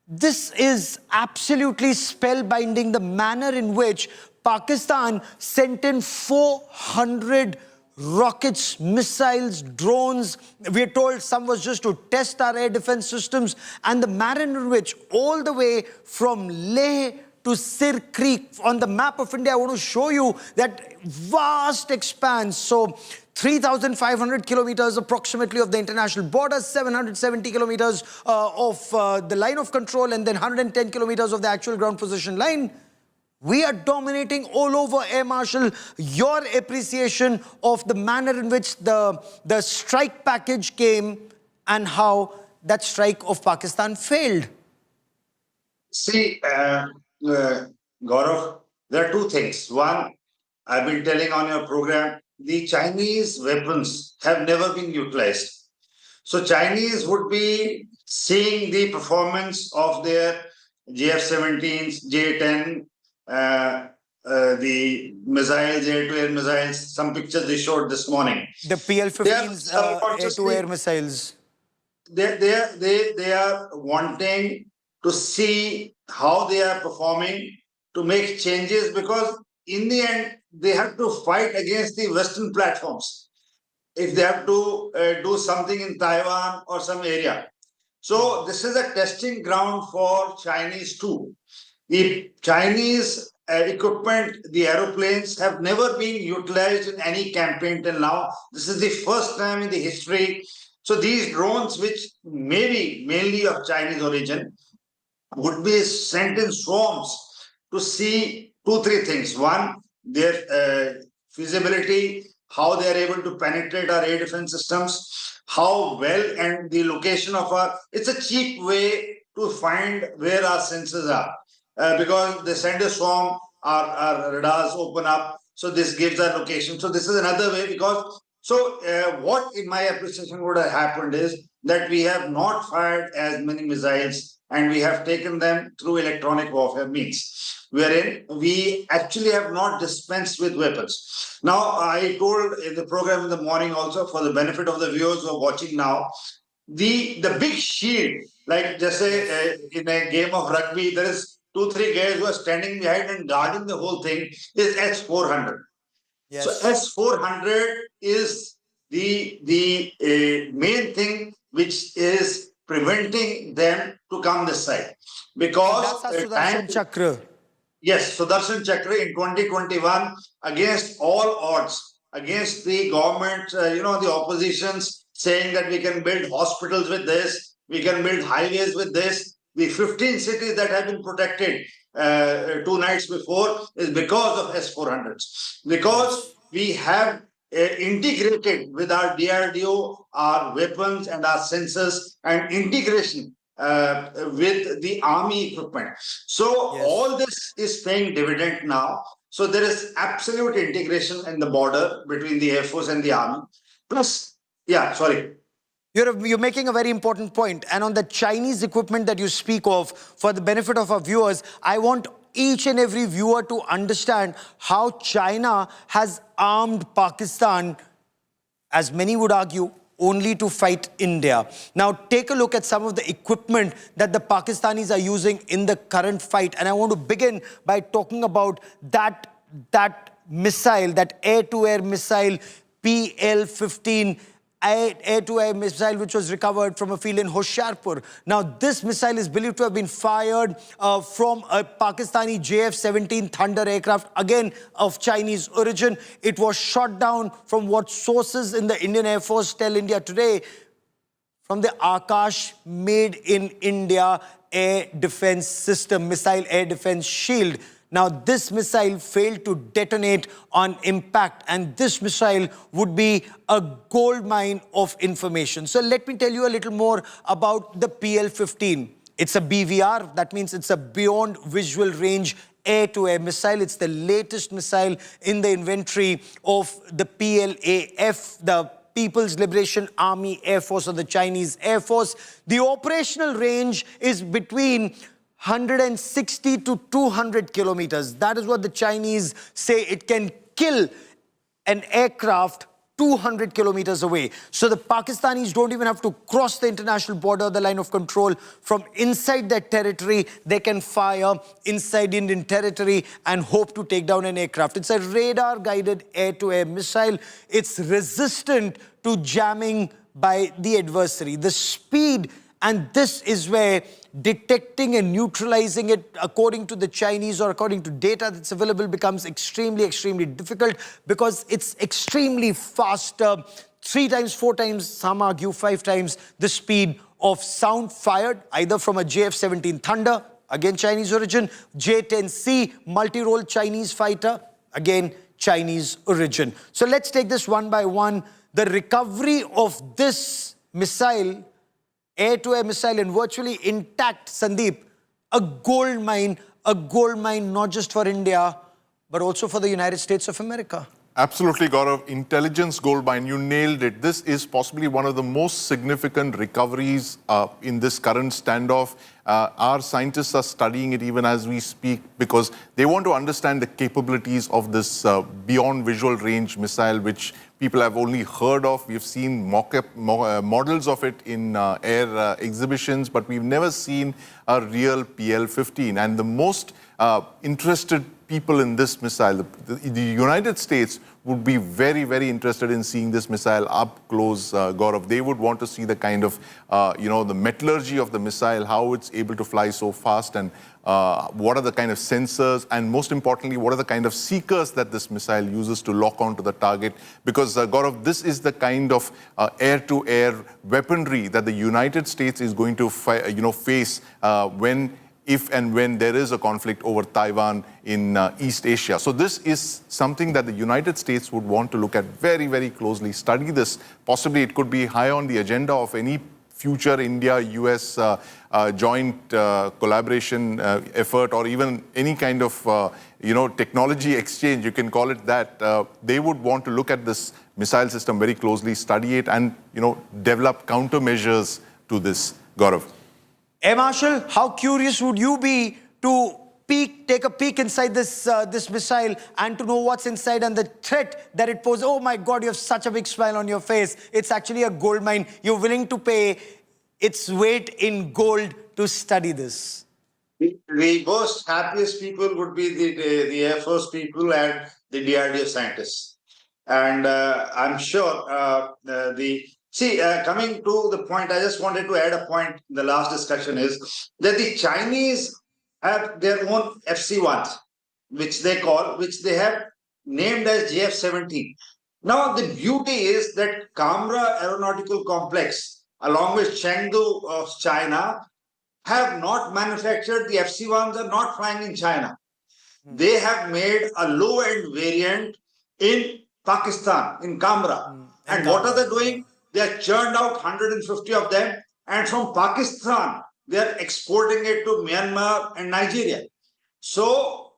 this is absolutely spellbinding, the manner in which Pakistan sent in 400 rockets, missiles, drones. We're told some was just to test our air defense systems, and the manner in which all the way from Leh to Sir Creek on the map of India, I want to show you that vast expanse. So 3,500 kilometers approximately of the international border, 770 kilometers of the line of control, and then 110 kilometers of the actual ground position line. We are dominating all over, Air Marshal. Your appreciation of the manner in which the strike package came and how that strike of Pakistan failed? See, Gaurav, there are two things. One, I've been telling on your program, the Chinese weapons have never been utilized. So Chinese would be seeing the performance of their JF-17s, J-10, the missiles, air-to-air missiles, some pictures they showed this morning. The PL-15s, air-to-air missiles. They are wanting to see how they are performing, to make changes, because in the end, they have to fight against the Western platforms if they have to do something in Taiwan or some area. So this is a testing ground for Chinese too. The Chinese equipment, the aeroplanes, have never been utilized in any campaign till now. This is the first time in the history. So these drones, which may be mainly of Chinese origin, would be sent in swarms to see 2-3 things. One, their feasibility, how they are able to penetrate our air defense systems, how well, and the location of our... It's a cheap way to find where our sensors are. Because they send a swarm, our radars open up, so this gives our location. So this is another way, because... So what in my appreciation would have happened is that we have not fired as many missiles, and we have taken them through electronic warfare means, wherein we actually have not dispensed with weapons. Now, I told in the program in the morning also, for the benefit of the viewers who are watching now, the big shield, like just say in a game of rugby, there is 2-3 guys who are standing behind and guarding the whole thing, is S-400. Yes. So S-400 is the main thing which is preventing them to come this side. Because... That's Sudarshan Chakra. Yes, Sudarshan Chakra in 2021, against all odds, against the government, the oppositions saying that we can build hospitals with this, we can build highways with this. The 15 cities that have been protected 2 nights before is because of S-400s. Because we have integrated with our DRDO, our weapons and our sensors, and integration with the army equipment. So all this is paying dividend now. So there is absolute integration in the border between the Air Force and the army. Plus, You're making a very important point. And on the Chinese equipment that you speak of, for the benefit of our viewers, I want each and every viewer to understand how China has armed Pakistan, as many would argue, only to fight India. Now, take a look at some of the equipment that the Pakistanis are using in the current fight. And I want to begin by talking about that missile, that air-to-air missile, PL-15, air-to-air missile which was recovered from a field in Hoshiarpur. Now, this missile is believed to have been fired from a Pakistani JF-17 Thunder aircraft, again of Chinese origin. It was shot down from what sources in the Indian Air Force tell India Today, from the Akash Made in India air defense system, missile air defense shield. Now, this missile failed to detonate on impact, and this missile would be a gold mine of information. So let me tell you a little more about the PL-15. It's a BVR, that means it's a Beyond Visual Range air-to-air missile. It's the latest missile in the inventory of the PLAF, the People's Liberation Army Air Force, or the Chinese Air Force. The operational range is between 160 to 200 kilometers. That is what the Chinese say. It can kill an aircraft 200 kilometers away. So the Pakistanis don't even have to cross the international border, the line of control. From inside their territory, they can fire inside Indian territory and hope to take down an aircraft. It's a radar-guided air-to-air missile. It's resistant to jamming by the adversary. The speed, and this is where detecting and neutralizing it, according to the Chinese or according to data that's available, becomes extremely, extremely difficult, because it's extremely faster, 3 times, 4 times, some argue 5 times the speed of sound fired either from a JF-17 Thunder, again Chinese origin, J-10C multi-role Chinese fighter, again Chinese origin. So let's take this one by one. The recovery of this missile air-to-air missile and virtually intact, Sandeep. A gold mine not just for India, but also for the United States of America. Absolutely, Gaurav. Intelligence gold mine, you nailed it. This is possibly one of the most significant recoveries in this current standoff. Our scientists are studying it even as we speak because they want to understand the capabilities of this beyond visual range missile, which people have only heard of. We've seen models of it in air exhibitions, but we've never seen a real PL-15. And the most interested people in this missile, the United States would be very, very interested in seeing this missile up close, Gaurav. They would want to see the kind of, the metallurgy of the missile, how it's able to fly so fast, and what are the kind of sensors, and most importantly, what are the kind of seekers that this missile uses to lock onto the target. Because, Gaurav, this is the kind of air-to-air weaponry that the United States is going to face if and when there is a conflict over Taiwan in East Asia. So this is something that the United States would want to look at very, very closely, study this. Possibly it could be high on the agenda of any future India-US joint collaboration effort, or even any kind of, technology exchange, you can call it that. They would want to look at this missile system very closely, study it, and, develop countermeasures to this, Gaurav. Air Marshal, how curious would you be to take a peek inside this missile and to know what's inside and the threat that it poses? Oh my God, you have such a big smile on your face. It's actually a gold mine. You're willing to pay its weight in gold to study this. The most happiest people would be the Air Force people and the DRDO scientists. And I'm sure coming to the point, I just wanted to add a point in the last discussion is that the Chinese have their own FC-1s, which they have named as JF-17. Now, the beauty is that Camra Aeronautical Complex, along with Chengdu of China, have not manufactured the FC-1s, are not flying in China. They have made a low-end variant in Pakistan, in Camra. And what are they doing? They have churned out 150 of them, and from Pakistan, they are exporting it to Myanmar and Nigeria. So,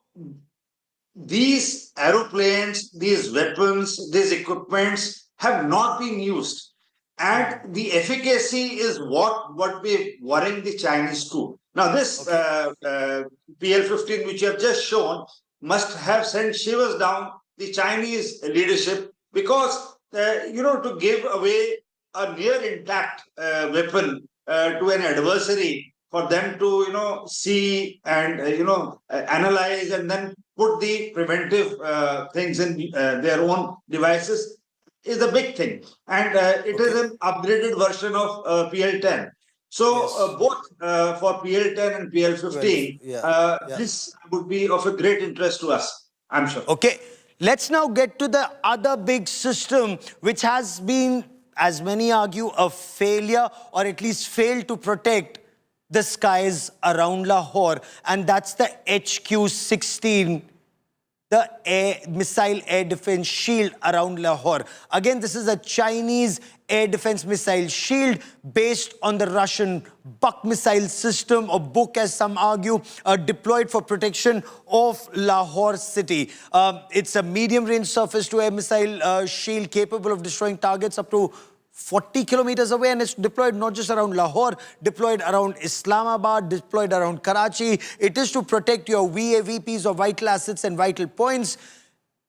these aeroplanes, these weapons, these equipments have not been used. And the efficacy is what we're worrying the Chinese too. Now, this PL-15, which you have just shown, must have sent shivers down the Chinese leadership, because to give away a near intact weapon to an adversary, for them to, see and, analyze and then put the preventive things in their own devices is a big thing. And it is an upgraded version of PL-10. So both for PL-10 and PL-15, this would be of a great interest to us, I'm sure. Okay. Let's now get to the other big system, which has been, as many argue, a failure, or at least failed to protect the skies around Lahore. And that's the HQ-16, the missile air defense shield around Lahore. Again, this is a Chinese air defense missile shield based on the Russian Buk missile system, or Buk as some argue, deployed for protection of Lahore city. It's a medium-range surface-to-air missile shield capable of destroying targets up to 40 kilometers away, and it's deployed not just around Lahore, deployed around Islamabad, deployed around Karachi. It is to protect your VAVPs or vital assets and vital points.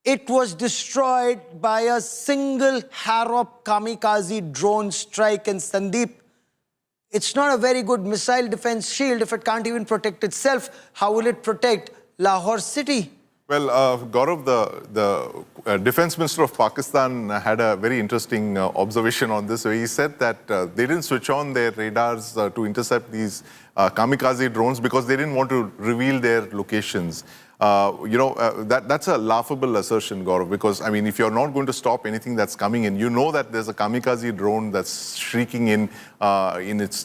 It was destroyed by a single Harop kamikaze drone strike. And Sandeep, it's not a very good missile defense shield if it can't even protect itself. How will it protect Lahore city? Well, Gaurav, the Defense Minister of Pakistan had a very interesting observation on this. He said that they didn't switch on their radars to intercept these kamikaze drones because they didn't want to reveal their locations. That's a laughable assertion, Gaurav, because, I mean, if you're not going to stop anything that's coming in, you know that there's a kamikaze drone that's shrieking in its,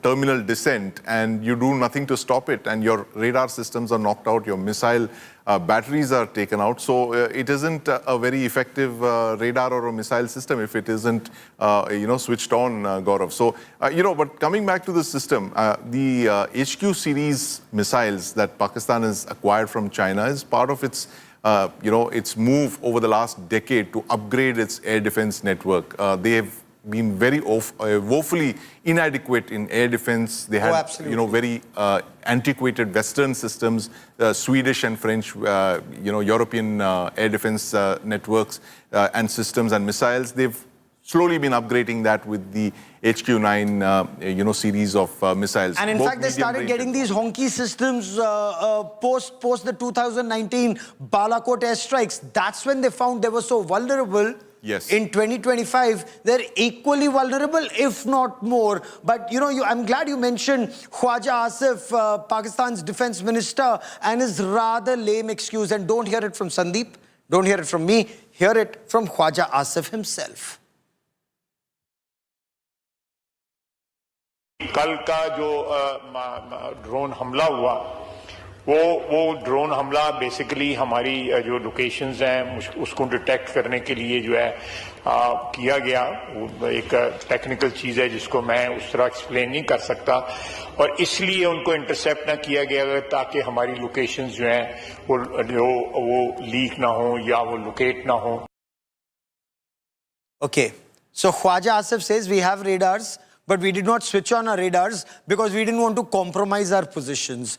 terminal descent, and you do nothing to stop it, and your radar systems are knocked out, your missile batteries are taken out. So it isn't a very effective radar or a missile system if it isn't, switched on, Gaurav. So, but coming back to the system, the HQ series missiles that Pakistan has acquired from China is part of its, its move over the last decade to upgrade its air defense network. They have been very woefully inadequate in air defense. They had, very antiquated Western systems, Swedish and French, European air defense networks and systems and missiles. They've slowly been upgrading that with the HQ-9, series of missiles. And in fact, they started getting these honky systems post the 2019 Balakot airstrikes. That's when they found they were so vulnerable. Yes. In 2025, they're equally vulnerable, if not more. But, I'm glad you mentioned Khwaja Asif, Pakistan's defense minister, and his rather lame excuse. And don't hear it from Sandeep. Don't hear it from me. Hear it from Khwaja Asif himself. कल का जो drone हमला हुआ वो drone हमला basically हमारी जो locations हैं उसको डिटेक्ट करने के लिए जो है किया गया। एक टेक्निकल चीज़ है जिसको मैं उस तरह एक्सप्लेन नहीं कर सकता और इसलिए उनको इंटरसेप्ट ना किया गया ताकि हमारी लोकेशंस जो हैं वो लीक ना हो या वो लोकेट ना हो। Okay, so Khwaja Asif says we have radars, but we did not switch on our radars because we didn't want to compromise our positions.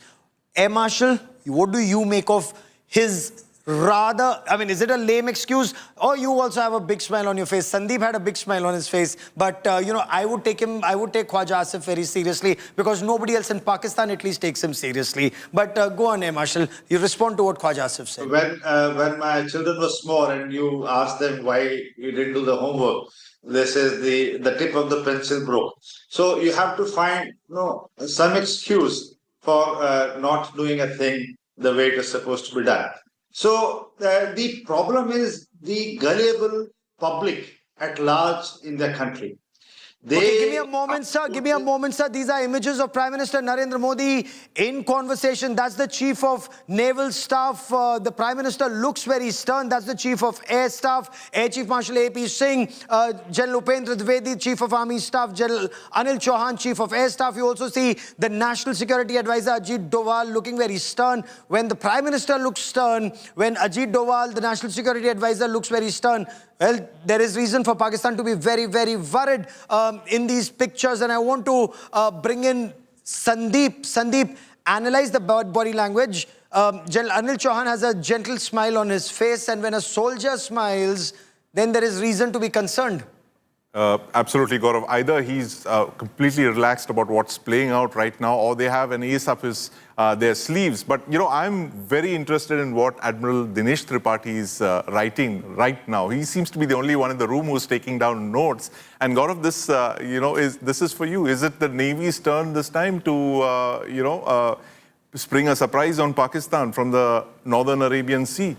Air Marshal, what do you make of his rather, is it a lame excuse? Or you also have a big smile on your face? Sandeep had a big smile on his face. But, I would take Khwaja Asif very seriously because nobody else in Pakistan at least takes him seriously. But go on, Air Marshal. You respond to what Khwaja Asif said. When my children were small and you asked them why you didn't do the homework, they says the tip of the pencil broke. So you have to find some excuse for not doing a thing the way it is supposed to be done. So the problem is the gullible public at large in the country. Okay, give me a moment, sir. Give me a moment, sir. These are images of Prime Minister Narendra Modi in conversation. That's the Chief of Naval Staff. The Prime Minister looks very stern. That's the Chief of Air Staff, Air Chief Marshal A.P. Singh, General Upendra Dwivedi, Chief of Army Staff, General Anil Chauhan, Chief of Air Staff. You also see the National Security Advisor, Ajit Doval, looking very stern. When the Prime Minister looks stern, when Ajit Doval, the National Security Advisor, looks very stern, well, there is reason for Pakistan to be very, very worried in these pictures. And I want to bring in Sandeep. Sandeep, analyze the body language. General Anil Chauhan has a gentle smile on his face. And when a soldier smiles, then there is reason to be concerned. Absolutely, Gaurav. Either he's completely relaxed about what's playing out right now, or they have an ace up their sleeves. But, I'm very interested in what Admiral Dinesh Tripathi is writing right now. He seems to be the only one in the room who's taking down notes. And Gaurav, this, this is for you. Is it the Navy's turn this time to, spring a surprise on Pakistan from the Northern Arabian Sea?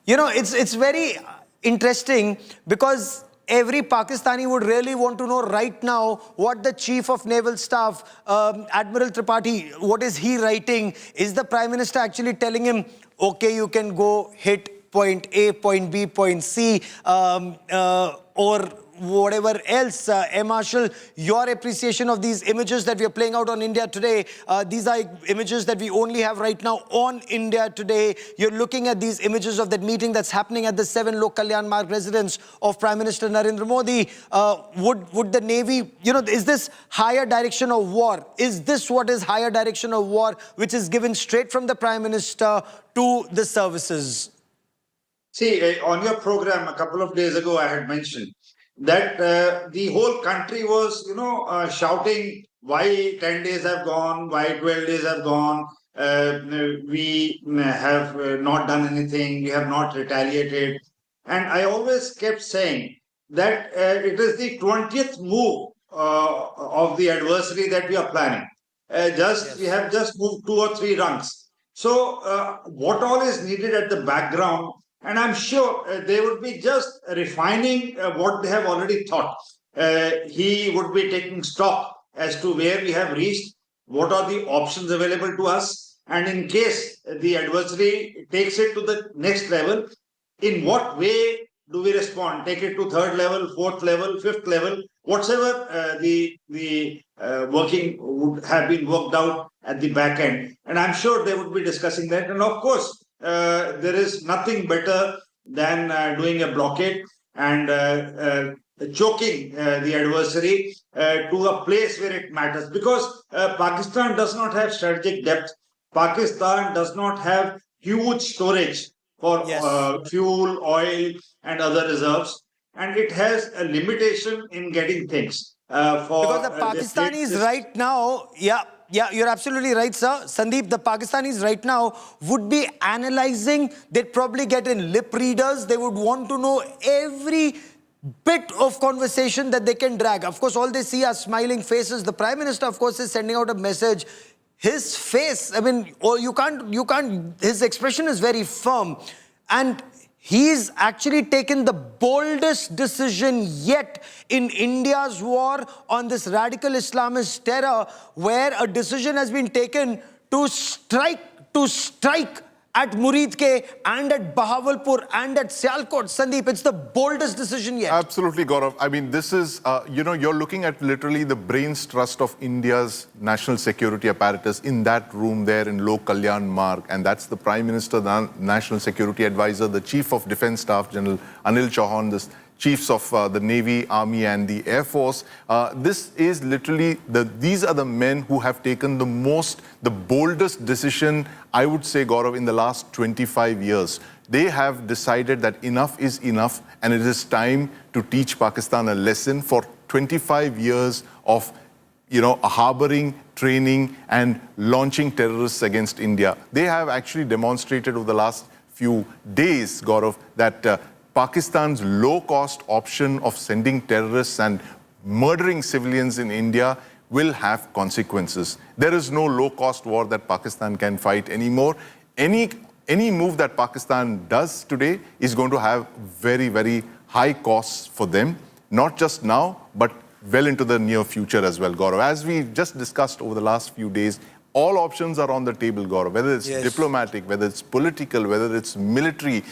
It's very interesting because every Pakistani would really want to know right now what the Chief of Naval Staff, Admiral Tripathi, what is he writing? Is the Prime Minister actually telling him, okay, you can go hit point A, point B, point C, or whatever else? Air Marshal, your appreciation of these images that we are playing out on India Today, these are images that we only have right now on India Today. You're looking at these images of that meeting that's happening at the 7 Lok Kalyan Marg residence of Prime Minister Narendra Modi. Would the Navy, is this higher direction of war? Is this what is higher direction of war, which is given straight from the Prime Minister to the services? See, on your program a couple of days ago, I had mentioned that the whole country was, shouting why 10 days have gone, why 12 days have gone, we have not done anything, we have not retaliated. And I always kept saying that it is the 20th move of the adversary that we are planning. We have just moved 2 or 3 rungs. So what all is needed at the background, and I'm sure they would be just refining what they have already thought. He would be taking stock as to where we have reached, what are the options available to us, and in case the adversary takes it to the next level, in what way do we respond? Take it to 3rd level, 4th level, 5th level, whatever the working would have been worked out at the back end. And I'm sure they would be discussing that. And of course, there is nothing better than doing a blockade and choking the adversary to a place where it matters. Because Pakistan does not have strategic depth. Pakistan does not have huge storage for fuel, oil, and other reserves, and it has a limitation in getting things. Because the Pakistanis right now, you're absolutely right, sir. Sandeep, the Pakistanis right now would be analyzing, they'd probably get in lip readers, they would want to know every bit of conversation that they can drag. Of course, all they see are smiling faces. The Prime Minister, of course, is sending out a message. His face, I mean, you can't, his expression is very firm. And he's actually taken the boldest decision yet in India's war on this radical Islamist terror, where a decision has been taken to strike at Muridke and at Bahawalpur and at Sialkot. Sandeep, it's the boldest decision yet. Absolutely, Gaurav. I mean, this is, you're looking at literally the brain's trust of India's national security apparatus in that room there in Lok Kalyan Marg. And that's the Prime Minister, the National Security Advisor, the Chief of Defence Staff, General Anil Chauhan, the Chiefs of the Navy, Army and the Air Force. This is literally, these are the men who have taken the boldest decision, I would say, Gaurav, in the last 25 years. They have decided that enough is enough and it is time to teach Pakistan a lesson for 25 years of harboring, training and launching terrorists against India. They have actually demonstrated over the last few days, Gaurav, that Pakistan's low-cost option of sending terrorists and murdering civilians in India will have consequences. There is no low-cost war that Pakistan can fight anymore. Any move that Pakistan does today is going to have very, very high costs for them, not just now, but well into the near future as well, Gaurav. As we just discussed over the last few days, all options are on the table, Gaurav, whether it's diplomatic, whether it's political, whether it's military.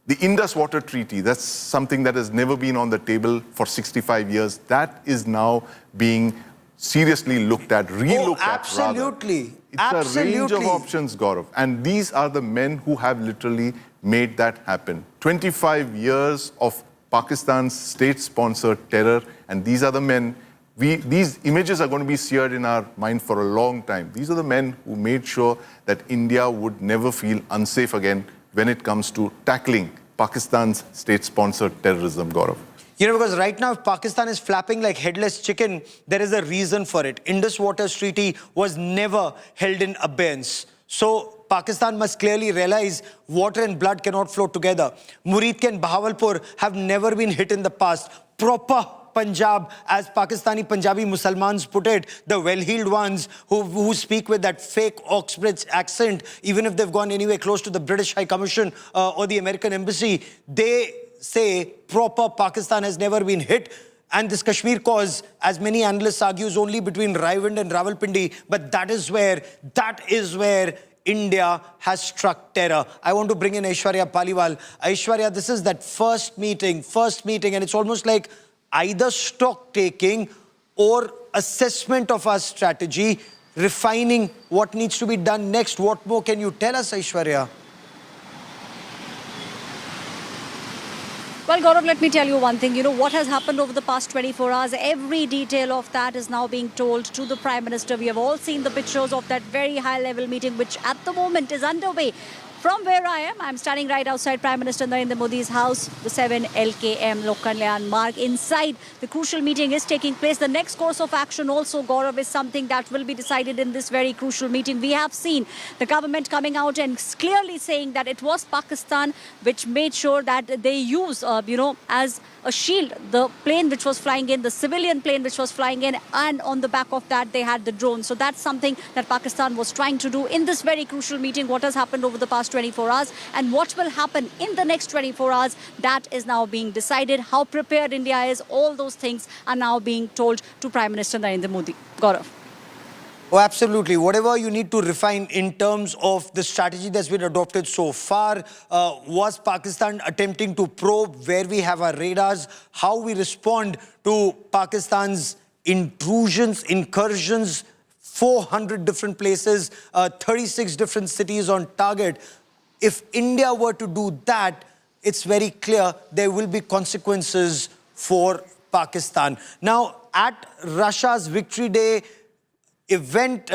The Indus Water Treaty, that's something that has never been on the table for 65 years. That is now being seriously looked at, re-looked at. Absolutely. It's a range of options, Gaurav. And these are the men who have literally made that happen. 25 years of Pakistan's state-sponsored terror. And these are the men, these images are going to be seared in our mind for a long time. These are the men who made sure that India would never feel unsafe again when it comes to tackling Pakistan's state-sponsored terrorism, Gaurav. Because right now, if Pakistan is flapping like headless chicken, there is a reason for it. Indus Water Treaty was never held in abeyance. So Pakistan must clearly realize water and blood cannot flow together. Muridke and Bahawalpur have never been hit in the past. Proper Punjab, as Pakistani Punjabi Musalmans put it, the well-heeled ones who speak with that fake Oxbridge accent, even if they've gone anywhere close to the British High Commission or the American Embassy, they say proper Pakistan has never been hit. And this Kashmir cause, as many analysts argue, is only between Raiwind and Rawalpindi, but that is where India has struck terror. I want to bring in Aishwarya Paliwal. Aishwarya, this is that first meeting, and it's almost like either stock taking or assessment of our strategy, refining what needs to be done next. What more can you tell us, Aishwarya? Well, Gaurav, let me tell you one thing. What has happened over the past 24 hours, every detail of that is now being told to the Prime Minister. We have all seen the pictures of that very high-level meeting, which at the moment is underway From where I am, I'm standing right outside Prime Minister Narendra Modi's house, the 7 LKM Lok Kalyan Marg. Inside, the crucial meeting is taking place. The next course of action also, Gaurav, is something that will be decided in this very crucial meeting. We have seen the government coming out and clearly saying that it was Pakistan which made sure that they use, as a shield, the plane which was flying in, the civilian plane which was flying in, and on the back of that, they had the drone. So that's something that Pakistan was trying to do in this very crucial meeting. What has happened over the past 24 hours and what will happen in the next 24 hours, that is now being decided. How prepared India is, all those things are now being told to Prime Minister Narendra Modi. Gaurav. Oh, absolutely. Whatever you need to refine in terms of the strategy that's been adopted so far, was Pakistan attempting to probe where we have our radars, how we respond to Pakistan's intrusions, incursions, 400 different places, 36 different cities on target. If India were to do that, it's very clear there will be consequences for Pakistan. Now, at Russia's Victory Day event,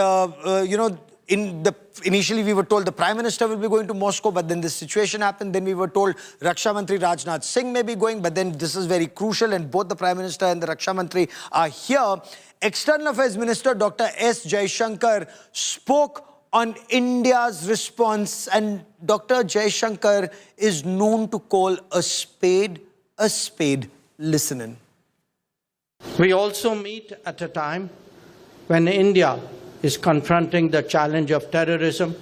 initially we were told the Prime Minister will be going to Moscow, but then this situation happened. Then we were told Raksha Mantri Rajnath Singh may be going, but then this is very crucial and both the Prime Minister and the Raksha Mantri are here. External Affairs Minister Dr. S. Jaishankar spoke on India's response, and Dr. Jaishankar is known to call a spade a spade. Listen in. We also meet at a time when India is confronting the challenge of terrorism,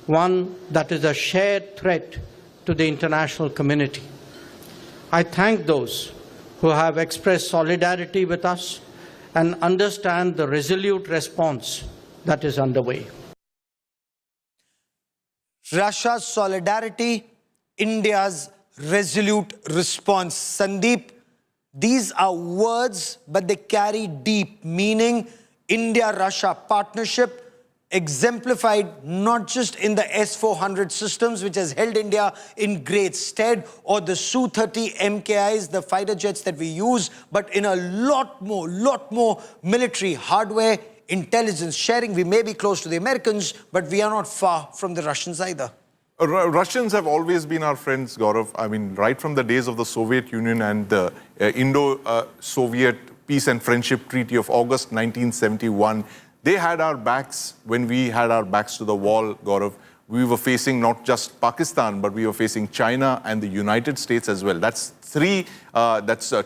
one that is a shared threat to the international community. I thank those who have expressed solidarity with us and understand the resolute response that is underway. Russia's solidarity, India's resolute response. Sandeep, these are words, but they carry deep meaning. India-Russia partnership exemplified not just in the S-400 systems, which has held India in great stead, or the Su-30 MKIs, the fighter jets that we use, but in a lot more military hardware, intelligence sharing. We may be close to the Americans, but we are not far from the Russians either. Russians have always been our friends, Gaurav. I mean, right from the days of the Soviet Union and the Indo-Soviet Peace and Friendship Treaty of August 1971. They had our backs when we had our backs to the wall, Gaurav. We were facing not just Pakistan, but we were facing China and the United States as well. That's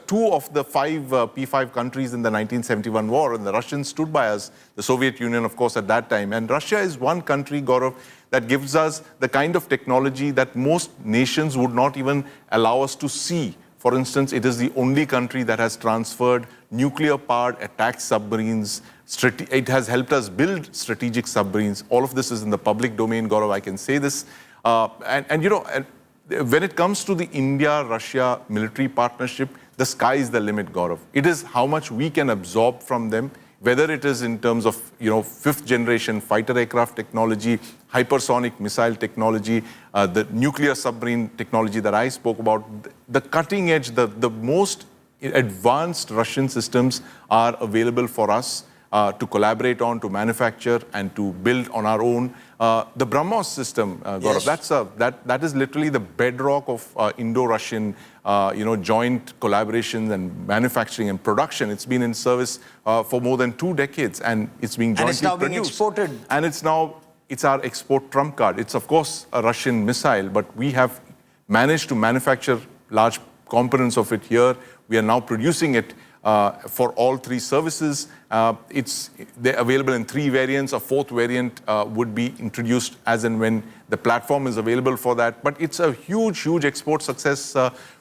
two of the five P5 countries in the 1971 war, and the Russians stood by us, the Soviet Union, of course, at that time. And Russia is one country, Gaurav, that gives us the kind of technology that most nations would not even allow us to see. For instance, it is the only country that has transferred nuclear-powered attack submarines. It has helped us build strategic submarines. All of this is in the public domain, Gaurav, I can say this. When it comes to the India-Russia military partnership, the sky is the limit, Gaurav. It is how much we can absorb from them, whether it is in terms of, fifth-generation fighter aircraft technology, hypersonic missile technology, the nuclear submarine technology that I spoke about. The cutting edge, the most advanced Russian systems are available for us to collaborate on, to manufacture, and to build on our own. The BrahMos system, Gaurav, yes, that is literally the bedrock of Indo-Russian joint collaborations and manufacturing and production. It's been in service for more than 2 decades, and it's being jointly produced. And it's now being exported. And it's our export trump card. It's, of course, a Russian missile, but we have managed to manufacture large components of it here. We are now producing it for all 3 services. They're available in 3 variants. A 4th variant would be introduced as and when the platform is available for that. But it's a huge export success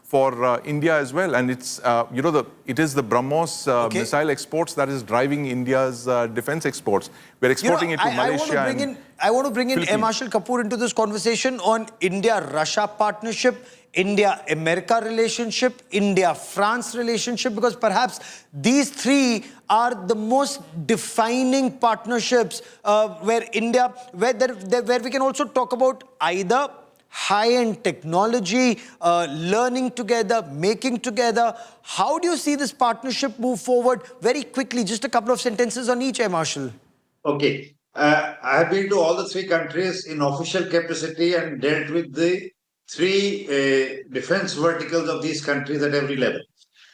for India as well. And it's, it is the BrahMos missile exports that is driving India's defense exports. We're exporting it to Malaysia. I want to bring in Air Marshal Kapoor into this conversation on India-Russia partnership, India-America relationship, India-France relationship, because perhaps these 3 are the most defining partnerships where we can also talk about either high-end technology, learning together, making together. How do you see this partnership move forward? Very quickly, just a couple of sentences on each, Air Marshal. Okay. I have been to all the 3 countries in official capacity and dealt with the 3 defense verticals of these countries at every level.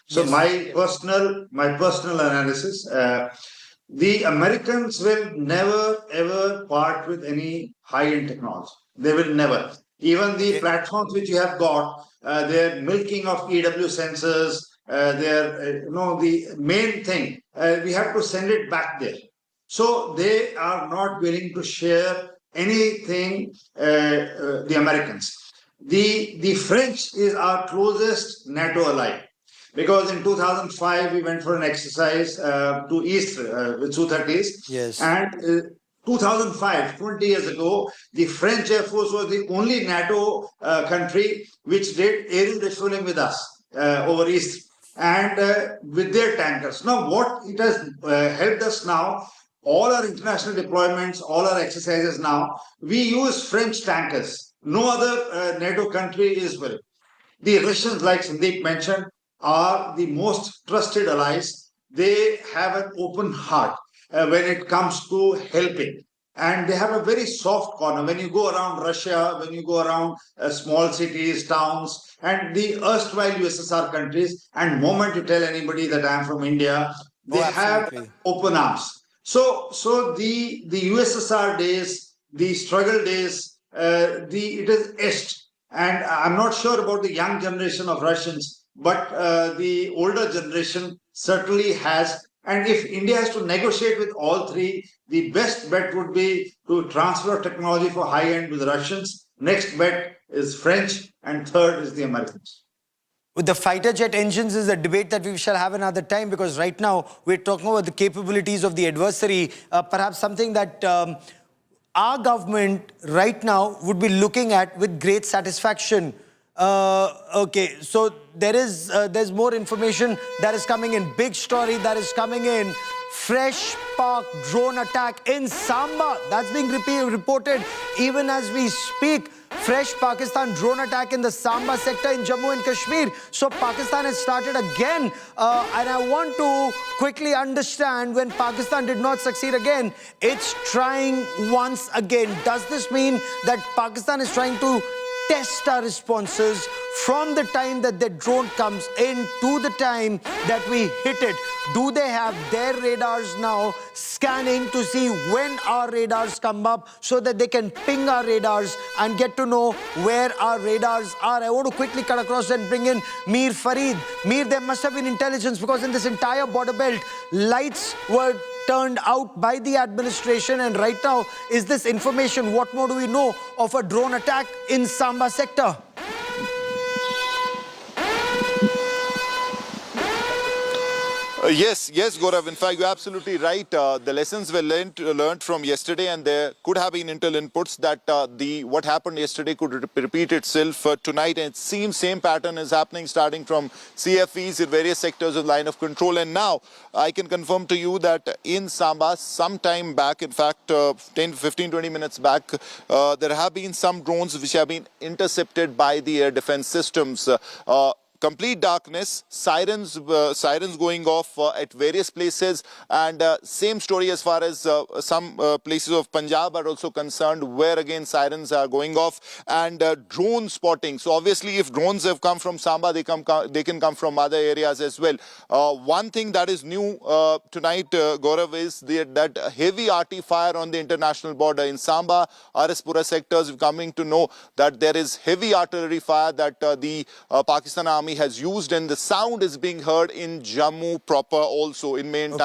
So Yes. my personal analysis, the Americans will never ever part with any high-end technology. They will never. Even the platforms which you have got, their milking of EW sensors, the main thing, we have to send it back there. So they are not willing to share anything, the Americans. The French is our closest NATO ally. Because in 2005, we went for an exercise to East with Su-30s. Yes. And 2005, 20 years ago, the French Air Force was the only NATO country which did aerial refueling with us over East and with their tankers. Now, what it has helped us now, all our international deployments, all our exercises now, we use French tankers. No other NATO country is willing. The Russians, like Sandeep mentioned, are the most trusted allies. They have an open heart when it comes to helping. And they have a very soft corner. When you go around Russia, when you go around small cities, towns, and the erstwhile USSR countries, and moment you tell anybody that I'm from India, they have open arms. So the USSR days, the struggle days, it is etched. And I'm not sure about the young generation of Russians, but the older generation certainly has. And if India has to negotiate with all 3, the best bet would be to transfer technology for high-end with Russians. Next bet is French, and third is the Americans. With the fighter jet engines is a debate that we shall have another time, because right now we're talking about the capabilities of the adversary, perhaps something that our government right now would be looking at with great satisfaction. Okay, so there's more information that is coming in. Big story that is coming in. Fresh Pak drone attack in Samba. That's being reported even as we speak. Fresh Pakistan drone attack in the Samba sector in Jammu and Kashmir. So Pakistan has started again. And I want to quickly understand, when Pakistan did not succeed again, it's trying once again. Does this mean that Pakistan is trying to test our responses from the time that the drone comes in to the time that we hit it? Do they have their radars now scanning to see when our radars come up so that they can ping our radars and get to know where our radars are? I want to quickly cut across and bring in Mir Farid. Mir, there must have been intelligence, because in this entire border belt, lights were turned out by the administration, and right now is this information. What more do we know of a drone attack in Samba sector? Yes, Gaurav. In fact, you're absolutely right. The lessons were learned from yesterday, and there could have been intel inputs that what happened yesterday could repeat itself tonight. And it seems same pattern is happening, starting from CFEs in various sectors of line of control. And now I can confirm to you that in Samba, some time back, in fact, 15-20 minutes back, there have been some drones which have been intercepted by the air defense systems. Complete darkness, sirens going off at various places, and same story as far as some places of Punjab are also concerned, where again sirens are going off, and drone spotting. So obviously, if drones have come from Samba, they can come from other areas as well. One thing that is new tonight, Gaurav, is that heavy RT fire on the international border in Samba, Arispura sectors. We're coming to know that there is heavy artillery fire that the Pakistan Army has used, and the sound is being heard in Jammu proper also, in main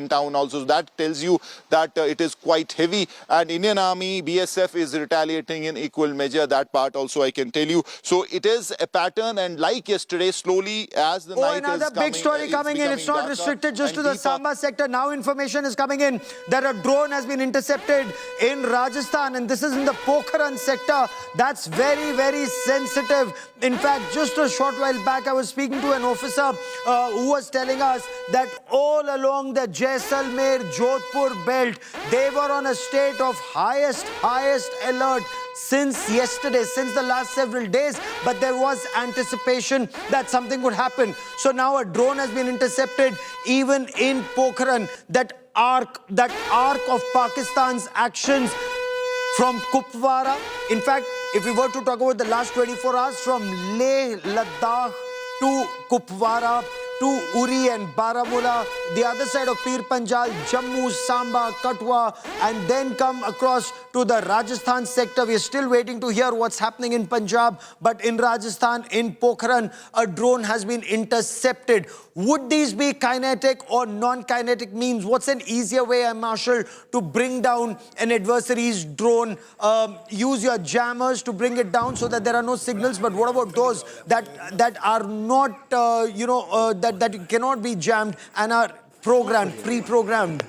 town also. So that tells you that it is quite heavy, and Indian Army, BSF is retaliating in equal measure. That part also I can tell you. So it is a pattern, and like yesterday, slowly as the night is coming. Another big story coming in. It's not restricted just to the Samba sector. Now information is coming in that a drone has been intercepted in Rajasthan, and this is in the Pokhran sector. That's very, very sensitive. In fact, just a short while back, I was speaking to an officer who was telling us that all along the Jaisalmer-Jodhpur belt, they were on a state of highest alert since yesterday, since the last several days, but there was anticipation that something would happen. So now a drone has been intercepted even in Pokhran. That arc of Pakistan's actions from Gurudwara. In fact, if we were to talk about the last 24 hours, from Leh, Ladakh to Gurudwara to Uri and Baramulla, the other side of Pir Panjal, Jammu, Samba, Katwa, and then come across to the Rajasthan sector. We are still waiting to hear what's happening in Punjab, but in Rajasthan, in Pokhran, a drone has been intercepted. Would these be kinetic or non-kinetic means? What's an easier way, Marshal, to bring down an adversary's drone? Use your jammers to bring it down so that there are no signals. But what about those that are not, that cannot be jammed and are programmed, pre-programmed?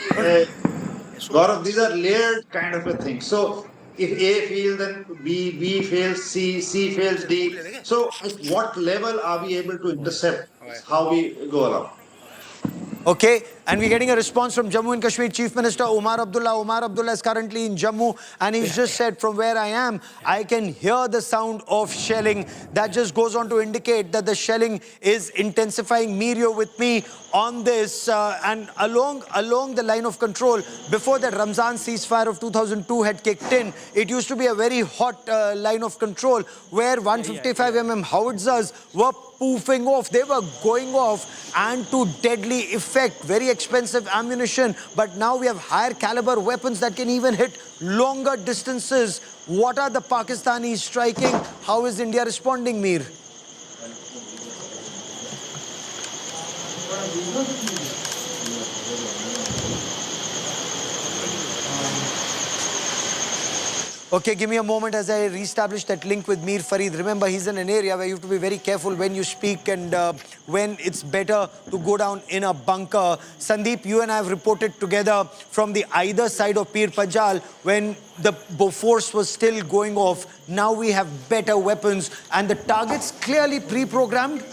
Gaurav, these are layered kind of a thing. So if A fails, then B fails, C fails, D. So at what level are we able to intercept? How we go along? Okay, and we're getting a response from Jammu and Kashmir Chief Minister Omar Abdullah. Omar Abdullah is currently in Jammu, and he's just said, from where I am, I can hear the sound of shelling. That just goes on to indicate that the shelling is intensifying. Mir, with me on this, and along the line of control, before that Ramzan ceasefire of 2002 had kicked in, it used to be a very hot line of control where 155mm howitzers were poofing off. They were going off and to deadly effect. Very expensive ammunition. But now we have higher caliber weapons that can even hit longer distances. What are the Pakistanis striking? How is India responding, Mir? Okay, give me a moment as I re-establish that link with Mir Farid. Remember, he's in an area where you have to be very careful when you speak and when it's better to go down in a bunker. Sandeep, you and I have reported together from the either side of Pir Panjal when the Bofors was still going off. Now we have better weapons and the targets clearly pre-programmed.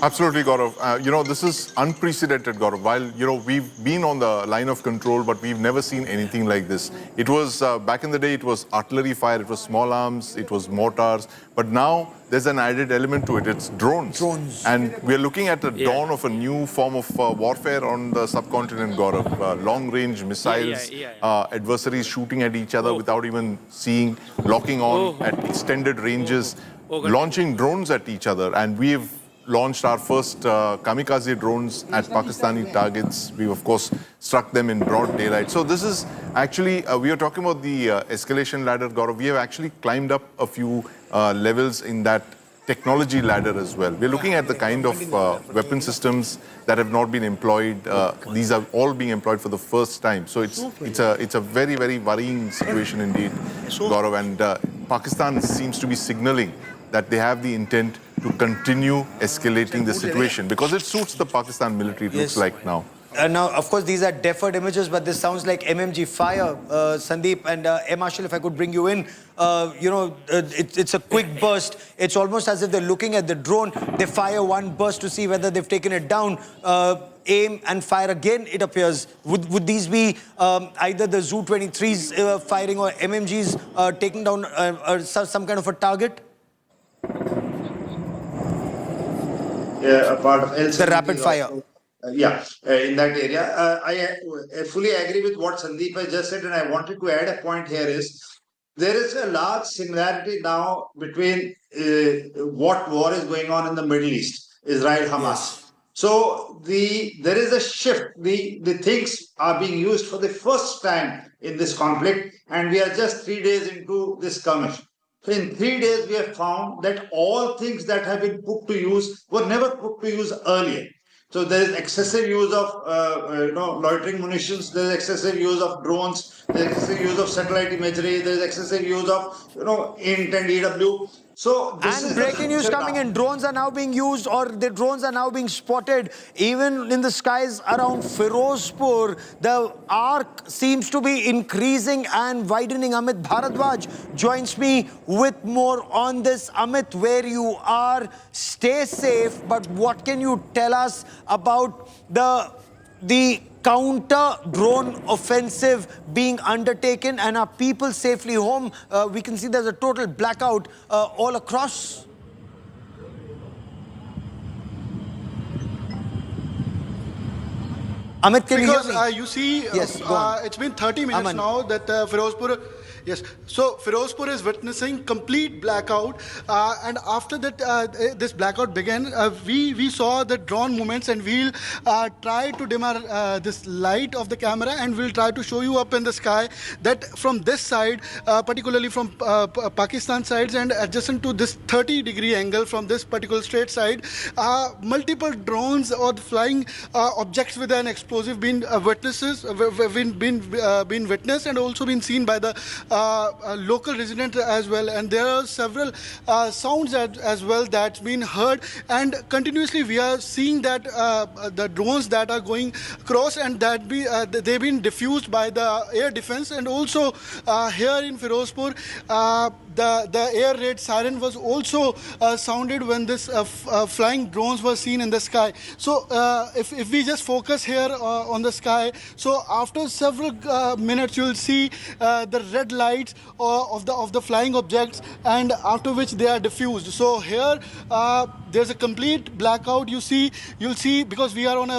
Absolutely, Gaurav. This is unprecedented, Gaurav. While, we've been on the line of control, but we've never seen anything like this. It was, back in the day, it was artillery fire, it was small arms, it was mortars. But now there's an added element to it. It's drones. And we're looking at the dawn of a new form of warfare on the subcontinent, Gaurav. Long-range missiles, adversaries shooting at each other without even seeing, locking on at extended ranges, launching drones at each other. And we've launched our first kamikaze drones at Pakistani targets. We've, of course, struck them in broad daylight. So this is actually, we are talking about the escalation ladder, Gaurav. We have actually climbed up a few levels in that technology ladder as well. We're looking at the kind of weapon systems that have not been employed. These are all being employed for the first time. So it's a very, very worrying situation indeed, Gaurav. And Pakistan seems to be signaling that they have the intent to continue escalating the situation because it suits the Pakistan military, it looks like now. Now, of course, these are deferred images, but this sounds like MMG fire, Sandeep. And Marshal, if I could bring you in, it's a quick burst. It's almost as if they're looking at the drone. They fire one burst to see whether they've taken it down. Aim and fire again, it appears. Would these be either the Zu-23s firing or MMGs taking down some kind of a target? A part of the rapid fire. In that area. I fully agree with what Sandeep has just said, and I wanted to add a point here is, there is a large similarity now between what war is going on in the Middle East, Israel-Hamas. So there is a shift. The things are being used for the first time in this conflict, and we are just 3 days into this skirmish. So in 3 days, we have found that all things that have been put to use were never put to use earlier. So there is excessive use of loitering munitions, there is excessive use of drones, there is excessive use of satellite imagery, there is excessive use of INT and EW. So this is breaking news coming in. Drones are now being used, or the drones are now being spotted even in the skies around Firozpur. The arc seems to be increasing and widening. Amit Bharadwaj joins me with more on this. Amit, where you are, stay safe. But what can you tell us about the counter-drone offensive being undertaken, and are people safely home? We can see there's a total blackout all across. Amit, can because you hear me? you see, Yes, go on. it's been 30 minutes Aman. now that Firozpur. Yes, so Firozpur is witnessing complete blackout, and after that, this blackout began. We saw the drone movements, and we'll try to dim this light of the camera, and we'll try to show you up in the sky that from this side, particularly from Pakistan sides, and adjacent to this 30-degree angle from this particular straight side, multiple drones or flying objects with an explosive been witnessed, and also been seen by the local residents as well, and there are several sounds as well that's been heard, and continuously we are seeing that the drones that are going across, and that they've been diffused by the air defense, and also here in Firozpur the air raid siren was also sounded when this flying drones were seen in the sky. So if we just focus here on the sky, so after several minutes you'll see the red lights of the flying objects, and after which they are diffused. So here there's a complete blackout. You'll see because we are on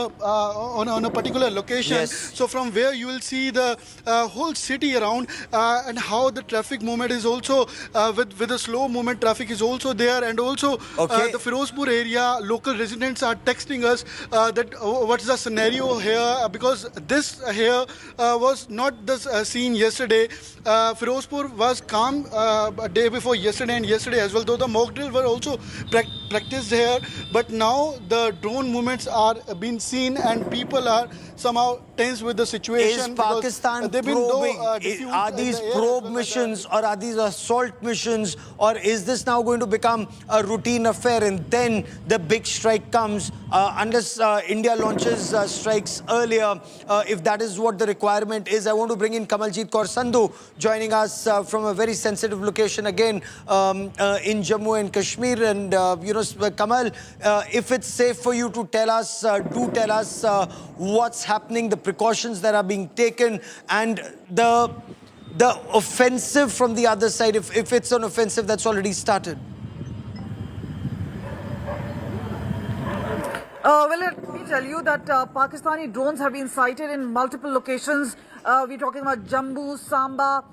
a particular location. Yes. So from where you will see the whole city around, and how the traffic movement is also with the slow movement traffic is also there, and also the Firozpur area local residents are texting us that what's the scenario here, because this here was not the scene yesterday. Firozpur was calm a day before yesterday and yesterday as well, though the mock drills were also practiced here, but now the drone movements are being seen, and people are somehow tense with the situation. Is Pakistan probing? Are these probe missions, or are these assault missions, or is this now going to become a routine affair, and then the big strike comes unless India launches strikes earlier, if that is what the requirement is? I want to bring in Kamaljeet Kaur Sandhu, joining us from a very sensitive location again in Jammu and Kashmir. And Kamal, if it's safe for you to tell us, do tell us what's happening, the precautions that are being taken, and the offensive from the other side, if it's an offensive that's already started. Well, let me tell you that Pakistani drones have been sighted in multiple locations. We're talking about Jammu, Samba,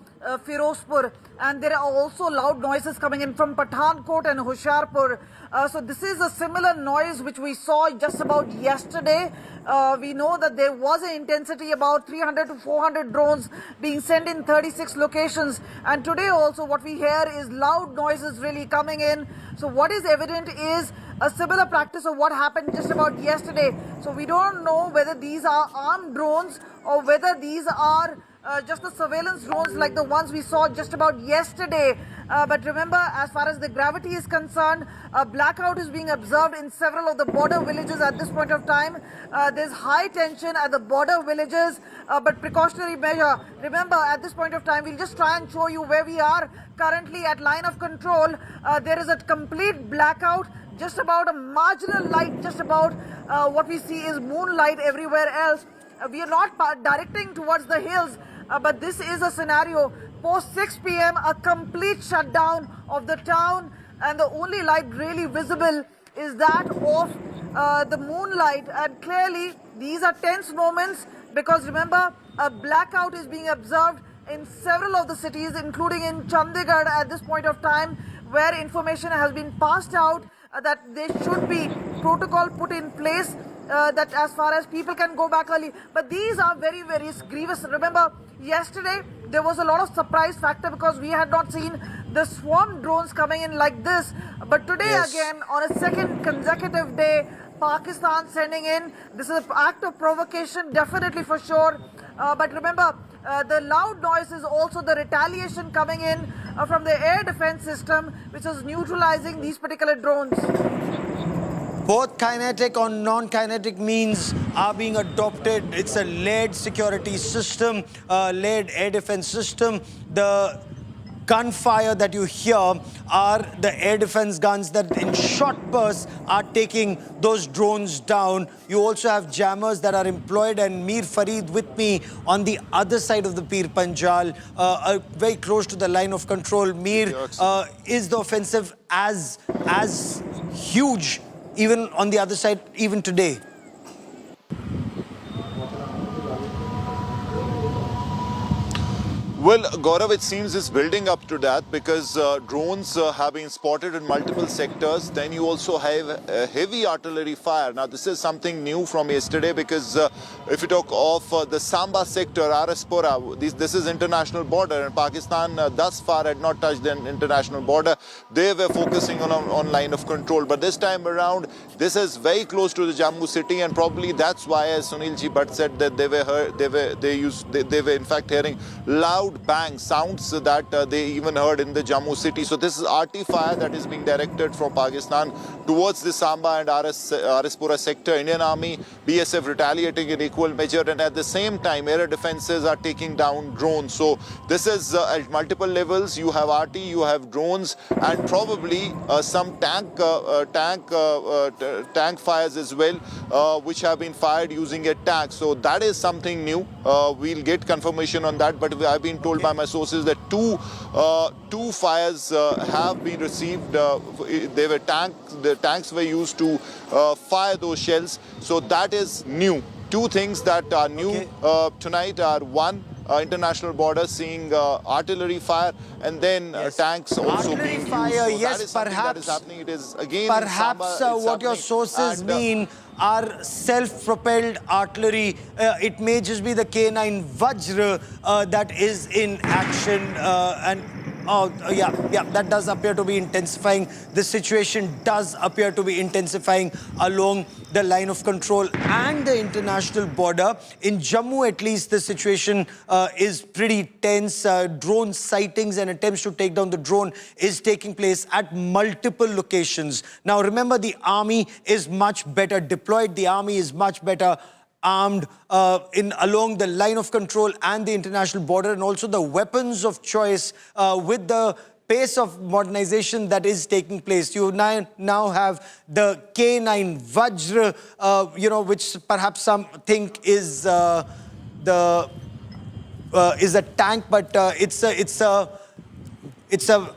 Firozpur, and there are also loud noises coming in from Pathankot and Hoshiarpur. So this is a similar noise which we saw just about yesterday. We know that there was an intensity, about 300 to 400 drones being sent in 36 locations. And today also what we hear is loud noises really coming in. So what is evident is a similar practice of what happened just about yesterday. So we don't know whether these are armed drones or whether these are just the surveillance drones like the ones we saw just about yesterday. But remember, as far as the gravity is concerned, a blackout is being observed in several of the border villages at this point of time. There's high tension at the border villages, but precautionary measure. Remember, at this point of time, we'll just try and show you where we are currently at line of control. There is a complete blackout. Just about a marginal light, just about what we see is moonlight everywhere else. We are not directing towards the hills, but this is a scenario. Post 6 p.m., a complete shutdown of the town, and the only light really visible is that of the moonlight. And clearly, these are tense moments because remember, a blackout is being observed in several of the cities, including in Chandigarh at this point of time, where information has been passed out that there should be protocol put in place that as far as people can go back early. But these are very, very grievous. Remember, yesterday there was a lot of surprise factor because we had not seen the swarm drones coming in like this. But today again, on a second consecutive day, Pakistan sending in. This is an act of provocation, definitely for sure. But remember, the loud noise is also the retaliation coming in from the air defense system, which is neutralizing these particular drones. Both kinetic or non-kinetic means are being adopted. It's a layered security system, layered air defense system. The gunfire that you hear are the air defense guns that in short bursts are taking those drones down. You also have jammers that are employed, and Mir Farid with me on the other side of the Pir Panjal, very close to the line of control. Mir, is the offensive as huge even on the other side, even today? Well, Gaurav, it seems it's building up to that because drones have been spotted in multiple sectors. Then you also have heavy artillery fire. Now, this is something new from yesterday because if you talk of the Samba sector, Araspora, this is international border, and Pakistan thus far had not touched the international border. They were focusing on line of control. But this time around, this is very close to the Jammu city, and probably that's why, as Sunil Ji Bhatt said, that they were in fact hearing loud bang sounds that they even heard in the Jammu city. So this is RT fire that is being directed from Pakistan towards the Samba and Araspura sector. Indian Army, BSF retaliating in equal measure, and at the same time air defenses are taking down drones. So this is at multiple levels. You have RT, you have drones, and probably some tank fires as well, which have been fired using a tank. So that is something new. We'll get confirmation on that, but I've been told by my sources that two fires have been received. The tanks were used to fire those shells. So that is new. Two things that are new tonight are one, international border seeing artillery fire, and then tanks also being fire, used. So yes, that is something that is happening. It is again perhaps what your sources mean are self-propelled artillery. It may just be the K9 Vajra that is in action, that does appear to be intensifying. The situation does appear to be intensifying along the line of control and the international border. In Jammu, at least, the situation is pretty tense. Drone sightings and attempts to take down the drone is taking place at multiple locations. Now, remember, the army is much better deployed. The army is much better armed along the line of control and the international border, and also the weapons of choice with the pace of modernization that is taking place. You now have the K9 Vajra, which perhaps some think is a tank, but it's a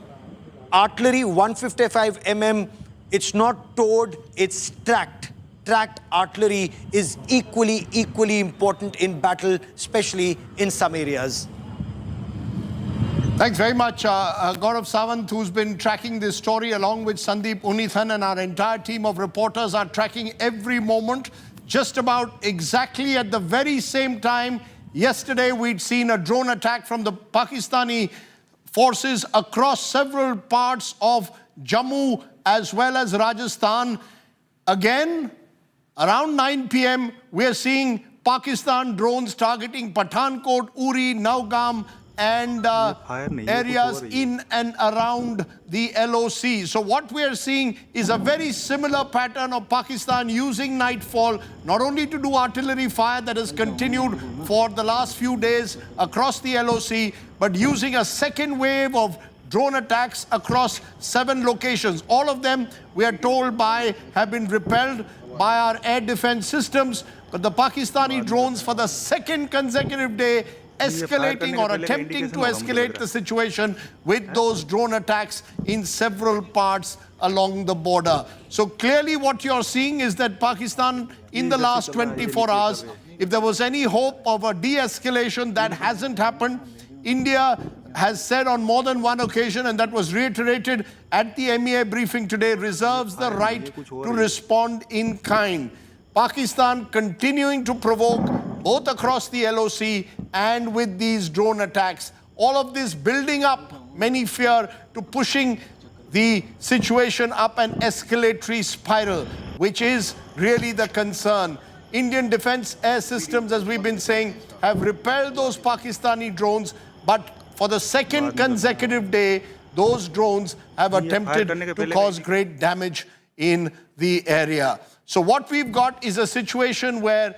artillery, 155 mm. It's not towed, it's tracked. Tracked artillery is equally important in battle, especially in some areas. Thanks very much, Gaurav Sawant, who's been tracking this story along with Sandeep Unithan, and our entire team of reporters are tracking every moment. Just about exactly at the very same time, yesterday we'd seen a drone attack from the Pakistani forces across several parts of Jammu as well as Rajasthan. Again, around 9 p.m., we're seeing Pakistan drones targeting Pathankot, Uri, Naugam, and areas in and around the LOC. So what we're seeing is a very similar pattern of Pakistan using nightfall, not only to do artillery fire that has continued for the last few days across the LOC, but using a second wave of drone attacks across 7 locations. All of them, we are told, have been repelled by our air defense systems, but the Pakistani drones for the second consecutive day escalating or attempting to escalate the situation with those drone attacks in several parts along the border. So clearly what you're seeing is that Pakistan, in the last 24 hours, if there was any hope of a de-escalation, that hasn't happened. India has said on more than one occasion, and that was reiterated at the MEA briefing today, reserves the right to respond in kind. Pakistan continuing to provoke both across the LOC and with these drone attacks. All of this building up, many fear, to pushing the situation up an escalatory spiral, which is really the concern. Indian defense air systems, as we've been saying, have repelled those Pakistani drones, but for the second consecutive day, those drones have attempted to cause great damage in the area. So what we've got is a situation where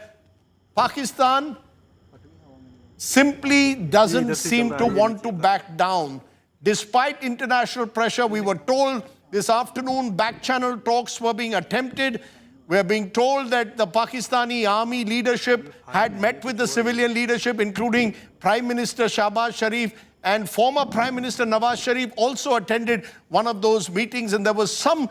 Pakistan simply doesn't seem to want to back down. Despite international pressure, we were told this afternoon back-channel talks were being attempted. We're being told that the Pakistani army leadership had met with the civilian leadership, including Prime Minister Shahbaz Sharif, and former Prime Minister Nawaz Sharif also attended one of those meetings, and there was some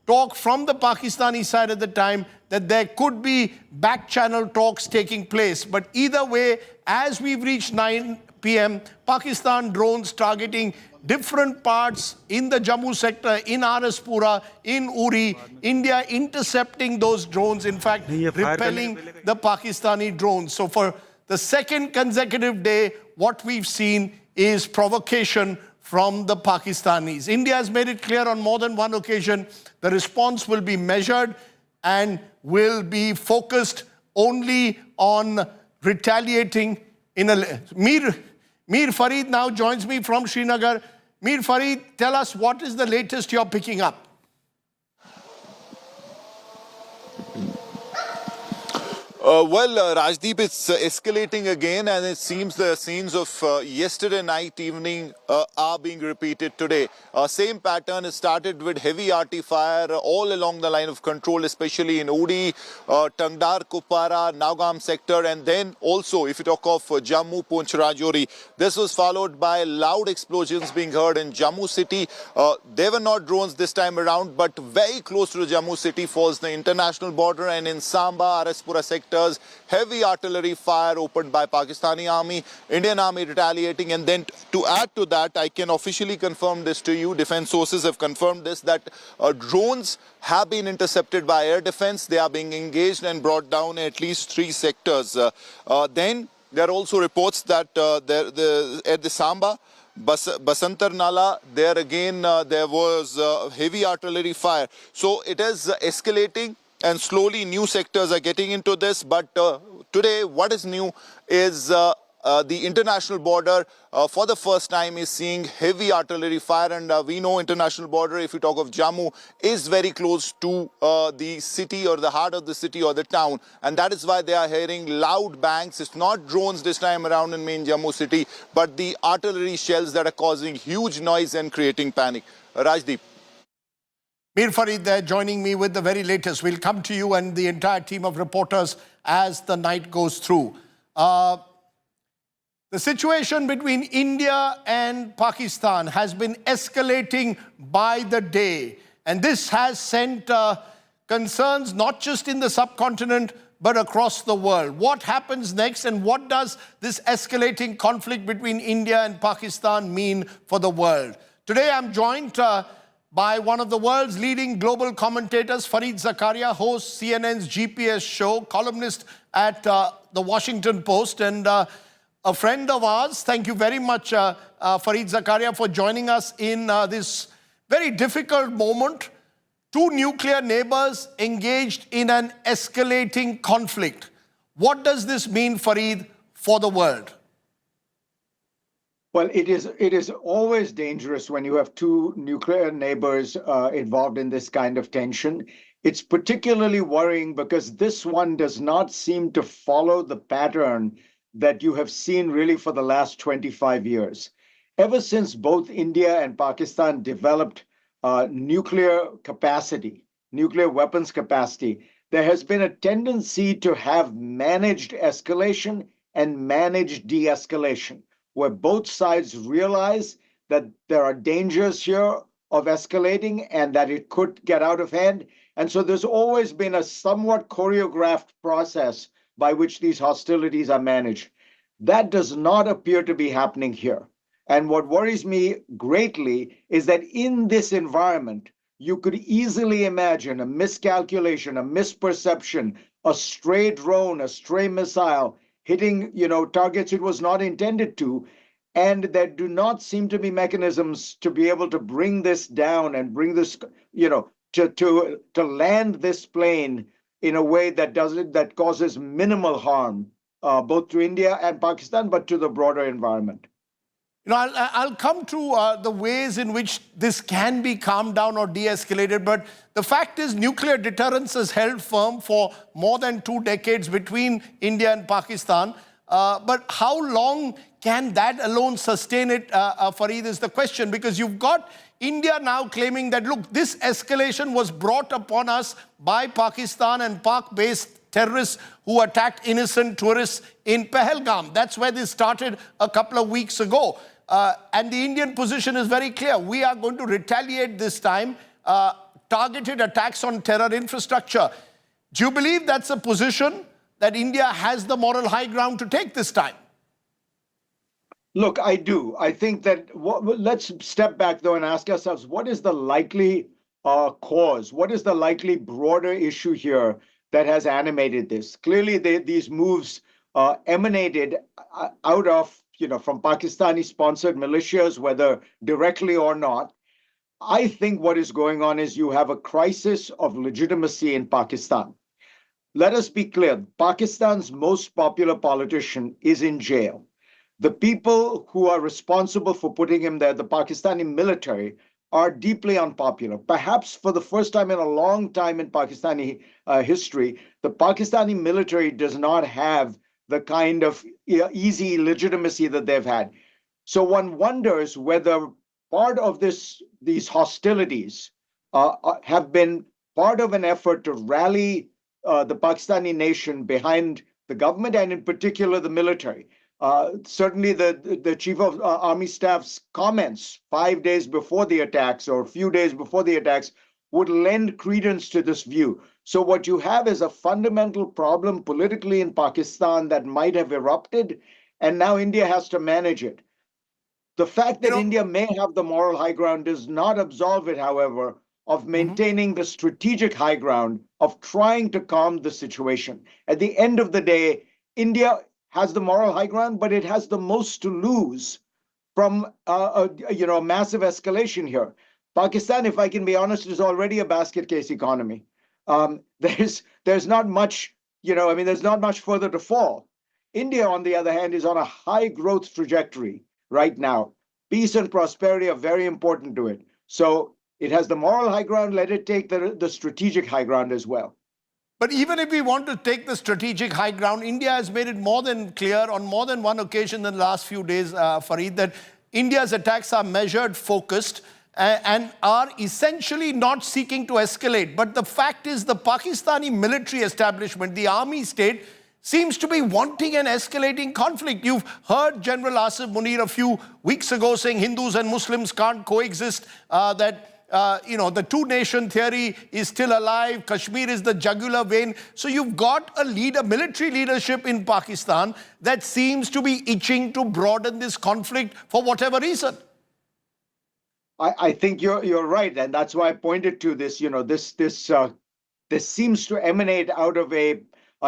talk from the Pakistani side at the time that there could be back-channel talks taking place. But either way, as we've reached 9 p.m., Pakistan drones targeting different parts in the Jammu sector, in Araspura, in Uri. India intercepting those drones, in fact, repelling the Pakistani drones. So for the second consecutive day, what we've seen is provocation from the Pakistanis. India has made it clear on more than one occasion the response will be measured and will be focused only on retaliating in a... Mir Farid now joins me from Srinagar. Mir Farid, tell us what is the latest you're picking up? Rajdeep, it's escalating again, and it seems the scenes of yesterday night, evening are being repeated today. Same pattern. It started with heavy arty fire all along the line of control, especially in Uri, Tangdar, Kupara, Naugam sector, and then also, if you talk of Jammu, Poonch, Rajouri, this was followed by loud explosions being heard in Jammu city. They were not drones this time around, but very close to the Jammu city falls the international border, and in Samba, Araspura sector, heavy artillery fire opened by Pakistani army, Indian army retaliating. And then to add to that, I can officially confirm this to you, defense sources have confirmed this, that drones have been intercepted by air defense. They are being engaged and brought down in at least 3 sectors. Then there are also reports that at the Samba, Basantar Nala, there again there was heavy artillery fire. So it is escalating, and slowly new sectors are getting into this. But today, what is new is the international border for the first time is seeing heavy artillery fire. And we know international border, if you talk of Jammu, is very close to the city or the heart of the city or the town. And that is why they are hearing loud bangs. It's not drones this time around in main Jammu city, but the artillery shells that are causing huge noise and creating panic. Rajdeep. Mir Farid there joining me with the very latest. We'll come to you and the entire team of reporters as the night goes through. The situation between India and Pakistan has been escalating by the day. And this has sent concerns not just in the subcontinent, but across the world. What happens next, and what does this escalating conflict between India and Pakistan mean for the world? Today I'm joined by one of the world's leading global commentators, Fareed Zakaria, hosts CNN's GPS show, columnist at the Washington Post, and a friend of ours. Thank you very much, Fareed Zakaria, for joining us in this very difficult moment. 2 nuclear neighbors engaged in an escalating conflict. What does this mean, Fareed, for the world? Well, it is always dangerous when you have 2 nuclear neighbors involved in this kind of tension. It's particularly worrying because this one does not seem to follow the pattern that you have seen really for the last 25 years. Ever since both India and Pakistan developed nuclear capacity, nuclear weapons capacity, there has been a tendency to have managed escalation and managed de-escalation, where both sides realize that there are dangers here of escalating and that it could get out of hand. And so there's always been a somewhat choreographed process by which these hostilities are managed. That does not appear to be happening here. And what worries me greatly is that in this environment, you could easily imagine a miscalculation, a misperception, a stray drone, a stray missile hitting, targets it was not intended to, and there do not seem to be mechanisms to be able to bring this down and bring this, to land this plane in a way that causes minimal harm, both to India and Pakistan, but to the broader environment. I'll come to the ways in which this can be calmed down or de-escalated, but the fact is nuclear deterrence has held firm for more than 2 decades between India and Pakistan. But how long can that alone sustain it, Fareed, is the question, because you've got India now claiming that, look, this escalation was brought upon us by Pakistan and Pak-based terrorists who attacked innocent tourists in Pahalgam. That's where this started a couple of weeks ago. And the Indian position is very clear. We are going to retaliate this time, targeted attacks on terror infrastructure. Do you believe that's a position that India has the moral high ground to take this time? Look, I do. I think that let's step back though and ask ourselves, what is the likely cause? What is the likely broader issue here that has animated this? Clearly, these moves emanated out of, from Pakistani-sponsored militias, whether directly or not. I think what is going on is you have a crisis of legitimacy in Pakistan. Let us be clear, Pakistan's most popular politician is in jail. The people who are responsible for putting him there, the Pakistani military, are deeply unpopular. Perhaps for the first time in a long time in Pakistani history, the Pakistani military does not have the kind of easy legitimacy that they've had. So one wonders whether part of these hostilities have been part of an effort to rally the Pakistani nation behind the government and in particular the military. Certainly the chief of army staff's comments 5 days before the attacks or a few days before the attacks would lend credence to this view. So what you have is a fundamental problem politically in Pakistan that might have erupted, and now India has to manage it. The fact that India may have the moral high ground does not absolve it, however, of maintaining the strategic high ground of trying to calm the situation. At the end of the day, India has the moral high ground, but it has the most to lose from a massive escalation here. Pakistan, if I can be honest, is already a basket case economy. There's not much, there's not much further to fall. India, on the other hand, is on a high growth trajectory right now. Peace and prosperity are very important to it. So it has the moral high ground, let it take the strategic high ground as well. But even if we want to take the strategic high ground, India has made it more than clear on more than one occasion in the last few days, Fareed, that India's attacks are measured, focused, and are essentially not seeking to escalate. But the fact is the Pakistani military establishment, the army state, seems to be wanting an escalating conflict. You've heard General Asif Munir a few weeks ago saying Hindus and Muslims can't coexist, the two-nation theory is still alive. Kashmir is the jugular vein. So you've got a military leadership in Pakistan that seems to be itching to broaden this conflict for whatever reason. I think you're right, and that's why I pointed to this. This seems to emanate out of a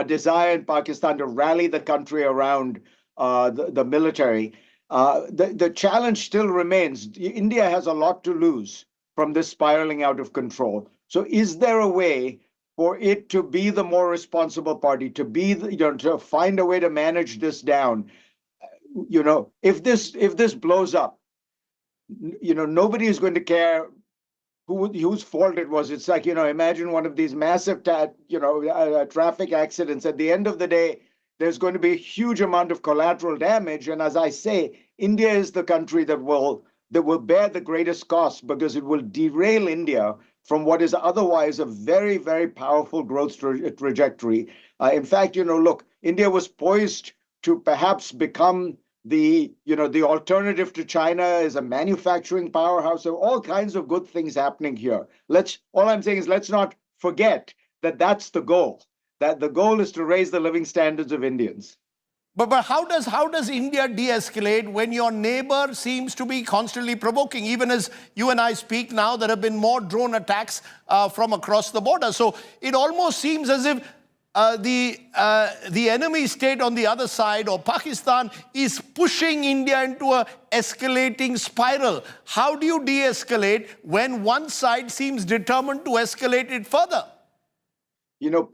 desire in Pakistan to rally the country around the military. The challenge still remains. India has a lot to lose from this spiraling out of control. So is there a way for it to be the more responsible party, to be to find a way to manage this down? If this blows up, nobody is going to care whose fault it was. It's like, imagine one of these massive traffic accidents. At the end of the day, there's going to be a huge amount of collateral damage. And as I say, India is the country that will bear the greatest cost because it will derail India from what is otherwise a very, very powerful growth trajectory. In fact, look, India was poised to perhaps become the alternative to China as a manufacturing powerhouse. So all kinds of good things happening here. All I'm saying is let's not forget that that's the goal. That the goal is to raise the living standards of Indians. But how does India de-escalate when your neighbor seems to be constantly provoking? Even as you and I speak now, there have been more drone attacks from across the border. So it almost seems as if the enemy state on the other side, or Pakistan, is pushing India into an escalating spiral. How do you de-escalate when one side seems determined to escalate it further?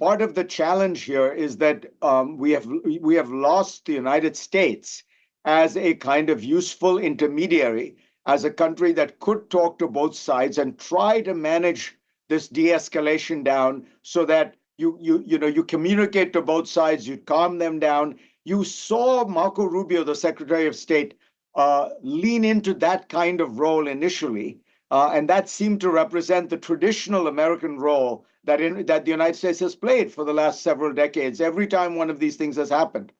Part of the challenge here is that we have lost the United States as a kind of useful intermediary, as a country that could talk to both sides and try to manage this de-escalation down so that you communicate to both sides, you calm them down. You saw Marco Rubio, the Secretary of State, lean into that kind of role initially, and that seemed to represent the traditional American role that the United States has played for the last several decades, every time one of these things has happened.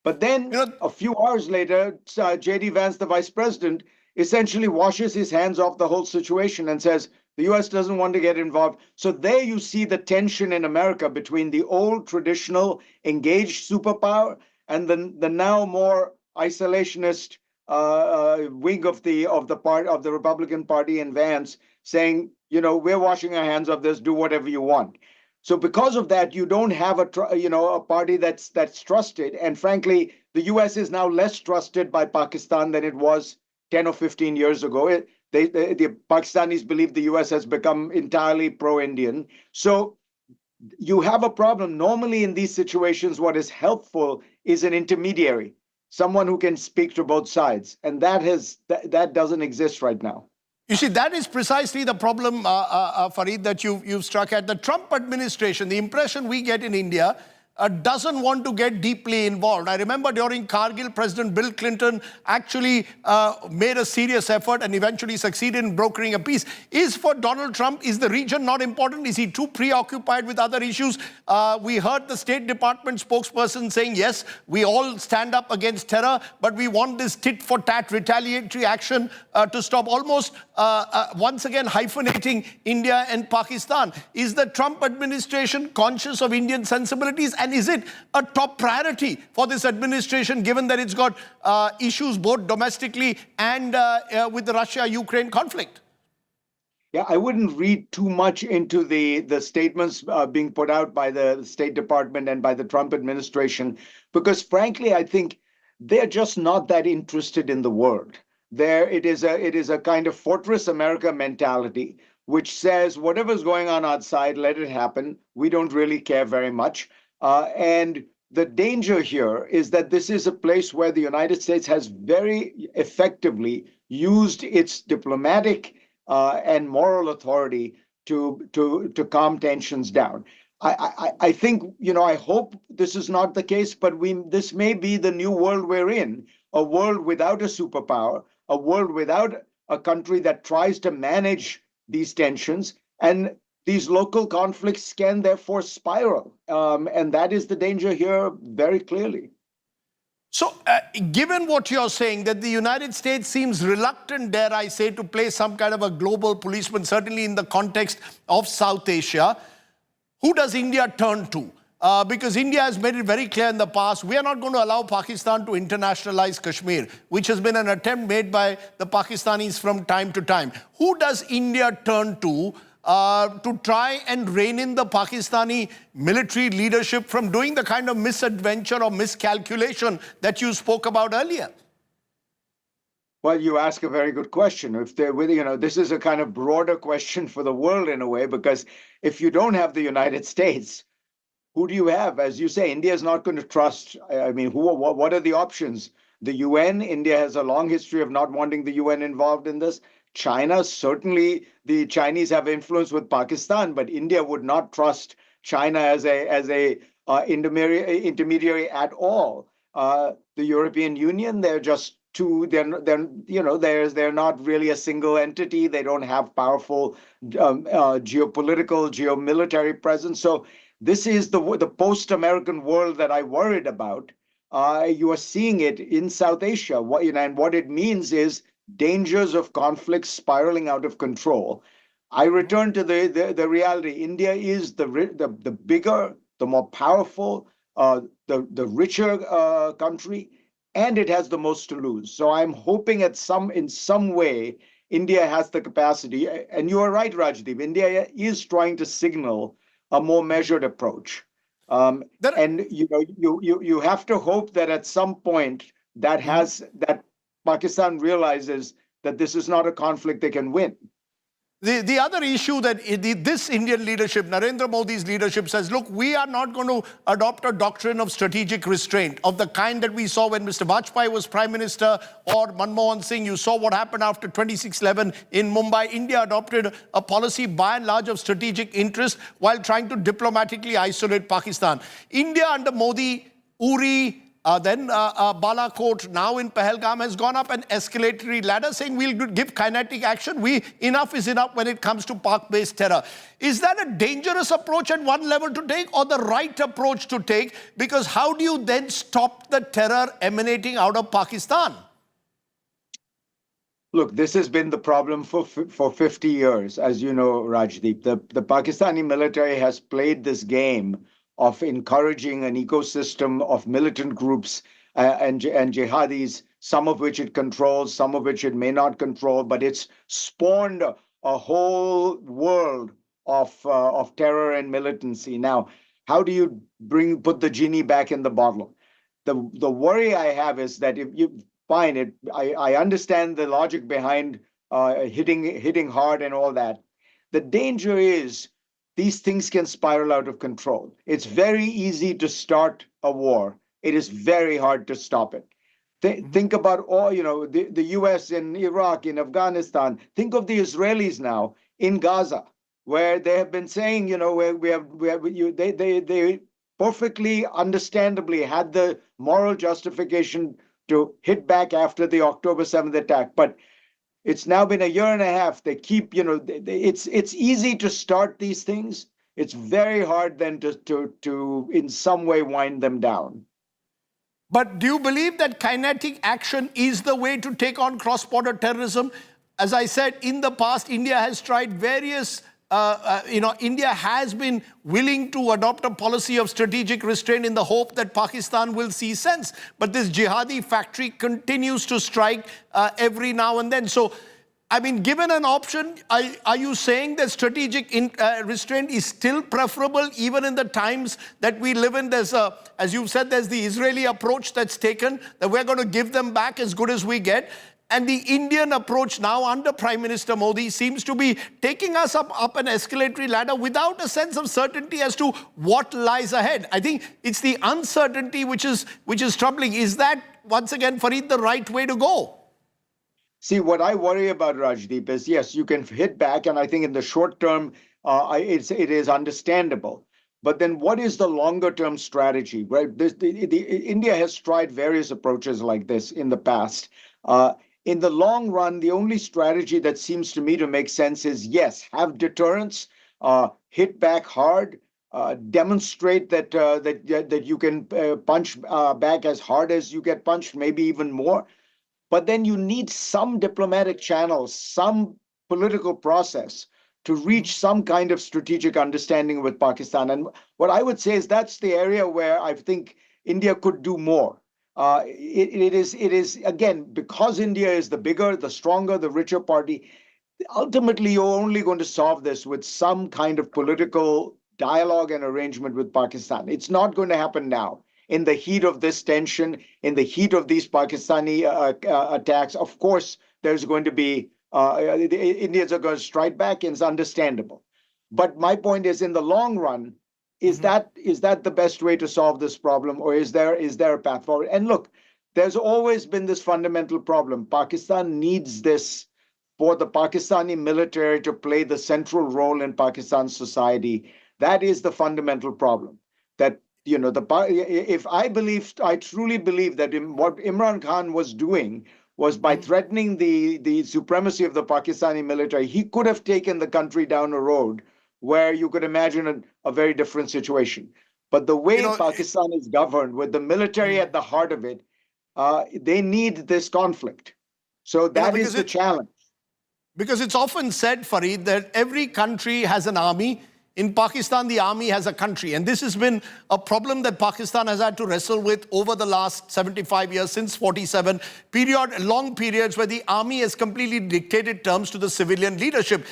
But then a few hours later, J.D. Vance, the vice president, essentially washes his hands off the whole situation and says the U.S. doesn't want to get involved. So there you see the tension in America between the old traditional engaged superpower and the now more isolationist wing of the Republican Party and Vance saying, we're washing our hands of this, do whatever you want. So because of that, you don't have a party that's trusted. And frankly, the U.S. is now less trusted by Pakistan than it was 10 or 15 years ago. The Pakistanis believe the U.S. has become entirely pro-Indian. So you have a problem. Normally in these situations, what is helpful is an intermediary, someone who can speak to both sides. And that doesn't exist right now. You see, that is precisely the problem, Fareed, that you've struck at. The Trump administration, the impression we get in India, doesn't want to get deeply involved. I remember during Kargil, President Bill Clinton actually made a serious effort and eventually succeeded in brokering a peace. For Donald Trump, is the region not important? Is he too preoccupied with other issues? We heard the State Department spokesperson saying, yes, we all stand up against terror, but we want this tit-for-tat retaliatory action to stop, almost once again hyphenating India and Pakistan. Is the Trump administration conscious of Indian sensibilities? And is it a top priority for this administration, given that it's got issues both domestically and with the Russia-Ukraine conflict? Yeah, I wouldn't read too much into the statements being put out by the State Department and by the Trump administration, because frankly, I think they're just not that interested in the world. It is a kind of Fortress America mentality, which says whatever's going on outside, let it happen. We don't really care very much. And the danger here is that this is a place where the United States has very effectively used its diplomatic and moral authority to calm tensions down. I think, I hope this is not the case, but this may be the new world we're in, a world without a superpower, a world without a country that tries to manage these tensions, and these local conflicts can therefore spiral. And that is the danger here very clearly. So, given what you're saying, that the United States seems reluctant, dare I say, to play some kind of a global policeman, certainly in the context of South Asia, who does India turn to? Because India has made it very clear in the past, we are not going to allow Pakistan to internationalize Kashmir, which has been an attempt made by the Pakistanis from time to time. Who does India turn to try and rein in the Pakistani military leadership from doing the kind of misadventure or miscalculation that you spoke about earlier? Well, you ask a very good question. This is a kind of broader question for the world in a way, because if you don't have the United States, who do you have? As you say, India is not going to trust. I mean, what are the options? The UN, India has a long history of not wanting the UN involved in this. China, certainly the Chinese have influence with Pakistan, but India would not trust China as a intermediary at all. The European Union, they're just they're not really a single entity. They don't have powerful geopolitical, geomilitary presence. So this is the post-American world that I worried about. You are seeing it in South Asia, and what it means is dangers of conflict spiraling out of control. I return to the reality. India is the bigger, the more powerful, the richer country, and it has the most to lose. So I'm hoping in some way India has the capacity. And you are right, Rajdeep. India is trying to signal a more measured approach. And you have to hope that at some point that Pakistan realizes that this is not a conflict they can win. The other issue that this Indian leadership, Narendra Modi's leadership, says, look, we are not going to adopt a doctrine of strategic restraint of the kind that we saw when Mr. Vajpayee was Prime Minister, or Manmohan Singh. You saw what happened after 26/11 in Mumbai. India adopted a policy by and large of strategic interest while trying to diplomatically isolate Pakistan. India under Modi, Uri, then Balakot, now in Pahalgam, has gone up an escalatory ladder saying we'll give kinetic action. Enough is enough when it comes to Pak-based terror. Is that a dangerous approach at one level to take, or the right approach to take? Because how do you then stop the terror emanating out of Pakistan? Look, this has been the problem for 50 years, as you know, Rajdeep. The Pakistani military has played this game of encouraging an ecosystem of militant groups and jihadis some of which it controls, some of which it may not control, but it's spawned a whole world of terror and militancy. Now, how do you put the genie back in the bottle? The worry I have is that if you find it, I understand the logic behind hitting hard and all that. The danger is these things can spiral out of control. It's very easy to start a war. It is very hard to stop it. Think about all, the US in Iraq, in Afghanistan. Think of the Israelis now in Gaza, where they have been saying, they perfectly understandably had the moral justification to hit back after the October 7th attack. But it's now been a year and a half. They keep, it's easy to start these things. It's very hard then to in some way wind them down. But do you believe that kinetic action is the way to take on cross-border terrorism? As I said, in the past, India has tried various, India has been willing to adopt a policy of strategic restraint in the hope that Pakistan will see sense. But this jihadi factory continues to strike every now and then. So, I mean, given an option, are you saying that strategic restraint is still preferable even in the times that we live in? There's as you've said, there's the Israeli approach that's taken, that we're going to give them back as good as we get. And the Indian approach now under Prime Minister Modi seems to be taking us up an escalatory ladder without a sense of certainty as to what lies ahead. I think it's the uncertainty which is troubling. Is that, once again, Fareed, the right way to go? See, what I worry about, Rajdeep, is yes, you can hit back, and I think in the short term, it is understandable. But then what is the longer term strategy, right? India has tried various approaches like this in the past. In the long run, the only strategy that seems to me to make sense is, yes, have deterrence, hit back hard, demonstrate that you can punch back as hard as you get punched, maybe even more. But then you need some diplomatic channels, some political process to reach some kind of strategic understanding with Pakistan. And what I would say is that's the area where I think India could do more. It is, again, because India is the bigger, the stronger, the richer party, ultimately you're only going to solve this with some kind of political dialogue and arrangement with Pakistan. It's not going to happen now. In the heat of this tension, in the heat of these Pakistani attacks, of course, there's going to be, the Indians are going to strike back, and it's understandable. But my point is, in the long run, is that the best way to solve this problem, or is there a path forward? And look, there's always been this fundamental problem. Pakistan needs this for the Pakistani military to play the central role in Pakistan's society. That is the fundamental problem. That I truly believe that what Imran Khan was doing was by threatening the supremacy of the Pakistani military, he could have taken the country down a road where you could imagine a very different situation. But the way Pakistan is governed, with the military at the heart of it, they need this conflict. So that is the challenge. Because it's often said, Fareed, that every country has an army. In Pakistan, the army has a country. And this has been a problem that Pakistan has had to wrestle with over the last 75 years, since 47, long periods where the army has completely dictated terms to the civilian leadership.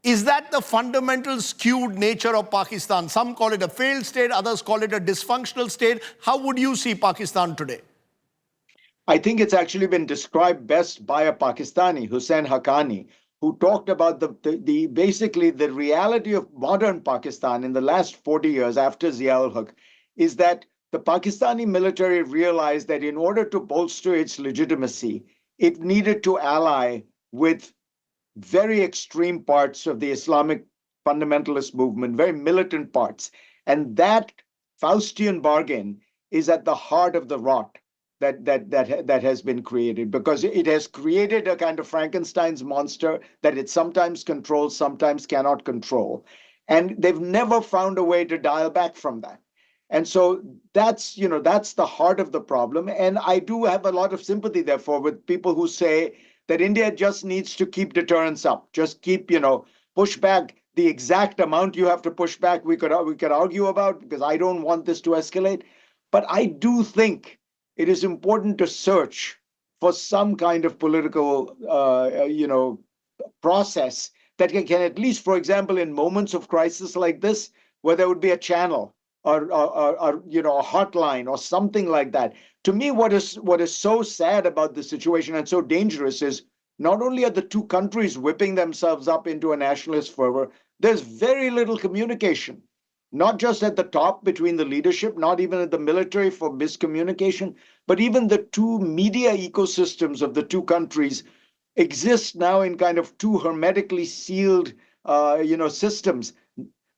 Is that the fundamental skewed nature of Pakistan? Some call it a failed state, others call it a dysfunctional state. How would you see Pakistan today? I think it's actually been described best by a Pakistani, Hussein Haqqani, who talked about basically the reality of modern Pakistan in the last 40 years after Zia-ul-Haq is that the Pakistani military realized that in order to bolster its legitimacy, it needed to ally with very extreme parts of the Islamic fundamentalist movement, very militant parts. And that Faustian bargain is at the heart of the rot that has been created, because it has created a kind of Frankenstein's monster that it sometimes controls, sometimes cannot control. And they've never found a way to dial back from that. And so that's the heart of the problem. And I do have a lot of sympathy, therefore, with people who say that India just needs to keep deterrence up, just keep, push back. The exact amount you have to push back, we could argue about, because I don't want this to escalate. But I do think it is important to search for some kind of political, process that can at least, for example, in moments of crisis like this, where there would be a channel or a hotline or something like that. To me, what is so sad about the situation and so dangerous is not only are the two countries whipping themselves up into a nationalist fervor, there's very little communication, not just at the top between the leadership, not even at the military for miscommunication, but even the two media ecosystems of the two countries exist now in kind of two hermetically sealed, systems.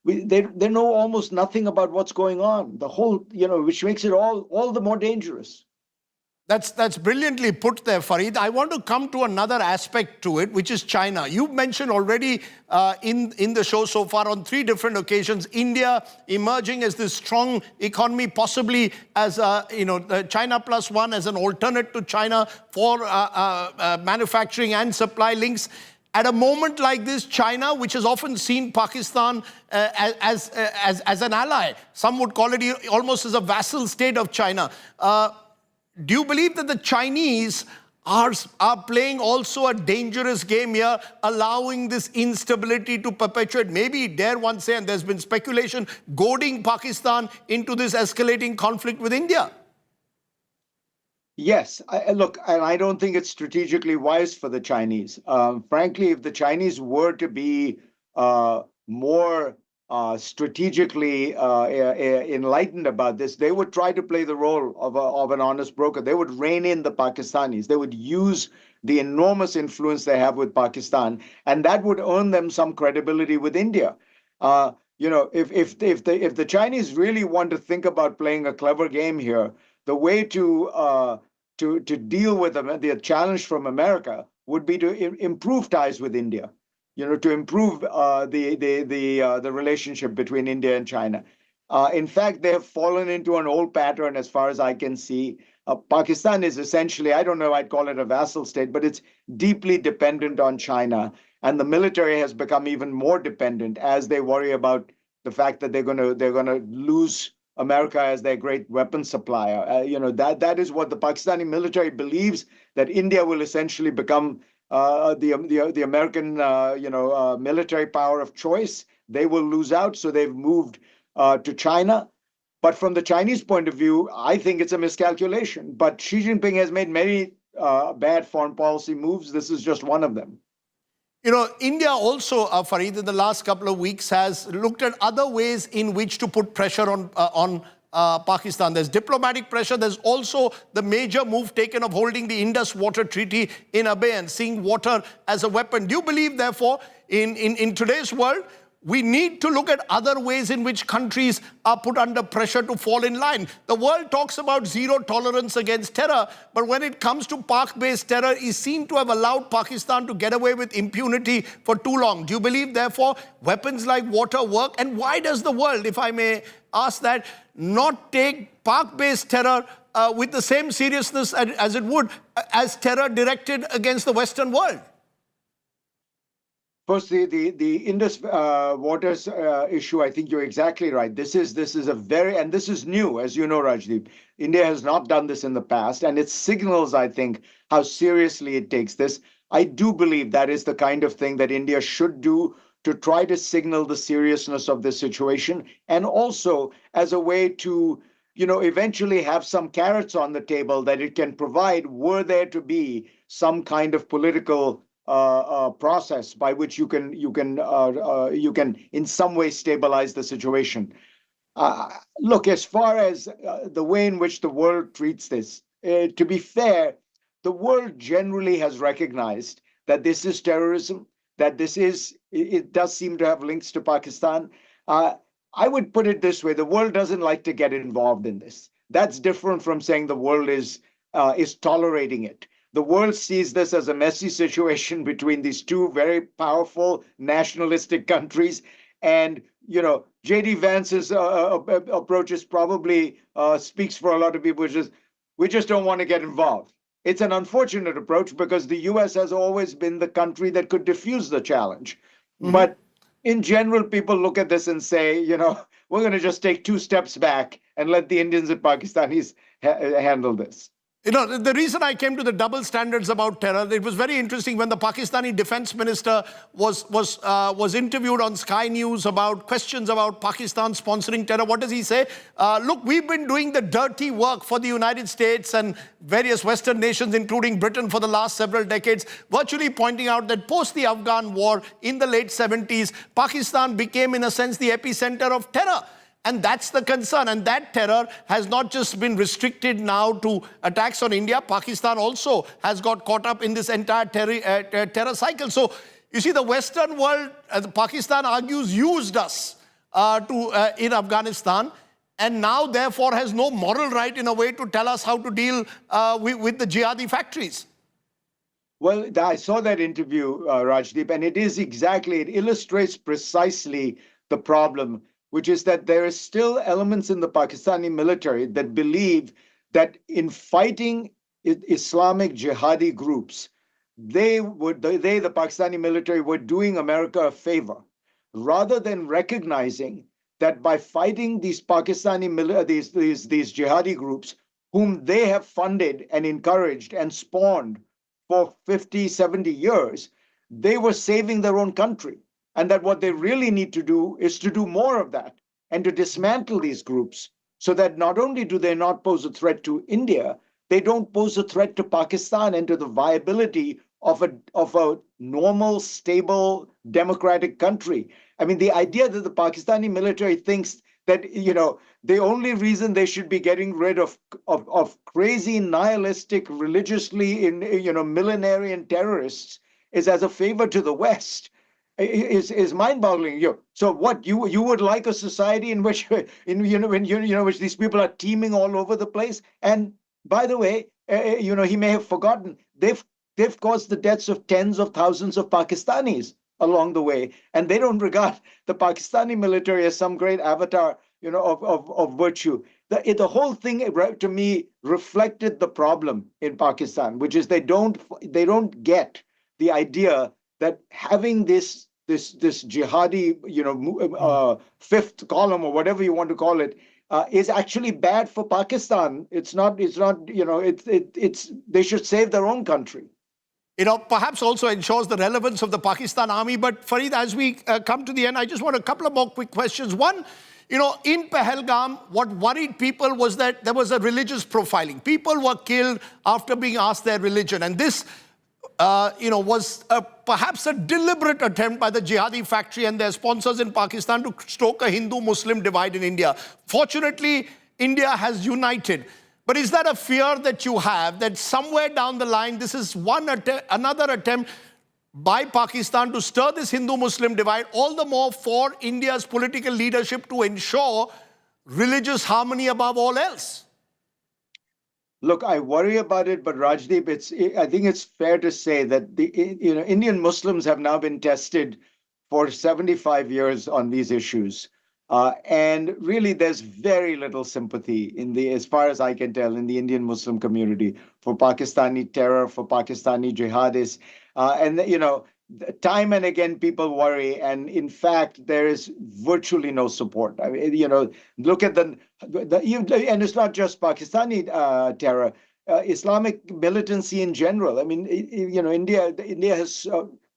They know almost nothing about what's going on. The whole, which makes it all the more dangerous. That's brilliantly put there, Farid. I want to come to another aspect to it, which is China. You've mentioned already in the show so far on 3 different occasions, India emerging as this strong economy, possibly as China plus one as an alternate to China for manufacturing and supply links. At a moment like this, China, which has often seen Pakistan as an ally, some would call it almost as a vassal state of China. Do you believe that the Chinese are playing also a dangerous game here, allowing this instability to perpetuate? Maybe, dare one say, and there's been speculation, goading Pakistan into this escalating conflict with India? Yes, look, and I don't think it's strategically wise for the Chinese. Frankly, if the Chinese were to be more strategically enlightened about this, they would try to play the role of an honest broker. They would rein in the Pakistanis. They would use the enormous influence they have with Pakistan, and that would earn them some credibility with India. If the Chinese really want to think about playing a clever game here, the way to deal with the challenge from America would be to improve ties with India. To improve the relationship between India and China. In fact, they have fallen into an old pattern as far as I can see. Pakistan is essentially, I don't know, I'd call it a vassal state, but it's deeply dependent on China. And the military has become even more dependent as they worry about the fact that they're going to lose America as their great weapon supplier. That is what the Pakistani military believes, that India will essentially become the American military power of choice. They will lose out, so they've moved to China. But from the Chinese point of view, I think it's a miscalculation. But Xi Jinping has made many bad foreign policy moves. This is just one of them. India also, Farid, in the last couple of weeks has looked at other ways in which to put pressure on Pakistan. There's diplomatic pressure. There's also the major move taken of holding the Indus Water Treaty in abeyance, seeing water as a weapon. Do you believe, therefore, in today's world, we need to look at other ways in which countries are put under pressure to fall in line? The world talks about zero tolerance against terror, but when it comes to Pak-based terror, it seems to have allowed Pakistan to get away with impunity for too long. Do you believe, therefore, weapons like water work? And why does the world, if I may ask that, not take Pak-based terror with the same seriousness as it would as terror directed against the Western world? First, the Indus waters issue, I think you're exactly right. This is and this is new, as you know, Rajdeep. India has not done this in the past, and it signals, I think, how seriously it takes this. I do believe that is the kind of thing that India should do to try to signal the seriousness of this situation, and also as a way to, eventually have some carrots on the table that it can provide were there to be some kind of political process by which you can in some way stabilize the situation. Look, as far as the way in which the world treats this, to be fair, the world generally has recognized that this is terrorism, that it does seem to have links to Pakistan. I would put it this way: the world doesn't like to get involved in this. That's different from saying the world is tolerating it. The world sees this as a messy situation between these two very powerful nationalistic countries. And, J.D. Vance's approach is probably speaks for a lot of people, which is, we just don't want to get involved. It's an unfortunate approach because the U.S. has always been the country that could diffuse the challenge. Mm-hmm. But in general, people look at this and say, we're going to just take 2 steps back and let the Indians and Pakistanis handle this. You know, the reason I came to the double standards about terror, it was very interesting when the Pakistani defense minister was interviewed on Sky News about questions about Pakistan sponsoring terror. What does he say? Look, we've been doing the dirty work for the United States and various Western nations, including Britain, for the last several decades, virtually pointing out that post the Afghan war in the late 70s, Pakistan became, in a sense, the epicenter of terror. And that's the concern. And that terror has not just been restricted now to attacks on India. Pakistan also has got caught up in this entire terror cycle. So, you see, the Western world, Pakistan argues, used us in Afghanistan, and now, therefore, has no moral right, in a way, to tell us how to deal with the jihadi factories. Well, I saw that interview, Rajdeep, and it illustrates precisely the problem, which is that there are still elements in the Pakistani military that believe that in fighting Islamic jihadi groups, the Pakistani military, were doing America a favor, rather than recognizing that by fighting these Pakistani these jihadi groups, whom they have funded and encouraged and spawned for 50, 70 years, they were saving their own country. And that what they really need to do is to do more of that and to dismantle these groups so that not only do they not pose a threat to India, they don't pose a threat to Pakistan and to the viability of a normal, stable, democratic country. I mean, the idea that the Pakistani military thinks that, you know, the only reason they should be getting rid of crazy, nihilistic, religiously, millenarian terrorists is as a favor to the West is mind-boggling. So what you would like a society in which which these people are teeming all over the place? And by the way, he may have forgotten they've caused the deaths of tens of thousands of Pakistanis along the way, and they don't regard the Pakistani military as some great avatar, of virtue. The whole thing, to me, reflected the problem in Pakistan, which is they don't get the idea that having this jihadi, fifth column or whatever you want to call it, is actually bad for Pakistan. It's not. They should save their own country. Perhaps also ensures the relevance of the Pakistan army. But Fareed, as we come to the end, I just want a couple of more quick questions. One, in Pahalgam, what worried people was that there was a religious profiling. People were killed after being asked their religion. And this, was perhaps a deliberate attempt by the jihadi factory and their sponsors in Pakistan to stoke a Hindu-Muslim divide in India. Fortunately, India has united. But is that a fear that you have, that somewhere down the line, this is another attempt by Pakistan to stir this Hindu-Muslim divide, all the more for India's political leadership to ensure religious harmony above all else? Look, I worry about it, but Rajdeep, I think it's fair to say that Indian Muslims have now been tested for 75 years on these issues. And really, there's very little sympathy as far as I can tell, in the Indian Muslim community for Pakistani terror, for Pakistani jihadists. Time and again, people worry. And in fact, there is virtually no support. I mean, look at and it's not just Pakistani terror, Islamic militancy in general. I mean, India has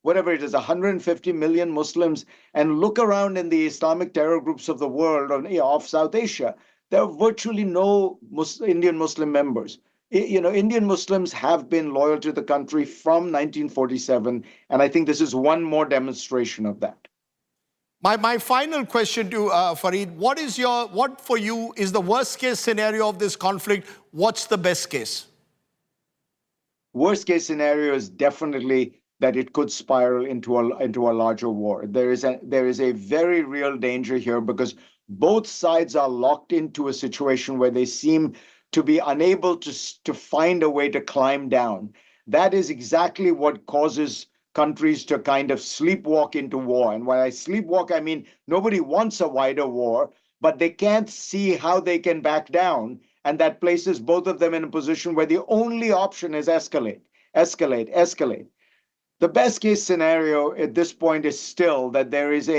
whatever it is, 150 million Muslims, and look around in the Islamic terror groups of the world, of South Asia, there are virtually no Indian Muslim members. Indian Muslims have been loyal to the country from 1947, and I think this is one more demonstration of that. My final question to Fareed, what for you is the worst case scenario of this conflict? What's the best case? Worst case scenario is definitely that it could spiral into a larger war. There is a very real danger here because both sides are locked into a situation where they seem to be unable to find a way to climb down. That is exactly what causes countries to kind of sleepwalk into war. And when I sleepwalk, I mean nobody wants a wider war, but they can't see how they can back down. And that places both of them in a position where the only option is escalate, escalate, escalate. The best case scenario at this point is still that there is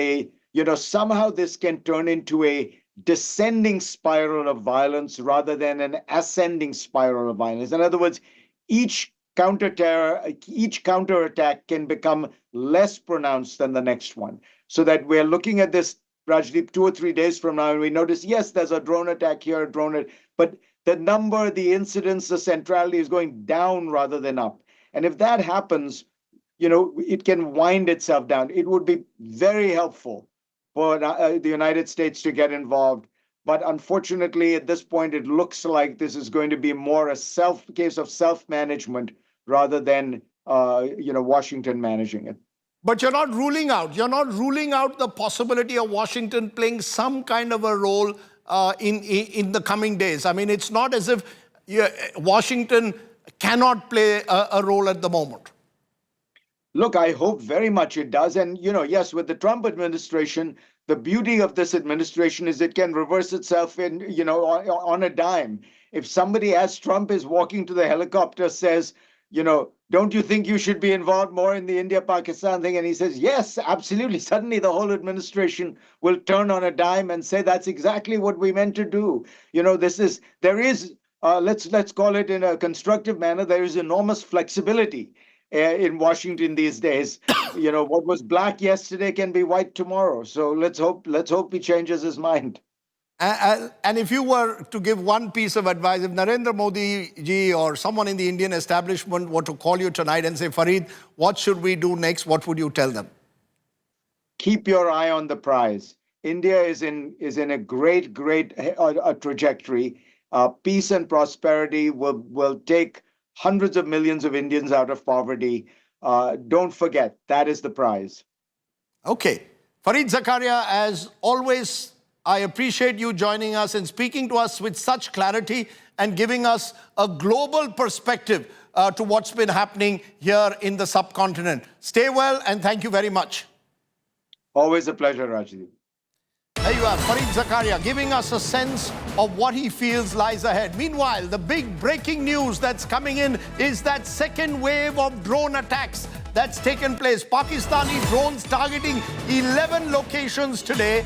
somehow this can turn into a descending spiral of violence rather than an ascending spiral of violence. In other words, each counterattack can become less pronounced than the next one. So that we're looking at this, Rajdeep, 2 or 3 days from now, and we notice, yes, there's a drone attack here, but the number, the incidence, the centrality is going down rather than up. And if that happens, it can wind itself down. It would be very helpful for the United States to get involved. But unfortunately, at this point, it looks like this is going to be more a case of self-management rather than, Washington managing it. But you're not ruling out the possibility of Washington playing some kind of a role in the coming days. I mean, it's not as if Washington cannot play a role at the moment. Look, I hope very much it does. And, yes, with the Trump administration, the beauty of this administration is it can reverse itself on a dime. If somebody, as Trump is walking to the helicopter, says, don't you think you should be involved more in the India-Pakistan thing? And he says, yes, absolutely. Suddenly the whole administration will turn on a dime and say, that's exactly what we meant to do. Let's call it in a constructive manner, there is enormous flexibility in Washington these days. What was black yesterday can be white tomorrow. So let's hope he changes his mind. And if you were to give one piece of advice, if Narendra Modi ji or someone in the Indian establishment were to call you tonight and say, Fareed, what should we do next? What would you tell them? Keep your eye on the prize. India is in a great trajectory. Peace and prosperity will take hundreds of millions of Indians out of poverty. Don't forget, that is the prize. Okay. Fareed Zakaria, as always, I appreciate you joining us and speaking to us with such clarity and giving us a global perspective to what's been happening here in the subcontinent. Stay well and thank you very much. Always a pleasure, Rajdeep. There you are, Fareed Zakaria, giving us a sense of what he feels lies ahead. Meanwhile, the big breaking news that's coming in is that second wave of drone attacks that's taken place. Pakistani drones targeting 11 locations today,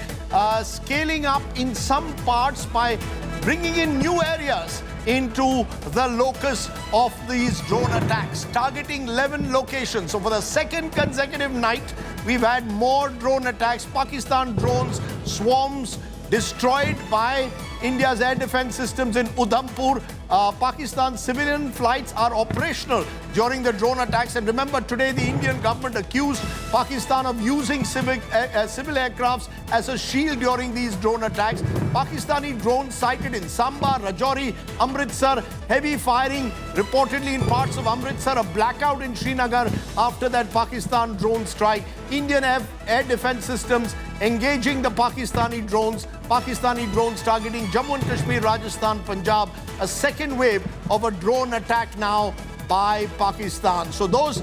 scaling up in some parts by bringing in new areas into the locus of these drone attacks, targeting 11 locations. So for the second consecutive night, we've had more drone attacks. Pakistan drones, swarms destroyed by India's air defense systems in Udhampur. Pakistan civilian flights are operational during the drone attacks. And remember, today the Indian government accused Pakistan of using civil aircrafts as a shield during these drone attacks. Pakistani drones sighted in Samba, Rajouri, Amritsar. Heavy firing reportedly in parts of Amritsar. A blackout in Srinagar after that Pakistan drone strike. Indian air defense systems engaging the Pakistani drones targeting Jammu and Kashmir, Rajasthan, Punjab. A second wave of a drone attack now by Pakistan. So those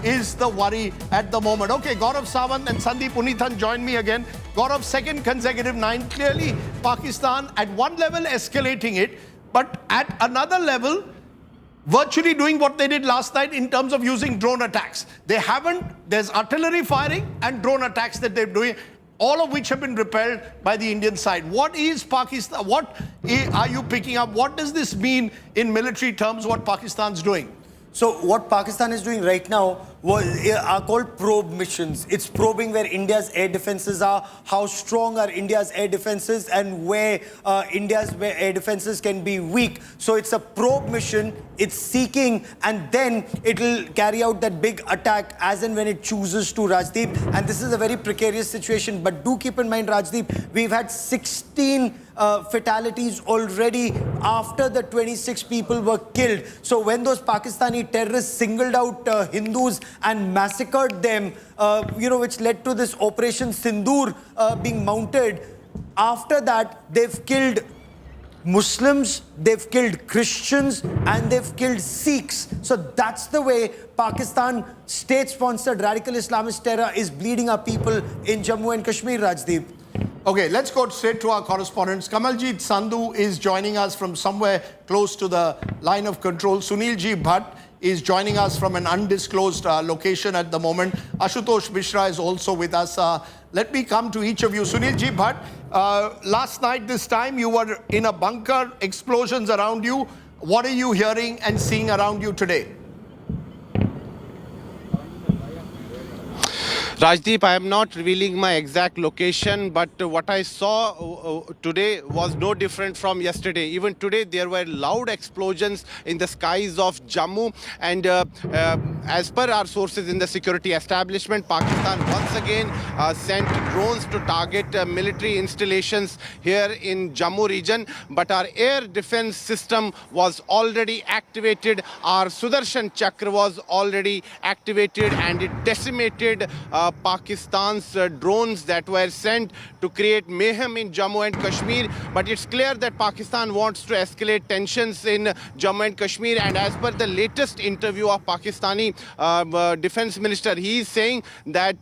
is the worry at the moment. Okay, Gaurav Sawant and Sandeep Unithan join me again. Gaurav, second consecutive night. Clearly, Pakistan at one level escalating it, but at another level, virtually doing what they did last night in terms of using drone attacks. There's artillery firing and drone attacks that they're doing, all of which have been repelled by the Indian side. What is Pakistan? What are you picking up? What does this mean in military terms, what Pakistan's doing? So what Pakistan is doing right now are called probe missions. It's probing where India's air defenses are, how strong are India's air defenses, and where India's air defenses can be weak. So it's a probe mission, it's seeking, and then it'll carry out that big attack as and when it chooses to, Rajdeep. And this is a very precarious situation. But do keep in mind, Rajdeep, we've had 16 fatalities already after the 26 people were killed. So when those Pakistani terrorists singled out Hindus and massacred them, which led to this Operation Sindoor being mounted, after that they've killed Muslims, they've killed Christians, and they've killed Sikhs. So that's the way Pakistan state-sponsored radical Islamist terror is bleeding our people in Jammu and Kashmir, Rajdeep. Okay, let's go straight to our correspondents. Kamaljeet Sandhu is joining us from somewhere close to the line of control. Sunilji Bhatt is joining us from an undisclosed location at the moment. Ashutosh Mishra is also with us. Let me come to each of you. Sunilji Bhatt, Last night, this time, you were in a bunker, explosions around you. What are you hearing and seeing around you today? Rajdeep, I am not revealing my exact location, but what I saw today was no different from yesterday. Even today, there were loud explosions in the skies of Jammu. And as per our sources in the security establishment, Pakistan once again sent drones to target military installations here in Jammu region. But our air defense system was already activated. Our Sudarshan Chakra was already activated, and it decimated Pakistan's drones that were sent to create mayhem in Jammu and Kashmir. But it's clear that Pakistan wants to escalate tensions in Jammu and Kashmir. And as per the latest interview of Pakistani defense minister, he is saying that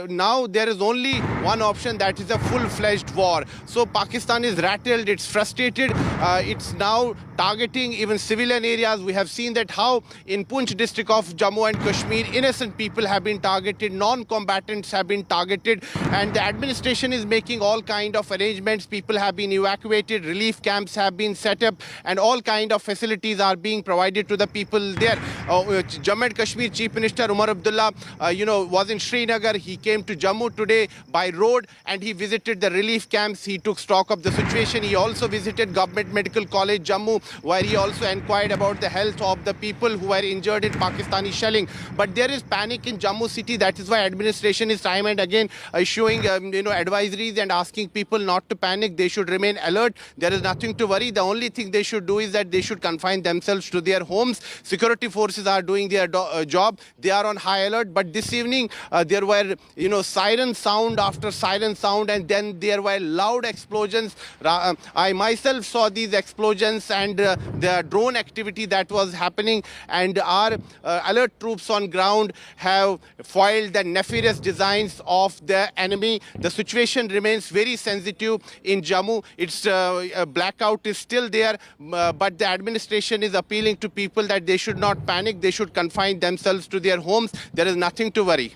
now there is only one option, that is a full-fledged war. So Pakistan is rattled, it's frustrated, it's now targeting even civilian areas. We have seen that how in Poonch district of Jammu and Kashmir, innocent people have been targeted, non-combatants have been targeted, and the administration is making all kind of arrangements. People have been evacuated, relief camps have been set up, and all kind of facilities are being provided to the people there. Jammu and Kashmir Chief Minister Umar Abdullah, was in Srinagar. He came to Jammu today by road, and he visited the relief camps. He took stock of the situation. He also visited Government Medical College Jammu, where he also inquired about the health of the people who were injured in Pakistani shelling. But there is panic in Jammu city. That is why administration is time and again issuing advisories and asking people not to panic. They should remain alert. There is nothing to worry. The only thing they should do is that they should confine themselves to their homes. Security forces are doing their job. They are on high alert. But this evening there were siren sound after siren sound, and then there were loud explosions. I myself saw these explosions and the drone activity that was happening, and our alert troops on ground have foiled the nefarious designs of the enemy. The situation remains very sensitive in Jammu. It's a blackout is still there, but the administration is appealing to people that they should not panic. They should confine themselves to their homes. There is nothing to worry.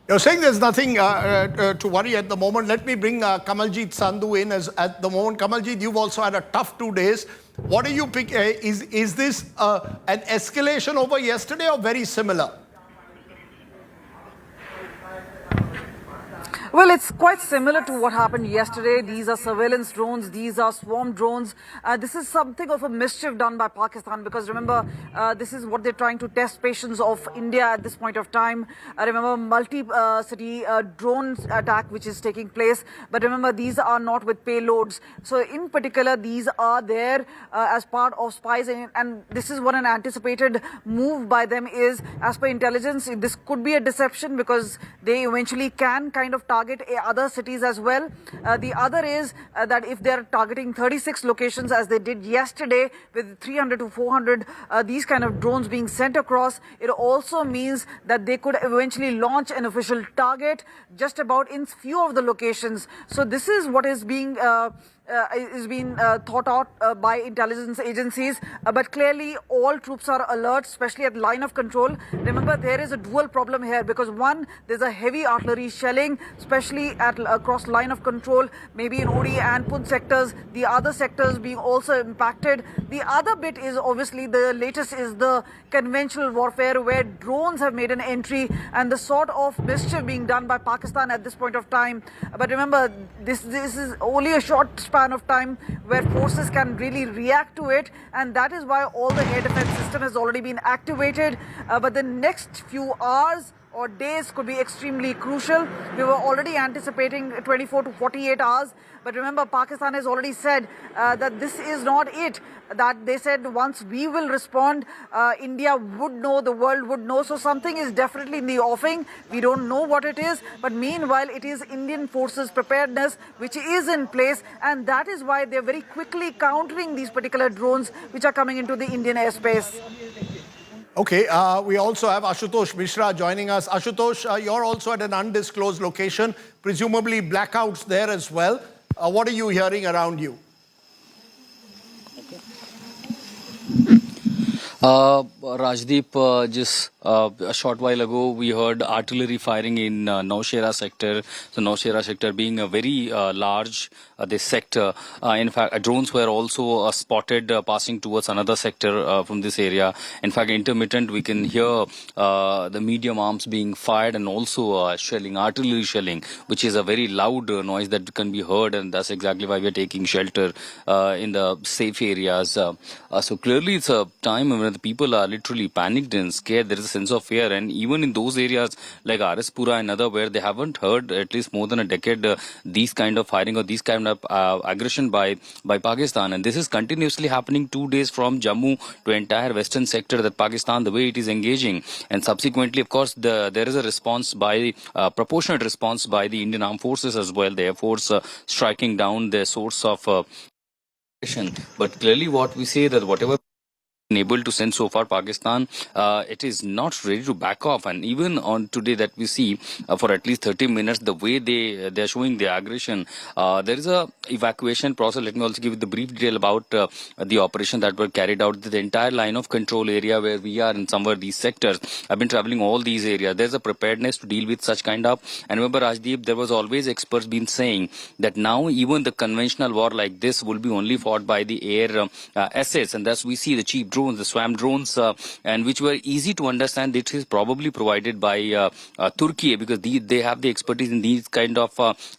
You're saying there's nothing to worry at the moment. Let me bring Kamaljeet Sandhu in at the moment. Kamaljeet, you've also had a tough 2 days. What do you pick? Is this an escalation over yesterday or very similar? Well, it's quite similar to what happened yesterday. These are surveillance drones. These are swarm drones. This is something of a mischief done by Pakistan, because remember, this is what they're trying to test patience of India at this point of time. Remember, multi-city drone attack which is taking place. But remember, these are not with payloads. So in particular, these are there as part of spies. And this is what an anticipated move by them is. As per intelligence, this could be a deception, because they eventually can kind of target other cities as well. The other is that if they're targeting 36 locations as they did yesterday with 300 to 400 these kind of drones being sent across, it also means that they could eventually launch an official target just about in few of the locations. So this is what is being thought out by intelligence agencies, but clearly all troops are alert, especially at line of control. Remember, there is a dual problem here, because one, there's a heavy artillery shelling, especially across line of control, maybe in Uri and Poonch sectors, the other sectors being also impacted. The other bit is obviously the latest is the conventional warfare, where drones have made an entry, and the sort of mischief being done by Pakistan at this point of time. But remember, this is only a short span of time where forces can really react to it, and that is why all the air defense system has already been activated. But the next few hours or days could be extremely crucial. We were already anticipating 24 to 48 hours. But remember, Pakistan has already said that this is not it. That they said once we will respond, India would know, the world would know. So something is definitely in the offing. We don't know what it is. But meanwhile, it is Indian forces preparedness which is in place. And that is why they're very quickly countering these particular drones which are coming into the Indian airspace. Okay, we also have Ashutosh Mishra joining us. Ashutosh, you're also at an undisclosed location, presumably blackouts there as well. What are you hearing around you? Rajdeep, just a short while ago, we heard artillery firing in Naushera sector. So Naushera sector being a very large this sector. In fact, drones were also spotted passing towards another sector from this area. In fact, intermittent, we can hear the medium arms being fired and also shelling, artillery shelling, which is a very loud noise that can be heard, and that's exactly why we are taking shelter in the safe areas. So clearly, it's a time when the people are literally panicked and scared. There is a sense of fear, and even in those areas like Arispura and other where they haven't heard at least more than a decade these kind of firing or these kind of aggression by Pakistan, and this is continuously happening 2 days from Jammu to entire western sector that Pakistan, the way it is engaging, and subsequently, of course, there is a response by proportionate response by the Indian Armed Forces as well. The Air Force striking down the source of but clearly what we say that whatever able to send so far Pakistan, it is not ready to back off, and even on today that we see for at least 30 minutes the way they are showing the aggression, there is a evacuation process. Let me also give you the brief detail about the operation that were carried out. The entire line of control area where we are in somewhere these sectors, I've been traveling all these areas. There's a preparedness to deal with such kind of, and remember Rajdeep, there was always experts been saying that now even the conventional war like this will be only fought by the air assets, and thus we see the cheap drones, the SWAM drones, and which were easy to understand. It is probably provided by Turkey, because they have the expertise in these kind of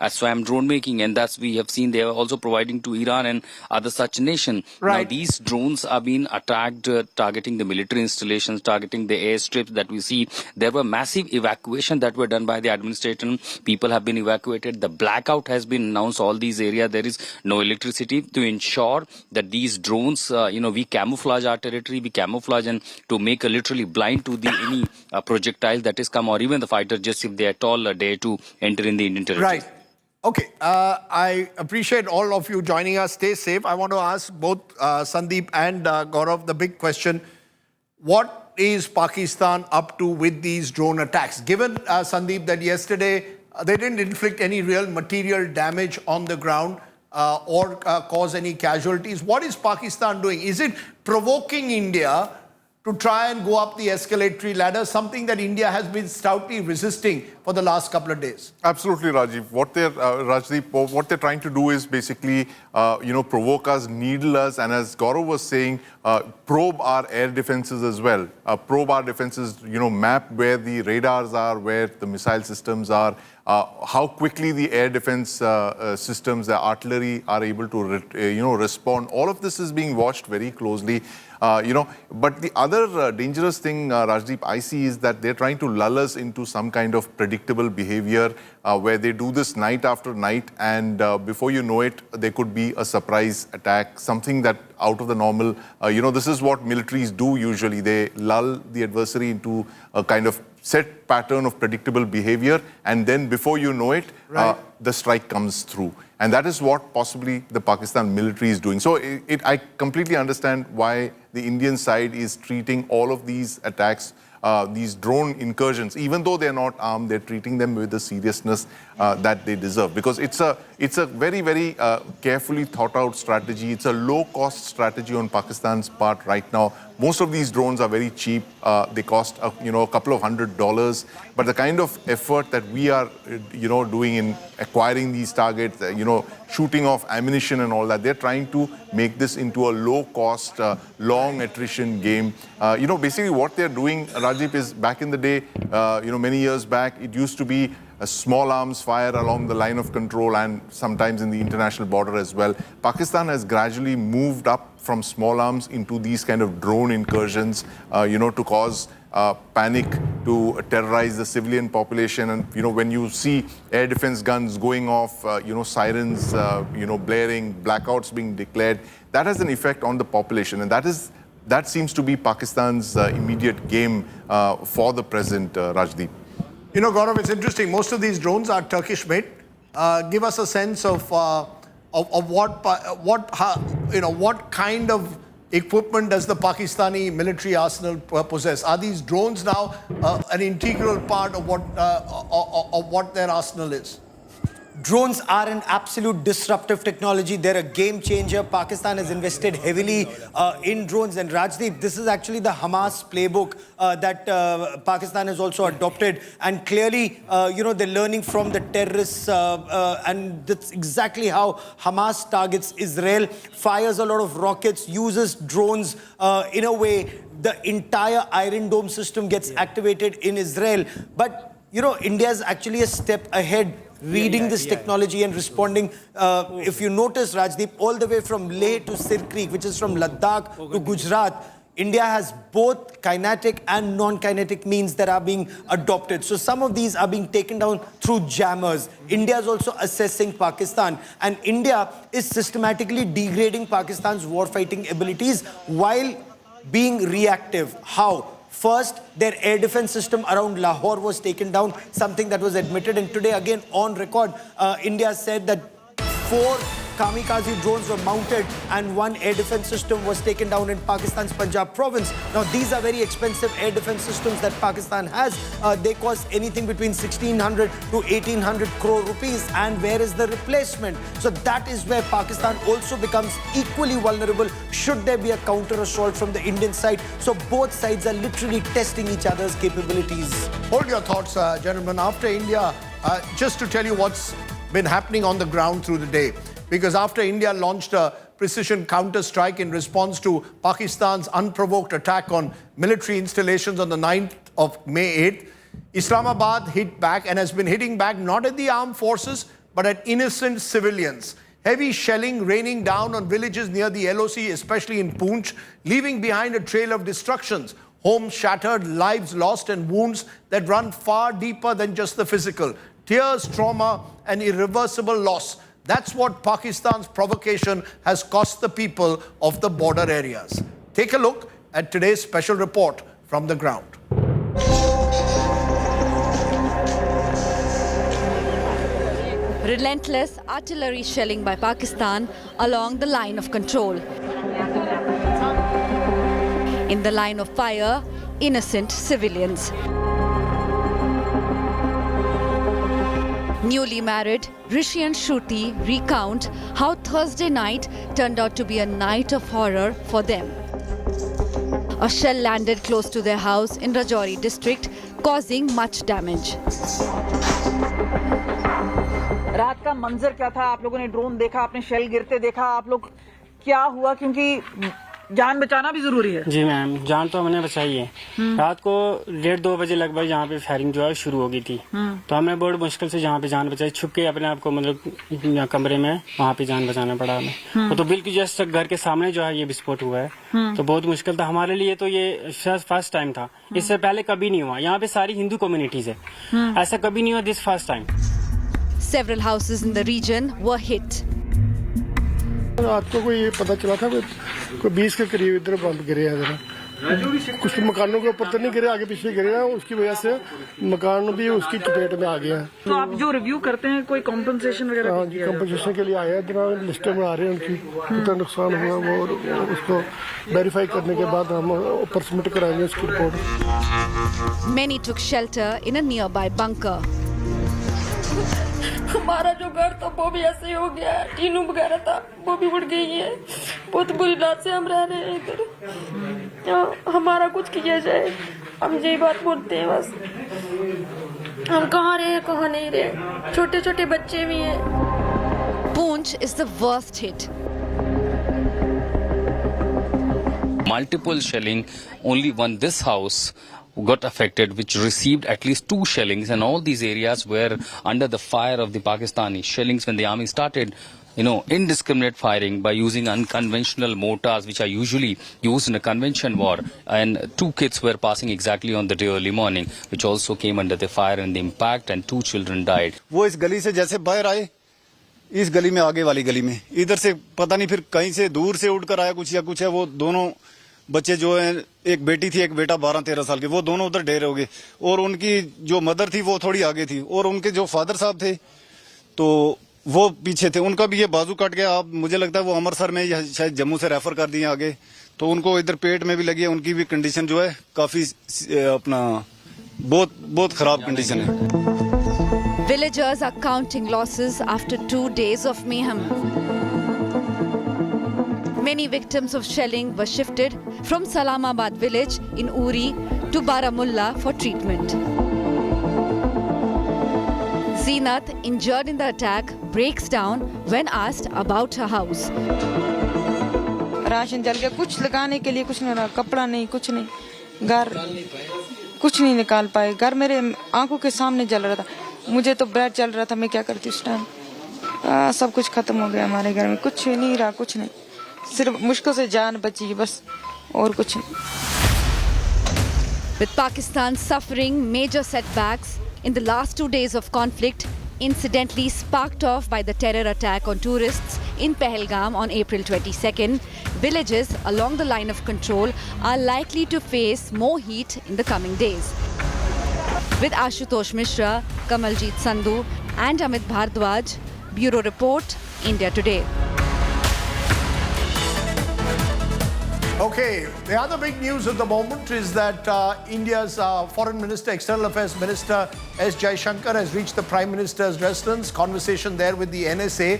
SWAM drone making, and that's we have seen they are also providing to Iran and other such nation. Right. Now these drones are being attacked, targeting the military installations, targeting the airstrips that we see. There were massive evacuation that were done by the administration. People have been evacuated. The blackout has been announced. All these areas there is no electricity to ensure that these drones, we camouflage our territory, we camouflage, and to make a literally blind to the any projectile that is come, or even the fighter jets if they at all dare to enter in the Indian territory. Right. Okay. I appreciate all of you joining us. Stay safe. I want to ask both Sandeep and Gaurav the big question. What is Pakistan up to with these drone attacks? Given, Sandeep, that yesterday they didn't inflict any real material damage on the ground, or cause any casualties. What is Pakistan doing? Is it provoking India to try and go up the escalatory ladder, something that India has been stoutly resisting for the last couple of days? Absolutely, Rajiv. What they're trying to do is basically, provoke us, needle us, and as Gaurav was saying, probe our air defenses as well. Probe our defenses, map where the radars are, where the missile systems are, how quickly the air defense systems, the artillery are able to, respond. All of this is being watched very closely. But the other dangerous thing, Rajdeep, I see is that they're trying to lull us into some kind of predictable behavior where they do this night after night, and before you know it, there could be a surprise attack, something that out of the normal. This is what militaries do usually. They lull the adversary into a kind of set pattern of predictable behavior, and then before you know it, the strike comes through. And that is what possibly the Pakistan military is doing. So I completely understand why the Indian side is treating all of these attacks, these drone incursions, even though they're not armed, they're treating them with the seriousness that they deserve. Because it's a very, very carefully thought out strategy. It's a low cost strategy on Pakistan's part right now. Most of these drones are very cheap. They cost a couple of $100. But the kind of effort that we are doing in acquiring these targets, shooting off ammunition and all that, they're trying to make this into a low cost, long attrition game. Basically what they're doing, Rajiv, is back in the day, many years back, it used to be a small arms fire along the line of control and sometimes in the international border as well. Pakistan has gradually moved up from small arms into these kind of drone incursions, to cause panic, to terrorize the civilian population. And, when you see air defense guns going off, sirens, blaring, blackouts being declared, that has an effect on the population. And that seems to be Pakistan's immediate game for the present, Rajdeep. Gaurav, it's interesting. Most of these drones are Turkish-made. Give us a sense of what kind of equipment does the Pakistani military arsenal possess? Are these drones now an integral part of what their arsenal is? Drones are an absolute disruptive technology. They're a game changer. Pakistan has invested heavily in drones. And Rajdeep, this is actually the Hamas playbook that Pakistan has also adopted. And clearly, they're learning from the terrorists. And that's exactly how Hamas targets Israel, fires a lot of rockets, uses drones in a way. The entire Iron Dome system gets activated in Israel. But, India is actually a step ahead, reading this technology and responding. If you notice, Rajdeep, all the way from Leh to Sir Creek, which is from Ladakh to Gujarat, India has both kinetic and non-kinetic means that are being adopted. So some of these are being taken down through jammers. India is also assessing Pakistan. And India is systematically degrading Pakistan's warfighting abilities while being reactive. How? First, their air defense system around Lahore was taken down, something that was admitted. And today, again, on record, India said that 4 kamikaze drones were mounted and 1 air defense system was taken down in Pakistan's Punjab province. Now, these are very expensive air defense systems that Pakistan has. They cost anything between 1,600 to 1,800 crore rupees. And where is the replacement? So that is where Pakistan also becomes equally vulnerable should there be a counter-assault from the Indian side. So both sides are literally testing each other's capabilities. Hold your thoughts, gentlemen. After India, just to tell you what's been happening on the ground through the day. Because after India launched a precision counter-strike in response to Pakistan's unprovoked attack on military installations on the 9th of May 8th, Islamabad hit back and has been hitting back not at the armed forces, but at innocent civilians. Heavy shelling raining down on villages near the LOC, especially in Poonch, leaving behind a trail of destructions. Homes shattered, lives lost, and wounds that run far deeper than just the physical. Tears, trauma, and irreversible loss. That's what Pakistan's provocation has cost the people of the border areas. Take a look at today's special report from the ground. Relentless artillery shelling by Pakistan along the line of control. In the line of fire, innocent civilians. Newly married, Rishi and Shruti recount how Thursday night turned out to be a night of horror for them. A shell landed close to their house in Rajouri district, causing much damage. रात का मंजर क्या था? आप लोगों ने drone देखा, आपने शेल गिरते देखा, आप लोग क्या हुआ? क्योंकि जान बचाना भी जरूरी है। जी मैम, जान तो हमने बचाई है। रात को 1:30-2 बजे लगभग यहाँ पे फायरिंग जो है शुरू हो गई थी, तो हमने बड़ी मुश्किल से जहाँ पे जान बचाई, छुप के अपने आप को मतलब कमरे में वहाँ पे जान बचाना पड़ा हमें। तो बिल्कुल जस्ट घर के सामने जो है ये विस्फोट हुआ है, तो बहुत मुश्किल था हमारे लिए। तो ये फर्स्ट टाइम था, इससे पहले कभी नहीं हुआ। यहाँ पे सारी हिंदू कम्युनिटीज है, ऐसा कभी नहीं हुआ, this first time. Several houses in the region were hit. रात को कोई पता चला था कोई 20 के करीब इधर बम गिरे हैं। कुछ मकानों के ऊपर तो नहीं गिरे, आगे पीछे गिरे हैं, उसकी वजह से मकान भी उसकी चपेट में आ गया है। तो आप जो रिव्यू करते हैं, कोई कॉम्पनसेशन वगैरह? हाँ जी, कॉम्पनसेशन के लिए आए हैं, इधर लिस्टें बना रहे हैं उनकी, कितना नुकसान हुआ वो उसको वेरीफाई करने के बाद हम ऊपर सबमिट कराएंगे उसकी report. Many took shelter in a nearby bunker. हमारा जो घर था वो भी ऐसे हो गया है, टीनू वगैरह था वो भी उड़ गई है। बहुत बुरी रात से हम रह रहे हैं इधर, हमारा कुछ किया जाए, हम यही बात बोलते हैं बस। हम कहाँ रहे कहाँ नहीं रहे, छोटे छोटे बच्चे भी हैं। Poonch is the worst hit. Multiple shelling, only this house got affected, which received at least 2 shellings, and all these areas were under the fire of the Pakistani shellings when the army started, indiscriminate firing by using unconventional mortars, which are usually used in a convention war. And 2 kids were passing exactly on the day early morning, which also came under the fire and the impact, and 2 children died. वो इस गली से जैसे बाहर आए, इस गली में आगे वाली गली में, इधर से पता नहीं फिर कहीं से दूर से उड़कर आया कुछ या कुछ है। वो दोनों बच्चे जो हैं, एक बेटी थी एक बेटा 12-13 साल के, वो दोनों उधर ढेर हो गए। और उनकी जो मदर थी वो थोड़ी आगे थी, और उनके जो फादर साहब थे तो वो पीछे थे। उनका भी ये बाजू कट गया। अब मुझे लगता है वो अमृतसर में या शायद जम्मू से रेफर कर दिए आगे, तो उनको इधर पेट में भी लगी है। उनकी भी कंडीशन जो है काफी बहुत खराब कंडीशन है। Villagers are counting losses after 2 days of mayhem. Many victims of shelling were shifted from Salamabad village in Uri to Baramulla for treatment. Zeenat, injured in the attack, breaks down when asked about her house. Ration जल गया, कुछ लगाने के लिए कुछ नहीं रहा, कपड़ा नहीं, कुछ नहीं, घर कुछ नहीं निकाल पाए, घर मेरे आंखों के सामने जल रहा था, मुझे तो ब्रेड जल रहा था, मैं क्या करती उस टाइम, सब कुछ खत्म हो गया हमारे घर में, कुछ नहीं रहा, कुछ नहीं, सिर्फ मुश्किल से जान बची बस, और कुछ नहीं. With Pakistan suffering major setbacks in the last 2 days of conflict, incidentally sparked off by the terror attack on tourists in Pahalgam on April 22nd, villages along the line of control are likely to face more heat in the coming days. With Ashutosh Mishra, Kamaljeet Sandhu and Amit Bhardwaj, Bureau Report, India Today. Okay, the other big news at the moment is that India's Foreign Minister, External Affairs Minister S. Jaishankar has reached the Prime Minister's residence, conversation there with the NSA.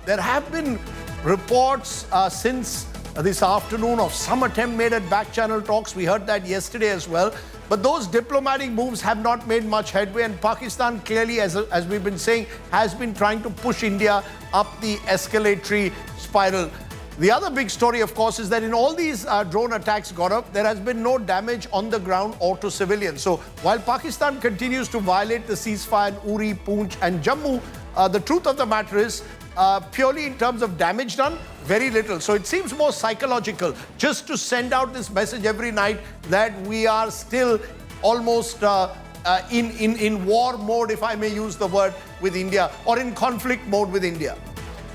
There have been reports since this afternoon of some attempt made at back-channel talks. We heard that yesterday as well. But those diplomatic moves have not made much headway, and Pakistan clearly, as we've been saying, has been trying to push India up the escalatory spiral. The other big story, of course, is that in all these drone attacks, Gaurav, there has been no damage on the ground or to civilians. So while Pakistan continues to violate the ceasefire in Uri, Poonch and Jammu, the truth of the matter is, purely in terms of damage done, very little. So it seems more psychological just to send out this message every night that we are still almost in war mode, if I may use the word, with India, or in conflict mode with India.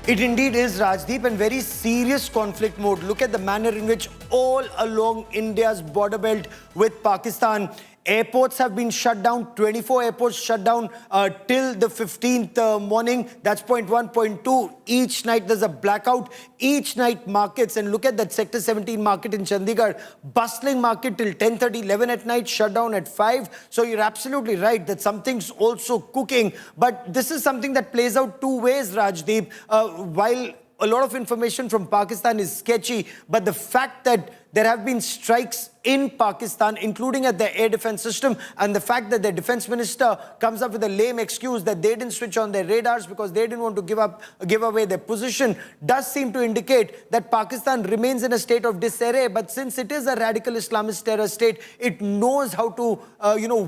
It indeed is, Rajdeep, and very serious conflict mode. Look at the manner in which all along India's border belt with Pakistan, airports have been shut down, 24 airports shut down till the 15th morning. That's point one. Point two, each night there's a blackout. Each night markets, and look at that Sector 17 market in Chandigarh, bustling market till 10:30, 11 at night, shut down at 5. So you're absolutely right that something's also cooking. But this is something that plays out two ways, Rajdeep. While a lot of information from Pakistan is sketchy, but the fact that there have been strikes in Pakistan, including at the air defense system, and the fact that the defense minister comes up with a lame excuse that they didn't switch on their radars because they didn't want to give away their position, does seem to indicate that Pakistan remains in a state of disarray. But since it is a radical Islamist terror state, it knows how to,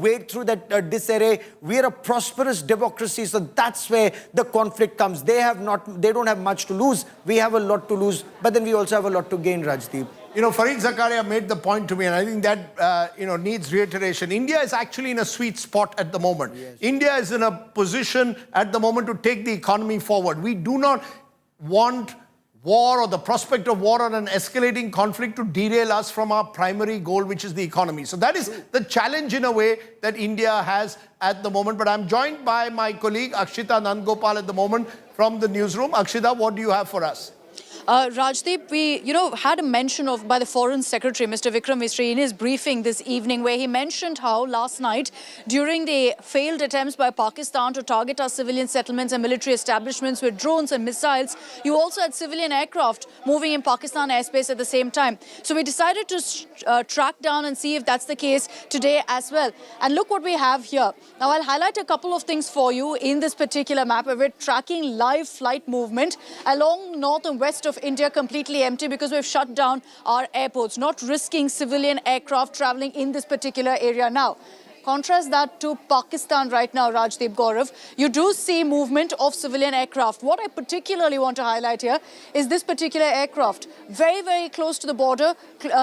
wade through that disarray. We are a prosperous democracy, so that's where the conflict comes. They don't have much to lose. We have a lot to lose, but then we also have a lot to gain, Rajdeep. Fareed Zakaria made the point to me, and I think that, needs reiteration. India is actually in a sweet spot at the moment. Yes. India is in a position at the moment to take the economy forward. We do not want war or the prospect of war or an escalating conflict to derail us from our primary goal, which is the economy. So that is the challenge in a way that India has at the moment. But I'm joined by my colleague Akshita Nandgopal at the moment from the newsroom. Akshita, what do you have for us? Rajdeep, we, had a mention of by the Foreign Secretary, Mr. Vikram Misri, in his briefing this evening, where he mentioned how last night, during the failed attempts by Pakistan to target our civilian settlements and military establishments with drones and missiles, you also had civilian aircraft moving in Pakistan airspace at the same time. So we decided to track down and see if that's the case today as well. And look what we have here. Now, I'll highlight a couple of things for you in this particular map, where we're tracking live flight movement along north and west of India, completely empty because we've shut down our airports, not risking civilian aircraft traveling in this particular area now. Contrast that to Pakistan right now, Rajdeep, Gaurav. You do see movement of civilian aircraft. What I particularly want to highlight here is this particular aircraft, very, very close to the border,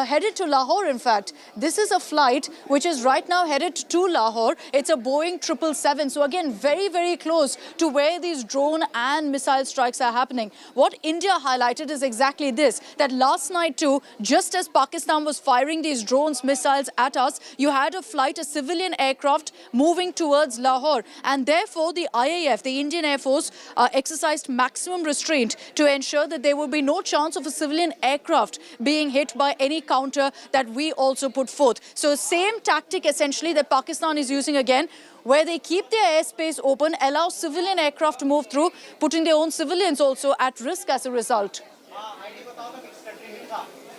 headed to Lahore, in fact. This is a flight which is right now headed to Lahore. It's a Boeing 777. So again, very, very close to where these drone and missile strikes are happening. What India highlighted is exactly this, that last night too, just as Pakistan was firing these drones, missiles at us, you had a flight, a civilian civilian aircraft moving towards Lahore. And therefore, the IAF, the Indian Air Force, exercised maximum restraint to ensure that there would be no chance of a civilian aircraft being hit by any counter that we also put forth. So same tactic essentially that Pakistan is using again, where they keep their airspace open, allow civilian aircraft to move through, putting their own civilians also at risk as a result.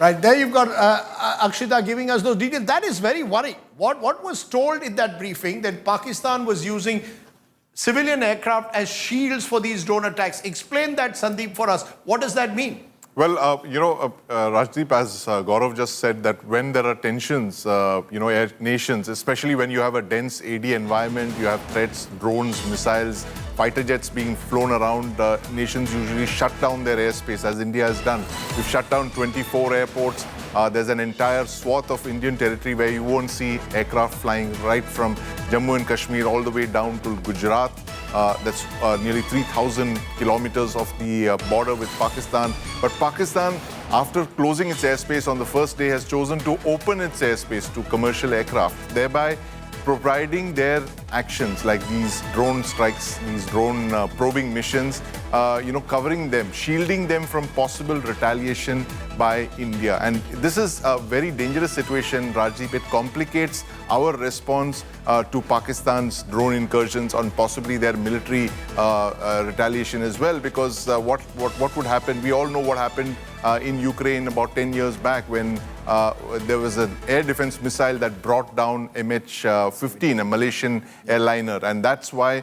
Right, there you've got Akshita giving us those details. That is very worrying. What was told in that briefing that Pakistan was using civilian aircraft as shields for these drone attacks. Explain that, Sandeep, for us. What does that mean? Well, Rajdeep, as Gaurav just said, that when there are tensions, nations, especially when you have a dense AD environment, you have threats, drones, missiles, fighter jets being flown around, nations usually shut down their airspace, as India has done. We've shut down 24 airports. There's an entire swath of Indian territory where you won't see aircraft flying right from Jammu and Kashmir all the way down to Gujarat. That's nearly 3,000 kilometers of the border with Pakistan. But Pakistan, after closing its airspace on the first day, has chosen to open its airspace to commercial aircraft, thereby providing their actions like these drone strikes, these drone probing missions, covering them, shielding them from possible retaliation by India. And this is a very dangerous situation, Rajdeep. It complicates our response to Pakistan's drone incursions on possibly their military retaliation as well, because what would happen, we all know what happened in Ukraine about 10 years back when there was an air defense missile that brought down MH15, a Malaysian airliner. And that's why,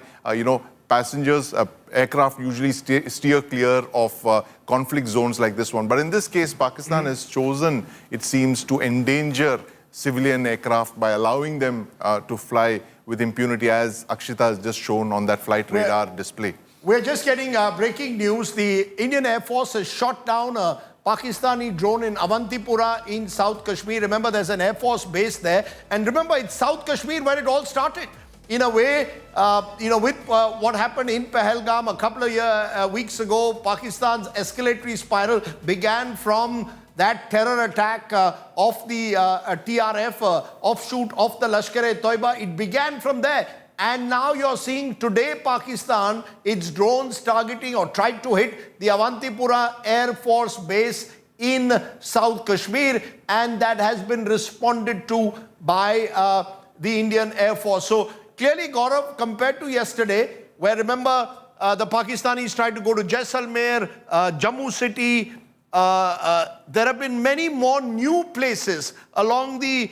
passengers, aircraft usually steer clear of conflict zones like this one. But in this case, Pakistan has chosen, it seems, to endanger civilian aircraft by allowing them to fly with impunity, as Akshita has just shown on that flight radar display. We're just getting breaking news. The Indian Air Force has shot down a Pakistani drone in Avantipura in South Kashmir. Remember, there's an Air Force base there. And remember, it's South Kashmir where it all started. In a way, with what happened in Pahalgam a couple of weeks ago, Pakistan's escalatory spiral began from that terror attack of the TRF, offshoot of the Lashkar-e-Toiba. It began from there. And now you're seeing today Pakistan, its drones targeting or tried to hit the Avantipura Air Force base in South Kashmir, and that has been responded to by the Indian Air Force. So clearly, Gaurav, compared to yesterday, where remember the Pakistanis tried to go to Jaisalmer, Jammu city, there have been many more new places along the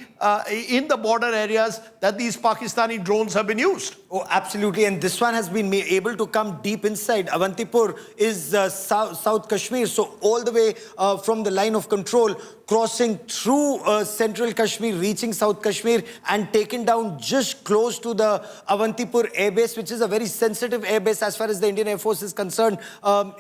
in the border areas that these Pakistani drones have been used. Oh, absolutely. And this one has been able to come deep inside. Avantipur is South Kashmir. So all the way from the line of control, crossing through central Kashmir, reaching South Kashmir, and taken down just close to the Avantipur airbase, which is a very sensitive airbase as far as the Indian Air Force is concerned.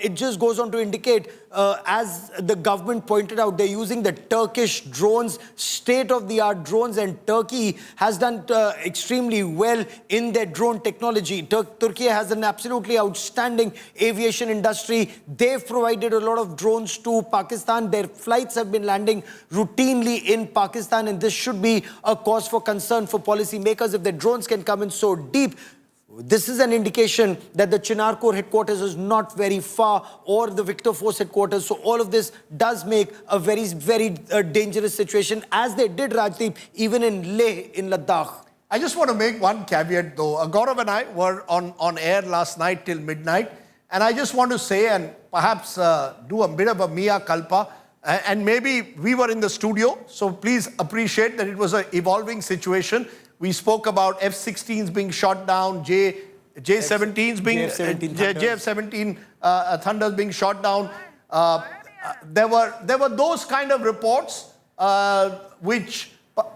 It just goes on to indicate, as the government pointed out, they're using the Turkish drones, state-of-the-art drones, and Turkey has done extremely well in their drone technology. Turkey has an absolutely outstanding aviation industry. They've provided a lot of drones to Pakistan. Their flights have been landing routinely in Pakistan, and this should be a cause for concern for policymakers. If the drones can come in so deep, this is an indication that the Chinar Corps headquarters is not very far, or the Victor Force headquarters. So all of this does make a very, very dangerous situation, as they did, Rajdeep, even in Leh, in Ladakh. I just want to make one caveat though. Gaurav and I were on air last night till midnight. And I just want to say, and perhaps do a bit of a mea culpa, and maybe we were in the studio, so please appreciate that it was an evolving situation. We spoke about F-16s being shot down, JF-17s Thunders being shot down. There were those kind of reports which,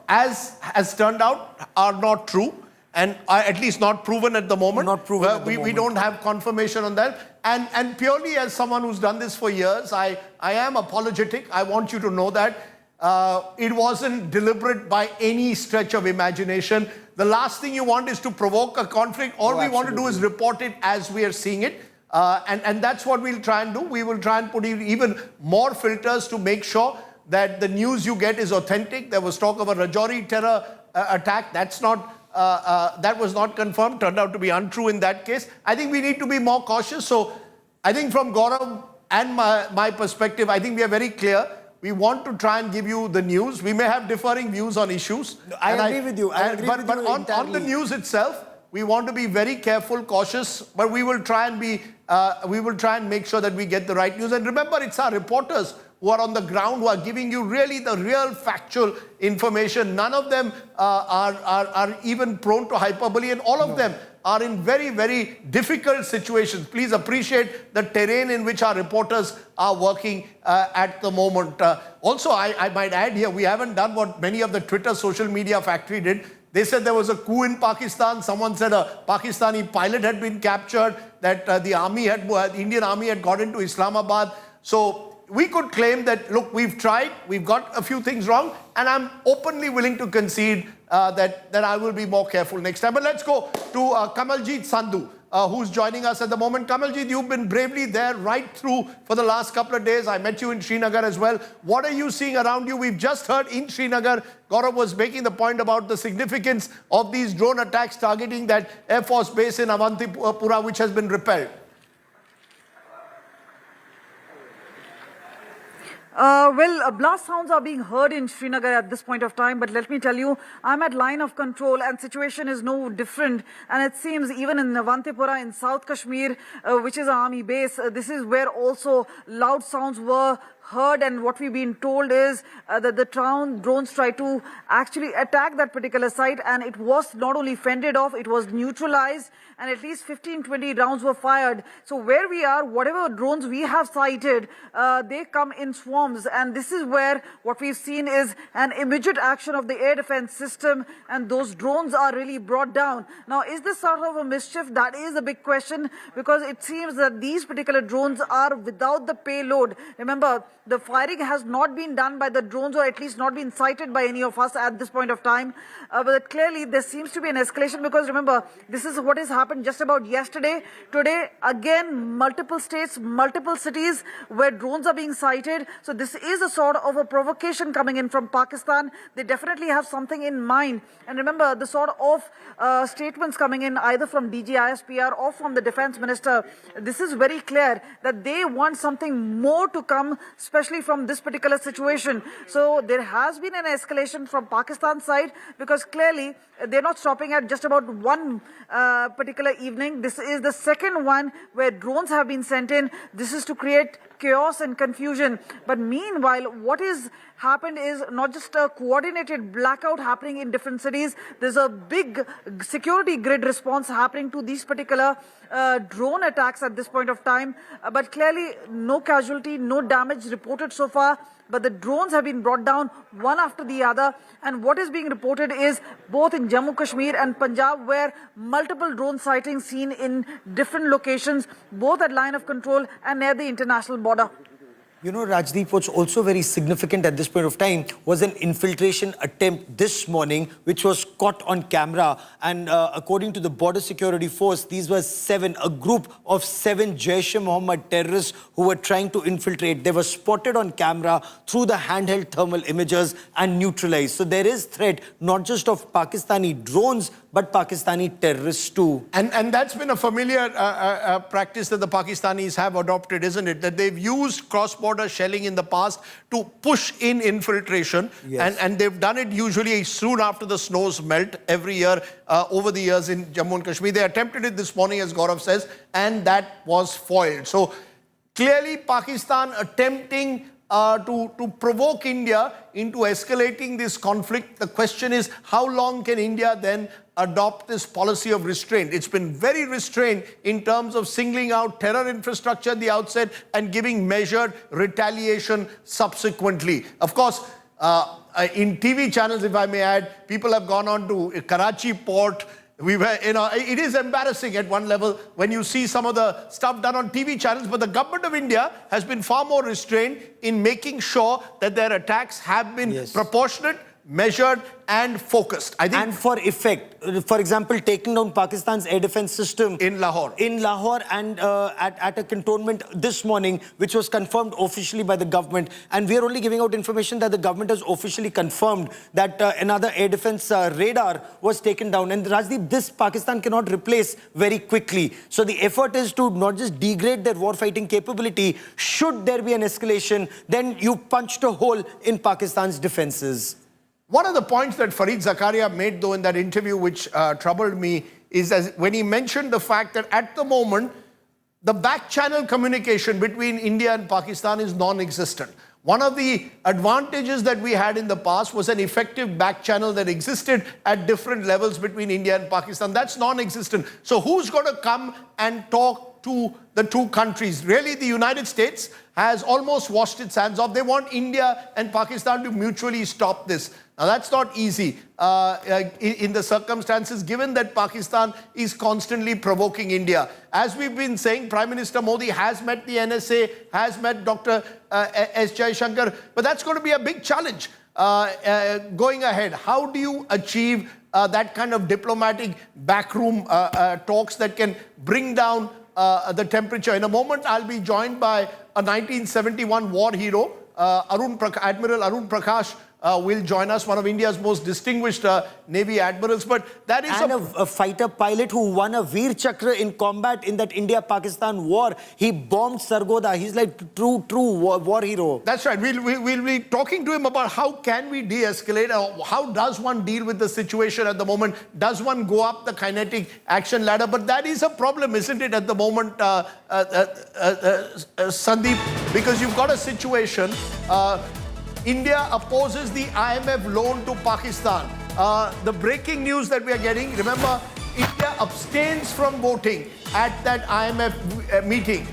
as has turned out, are not true, and are at least not proven at the moment. Not proven at the moment. We don't have confirmation on that. And purely as someone who's done this for years, I am apologetic. I want you to know that. It wasn't deliberate by any stretch of imagination. The last thing you want is to provoke a conflict. All we want to do is report it as we are seeing it. And that's what we'll try and do. We will try and put in even more filters to make sure that the news you get is authentic. There was talk of a Rajouri terror attack. That's not that was not confirmed, turned out to be untrue in that case. I think we need to be more cautious. So I think from Gaurav and my perspective, I think we are very clear. We want to try and give you the news. We may have differing views on issues. I agree with you. But on the news itself, we want to be very careful, cautious, but we will try and make sure that we get the right news. And remember, it's our reporters who are on the ground, who are giving you really the real factual information. None of them are even prone to hyperbole, and all of them are in very, very difficult situations. Please appreciate the terrain in which our reporters are working at the moment. Also, I might add here, we haven't done what many of the Twitter social media factory did. They said there was a coup in Pakistan. Someone said a Pakistani pilot had been captured, that the Indian army had got into Islamabad. So we could claim that, look, we've tried, we've got a few things wrong, and I'm openly willing to concede that I will be more careful next time. But let's go to Kamaljeet Sandhu, who's joining us at the moment. Kamaljeet, you've been bravely there right through for the last couple of days. I met you in Srinagar as well. What are you seeing around you? We've just heard in Srinagar, Gaurav was making the point about the significance of these drone attacks targeting that Air Force base in Avantipura, which has been repelled. Blast sounds are being heard in Srinagar at this point of time, but let me tell you, I'm at line of control and situation is no different. And it seems even in Avantipura in South Kashmir, which is an army base, this is where also loud sounds were heard, and what we've been told is that the drones tried to actually attack that particular site, and it was not only fended off, it was neutralized, and at least 15-20 rounds were fired. So where we are, whatever drones we have sighted, they come in swarms, and this is where what we've seen is an immediate action of the air defense system, and those drones are really brought down. Now, is this sort of a mischief? That is a big question, because it seems that these particular drones are without the payload. Remember, the firing has not been done by the drones, or at least not been sighted by any of us at this point of time. But clearly there seems to be an escalation, because remember, this is what has happened just about yesterday. Today, again, multiple states, multiple cities where drones are being sighted. So this is a sort of a provocation coming in from Pakistan. They definitely have something in mind. And remember, the sort of statements coming in either from DG ISPR or from the defense minister, this is very clear that they want something more to come, especially from this particular situation. So there has been an escalation from Pakistan side, because clearly they're not stopping at just about one particular evening. This is the second one where drones have been sent in. This is to create chaos and confusion. But meanwhile, what is happened is not just a coordinated blackout happening in different cities. There's a big security grid response happening to these particular drone attacks at this point of time. But clearly no casualty, no damage reported so far. But the drones have been brought down one after the other. And what is being reported is both in Jammu, Kashmir and Punjab, where multiple drone sightings seen in different locations, both at line of control and near the international border. You know, Rajdeep, what's also very significant at this point of time was an infiltration attempt this morning, which was caught on camera. And according to the Border Security Force, these were a group of 7 Jaish-e-Mohammed terrorists who were trying to infiltrate. They were spotted on camera through the handheld thermal imagers and neutralized. So there is threat not just of Pakistani drones, but Pakistani terrorists too. And that's been a familiar practice that the Pakistanis have adopted, isn't it? That they've used cross-border shelling in the past to push in infiltration. Yes. And they've done it usually soon after the snows melt every year over the years in Jammu and Kashmir. They attempted it this morning, as Gaurav says, and that was foiled. So clearly Pakistan attempting to provoke India into escalating this conflict. The question is, how long can India then adopt this policy of restraint? It's been very restrained in terms of singling out terror infrastructure at the outset and giving measured retaliation subsequently. Of course, in TV channels, if I may add, people have gone on to Karachi port. We were, it is embarrassing at one level when you see some of the stuff done on TV channels, but the government of India has been far more restrained in making sure that their attacks have been proportionate, measured and focused. I think, and for effect. For example, taking down Pakistan's air defense system in Lahore. And at a cantonment this morning, which was confirmed officially by the government. And we are only giving out information that the government has officially confirmed that another air defense radar was taken down. And Rajdeep, this Pakistan cannot replace very quickly. So the effort is to not just degrade their warfighting capability. Should there be an escalation, then you punched a hole in Pakistan's defenses. One of the points that Fareed Zakaria made, though, in that interview, which troubled me, is when he mentioned the fact that at the moment, the back-channel communication between India and Pakistan is non-existent. One of the advantages that we had in the past was an effective back-channel that existed at different levels between India and Pakistan. That's non-existent. So who's going to come and talk to the two countries? Really, the United States has almost washed its hands off. They want India and Pakistan to mutually stop this. Now, that's not easy in the circumstances, given that Pakistan is constantly provoking India. As we've been saying, Prime Minister Modi has met the NSA, has met Dr. S. Jaishankar, but that's going to be a big challenge going ahead. How do you achieve that kind of diplomatic backroom talks that can bring down the temperature? In a moment, I'll be joined by a 1971 war hero, Admiral Arun Prakash. Will join us, one of India's most distinguished Navy admirals. But that is a fighter pilot who won a Veer Chakra in combat in that India-Pakistan war. He bombed Sargodha. He's like true war hero. That's right. We'll be talking to him about how can we de-escalate. How does one deal with the situation at the moment? Does one go up the kinetic action ladder? But that is a problem, isn't it, at the moment, Sandeep? Because you've got a situation. India opposes the IMF loan to Pakistan. The breaking news that we are getting, remember, India abstains from voting at that IMF meeting.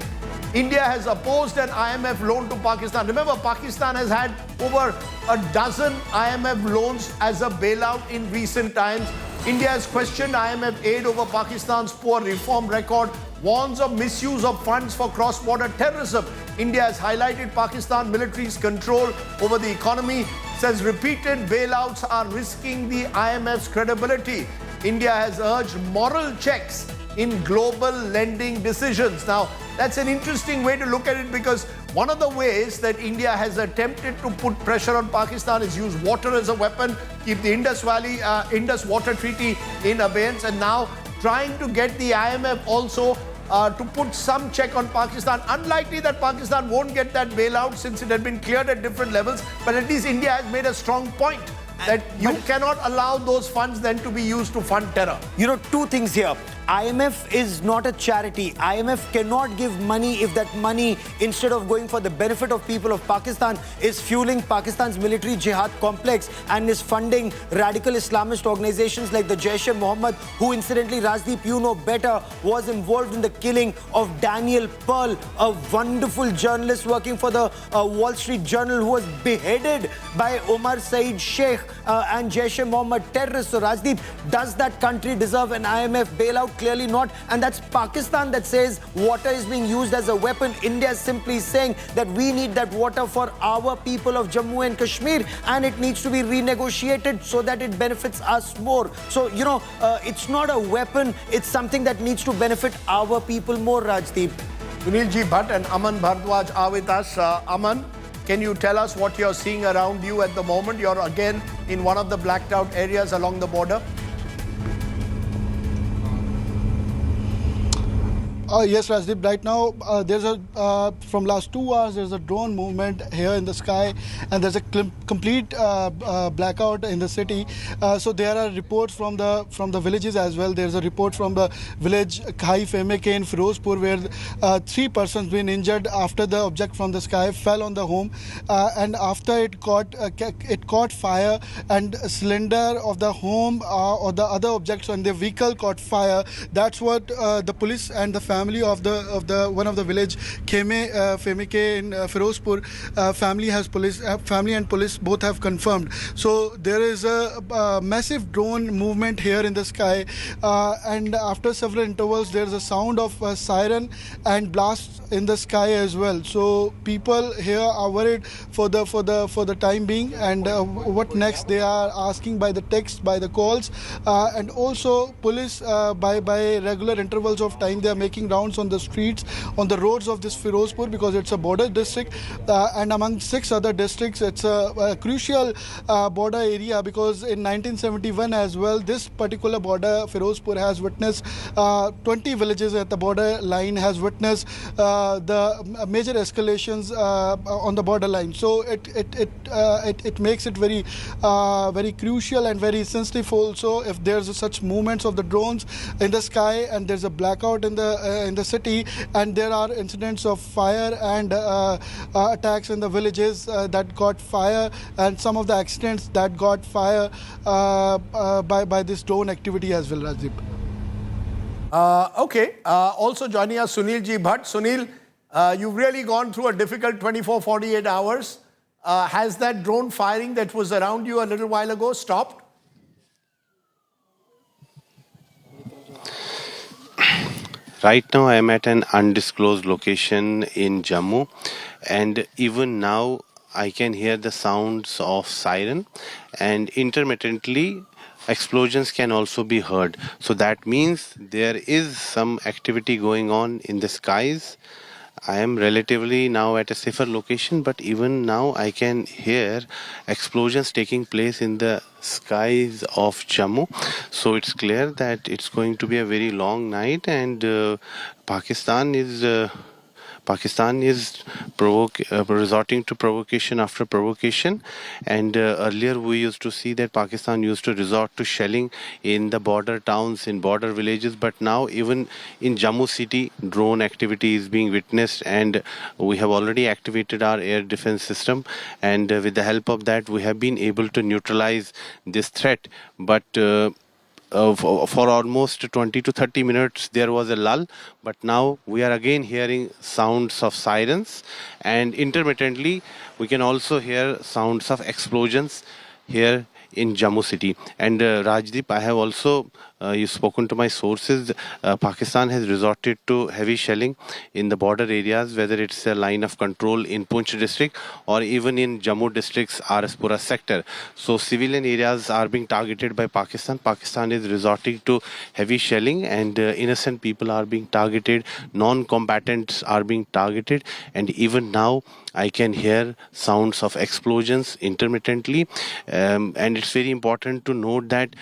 India has opposed an IMF loan to Pakistan. Remember, Pakistan has had over a dozen IMF loans as a bailout in recent times. India has questioned IMF aid over Pakistan's poor reform record, warns of misuse of funds for cross-border terrorism. India has highlighted Pakistan military's control over the economy, says repeated bailouts are risking the IMF's credibility. India has urged moral checks in global lending decisions. Now, that's an interesting way to look at it, because one of the ways that India has attempted to put pressure on Pakistan is use water as a weapon, keep the Indus Water Treaty in abeyance, and now trying to get the IMF also to put some check on Pakistan. Unlikely that Pakistan won't get that bailout since it had been cleared at different levels, but at least India has made a strong point that you cannot allow those funds then to be used to fund terror. You know, two things here. IMF is not a charity. IMF cannot give money if that money, instead of going for the benefit of people of Pakistan, is fueling Pakistan's military jihad complex and is funding radical Islamist organizations like the Jaish-e-Mohammed, who incidentally, Rajdeep, you know better, was involved in the killing of Daniel Pearl, a wonderful journalist working for the Wall Street Journal, who was beheaded by Omar Saeed Sheikh and Jaish-e-Mohammed terrorists. So Rajdeep, does that country deserve an IMF bailout? Clearly not. And that's Pakistan that says water is being used as a weapon. India is simply saying that we need that water for our people of Jammu and Kashmir, and it needs to be renegotiated so that it benefits us more. So, you know, it's not a weapon. It's something that needs to benefit our people more, Rajdeep. Sunilji Bhatt and Aman Bhardwaj are with us. Aman, can you tell us what you're seeing around you at the moment? You're again in one of the blacked out areas along the border. Yes, Rajdeep. Right now, there's from last 2 hours, there's a drone movement here in the sky, and there's a complete blackout in the city. So there are reports from the villages as well. There's a report from the village Khai Femeke in Firozpur, where 3 persons been injured after the object from the sky fell on the home, and after it caught fire, and a cylinder of the home or the other objects on the vehicle caught fire. That's what the police and the family family of the one of the village Femike in Firozpur, family and police both have confirmed. So there is a massive drone movement here in the sky, and after several intervals there is a sound of a siren and blasts in the sky as well. So people here are worried for the time being, and what next they are asking by the text, by the calls, and also police by regular intervals of time they are making rounds on the streets, on the roads of this Firozpur, because it's a border district, and among 6 other districts it's a crucial border area, because in 1971 as well this particular border Firozpur has witnessed 20 villages at the border line has witnessed the major escalations on the borderline. So it makes it very crucial and very sensitive also if there's such movements of the drones in the sky and there's a blackout in the city, and there are incidents of fire and attacks in the villages that got fire, and some of the accidents that got fire by this drone activity as well, Rajdeep. Okay. Also joining us, Sunil Ji Bhatt. Sunil, you've really gone through a difficult 24-48 hours. Has that drone firing that was around you a little while ago stopped? Right now I am at an undisclosed location in Jammu, and even now I can hear the sounds of siren, and intermittently explosions can also be heard. So that means there is some activity going on in the skies. I am relatively now at a safer location, but even now I can hear explosions taking place in the skies of Jammu. So it's clear that it's going to be a very long night, and Pakistan is resorting to provocation after provocation, and earlier we used to see that Pakistan used to resort to shelling in the border towns, in border villages, but now even in Jammu city drone activity is being witnessed, and we have already activated our air defense system, and with the help of that we have been able to neutralize this threat. But for almost 20 to 30 minutes there was a lull, but now we are again hearing sounds of sirens, and intermittently we can also hear sounds of explosions here in Jammu city. And Rajdeep, I have also you've spoken to my sources. Pakistan has resorted to heavy shelling in the border areas, whether it's a line of control in Poonch district or even in Jammu district's Araspura sector. So civilian areas are being targeted by Pakistan. Pakistan is resorting to heavy shelling, and innocent people are being targeted, non-combatants are being targeted, and even now I can hear sounds of explosions intermittently. And it's very important to note that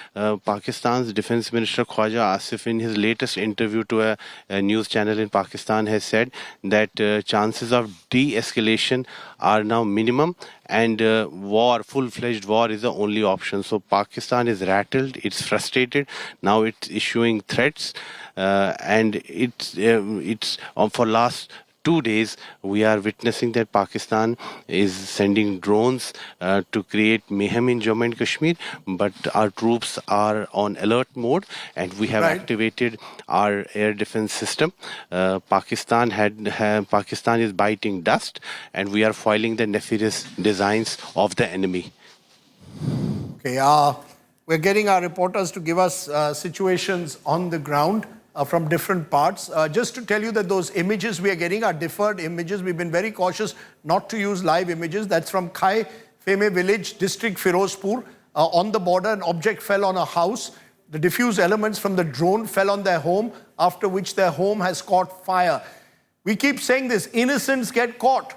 Pakistan's Defense Minister Khwaja Asif, in his latest interview to a news channel in Pakistan, has said that chances of de-escalation are now minimum, and full-fledged war is the only option. So Pakistan is rattled, it's frustrated, now it's issuing threats, and it's for last 2 days we are witnessing that Pakistan is sending drones to create mayhem in Jammu and Kashmir, but our troops are on alert mode, and we have activated our air defense system. Pakistan is biting dust, and we are foiling the nefarious designs of the enemy. Okay, we're getting our reporters to give us situations on the ground from different parts. Just to tell you that those images we are getting are deferred images. We've been very cautious not to use live images. That's from Khai Feme village, district Firozpur. On the border, an object fell on a house. The diffuse elements from the drone fell on their home, after which their home has caught fire. We keep saying this, innocents get caught.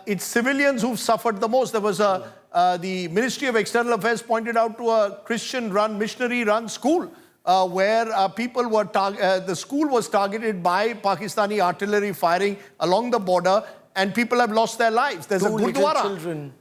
It's civilians who've suffered the most. There was the Ministry of External Affairs pointed out to a Christian-run, missionary-run school where people were the school was targeted by Pakistani artillery firing along the border, and people have lost their lives. There's a Gurudwara,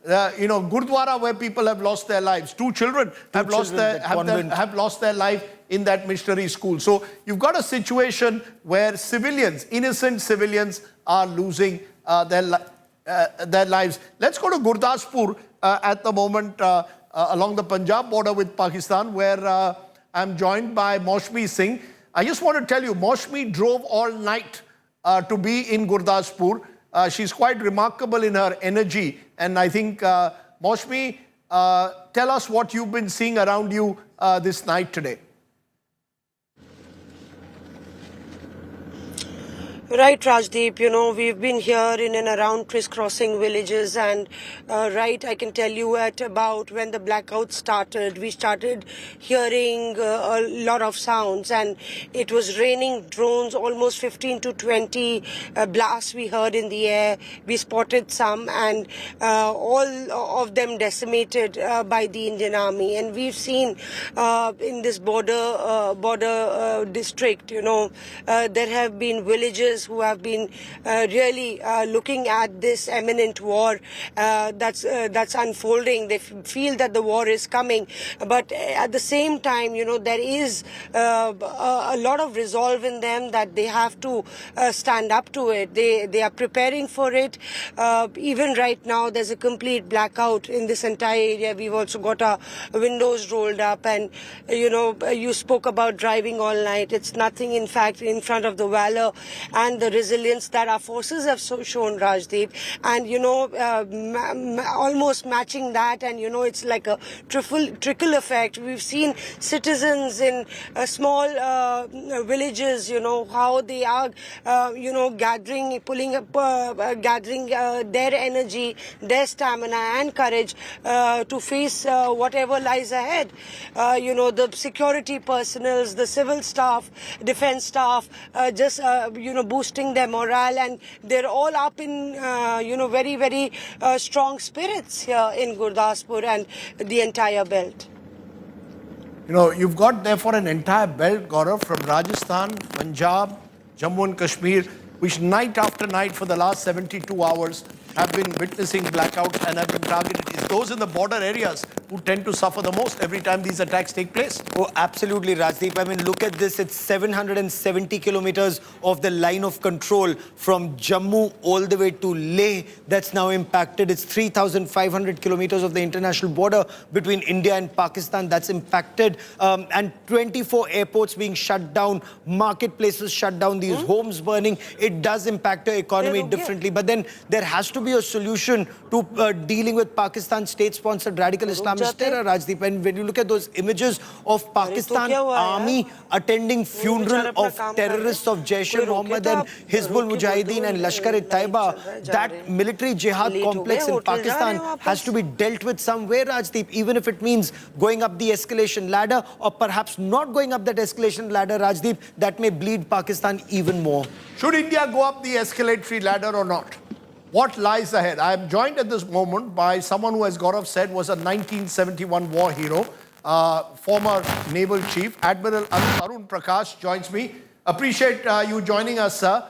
Gurudwara, where people have lost their lives. 2 children have lost their life in that missionary school. So you've got a situation where civilians, innocent civilians, are losing their lives. Let's go to Gurdaspur at the moment along the Punjab border with Pakistan, where I'm joined by Mosque Singh. I just want to tell you, Mosque drove all night to be in Gurdaspur. She's quite remarkable in her energy. And I think, Mosque, tell us what you've been seeing around you this night today. Right, Rajdeep, you know, we've been here in and around crisscrossing villages and right, I can tell you at about when the blackout started, we started hearing a lot of sounds and it was raining drones, almost 15 to 20 blasts we heard in the air. We spotted some and all of them decimated by the Indian Army. And we've seen in this border district, you know, there have been villages who have been really looking at this imminent war that's unfolding. They feel that the war is coming, but at the same time, you know, there is a lot of resolve in them that they have to stand up to it. They are preparing for it. Even right now, there's a complete blackout in this entire area. We've also got our windows rolled up, and you know, you spoke about driving all night. It's nothing, in fact, in front of the valor and the resilience that our forces have shown, Rajdeep. And you know, almost matching that, and you know, it's like a trickle effect. We've seen citizens in small villages, you know, how they are, you know, gathering their energy, their stamina and courage to face whatever lies ahead. You know, the security personnel, the civil staff, defense staff, just you know, boosting their morale, and they're all up in you know, very, very strong spirits here in Gurdaspur and the entire belt. You know, you've got therefore an entire belt, Gaurav, from Rajasthan, Punjab, Jammu and Kashmir, which night after night for the last 72 hours have been witnessing blackouts and have been targeted. It's those in the border areas who tend to suffer the most every time these attacks take place. Oh, absolutely, Rajdeep. I mean, look at this. It's 770 kilometers of the line of control from Jammu all the way to Leh that's now impacted. It's 3,500 kilometers of the international border between India and Pakistan that's impacted. And 24 airports being shut down, marketplaces shut down, these homes burning. It does impact the economy differently. But then there has to be a solution to dealing with Pakistan's state-sponsored radical Islamist terror, Rajdeep. And when you look at those images of Pakistan army attending funeral of terrorists of Jaish-e-Mohammed and Hizbul Mujahideen and Lashkar-e-Taiba, that military jihad complex in Pakistan has to be dealt with somewhere, Rajdeep, even if it means going up the escalation ladder or perhaps not going up that escalation ladder, Rajdeep, that may bleed Pakistan even more. Should India go up the escalatory ladder or not? What lies ahead? I am joined at this moment by someone who, as Gaurav said, was a 1971 war hero, former naval chief. Admiral Arun Prakash joins me. Appreciate you joining us, sir.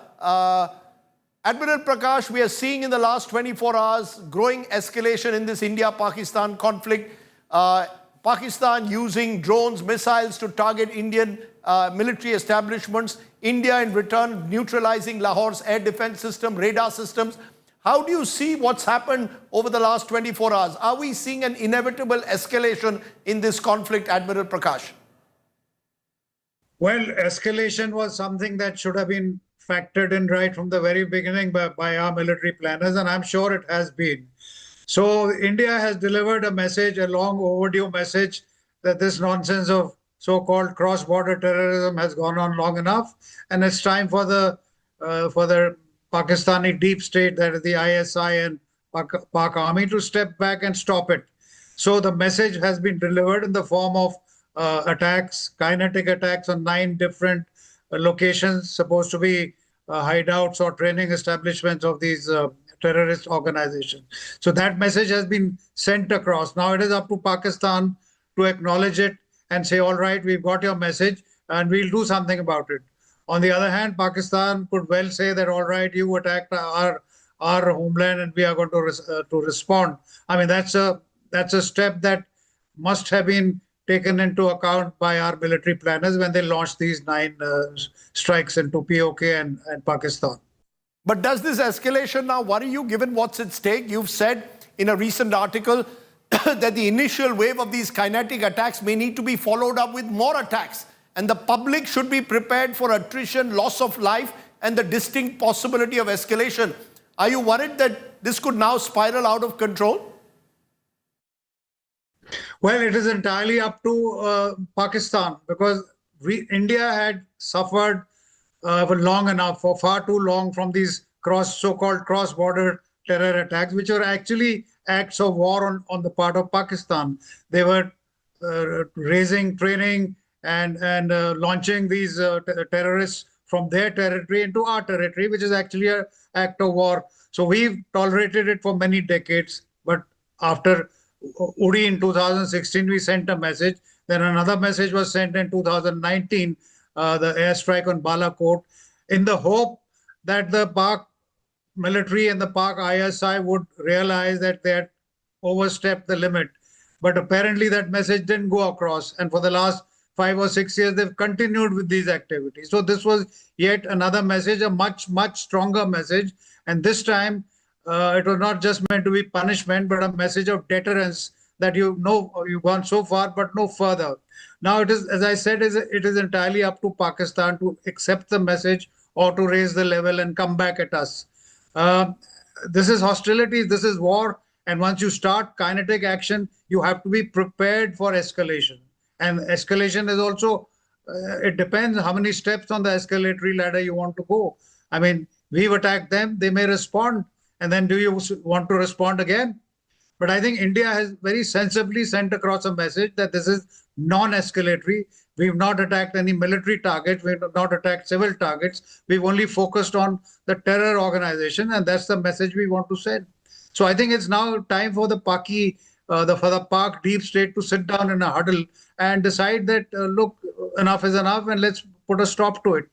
Admiral Prakash, we are seeing in the last 24 hours growing escalation in this India-Pakistan conflict. Pakistan using drones, missiles to target Indian military establishments. India in return neutralizing Lahore's air defense system, radar systems. How do you see what's happened over the last 24 hours? Are we seeing an inevitable escalation in this conflict, Admiral Prakash? Well, escalation was something that should have been factored in right from the very beginning by our military planners, and I'm sure it has been. So India has delivered a message, a long overdue message, that this nonsense of so-called cross-border terrorism has gone on long enough, and it's time for the Pakistani deep state, that is the ISI and Pak army, to step back and stop it. So the message has been delivered in the form of attacks, kinetic attacks on 9 different locations, supposed to be hideouts or training establishments of these terrorist organizations. So that message has been sent across. Now it is up to Pakistan to acknowledge it and say, all right, we've got your message and we'll do something about it. On the other hand, Pakistan could well say that, all right, you attacked our homeland and we are going to respond. I mean, that's a step that must have been taken into account by our military planners when they launched these 9 strikes into POK and Pakistan. But does this escalation now worry you, given what's at stake? You've said in a recent article that the initial wave of these kinetic attacks may need to be followed up with more attacks. and the public should be prepared for attrition, loss of life, and the distinct possibility of escalation. Are you worried that this could now spiral out of control? Well, it is entirely up to Pakistan, because India had suffered for long enough, for far too long, from these so-called cross-border terror attacks, which were actually acts of war on the part of Pakistan. They were raising, training, and launching these terrorists from their territory into our territory, which is actually an act of war. So we've tolerated it for many decades. But after Uri in 2016, we sent a message. Then another message was sent in 2019, the airstrike on Balakot, in the hope that the Pak military and the Pak ISI would realize that they had overstepped the limit. But apparently that message didn't go across. And for the last 5 or 6 years, they've continued with these activities. So this was yet another message, a much, much stronger message. And this time, it was not just meant to be punishment, but a message of deterrence, that you've gone so far, but no further. Now, it is, as I said, it is entirely up to Pakistan to accept the message or to raise the level and come back at us. This is hostility, this is war. And once you start kinetic action, you have to be prepared for escalation. And escalation is also, it depends how many steps on the escalatory ladder you want to go. I mean, we've attacked them, they may respond. And then do you want to respond again? But I think India has very sensibly sent across a message that this is non-escalatory. We've not attacked any military targets. We've not attacked civil targets. We've only focused on the terror organization, and that's the message we want to send. So I think it's now time for the Paki, for the Pak deep state to sit down in a huddle and decide that, look, enough is enough, and let's put a stop to it.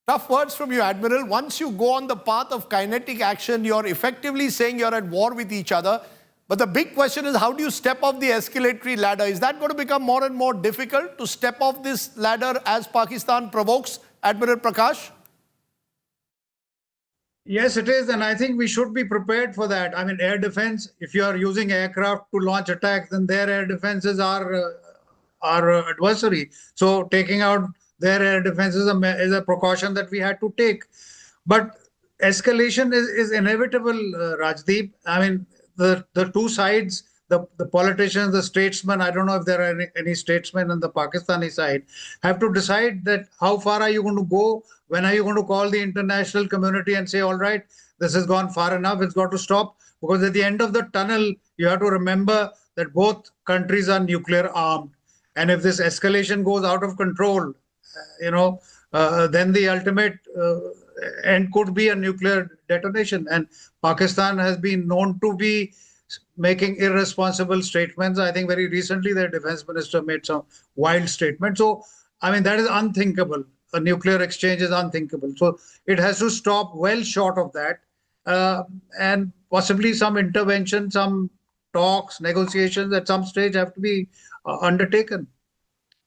Tough words from you, Admiral. Once you go on the path of kinetic action, you're effectively saying you're at war with each other. But the big question is, how do you step off the escalatory ladder? Is that going to become more and more difficult to step off this ladder as Pakistan provokes, Admiral Prakash? Yes, it is. And I think we should be prepared for that. I mean, air defense, if you are using aircraft to launch attacks, then their air defenses are our adversary. So taking out their air defense is a precaution that we had to take. But escalation is inevitable, Rajdeep. I mean, the two sides, the politicians, the statesmen, I don't know if there are any statesmen on the Pakistani side, have to decide that how far are you going to go? When are you going to call the international community and say, all right, this has gone far enough, it's got to stop? Because at the end of the tunnel, you have to remember that both countries are nuclear armed. And if this escalation goes out of control, then the ultimate end could be a nuclear detonation. And Pakistan has been known to be making irresponsible statements. I think very recently their defense minister made some wild statements. So, I mean, that is unthinkable. A nuclear exchange is unthinkable. So it has to stop well short of that. And possibly some intervention, some talks, negotiations at some stage have to be undertaken.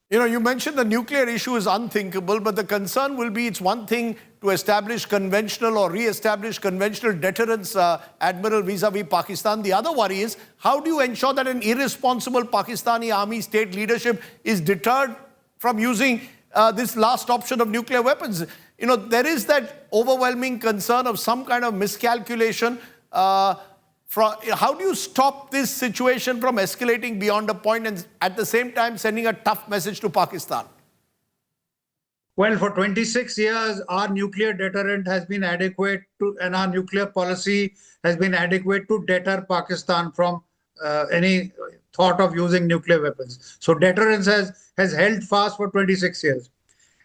You know, you mentioned the nuclear issue is unthinkable, but the concern will be it's one thing to establish conventional or re-establish conventional deterrence, Admiral, vis-a-vis Pakistan. The other worry is, how do you ensure that an irresponsible Pakistani army state leadership is deterred from using this last option of nuclear weapons? You know, there is that overwhelming concern of some kind of miscalculation. How do you stop this situation from escalating beyond a point and at the same time sending a tough message to Pakistan? Well, for 26 years, our nuclear deterrent has been adequate to, and our nuclear policy has been adequate to deter Pakistan from any thought of using nuclear weapons. So deterrence has held fast for 26 years.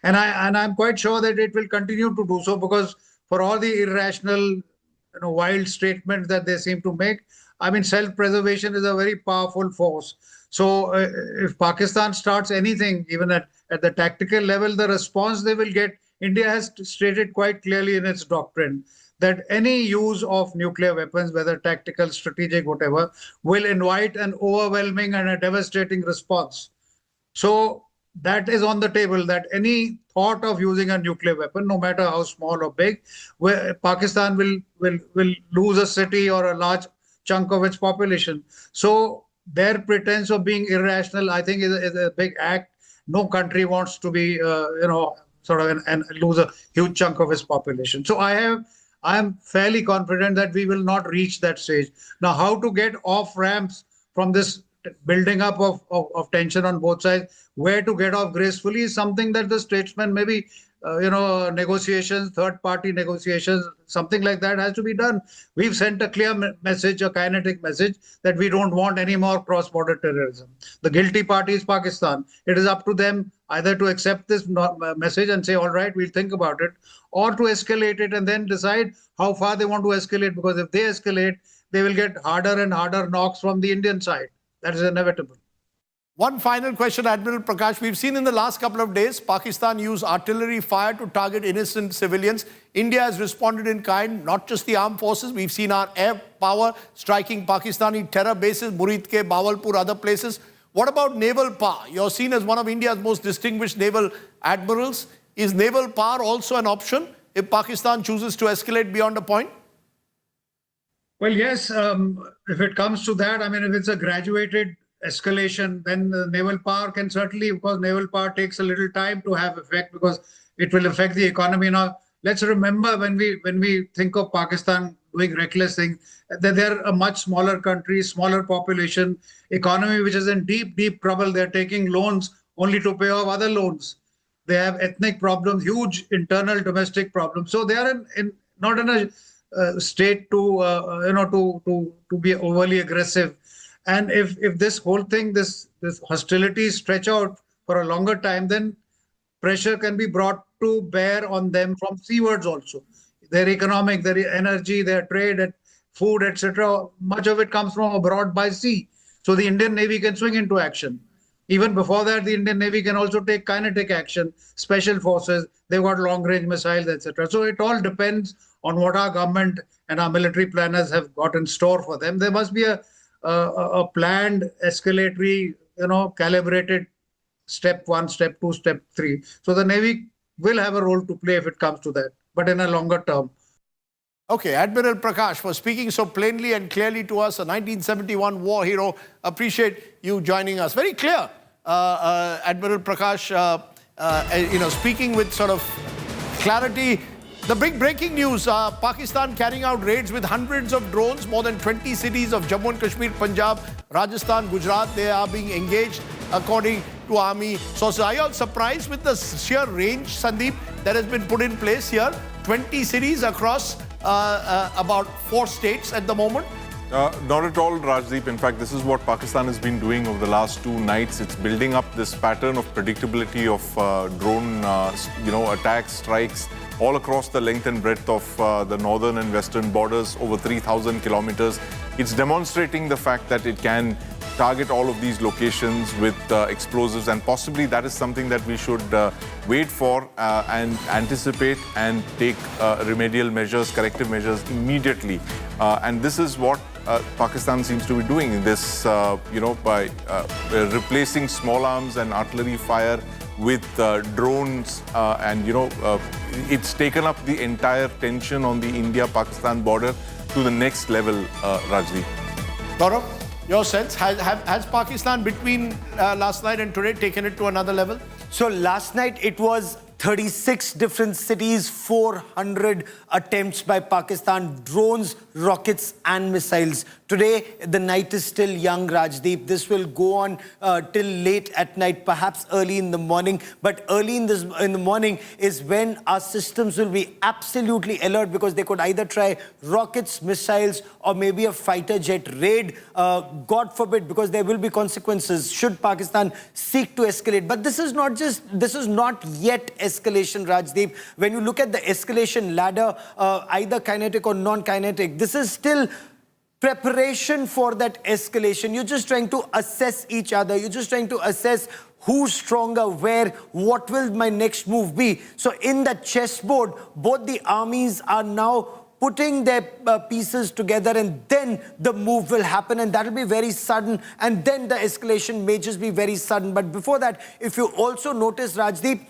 And I'm quite sure that it will continue to do so, because for all the irrational, wild statements that they seem to make, I mean, self-preservation is a very powerful force. So if Pakistan starts anything, even at the tactical level, the response they will get, India has stated quite clearly in its doctrine that any use of nuclear weapons, whether tactical, strategic, whatever, will invite an overwhelming and a devastating response. So that is on the table, that any thought of using a nuclear weapon, no matter how small or big, where Pakistan will lose a city or a large chunk of its population. So their pretense of being irrational, I think, is a big act. no country wants to be, sort of and lose a huge chunk of its population. So I am fairly confident that we will not reach that stage. Now, how to get off ramps from this building up of tension on both sides, where to get off gracefully is something that the statesmen, maybe, negotiations, third-party negotiations, something like that has to be done. We've sent a clear message, a kinetic message, that we don't want any more cross-border terrorism. The guilty party is Pakistan. It is up to them either to accept this message and say, all right, we'll think about it, or to escalate it and then decide how far they want to escalate, because if they escalate, they will get harder and harder knocks from the Indian side. That is inevitable. One final question, Admiral Prakash. We've seen in the last couple of days, Pakistan use artillery fire to target innocent civilians. India has responded in kind, not just the armed forces. We've seen our air power striking Pakistani terror bases, Muridke, Bawalpur, other places. What about naval power? You're seen as one of India's most distinguished naval admirals. Is naval power also an option if Pakistan chooses to escalate beyond a point? Well, yes, if it comes to that, I mean, if it's a graduated escalation, then the naval power can certainly, because naval power takes a little time to have effect, because it will affect the economy. Now, let's remember when we think of Pakistan doing reckless things, that they're a much smaller country, smaller population, economy which is in deep, deep trouble. They're taking loans only to pay off other loans. They have ethnic problems, huge internal domestic problems. So they are not in a state to be overly aggressive. And if this whole thing, this hostilities stretch out for a longer time, then pressure can be brought to bear on them from seawards also. Their economic, their energy, their trade, food, etc. Much of it comes from abroad by sea. So the Indian Navy can swing into action. Even before that, the Indian Navy can also take kinetic action, special forces, they've got long-range missiles, etc. So it all depends on what our government and our military planners have got in store for them. There must be a planned, escalatory, calibrated step 1, step 2, step 3. So the Navy will have a role to play if it comes to that, but in a longer term. Okay, Admiral Prakash, for speaking so plainly and clearly to us, a 1971 war hero. Appreciate you joining us. Very clear, Admiral Prakash, speaking with sort of clarity. The big breaking news, Pakistan carrying out raids with hundreds of drones, more than 20 cities of Jammu and Kashmir, Punjab, Rajasthan, Gujarat. They are being engaged according to army sources. Are you all surprised with the sheer range, Sandeep, that has been put in place here? 20 cities across about 4 states at the moment? Not at all, Rajdeep. In fact, this is what Pakistan has been doing over the last 2 nights. It's building up this pattern of predictability of drone, attacks, strikes all across the length and breadth of the northern and western borders, over 3,000 kilometers. It's demonstrating the fact that it can target all of these locations with explosives, and possibly that is something that we should wait for and anticipate and take remedial measures, corrective measures immediately. And this is what Pakistan seems to be doing, this, by replacing small arms and artillery fire with drones, and it's taken up the entire tension on the India-Pakistan border to the next level, Rajdeep. Gaurav, your sense, has Pakistan between last night and today taken it to another level? So last night it was 36 different cities, 400 attempts by Pakistan, drones, rockets and missiles. Today, the night is still young, Rajdeep. This will go on till late at night, perhaps early in the morning. But early in the morning is when our systems will be absolutely alert, because they could either try rockets, missiles, or maybe a fighter jet raid. God forbid, because there will be consequences should Pakistan seek to escalate. But this is not yet escalation, Rajdeep. When you look at the escalation ladder, either kinetic or non-kinetic, this is still preparation for that escalation. You're just trying to assess each other. You're just trying to assess who's stronger, where, what will my next move be. So in the chessboard, both the armies are now putting their pieces together, and then the move will happen, and that will be very sudden, and then the escalation may just be very sudden. But before that, if you also notice, Rajdeep,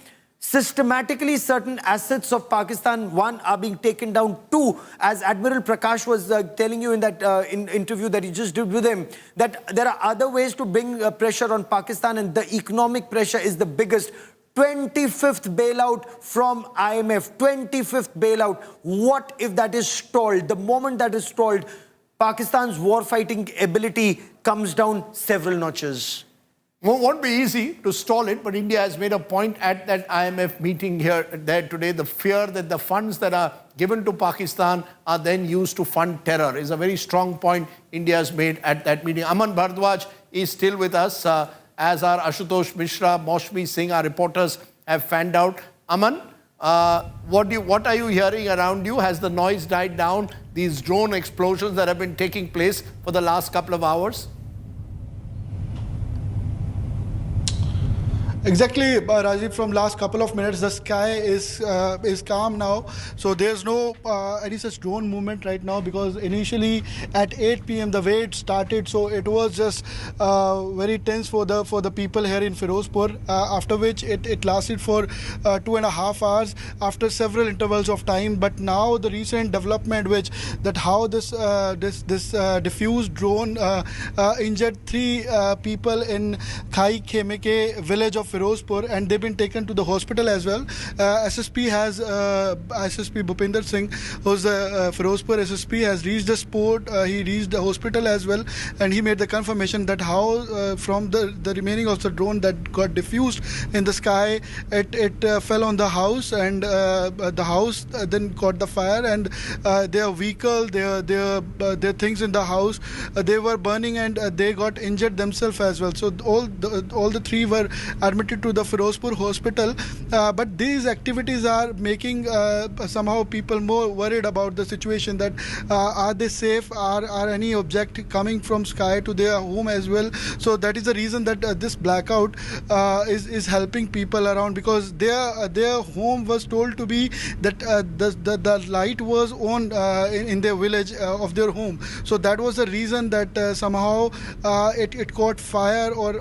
Systematically, certain assets of Pakistan, one, are being taken down. Two, as Admiral Prakash was telling you in that interview that he just did with him, that there are other ways to bring pressure on Pakistan, and the economic pressure is the biggest. 25th bailout from IMF, 25th bailout. What if that is stalled? The moment that is stalled, Pakistan's war-fighting ability comes down several notches. Won't be easy to stall it, but India has made a point at that IMF meeting there today. The fear that the funds that are given to Pakistan are then used to fund terror is a very strong point India has made at that meeting. Aman Bhardwaj is still with us, as are Ashutosh Mishra, Mosque Singh, our reporters have fanned out. Aman, what are you hearing around you? Has the noise died down? These drone explosions that have been taking place for the last couple of hours? Exactly, Rajiv. From last couple of minutes, the sky is calm now. So there's no any such drone movement right now, because initially at 8 p.m. the way it started, so it was just very tense for the people here in Firozpur. After which it lasted for 2.5 hours after several intervals of time. But now the recent development, which that how this diffused drone injured 3 people in Khai Khemeke village of Firozpur, and they've been taken to the hospital as well. SSP Bhupinder Singh, who's the Firozpur SSP, has reached the spot. He reached the hospital as well, and he made the confirmation that how from the remaining of the drone that got diffused in the sky, it fell on the house, and the house then caught the fire, and their vehicle, their things in the house, they were burning, and they got injured themselves as well. So all the 3 were admitted to the Firozpur hospital, but these activities are making somehow people more worried about the situation, that are they safe, are any object coming from sky to their home as well. So that is the reason that this blackout is helping people around, because their home was told to be that the light was on in their village of their home. So that was the reason that somehow it caught fire, or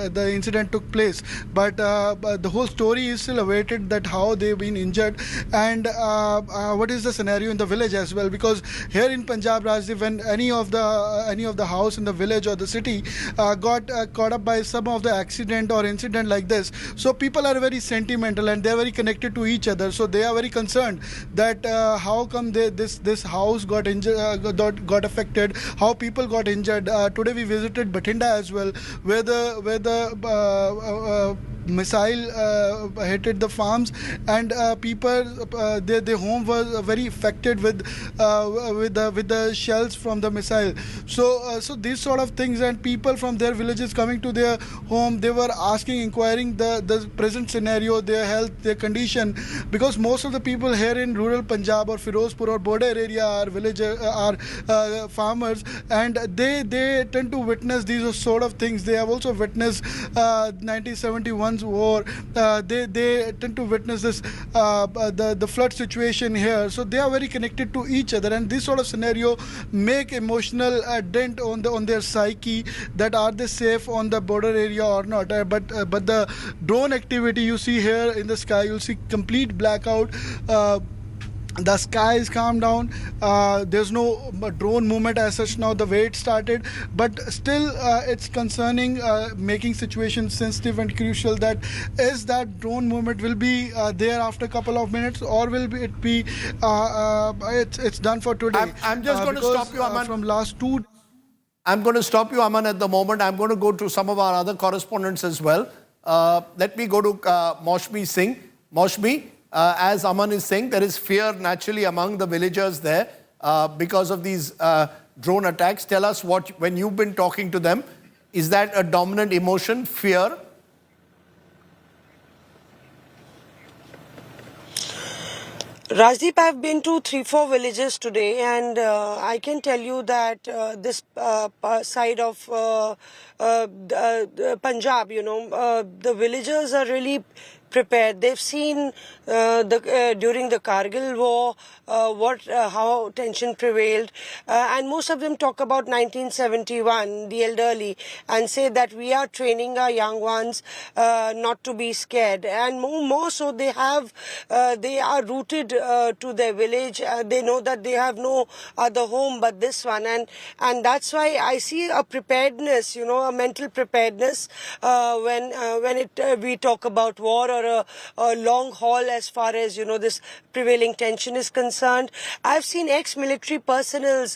the incident took place. But the whole story is still awaited, that how they've been injured, and what is the scenario in the village as well, because here in Punjab, Rajiv, when any of the house in the village or the city got caught up by some of the accident or incident like this, so people are very sentimental and they are very connected to each other. So they are very concerned that how come this house got injured, got affected, how people got injured. Today we visited Bathinda as well, where the missile hit the farms, and people, their home was very affected with the shells from the missile. So these sort of things, and people from their villages coming to their home, they were inquiring the present scenario, their health, their condition, because most of the people here in rural Punjab or Firozpur or border area are villagers, are farmers, and they tend to witness these sort of things. They have also witnessed 1971's war. They tend to witness this the flood situation here. So they are very connected to each other, and this sort of scenario make emotional dent on their psyche, that are they safe on the border area or not. But the drone activity you see here in the sky, you'll see complete blackout. The sky is calmed down. There's no drone movement as such now, the way it started, but still it's concerning, making situation sensitive and crucial, that is that drone movement will be there after a couple of minutes, or will it be it's done for today. I'm just going to stop you, Aman. From last 2 I'm going to stop you, Aman, at the moment. I'm going to go to some of our other correspondents as well. Let me go to Mosque Singh. Mosque, as Aman is saying, there is fear naturally among the villagers there because of these drone attacks. Tell us when you've been talking to them, is that a dominant emotion, fear? Rajdeep, I've been to 3-4 villages today, and I can tell you that this side of Punjab, the villagers are really prepared. They've seen during the Kargil war how tension prevailed, and most of them talk about 1971, the elderly, and say that we are training our young ones not to be scared. And more so, they are rooted to their village. They know that they have no other home but this one, and that's why I see a preparedness, a mental preparedness when we talk about war or a long haul as far as this prevailing tension is concerned. I've seen ex-military personnel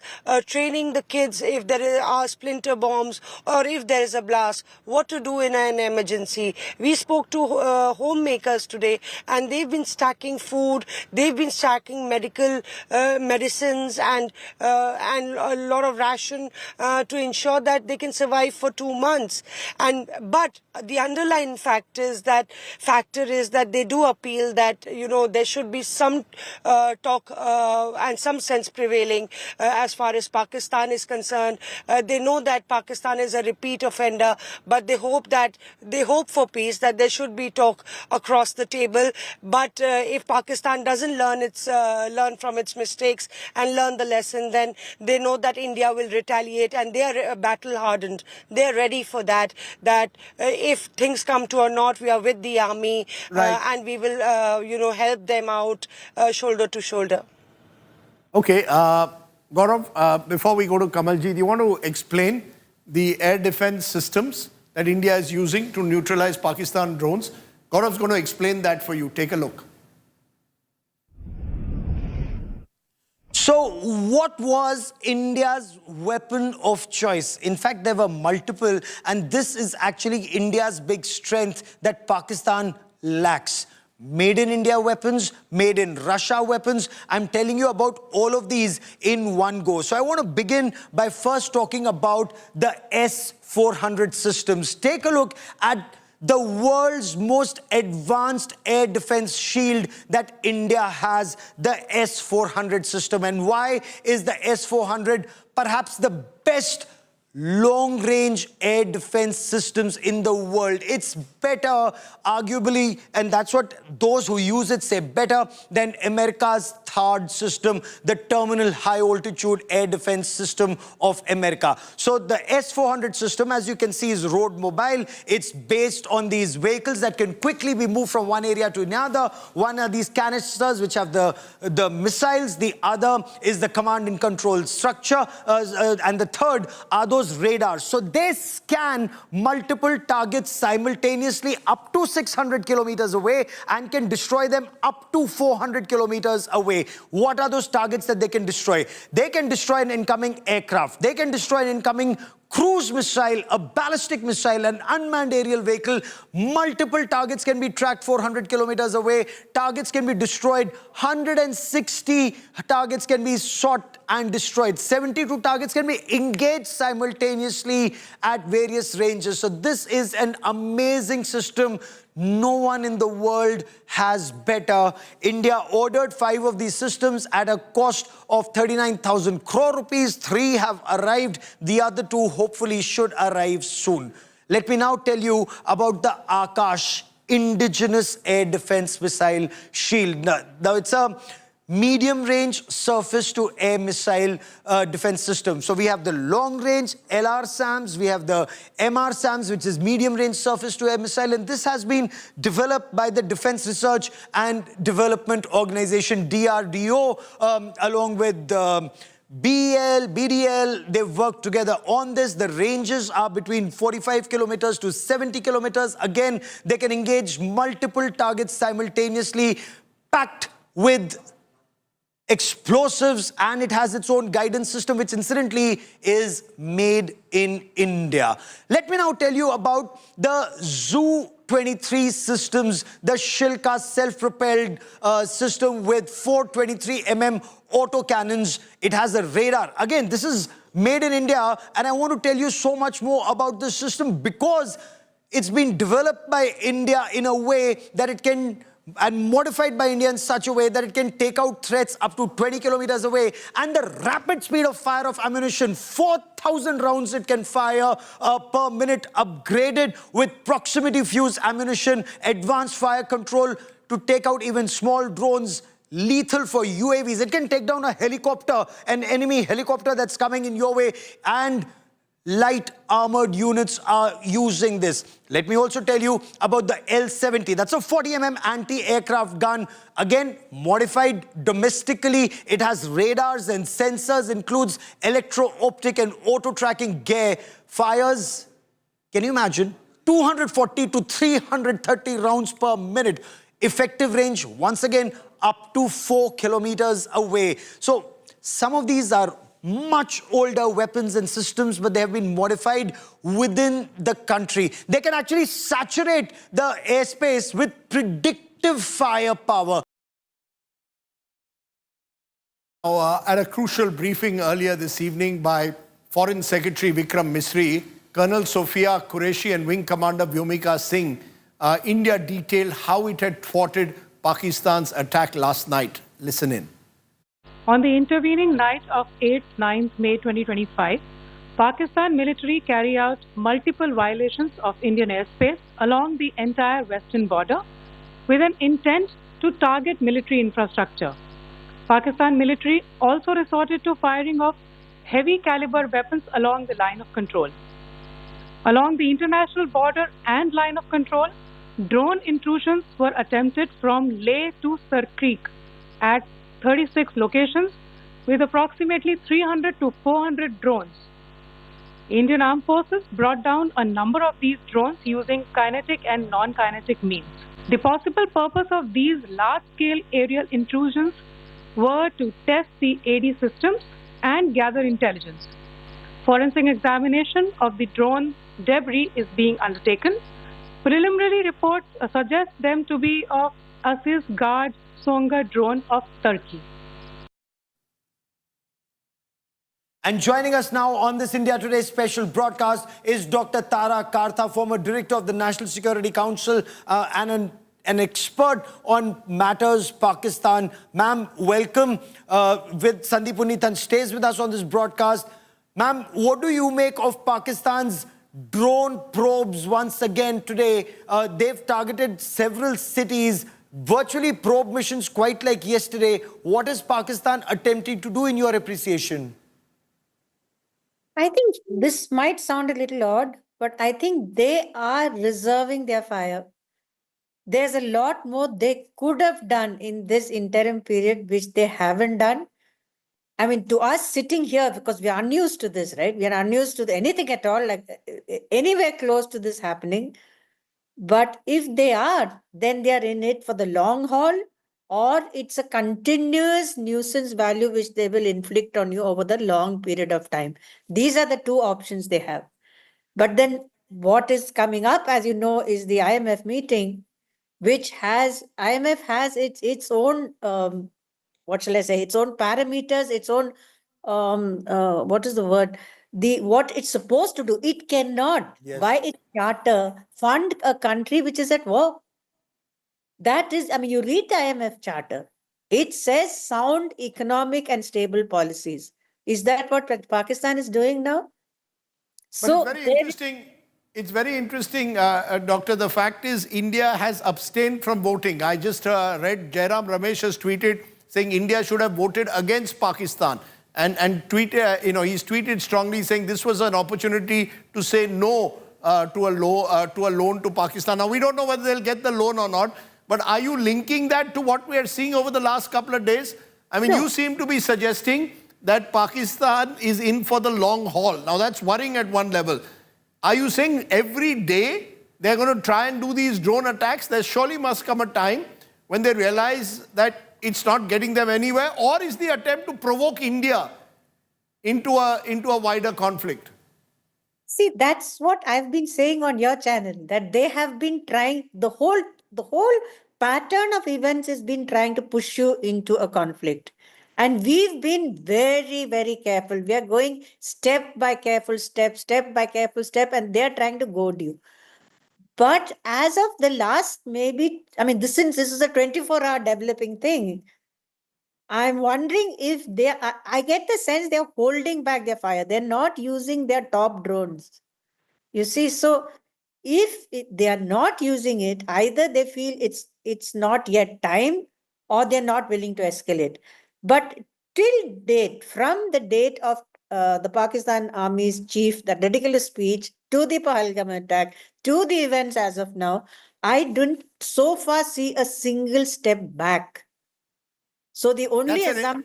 training the kids if there are splinter bombs or if there is a blast, what to do in an emergency. We spoke to homemakers today, and they've been stacking food, they've been stacking medicines and a lot of ration to ensure that they can survive for 2 months. But the underlying factor is that they do appeal that there should be some talk and some sense prevailing as far as Pakistan is concerned. They know that Pakistan is a repeat offender, but they hope for peace, that there should be talk across the table. But if Pakistan doesn't learn from its mistakes and learn the lesson, then they know that India will retaliate, and they are battle hardened. They are ready for that. If things come to a knot, we are with the army, and we will help them out shoulder to shoulder. Okay, Gaurav, before we go to Kamalji, do you want to explain the air defense systems that India is using to neutralize Pakistan drones? Gaurav's going to explain that for you. Take a look. So what was India's weapon of choice? In fact, there were multiple, and this is actually India's big strength that Pakistan lacks. Made in India weapons, made in Russia weapons. I'm telling you about all of these in one go. So I want to begin by first talking about the S-400 systems. Take a look at the world's most advanced air defense shield that India has, the S-400 system. And why is the S-400 perhaps the best long-range air defense systems in the world? It's better, arguably, and that's what those who use it say, better than America's THAAD system, the Terminal High Altitude Air Defense System of America. So the S-400 system, as you can see, is road mobile. It's based on these vehicles that can quickly be moved from one area to another. One are these canisters which have the missiles. The other is the command and control structure. And the third are those radars. So they scan multiple targets simultaneously up to 600 kilometers away and can destroy them up to 400 kilometers away. What are those targets that they can destroy? They can destroy an incoming aircraft. They can destroy an incoming cruise missile, a ballistic missile, an unmanned aerial vehicle. Multiple targets can be tracked 400 kilometers away. Targets can be destroyed. 160 targets can be shot and destroyed. 72 targets can be engaged simultaneously at various ranges. So this is an amazing system. No one in the world has better. India ordered 5 of these systems at a cost of 39,000 crore rupees. 3 have arrived. The other 2 hopefully should arrive soon. Let me now tell you about the Akash indigenous air defense missile shield. Now it's a medium-range surface-to-air missile defense system. So we have the long-range LR-SAMs, we have the MR-SAMs, which is medium-range surface-to-air missile, and this has been developed by the Defense Research and Development Organization, DRDO, along with BDL, they've worked together on this. The ranges are between 45 kilometers to 70 kilometers. Again, they can engage multiple targets simultaneously, packed with explosives, and it has its own guidance system, which incidentally is made in India. Let me now tell you about the Zu-23 systems, the Shilka self-propelled system with 423mm autocannons. It has a radar. Again, this is made in India, and I want to tell you so much more about this system because it's been developed by India in a way that it can and modified by India in such a way that it can take out threats up to 20 kilometers away. And the rapid speed of fire of ammunition, 4,000 rounds it can fire per minute, upgraded with proximity fuse ammunition, advanced fire control to take out even small drones, lethal for UAVs. It can take down a helicopter, an enemy helicopter that's coming in your way, and light armored units are using this. Let me also tell you about the L-70. That's a 40mm anti-aircraft gun. Again, modified domestically. It has radars and sensors, includes electro-optic and auto-tracking gear. Fires, can you imagine? 240 to 330 rounds per minute. Effective range, once again, up to 4 kilometers away. So some of these are much older weapons and systems, but they have been modified within the country. They can actually saturate the airspace with predictive firepower. At a crucial briefing earlier this evening by Foreign Secretary Vikram Misri, Colonel Sophia Qureshi and Wing Commander Vyomika Singh, India detailed how it had thwarted Pakistan's attack last night. Listen in. On the intervening night of 8th-9th May 2025, Pakistan military carried out multiple violations of Indian airspace along the entire western border with an intent to target military infrastructure. Pakistan military also resorted to firing of heavy caliber weapons along the line of control. Along the international border and line of control, drone intrusions were attempted from Leh to Sar Creek at 36 locations with approximately 300 to 400 drones. Indian Armed Forces brought down a number of these drones using kinetic and non-kinetic means. The possible purpose of these large-scale aerial intrusions were to test the AD systems and gather intelligence. Forensic examination of the drone debris is being undertaken. Preliminary reports suggest them to be of Aziz Guard Songa drone of Turkey. And joining us now on this India Today special broadcast is Dr. Tara Kartha, former director of the National Security Council and an expert on matters Pakistan. Ma'am, welcome. With Sandeep Punithan stays with us on this broadcast. Ma'am, what do you make of Pakistan's drone probes once again today? They've targeted several cities, virtually probe missions quite like yesterday. What is Pakistan attempting to do in your appreciation? I think this might sound a little odd, but I think they are reserving their fire. There's a lot more they could have done in this interim period, which they haven't done. I mean, to us sitting here, because we are unused to this, right? We are unused to anything at all, like anywhere close to this happening. But if they are, then they are in it for the long haul, or it's a continuous nuisance value which they will inflict on you over the long period of time. These are the two options they have. But then what is coming up, as you know, is the IMF meeting, which has, IMF has its own, what shall I say, its own parameters, its own, what is the word? What it's supposed to do. It cannot, by its charter, fund a country which is at war. That is, I mean, you read the IMF charter. It says sound economic and stable policies. Is that what Pakistan is doing now? So it's very interesting. It's very interesting, Doctor. The fact is, India has abstained from voting. I just read Jairam Ramesh has tweeted saying India should have voted against Pakistan. And he's tweeted strongly saying this was an opportunity to say no to a loan to Pakistan. Now, we don't know whether they'll get the loan or not, but are you linking that to what we are seeing over the last couple of days? I mean, you seem to be suggesting that Pakistan is in for the long haul. Now, that's worrying at one level. Are you saying every day they're going to try and do these drone attacks? There surely must come a time when they realize that it's not getting them anywhere, or is the attempt to provoke India into a wider conflict? See, that's what I've been saying on your channel, that they have been trying, the whole pattern of events has been trying to push you into a conflict. And we've been very, very careful. We are going step by careful step, and they're trying to goad you. But as of the last, maybe, I mean, since this is a 24-hour developing thing, I'm wondering if I get the sense they're holding back their fire. They're not using their top drones. You see, so if they are not using it, either they feel it's not yet time, or they're not willing to escalate. But till date, from the date of the Pakistan Army's chief, the ridiculous speech, to the Pahalgam attack, to the events as of now, I don't so far see a single step back. So the only assumption...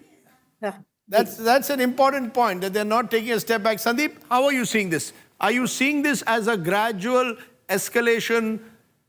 That's an important point, that they're not taking a step back. Sandeep, how are you seeing this? Are you seeing this as a gradual escalation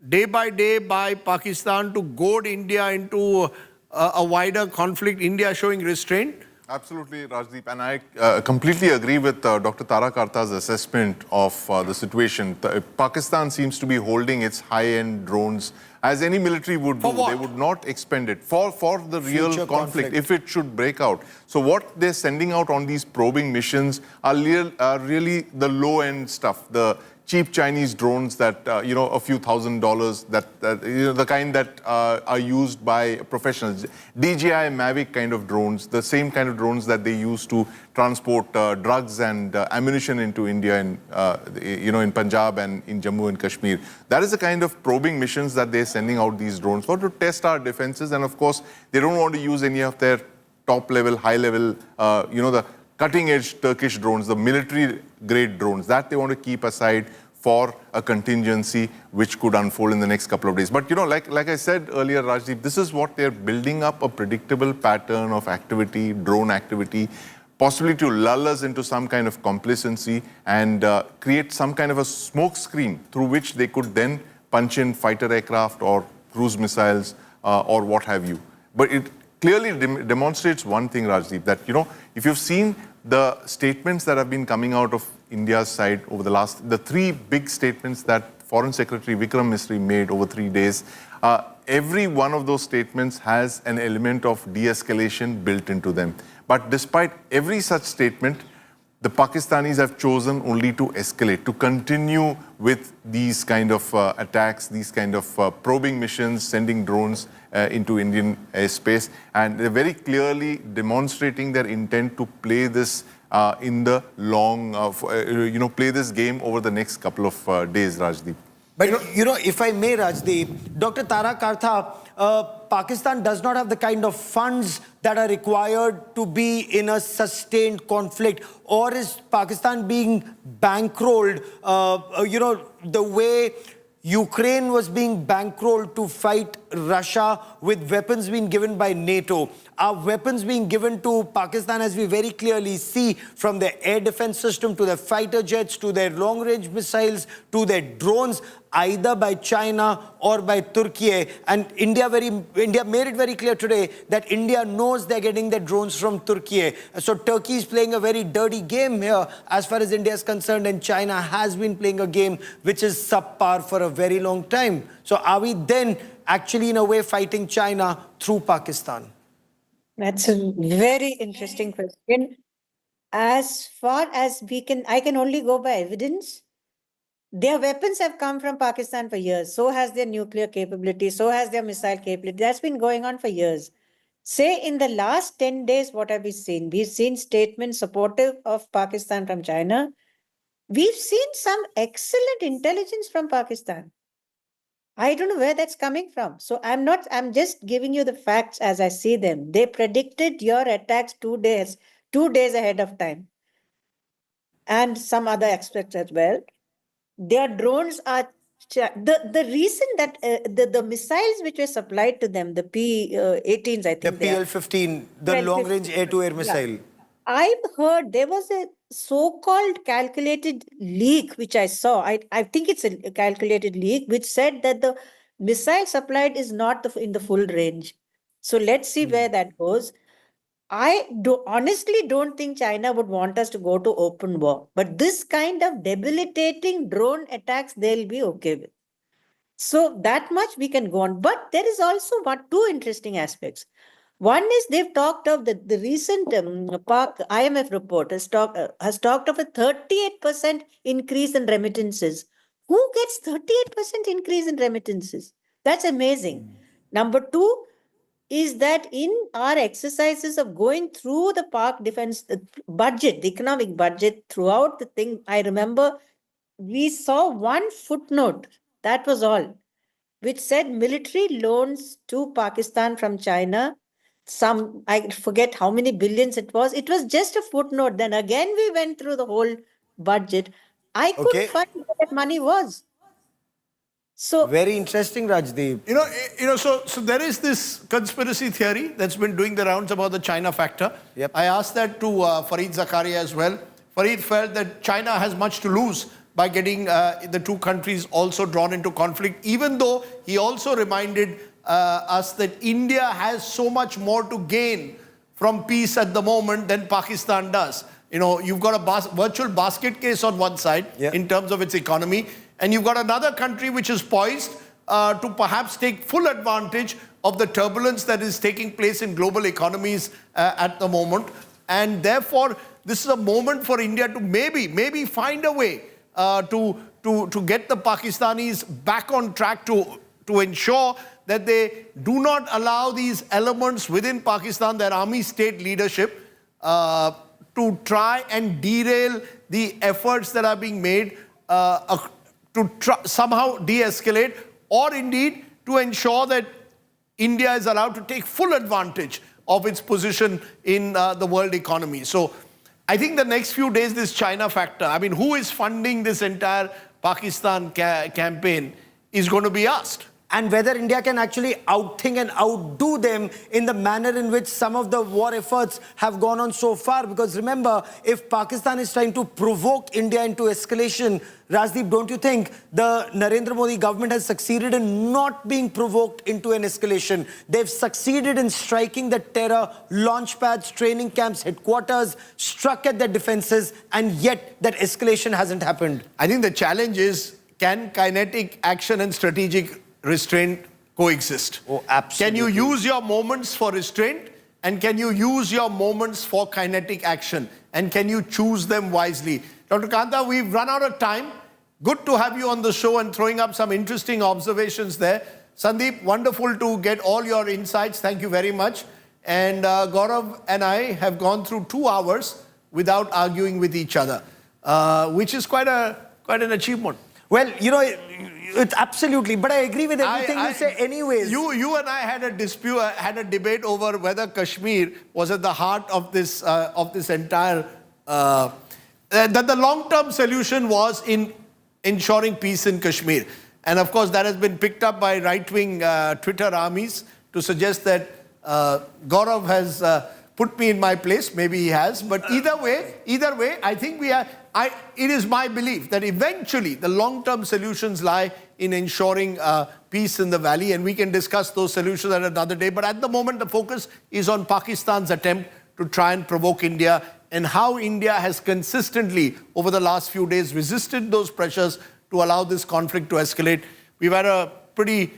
day by Pakistan to goad India into a wider conflict, India showing restraint? Absolutely, Rajdeep. And I completely agree with Dr. Tara Karta's assessment of the situation. Pakistan seems to be holding its high-end drones, as any military would do. They would not expend it for the real Future conflict, if it should break out. So what they're sending out on these probing missions are really the low-end stuff, the cheap Chinese drones that, a few $1,000s, the kind that are used by professionals. DJI Mavic kind of drones, the same kind of drones that they use to transport drugs and ammunition into India, in Punjab and in Jammu and Kashmir. That is the kind of probing missions that they're sending out these drones for, to test our defenses. And of course, they don't want to use any of their top-level, high-level, the cutting-edge Turkish drones, the military-grade drones, that they want to keep aside for a contingency which could unfold in the next couple of days. But, like I said earlier, Rajdeep, this is what they're building up, a predictable pattern of activity, drone activity, possibly to lull us into some kind of complacency and create some kind of a smoke screen through which they could then punch in fighter aircraft or cruise missiles or what have you. But it clearly demonstrates one thing, Rajdeep, that, if you've seen the statements that have been coming out of India's side over the three big statements that Foreign Secretary Vikram Misri made over 3 days, every one of those statements has an element of de-escalation built into them. But despite every such statement, the Pakistanis have chosen only to escalate, to continue with these kind of attacks, these kind of probing missions, sending drones into Indian airspace. And they're very clearly demonstrating their intent to play this in the long, play this game over the next couple of days, Rajdeep. But, if I may, Rajdeep, Dr. Tara Karta, Pakistan does not have the kind of funds that are required to be in a sustained conflict. Or is Pakistan being bankrolled, the way Ukraine was being bankrolled to fight Russia with weapons being given by NATO? Are weapons being given to Pakistan, as we very clearly see, from their air defense system to their fighter jets, to their long-range missiles, to their drones, either by China or by Turkey? And India made it very clear today that India knows they're getting their drones from Turkey. So Turkey is playing a very dirty game here as far as India is concerned, and China has been playing a game which is subpar for a very long time. So are we then actually in a way fighting China through Pakistan? That's a very interesting question. As far as I can only go by evidence. Their weapons have come from Pakistan for years. So has their nuclear capability. So has their missile capability. That's been going on for years. Say in the last 10 days, what have we seen? We've seen statements supportive of Pakistan from China. We've seen some excellent intelligence from Pakistan. I don't know where that's coming from. So I'm just giving you the facts as I see them. They predicted your attacks 2 days ahead of time. And some other aspects as well. Their drones are, the reason that the missiles which were supplied to them, the P-18s, I think. The PL-15, the long-range air-to-air missile. Yeah. I've heard there was a so-called calculated leak, which I saw. I think it's a calculated leak, which said that the missile supplied is not in the full range. So let's see where that goes. I honestly don't think China would want us to go to open war. But this kind of debilitating drone attacks, they'll be okay with. So that much we can go on. But there is also two interesting aspects. One is they've talked of the recent IMF report has talked of a 38% increase in remittances Who gets 38% increase in remittances? That's amazing. Number two is that in our exercises of going through the Pak defense budget, the economic budget throughout the thing, I remember we saw one footnote, that was all, which said military loans to Pakistan from China. Some, I forget how many billions it was. It was just a footnote. Then again, we went through the whole budget. I couldn't find where that money was. So very interesting, Rajdeep. So there is this conspiracy theory that's been doing the rounds about the China factor. Yep. I asked that to Fareed Zakaria as well. Fareed felt that China has much to lose by getting the two countries also drawn into conflict, even though he also reminded us that India has so much more to gain from peace at the moment than Pakistan does. You've got a virtual basket case on one side in terms of its economy, and you've got another country which is poised to perhaps take full advantage of the turbulence that is taking place in global economies at the moment. And therefore, this is a moment for India to maybe find a way to get the Pakistanis back on track to ensure that they do not allow these elements within Pakistan, their army state leadership, to try and derail the efforts that are being made to somehow de-escalate, or indeed to ensure that India is allowed to take full advantage of its position in the world economy. So I think the next few days, this China factor, I mean, who is funding this entire Pakistan campaign is going to be asked. And whether India can actually outthink and outdo them in the manner in which some of the war efforts have gone on so far. Because remember, if Pakistan is trying to provoke India into escalation, Rajdeep, don't you think the Narendra Modi government has succeeded in not being provoked into an escalation? They've succeeded in striking the terror, launch pads, training camps, headquarters, struck at their defenses, and yet that escalation hasn't happened. I think the challenge is, can kinetic action and strategic restraint coexist? Oh, absolutely. Can you use your moments for restraint, and can you use your moments for kinetic action, and can you choose them wisely? Dr. Kanta, we've run out of time. Good to have you on the show and throwing up some interesting observations there. Sandeep, wonderful to get all your insights. Thank you very much. And Gaurav and I have gone through 2 hours without arguing with each other, which is quite an achievement. Well, it's absolutely, but I agree with everything you say anyways. You and I had a dispute, had a debate over whether Kashmir was at the heart of this entire, that the long-term solution was in ensuring peace in Kashmir. And of course, that has been picked up by right-wing Twitter armies to suggest that Gaurav has put me in my place. Maybe he has. But either way, I think it is my belief that eventually the long-term solutions lie in ensuring peace in the valley, and we can discuss those solutions at another day. But at the moment, the focus is on Pakistan's attempt to try and provoke India, and how India has consistently, over the last few days, resisted those pressures to allow this conflict to escalate. We've had a pretty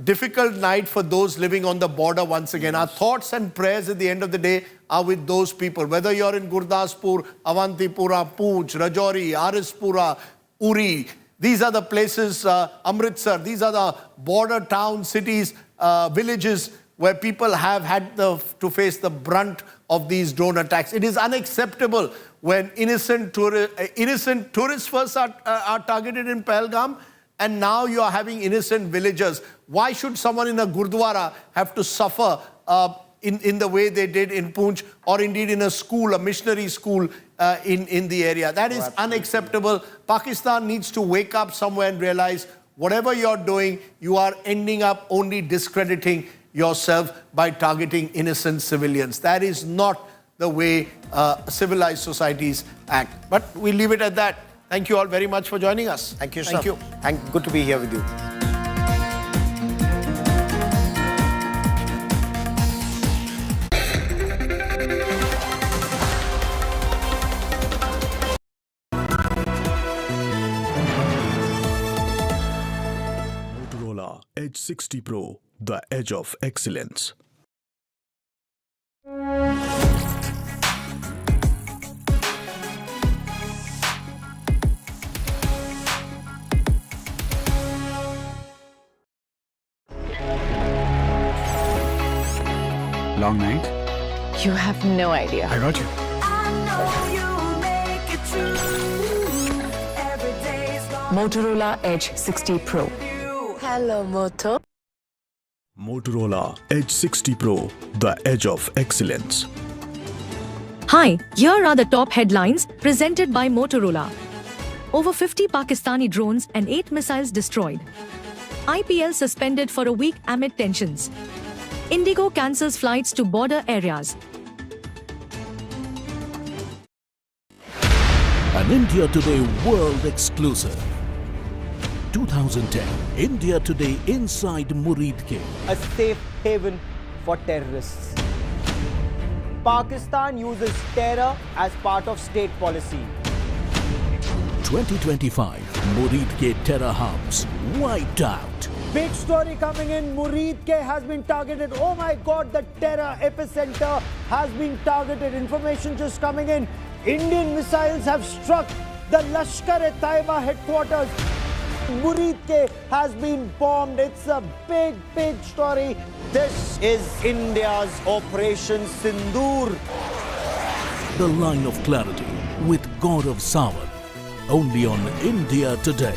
difficult night for those living on the border once again. Our thoughts and prayers at the end of the day are with those people. Whether you're in Gurdaspur, Avantipura, Poonch, Rajouri, Arispura, Uri, these are the places, Amritsar, these are the border towns, cities, villages where people have had to face the brunt of these drone attacks. It is unacceptable when innocent tourists first are targeted in Pahalgam, and now you are having innocent villagers. Why should someone in a Gurudwara have to suffer in the way they did in Poonch, or indeed in a school, a missionary school in the area? That is unacceptable. Pakistan needs to wake up somewhere and realize whatever you're doing, you are ending up only discrediting yourself by targeting innocent civilians. That is not the way civilized societies act. But we leave it at that. Thank you all very much for joining us. Thank you, sir. Thank you. Good to be here with you. Motorola Edge 60 Pro, the edge of excellence. Long night? You have no idea. I got you. Motorola Edge 60 Pro. Hello, Moto. Motorola Edge 60 Pro, the edge of excellence. Hi, here are the top headlines presented by Motorola. Over 50 Pakistani drones and 8 missiles destroyed. IPL suspended for a week amid tensions. Indigo cancels flights to border areas. An India Today world exclusive. 2010 India Today inside Muridke. A safe haven for terrorists. Pakistan uses terror as part of state policy. 2025 Muridke terror hubs wiped out. Big story coming in. Muridke has been targeted. Oh my God, the terror epicenter has been targeted. Information just coming in. Indian missiles have struck the Lashkar-e-Taiba headquarters. Muridke has been bombed. It's a big, big story. This is India's Operation Sindoor. The line of clarity with Gaurav Sawant. Only on India Today.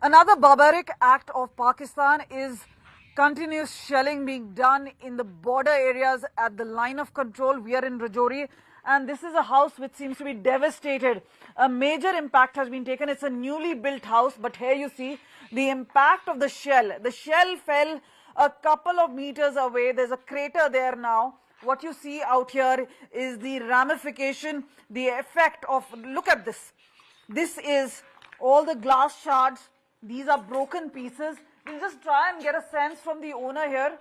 Another barbaric act of Pakistan is continuous shelling being done in the border areas at the line of control. We are in Rajouri, and this is a house which seems to be devastated. A major impact has been taken. It's a newly built house, but here you see the impact of the shell. The shell fell a couple of meters away. There's a crater there now. What you see out here is the ramification, the effect of, look at this. This is all the glass shards. These are broken pieces. We'll just try and get a sense from the owner here.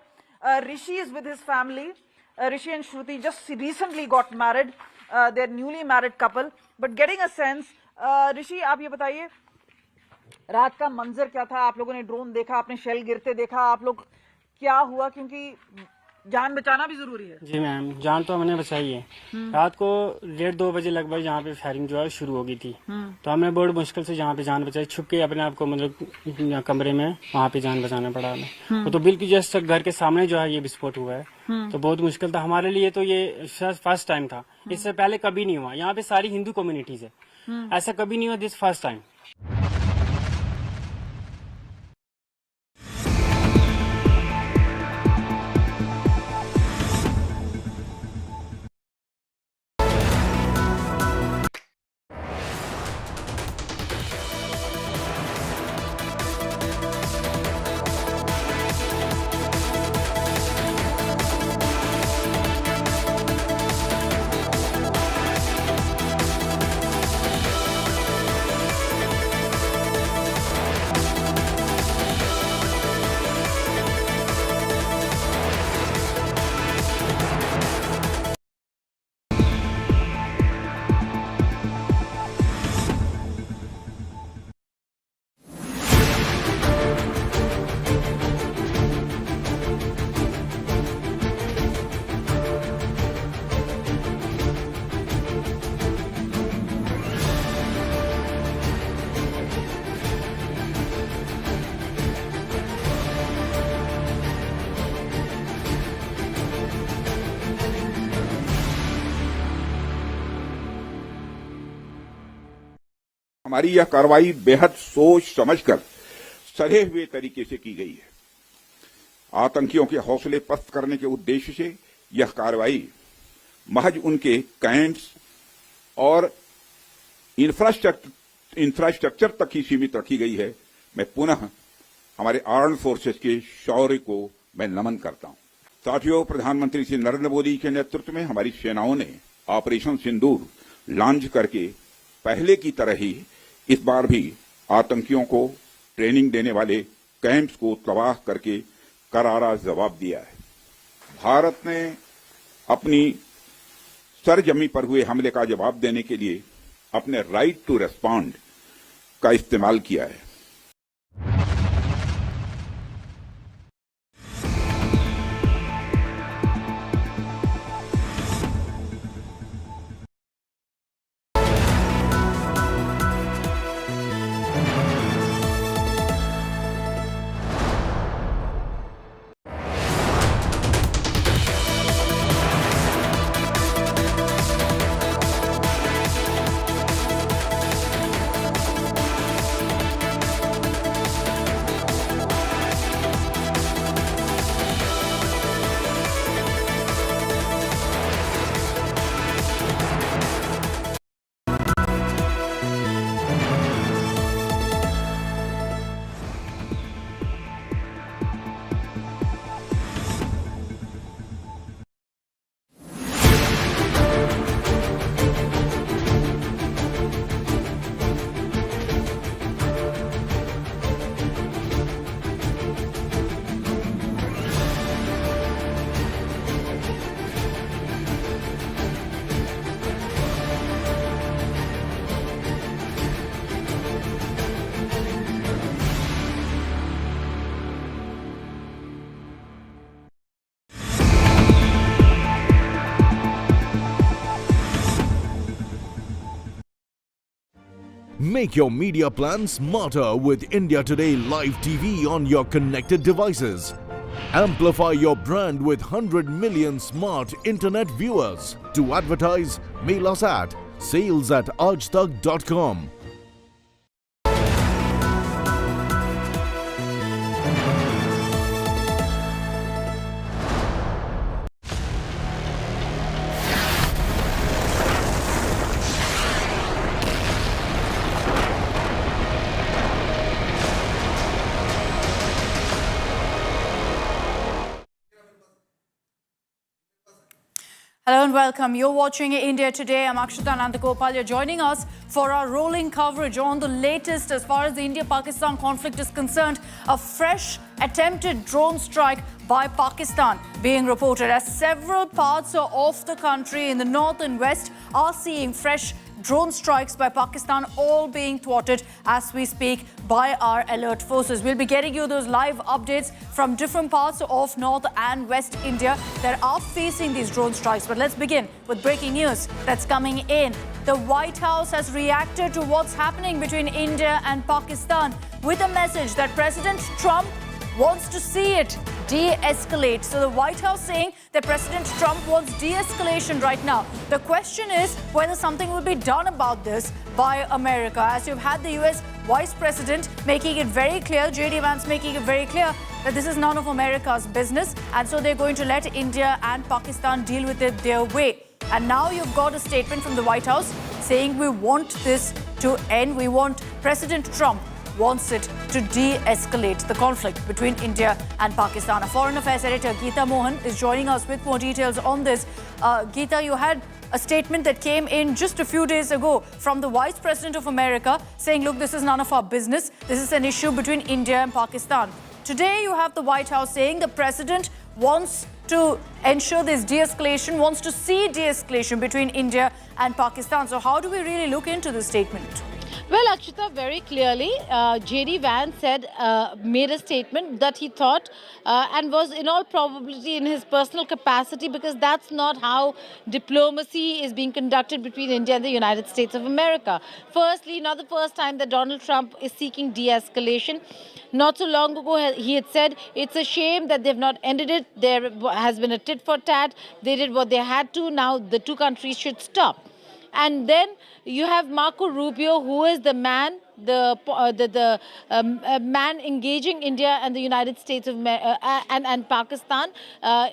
Rishi is with his family. Rishi and Shruti just recently got married. They're newly married couple. But getting a sense, Rishi, आप ये बताइए, रात का मंजर क्या था? आप लोगों ने ड्रोन देखा, आपने शेल गिरते देखा, आप लोग क्या हुआ? क्योंकि जान बचाना भी जरूरी है। जी मैम, जान तो हमने बचाई है। रात को 1:30-2 बजे लगभग यहाँ पे फायरिंग जो है शुरू हो गई थी, तो हमने बड़ी मुश्किल से यहाँ पे जान बचाई, छुप के अपने आप को मतलब कमरे में वहाँ पे जान बचाना पड़ा हमें। तो बिल्कुल जस्ट घर के सामने जो है ये विस्फोट हुआ है, तो बहुत मुश्किल था हमारे लिए। तो ये फर्स्ट टाइम था, इससे पहले कभी नहीं हुआ। यहाँ पे सारी हिंदू कम्युनिटीज है, ऐसा कभी नहीं हुआ, दिस फर्स्ट टाइम। हमारी यह कार्रवाई बेहद सोच समझकर सधे हुए तरीके से की गई है। आतंकियों के हौसले पस्त करने के उद्देश्य से यह कार्रवाई महज उनके कैंप्स और इंफ्रास्ट्रक्चर तक ही सीमित रखी गई है। मैं पुनः हमारे आर्म्ड फोर्सेस के शौर्य को मैं नमन करता हूं। साथियों, प्रधानमंत्री श्री नरेंद्र मोदी के नेतृत्व में हमारी सेनाओं ने ऑपरेशन सिंदूर लॉन्च करके पहले की तरह ही इस बार भी आतंकियों को ट्रेनिंग देने वाले कैंप्स को तबाह करके करारा जवाब दिया है। भारत ने अपनी सरजमी पर हुए हमले का जवाब देने के लिए अपने राइट टू रेस्पॉन्ड का इस्तेमाल किया है। Make your media plan smarter with India Today Live TV on your connected devices. Amplify your brand with 100 million smart internet viewers. To advertise, mail us at sales@aajtak.com. Hello and welcome. You're watching India Today. I'm Akshita Nandagopal. You're joining us for our rolling coverage on the latest as far as the India-Pakistan conflict is concerned. A fresh attempted drone strike by Pakistan being reported as several parts of the country in the north and west are seeing fresh drone strikes by Pakistan, all being thwarted as we speak by our alert forces. We'll be getting you those live updates from different parts of North and West India that are facing these drone strikes. But let's begin with breaking news that's coming in. The White House has reacted to what's happening between India and Pakistan with a message that President Trump wants to see it de-escalate. So the White House saying that President Trump wants de-escalation right now. The question is whether something will be done about this by America. As you've had the US Vice President making it very clear, J.D. Vance making it very clear that this is none of America's business. And so they're going to let India and Pakistan deal with it their way. And now you've got a statement from the White House saying we want this to end. We want President Trump wants it to de-escalate the conflict between India and Pakistan. Our Foreign Affairs Editor Geeta Mohan is joining us with more details on this. Geeta, you had a statement that came in just a few days ago from the Vice President of America saying, look, this is none of our business. This is an issue between India and Pakistan. Today you have the White House saying the President wants to ensure this de-escalation, wants to see de-escalation between India and Pakistan. So how do we really look into this statement? Well, Akshita, very clearly, J.D. Vance said, made a statement that he thought and was in all probability in his personal capacity, because that's not how diplomacy is being conducted between India and the United States of America. Firstly, not the first time that Donald Trump is seeking de-escalation. Not so long ago, he had said it's a shame that they've not ended it. There has been a tit for tat. They did what they had to. Now the two countries should stop. And then you have Marco Rubio, who is the man, man engaging India and the United States of and Pakistan.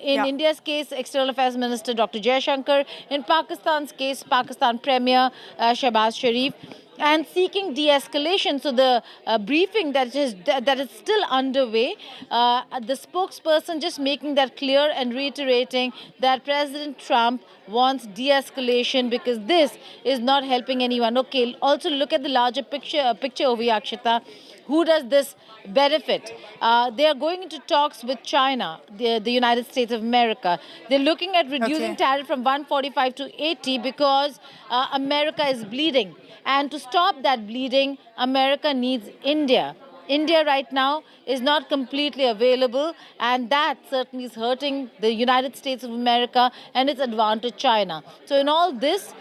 In India's case, External Affairs Minister Dr. Jaishankar. In Pakistan's case, Pakistan Premier Shehbaz Sharif. And seeking de-escalation. So the briefing that is still underway, the spokesperson just making that clear and reiterating that President Trump wants de-escalation because this is not helping anyone. Okay, also look at the larger picture over here, Akshita. Who does this benefit? They are going into talks with China, the United States of America. They're looking at reducing tariff from 145 to 80 because America is bleeding. And to stop that bleeding, America needs India. India right now is not completely available, and that certainly is hurting the United States of America and its advantage China. So in all this,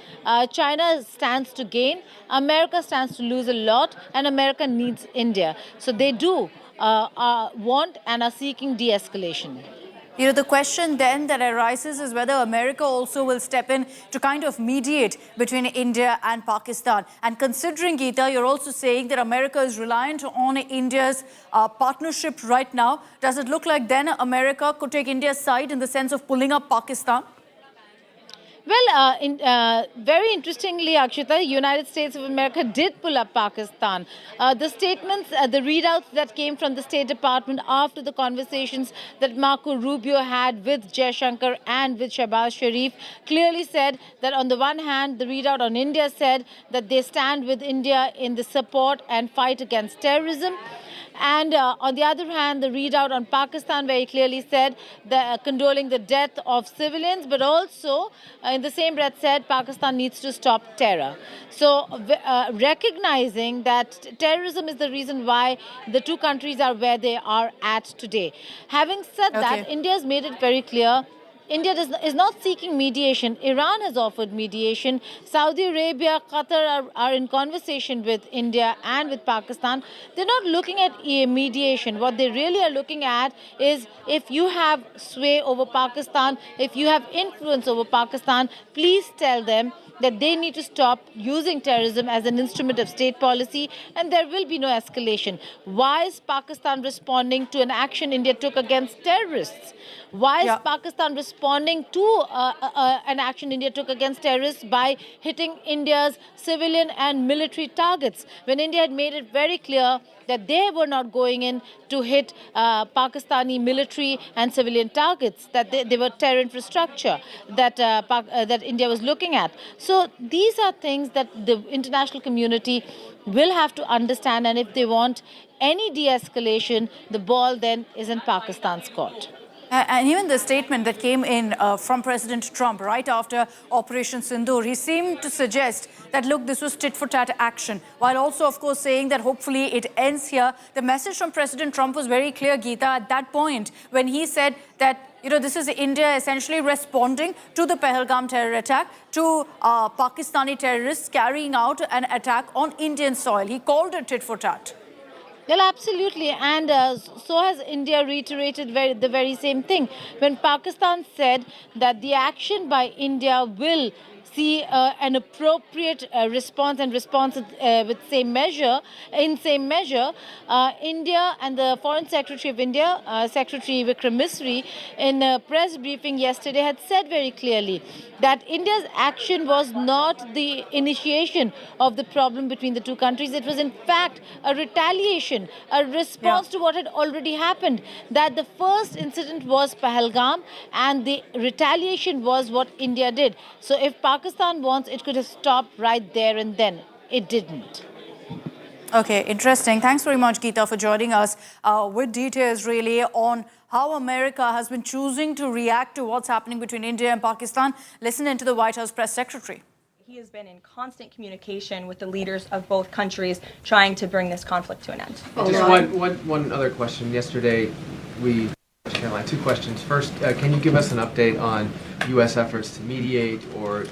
China stands to gain, America stands to lose a lot, and America needs India. So they do want and are seeking de-escalation. You know, the question then that arises is whether America also will step in to kind of mediate between India and Pakistan. And considering, Geeta, you're also saying that America is reliant on India's partnership right now. Does it look like then America could take India's side in the sense of pulling up Pakistan? Well, very interestingly, Akshita, United States of America did pull up Pakistan. The statements, the readouts that came from the State Department after the conversations that Marco Rubio had with Jaishankar and with Shehbaz Sharif clearly said that on the one hand, the readout on India said that they stand with India in the support and fight against terrorism. And on the other hand, the readout on Pakistan very clearly said that condoling the death of civilians, but also in the same breath said Pakistan needs to stop terror. So recognizing that terrorism is the reason why the two countries are where they are at today. Having said that, India has made it very clear India is not seeking mediation. Iran has offered mediation. Saudi Arabia, Qatar are in conversation with India and with Pakistan. They're not looking at mediation. What they really are looking at is if you have sway over Pakistan, if you have influence over Pakistan, please tell them that they need to stop using terrorism as an instrument of state policy, and there will be no escalation. Why is Pakistan responding to an action India took against terrorists? Why is Pakistan responding to an action India took against terrorists by hitting India's civilian and military targets, when India had made it very clear that they were not going in to hit Pakistani military and civilian targets, that they were terror infrastructure that India was looking at. So these are things that the international community will have to understand, and if they want any de-escalation, the ball then is in Pakistan's court. And even the statement that came in from President Trump right after Operation Sindoor, he seemed to suggest that, look, this was tit-for-tat action, while also, of course, saying that hopefully it ends here. The message from President Trump was very clear, Geeta, at that point, when he said that, you know, this is India essentially responding to the Pahalgam terror attack, to Pakistani terrorists carrying out an attack on Indian soil. He called it tit-for-tat. Well, absolutely. And so has India reiterated the very same thing. When Pakistan said that the action by India will see an appropriate response and response with same measure, India and the Foreign Secretary of India, Secretary Vikram Misri, in a press briefing yesterday had said very clearly that India's action was not the initiation of the problem between the two countries. It was in fact a retaliation, a response to what had already happened. That the first incident was Pahalgam and the retaliation was what India did. So if Pakistan wants, it could have stopped right there and then. It didn't. Okay, interesting. Thanks very much, Geeta, for joining us with details really on how America has been choosing to react to what's happening between India and Pakistan. Listen into the White House press secretary. He has been in constant communication with the leaders of both countries trying to bring this conflict to an end. Just one other question. Yesterday, Caroline, two questions. First, can you give us an update on U.S. efforts to mediate or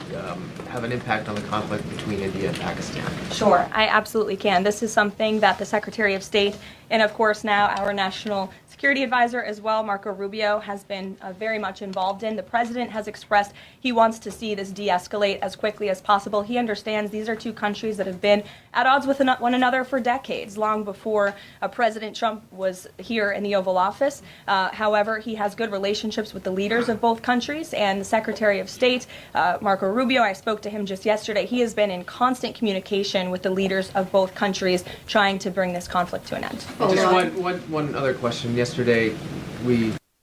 have an impact on the conflict between India and Pakistan? Sure, I absolutely can. This is something that the Secretary of State and, of course, now our National Security Advisor as well, Marco Rubio, has been very much involved in. The President has expressed he wants to see this de-escalate as quickly as possible. He understands these are two countries that have been at odds with one another for decades, long before President Trump was here in the Oval Office. However, he has good relationships with the leaders of both countries, and the Secretary of State, Marco Rubio, I spoke to him just yesterday. He has been in constant communication with the leaders of both countries trying to bring this conflict to an end. Just one other question. Yesterday,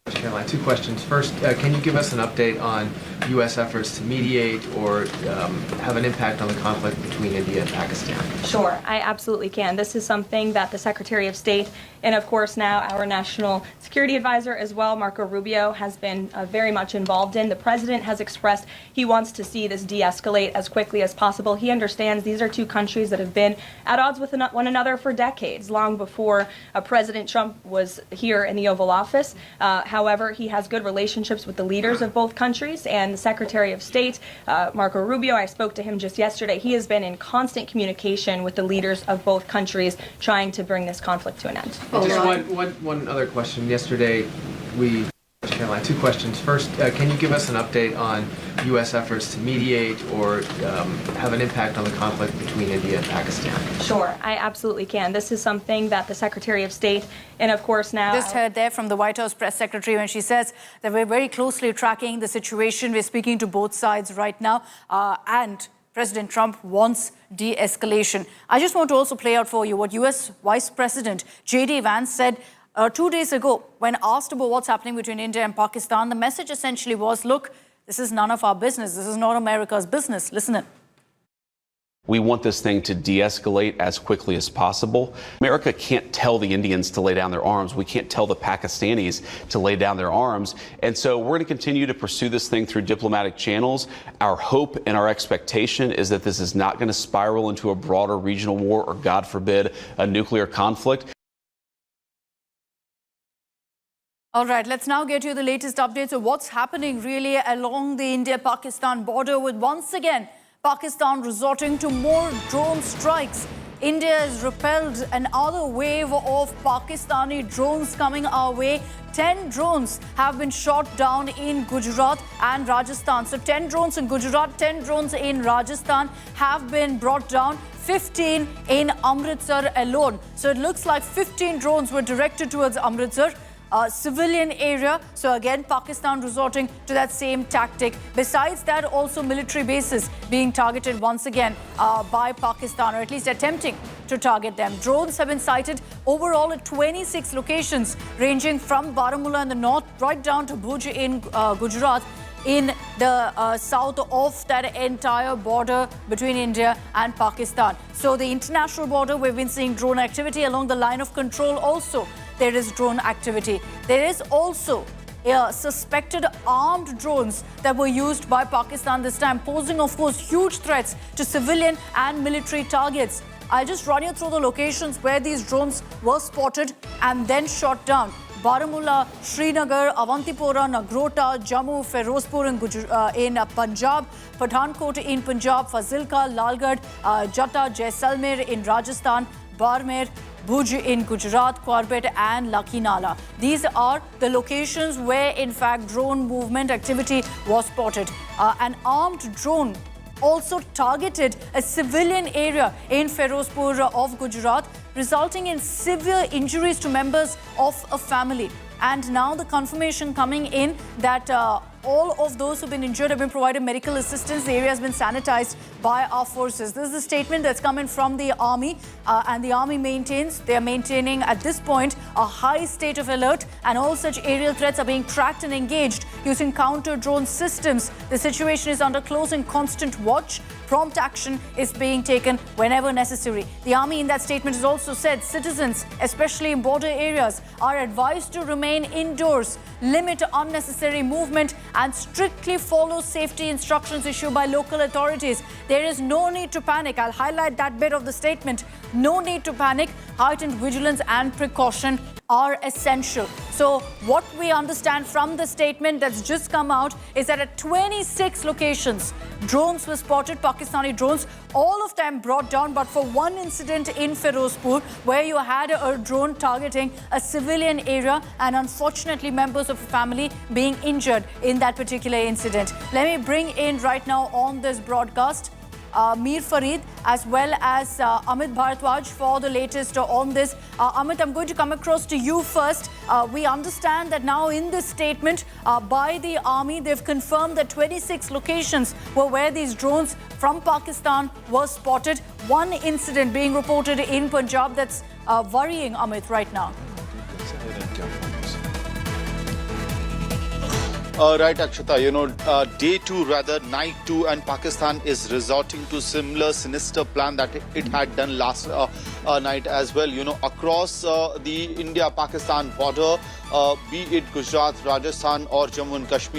Caroline, two questions. First, can you give us an update on U.S. efforts to mediate or have an impact on the conflict between India and Pakistan? Sure, I absolutely can. This is something that the Secretary of State and, of course, now our National Security Advisor as well, Marco Rubio, has been very much involved in. The President has expressed he wants to see this de-escalate as quickly as possible. He understands these are two countries that have been at odds with one another for decades, long before President Trump was here in the Oval Office. However, he has good relationships with the leaders of both countries, and the Secretary of State, Marco Rubio, I spoke to him just yesterday. He has been in constant communication with the leaders of both countries trying to bring this conflict to an end. Just one other question. Yesterday, Caroline, two questions. First, can you give us an update on U.S. efforts to mediate or have an impact on the conflict between India and Pakistan? Sure, I absolutely can. This is something that the Secretary of State and, of course, now... Just heard there from the White House press secretary when she says that we're very closely tracking the situation. We're speaking to both sides right now, and President Trump wants de-escalation. I just want to also play out for you what U.S. Vice President J.D. Vance said 2 days ago when asked about what's happening between India and Pakistan. The message essentially was, look, this is none of our business. This is not America's business. Listen in. We want this thing to de-escalate as quickly as possible. America can't tell the Indians to lay down their arms. We can't tell the Pakistanis to lay down their arms. And so we're going to continue to pursue this thing through diplomatic channels. Our hope and our expectation is that this is not going to spiral into a broader regional war or, God forbid, a nuclear conflict. All right, let's now get you the latest updates of what's happening really along the India-Pakistan border, with once again Pakistan resorting to more drone strikes. India has repelled another wave of Pakistani drones coming our way. 10 drones have been shot down in Gujarat and Rajasthan. So 10 drones in Gujarat, 10 drones in Rajasthan have been brought down. 15 in Amritsar alone. So it looks like 15 drones were directed towards Amritsar, civilian area. So again, Pakistan resorting to that same tactic. Besides that, also military bases being targeted once again by Pakistan, or at least attempting to target them. Drones have been sighted overall at 26 locations, ranging from Baramulla in the north right down to Bhuj in Gujarat, in the south of that entire border between India and Pakistan. So the international border, we've been seeing drone activity along the line of control also. There is drone activity. There is also suspected armed drones that were used by Pakistan this time, posing, of course, huge threats to civilian and military targets. I'll just run you through the locations where these drones were spotted and then shot down. Baramulla, Srinagar, Avantipora, Nagrota, Jammu, Firozpur in Punjab, Pathankot in Punjab, Fazilka, Lalgarh, Jatta, Jaisalmer in Rajasthan, Barmer, Bhuj in Gujarat, Corbett and Lakinala. These are the locations where, in fact, drone movement activity was spotted. An armed drone also targeted a civilian area in Firozpur of Gujarat, resulting in severe injuries to members of a family. And now the confirmation coming in that all of those who've been injured have been provided medical assistance. The area has been sanitized by our forces. This is a statement that's coming from the army, and the army maintains they are maintaining at this point a high state of alert, and all such aerial threats are being tracked and engaged using counter-drone systems. The situation is under close and constant watch. Prompt action is being taken whenever necessary. The army in that statement has also said citizens, especially in border areas, are advised to remain indoors, limit unnecessary movement and strictly follow safety instructions issued by local authorities. There is no need to panic. I'll highlight that bit of the statement. No need to panic. Heightened vigilance and precaution are essential. So what we understand from the statement that's just come out is that at 26 locations, drones were spotted, Pakistani drones, all of them brought down, but for one incident in Firozpur, where you had a drone targeting a civilian area and unfortunately members of a family being injured in that particular incident. Let me bring in right now on this broadcast Mir Farid as well as Amit Bharadwaj for the latest on this. Amit, I'm going to come across to you first. We understand that now in this statement by the army, they've confirmed that 26 locations were where these drones from Pakistan were spotted. One incident being reported in Punjab that's worrying, Amit, right now. Right, Akshata, you know, day two, rather night two, and Pakistan is resorting to similar sinister plan that it had done last night as well, you know, across the India-Pakistan border, be it Gujarat, Rajasthan or Jammu and Kashmir.